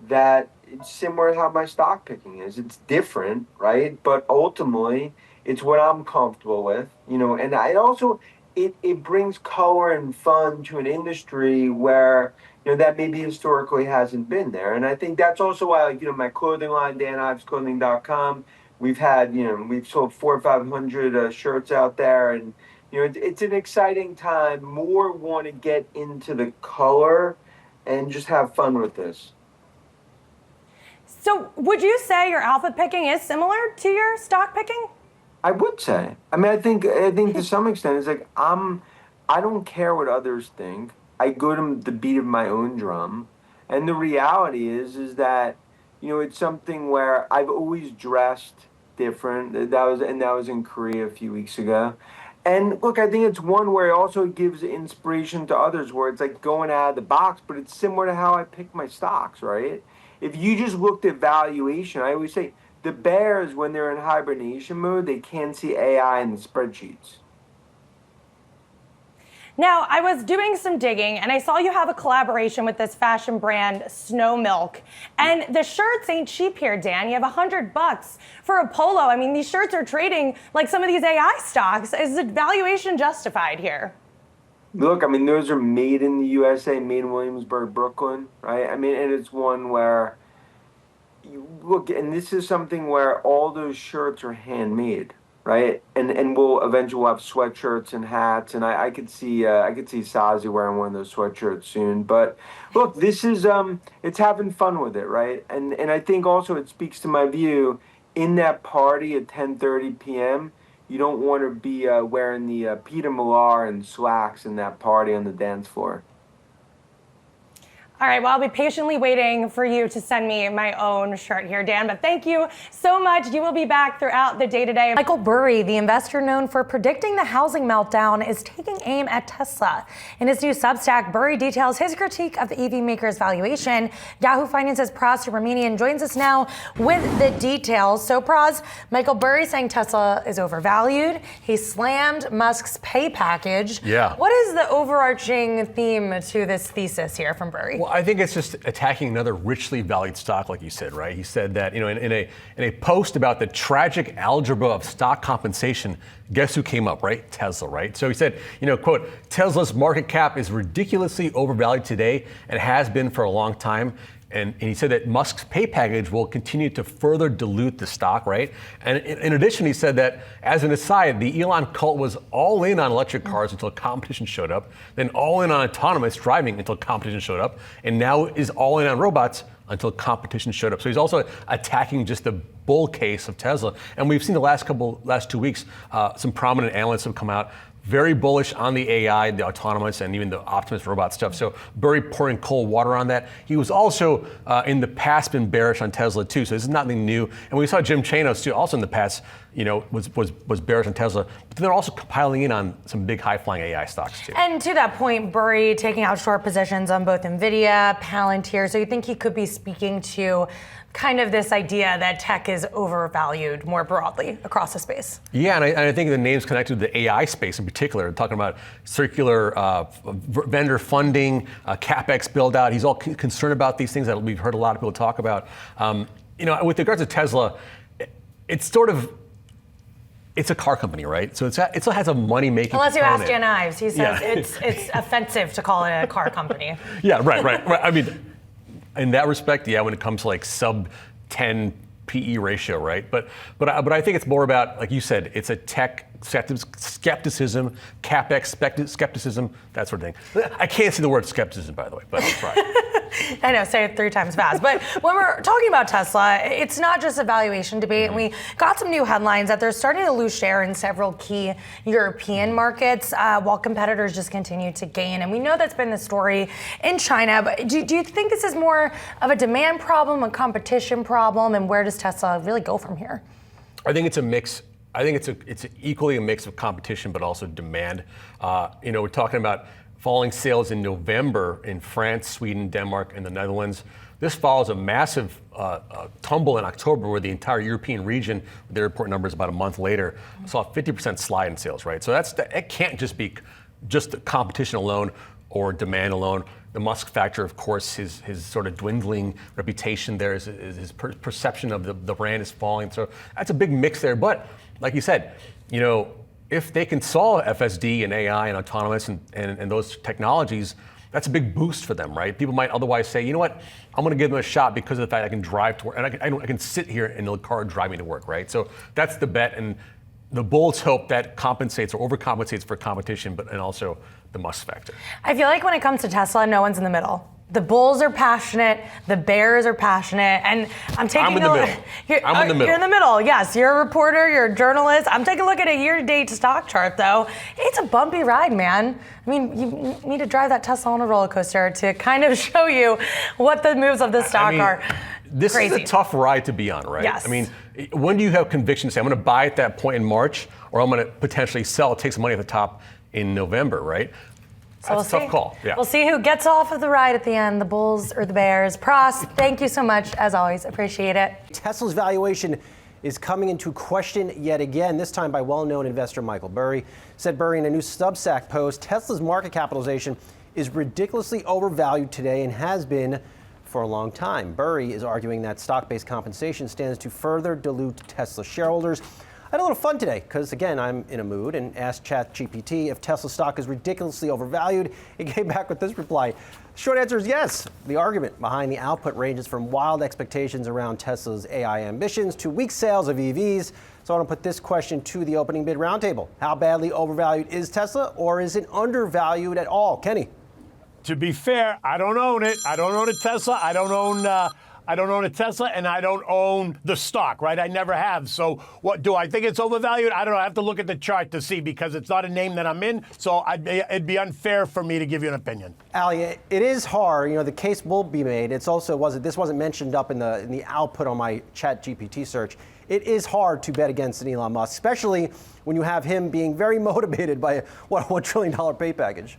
that it's similar to how my stock picking is. It's different, right? But ultimately, it's what I'm comfortable with, you know, and I also, it brings color and fun to an industry where, you know, that maybe historically hasn't been there. And I think that's also why, like, you know, my clothing line, danivesclothing.com, we've had, you know, we've sold 400 or 500 shirts out there. And, you know, it's an exciting time. More want to get into the color and just have fun with this. So would you say your outfit picking is similar to your stock picking? I would say. I mean, I think to some extent, it's like I don't care what others think. I go to the beat of my own drum, and the reality is that, you know, it's something where I've always dressed different. That was in Korea a few weeks ago. And look, I think it's one where it also gives inspiration to others, where it's like going out of the box, but it's similar to how I pick my stocks, right? If you just looked at valuation, I always say the bears, when they're in hibernation mode, they can't see AI in the spreadsheets. Now, I was doing some digging and I saw you have a collaboration with this fashion brand, Snow Milk. And the shirts ain't cheap here, Dan. You have $100 for a polo. I mean, these shirts are trading like some of these AI stocks. Is the valuation justified here? Look, I mean, those are made in the USA, made in Williamsburg, Brooklyn, right? I mean, and it's one where you look, and this is something where all those shirts are handmade, right? And we'll eventually have sweatshirts and hats, and I could see Sazi wearing one of those sweatshirts soon. But look, this is it's having fun with it, right? And I think also it speaks to my view in that party at 10:30 p.m. You don't want to be wearing the Peter Millar and slacks in that party on the dance floor. All right, well, I'll be patiently waiting for you to send me my own shirt here, Dan, but thank you so much. You will be back throughout the day today. Michael Burry, the investor known for predicting the housing meltdown, is taking aim at Tesla. In his new Substack, Burry details his critique of the EV maker's valuation. Yahoo Finance's Pras Subramanian joins us now with the details. So, Pras, Michael Burry saying Tesla is overvalued. He slammed Musk's pay package. Yeah. What is the overarching theme to this thesis here from Burry? Well, I think it's just attacking another richly valued stock, like you said, right? He said that, you know, in a post about the tragic algebra of stock compensation, guess who came up, right? Tesla, right? So he said, you know, quote, Tesla's market cap is ridiculously overvalued today and has been for a long time. And he said that Musk's pay package will continue to further dilute the stock, right? And in addition, he said that, as an aside, the Elon cult was all in on electric cars until competition showed up, then all in on autonomous driving until competition showed up, and now is all in on robots until competition showed up. So he's also attacking just the bull case of Tesla. And we've seen the last 2 weeks, some prominent analysts have come out very bullish on the AI, the autonomous, and even the Optimus robot stuff. So Burry pouring cold water on that. He was also in the past been bearish on Tesla too. So this is nothing new. And we saw Jim Chanos too, also in the past, you know, was bearish on Tesla. But they're also piling in on some big high-flying AI stocks too. And to that point, Burry taking out short positions on both NVIDIA, Palantir. So you think he could be speaking to kind of this idea that tech is overvalued more broadly across the space? Yeah, and I think the names connected to the AI space in particular, talking about circular vendor funding, CapEx build out. He's all concerned about these things that we've heard a lot of people talk about. You know, with regards to Tesla, it's a car company, right? So it has a money-making Unless you component. ask Dan Ives, he says it's offensive to call it a car company. Yeah, right. I mean, in that respect, yeah, when it comes to like sub 10 PE ratio, right? But I think it's more about, like you said, it's a tech skepticism, CapEx skepticism, that sort of thing. I can't say the word skepticism, by the way, but I'll try. I know, say it 3 times fast. But when we're talking about Tesla, it's not just a valuation debate. And we got some new headlines that they're starting to lose share in several key European markets while competitors just continue to gain. And we know that's been the story in China. But do you think this is more of a demand problem, a competition problem? And where does Tesla really go from here? I think it's a mix. I think it's equally a mix of competition, but also demand. We're talking about falling sales in November in France, Sweden, Denmark, and the Netherlands. This follows a massive tumble in October where the entire European region, with their report numbers about a month later, saw a 50% slide in sales, right? So it can't just be just the competition alone or demand alone. The Musk factor, of course, his sort of dwindling reputation there, his perception of the brand is falling. So that's a big mix there. But like you said, if they can solve FSD and AI and autonomous and those technologies, that's a big boost for them, right? People might otherwise say, you know what, I'm going to give them a shot because of the fact I can drive to work and I can sit here in the car driving to work, right? So that's the bet, and the bulls hope that compensates or overcompensates for competition, and also the Musk factor. I feel like when it comes to Tesla, no one's in the middle. The bulls are passionate, the bears are passionate, and I'm taking I'm in the middle. I'm in the middle. You're in the middle, yes. You're a reporter, you're a journalist. I'm taking a look at a year-to-date stock chart, though. It's a bumpy ride, man. I mean, you need to drive that Tesla on a roller coaster to kind of show you what the moves of the stock are. This Crazy. is a tough ride to be on, right? Yes. I mean, when do you have conviction to say, I'm going to buy at that point in March, or I'm going to potentially sell, take some money at the top in November, right? So That's a tough call. Yeah. We'll see who gets off of the ride at the end, the bulls or the bears. Pras, thank you so much, as always. Appreciate it. Tesla's valuation is coming into question yet again, this time by well-known investor Michael Burry. Said Burry in a new Substack post, Tesla's market capitalization is ridiculously overvalued today and has been for a long time. Burry is arguing that stock-based compensation stands to further dilute Tesla shareholders. I had a little fun today because, again, I'm in a mood and asked ChatGPT if Tesla stock is ridiculously overvalued. It came back with this reply. The short answer is yes. The argument behind the output ranges from wild expectations around Tesla's AI ambitions to weak sales of EVs. So I want to put this question to the opening bid roundtable. How badly overvalued is Tesla, or is it undervalued at all? Kenny? To be fair, I don't own it. I don't own a Tesla. I don't own a Tesla, and I don't own the stock, right? I never have. So what do I think it's overvalued? I don't know. I have to look at the chart to see because it's not a name that I'm in. So it'd be unfair for me to give you an opinion. Ali, it is hard. The case will be made. This wasn't mentioned up in the output on my ChatGPT search. It is hard to bet against an Elon Musk, especially when you have him being very motivated by a $1 trillion pay package.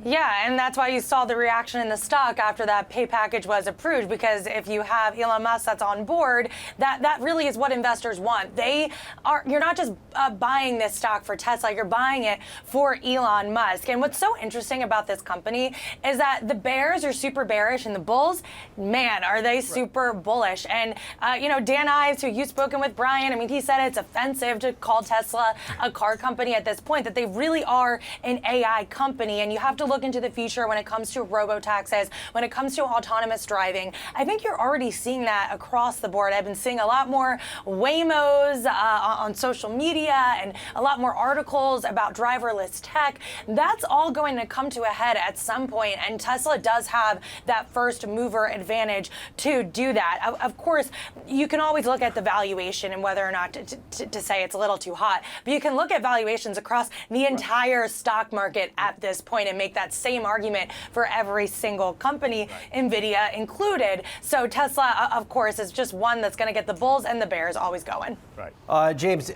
Yeah, and that's why you saw the reaction in the stock after that pay package was approved, because if you have Elon Musk that's on board, that really is what investors want. You're not just buying this stock for Tesla, you're buying it for Elon Musk. And what's so interesting about this company is that the bears are super bearish and the bulls, man, are they super bullish. And, Dan Ives, who you've spoken with, Brian, he said it's offensive to call Tesla a car company at this point, that they really are an AI company. And you have to look into the future when it comes to robotaxis, when it comes to autonomous driving. I think you're already seeing that across the board. I've been seeing a lot more Waymos on social media and a lot more articles about driverless tech. That's all going to come to a head at some point, and Tesla does have that first mover advantage to do that. Of course, you can always look at the valuation and whether or not to say it's a little too hot, but you can look at valuations across the entire stock market at this point and make that same argument for every single company, NVIDIA included. So Tesla, of course, is just one that's going to get the bulls and the bears always going. Right. James,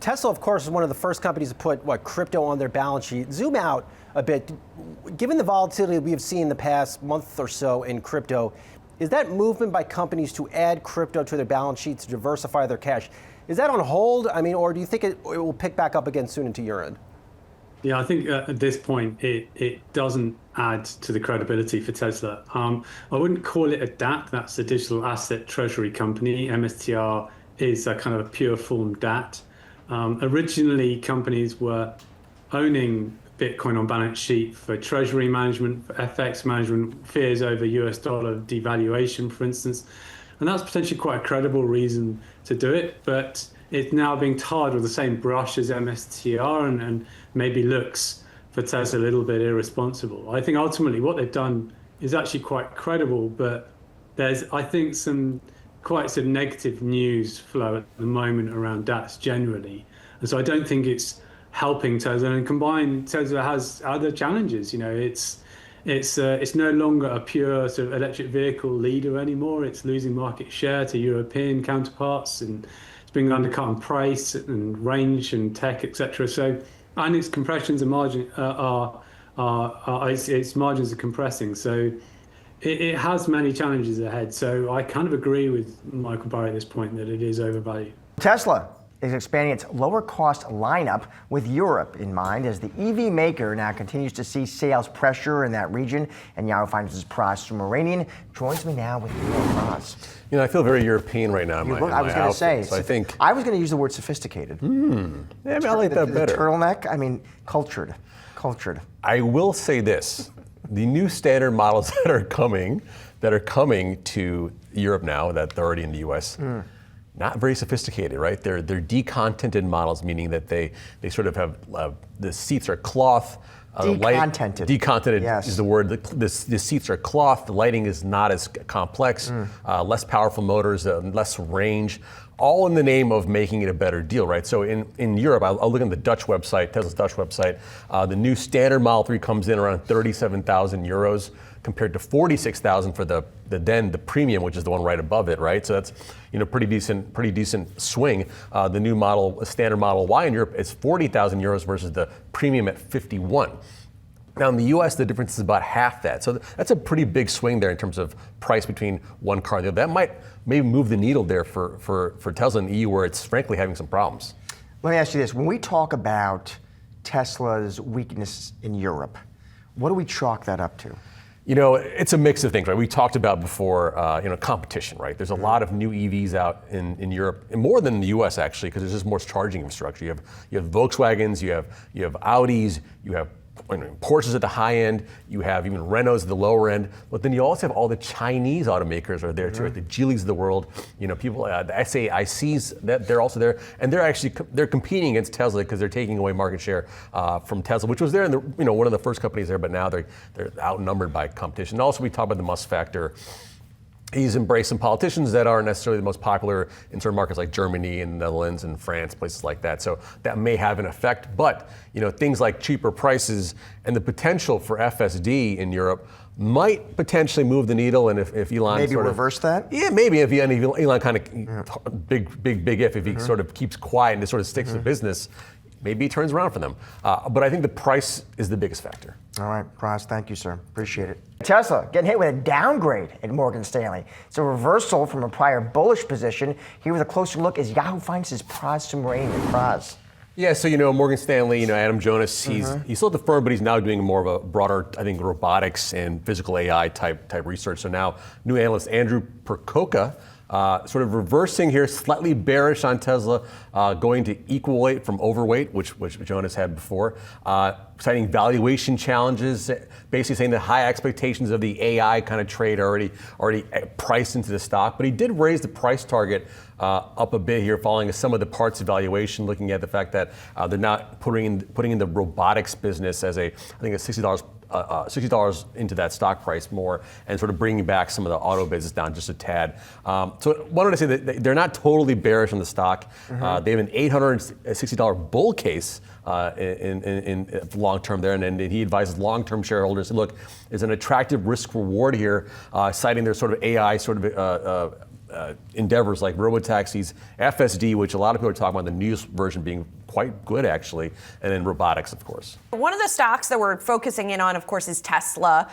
Tesla, of course, is one of the first companies to put crypto on their balance sheet. Zoom out a bit. Given the volatility we have seen the past month or so in crypto, is that movement by companies to add crypto to their balance sheets to diversify their cash, is that on hold? Or do you think it will pick back up again soon into year-end? Yeah, I think at this point, it doesn't add to the credibility for Tesla. I wouldn't call it a DAT, that's a digital asset treasury company. MSTR is a kind of a pure form DAT. Originally, companies were owning Bitcoin on balance sheet for treasury management, for FX management, fears over US dollar devaluation, for instance. And that's potentially quite a credible reason to do it. But it's now being tarred with the same brush as MSTR and maybe looks for Tesla a little bit irresponsible. I think ultimately what they've done is actually quite credible, but there's, I think, some quite some negative news flow at the moment around DATS generally. And so I don't think it's helping Tesla. And combined, Tesla has other challenges. You know, it's no longer a pure sort of electric vehicle leader anymore. It's losing market share to European counterparts, and it's being undercut on price and range and tech, etc. So, and its compressions and margin its margins are compressing. So it has many challenges ahead. So I kind of agree with Michael Barry at this point that it is overvalued. Tesla is expanding its lower cost lineup with Europe in mind as the EV maker now continues to see sales pressure in that region. And Yahoo Finance's Pras Subramanian joins me now with more. Pras. You know, I feel very European right now. I was going to say, so I think I was going to use the word sophisticated. Yeah, I mean, I like that better. The turtleneck, I mean, cultured. I will say this. The new standard models that are coming to Europe now, that they're already in the US, not very sophisticated, right? They're decontented models, meaning that they sort of have, the seats are cloth. Decontented yes. is the word. The seats are cloth, the lighting is not as complex, less powerful motors, less range, all in the name of making it a better deal, right? So in Europe, I'll look on the Dutch website, Tesla's Dutch website, the new standard Model 3 comes in around 37,000 euros compared to 46,000 for the premium, which is the one right above it, right? So that's, you know, pretty decent swing. The new model, standard Model Y in Europe is 40,000 euros versus the premium at 51. Now in the US, the difference is about half that. So that's a pretty big swing there in terms of price between one car and the other. That might maybe move the needle there for Tesla in the EU, where it's frankly having some problems. Let me ask you this. When we talk about Tesla's weakness in Europe, what do we chalk that up to? You know, it's a mix of things, right? We talked about before, competition, right? There's a lot of new EVs out in Europe, and more than the US actually, because there's just more charging infrastructure. You have Volkswagens, you have Audis, you have Porsches at the high end, you have even Renaults at the lower end, but then you also have all the Chinese automakers are there too, right? The Geelys of the world, you know, people, the SAICs, they're also there, and they're competing against Tesla because they're taking away market share from Tesla, which was there in one of the first companies there, but now they're outnumbered by competition. And also, we talk about the Musk factor. He's embraced some politicians that aren't necessarily the most popular in certain markets like Germany and the Netherlands and France, places like that. So that may have an effect. But things like cheaper prices and the potential for FSD in Europe might potentially move the needle. And if Elon maybe reverse that? Yeah, maybe if Elon kind of big if he sort of keeps quiet and just sort of sticks to business, maybe he turns around for them. But I think the price is the biggest factor. All right, Pras, thank you, sir. Appreciate it. Tesla getting hit with a downgrade at Morgan Stanley. It's a reversal from a prior bullish position. Here with a closer look is Yahoo Finance's Pras Subramanian. Pras. Yeah, so Morgan Stanley, Adam Jonas, he's still at the firm, but he's now doing more of a broader, I think, robotics and physical AI type research. So now new analyst Andrew Percoca, sort of reversing here, slightly bearish on Tesla, going to equal weight from overweight, which Jonas had before, citing valuation challenges, basically saying that high expectations of the AI kind of trade are already priced into the stock. But he did raise the price target up a bit here, following some of the parts evaluation, looking at the fact that they're not putting in the robotics business as I think $60 into that stock price more, and sort of bringing back some of the auto business down just a tad. So I wanted to say that they're not totally bearish on the stock. They have an $860 bull case in long term there, and he advises long-term shareholders, look, there's an attractive risk reward here, citing their sort of AI sort of endeavors like Robotaxis, FSD, which a lot of people are talking about the news version being quite good actually, and then robotics, of course. One of the stocks that we're focusing in on, of course, is Tesla.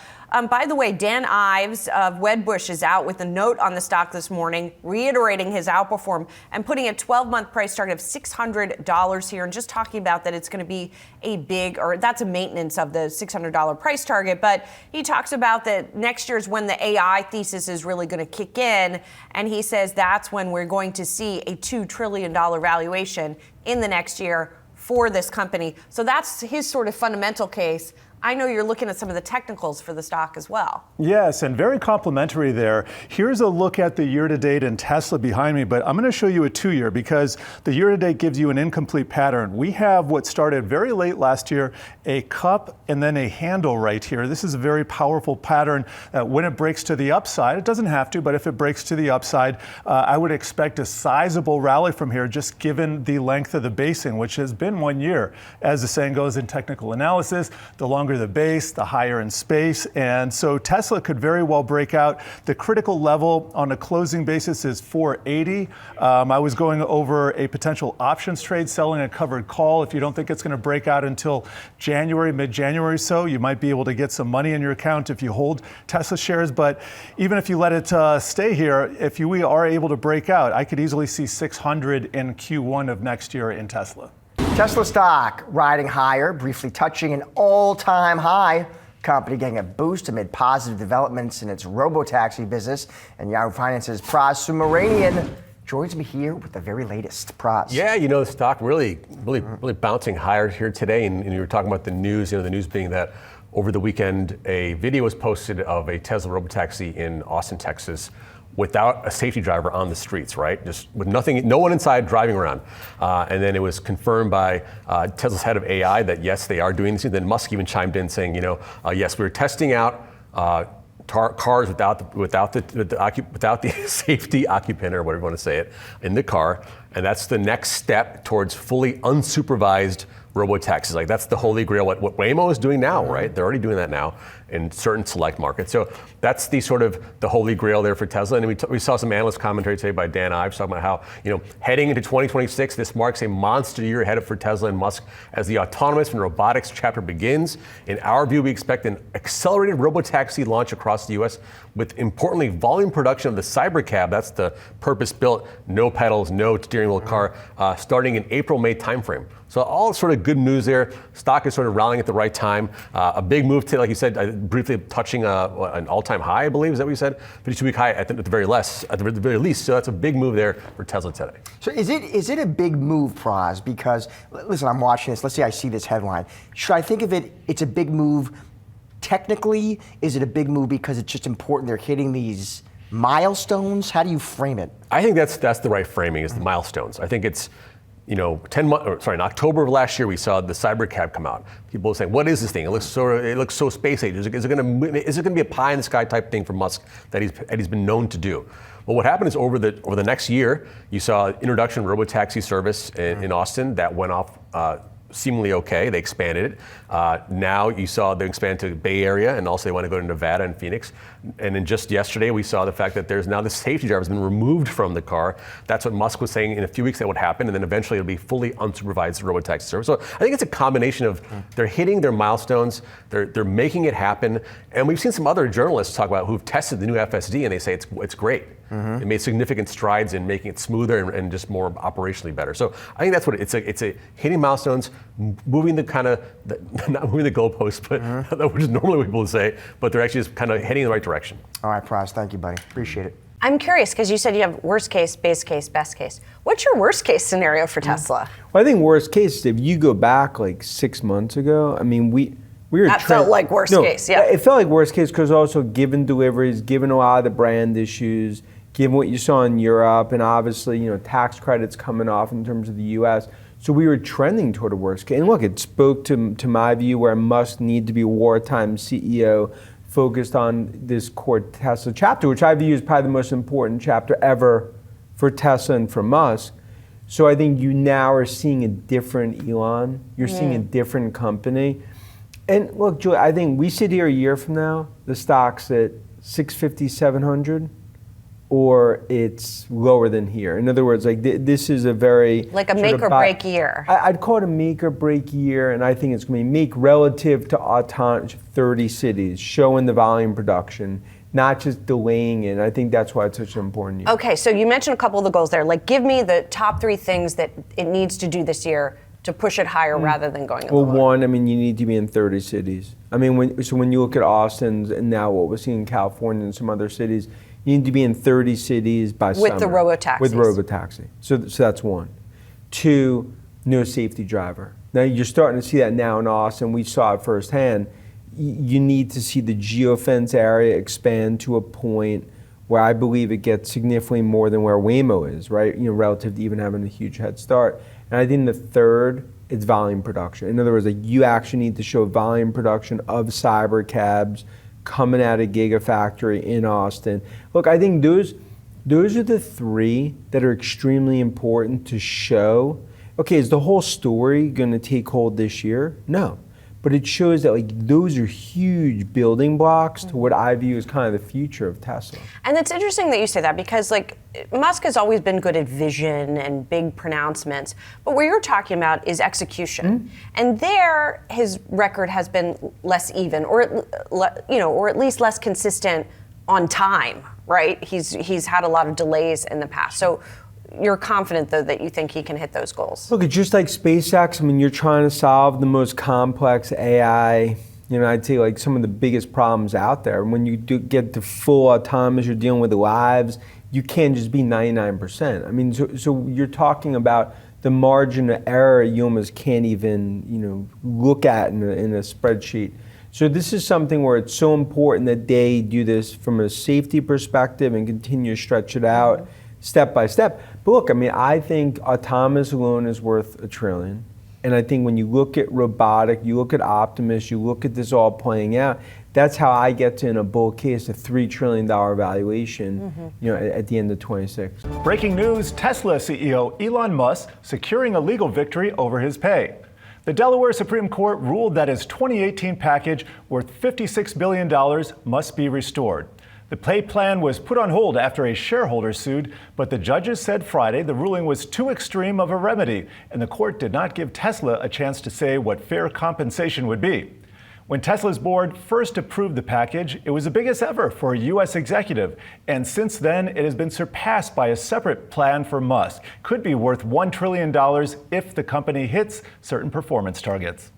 By the way, Dan Ives of Wedbush is out with a note on the stock this morning, reiterating his outperform and putting a 12-month price target of $600 here, and just talking about that it's going to be that's a maintenance of the $600 price target. But he talks about that next year is when the AI thesis is really going to kick in, and he says that's when we're going to see a $2 trillion valuation in the next year for this company. So that's his sort of fundamental case. I know you're looking at some of the technicals for the stock as well. Yes, and very complimentary there. Here's a look at the year-to-date in Tesla behind me, but I'm going to show you a 2-year because the year-to-date gives you an incomplete pattern. We have what started very late last year, a cup and then a handle right here. This is a very powerful pattern. When it breaks to the upside, it doesn't have to, but if it breaks to the upside, I would expect a sizable rally from here, just given the length of the basing, which has been 1 year. As the saying goes in technical analysis, the longer the base, the higher in space. And so Tesla could very well break out. The critical level on a closing basis is 480. I was going over a potential options trade, selling a covered call. If you don't think it's going to break out until January, mid-January so, you might be able to get some money in your account if you hold Tesla shares. But even if you let it stay here, if we are able to break out, I could easily see 600 in Q1 of next year in Tesla. Tesla stock riding higher, briefly touching an all-time high. Company getting a boost amid positive developments in its robotaxi business. And Yahoo Finance's Praz Subramanian joins me here with the very latest. Praz. Yeah, the stock really bouncing higher here today. And you were talking about the news, the news being that over the weekend, a video was posted of a Tesla robotaxi in Austin, Texas, without a safety driver on the streets, right? Just with nothing, no one inside driving around. And then it was confirmed by Tesla's head of AI that yes, they are doing this. And then Musk even chimed in saying, yes, we're testing out cars without the safety occupant, or whatever you want to say it, in the car. And that's the next step towards fully unsupervised robotaxis. Like that's the holy grail, what Waymo is doing now, right? They're already doing that now in certain select markets. So that's the sort of the holy grail there for Tesla. And we saw some analyst commentary today by Dan Ives talking about how, heading into 2026, this marks a monster year ahead for Tesla and Musk as the autonomous and robotics chapter begins. In our view, we expect an accelerated robotaxi launch across the US with, importantly, volume production of the Cybercab. That's the purpose-built, no pedals, no steering wheel car, starting in April-May timeframe. So all sort of good news there. Stock is sort of rallying at the right time. A big move today, like you said, briefly touching an all-time high, I believe. Is that what you said? 52-week high at the very least. So that's a big move there for Tesla today. So is it a big move, Praz? Because listen, I'm watching this. Let's say I see this headline. Should I think of it's a big move technically? Is it a big move because it's just important they're hitting these milestones? How do you frame it? I think that's the right framing, is the milestones. I think it's, in October of last year, we saw the Cybercab come out. People were saying, what is this thing? It looks so space age. Is it going to be a pie in the sky type thing for Musk that he's been known to do? Well, what happened is over the next year, you saw introduction of robotaxi service in Austin that went off seemingly okay. They expanded it. Now you saw they expand to the Bay Area, and also they want to go to Nevada and Phoenix. And then just yesterday, we saw the fact that there's now the safety driver has been removed from the car. That's what Musk was saying in a few weeks that would happen, and then eventually it'll be fully unsupervised robotaxi service. So I think it's a combination of they're hitting their milestones, they're making it happen, and we've seen some other journalists talk about who've tested the new FSD, and they say it's great. It made significant strides in making it smoother and just more operationally better. So I think that's what it's a hitting milestones, moving the kind of not moving the goalposts, but which is normally what people would say, but they're actually just kind of heading in the right direction. All right, Praz, thank you, buddy. Appreciate it. I'm curious because you said you have worst case, base case, best case. What's your worst case scenario for Tesla? Well, I think worst case, if you go back like 6 months ago, I mean, we were that felt like worst case, yeah. It felt like worst case because also given deliveries, given a lot of the brand issues, given what you saw in Europe, and obviously, tax credits coming off in terms of the U.S. So we were trending toward a worst case. And look, it spoke to my view where Musk needed to be a wartime CEO focused on this core Tesla chapter, which I view as probably the most important chapter ever for Tesla and for Musk. So I think you now are seeing a different Elon. You're seeing a different company. And look, Julie, I think we sit here a year from now, the stock's at 650, 700. Or it's lower than here. In other words, like this is a very like a make or break year. I'd call it a make or break year, and I think it's going to be make relative to autonomous 30 cities, showing the volume production, not just delaying it. I think that's why it's such an important year. Okay, so you mentioned a couple of the goals there. Like, give me the top 3 things that it needs to do this year to push it higher rather than going lower. Well, one, I mean, you need to be in 30 cities. I mean, when you look at Austin and now what we're seeing in California and some other cities. You need to be in 30 cities by summer. With the robotaxis. With robotaxi. So that's one. 2, no safety driver. Now you're starting to see that now in Austin. We saw it firsthand. you need to see the geofence area expand to a point where I believe it gets significantly more than where Waymo is, right? Relative to even having a huge head start. And I think the third, it's volume production. In other words, you actually need to show volume production of cyber cabs coming out of Gigafactory in Austin. Look, I think those are the three that are extremely important to show. Okay, is the whole story going to take hold this year? No. But it shows that those are huge building blocks to what I view as kind of the future of Tesla. And it's interesting that you say that because Musk has always been good at vision and big pronouncements, but what you're talking about is execution. And there his record has been less even or at least less consistent on time, right? He's had a lot of delays in the past. So you're confident, though, that you think he can hit those goals? Look, it's just like SpaceX. I mean, you're trying to solve the most complex AI, I'd say some of the biggest problems out there. And when you do get to full autonomous, you're dealing with lives, you can't just be 99%. I mean, so you're talking about the margin of error you almost can't even, look at in a spreadsheet. So this is something where it's so important that they do this from a safety perspective and continue to stretch it out step by step. But look, I mean, I think autonomous alone is worth $1 trillion. And I think when you look at robotic, you look at Optimus, you look at this all playing out, that's how I get to, in a bull case, a $3 trillion valuation, at the end of 26. Breaking news, Tesla CEO Elon Musk securing a legal victory over his pay. The Delaware Supreme Court ruled that his 2018 package worth $56 billion must be restored. The pay plan was put on hold after a shareholder sued, but the judges said Friday the ruling was too extreme of a remedy, and the court did not give Tesla a chance to say what fair compensation would be. When Tesla's board first approved the package, it was the biggest ever for a U.S. executive, and since then it has been surpassed by a separate plan for Musk. Could be worth $1 trillion if the company hits certain performance targets.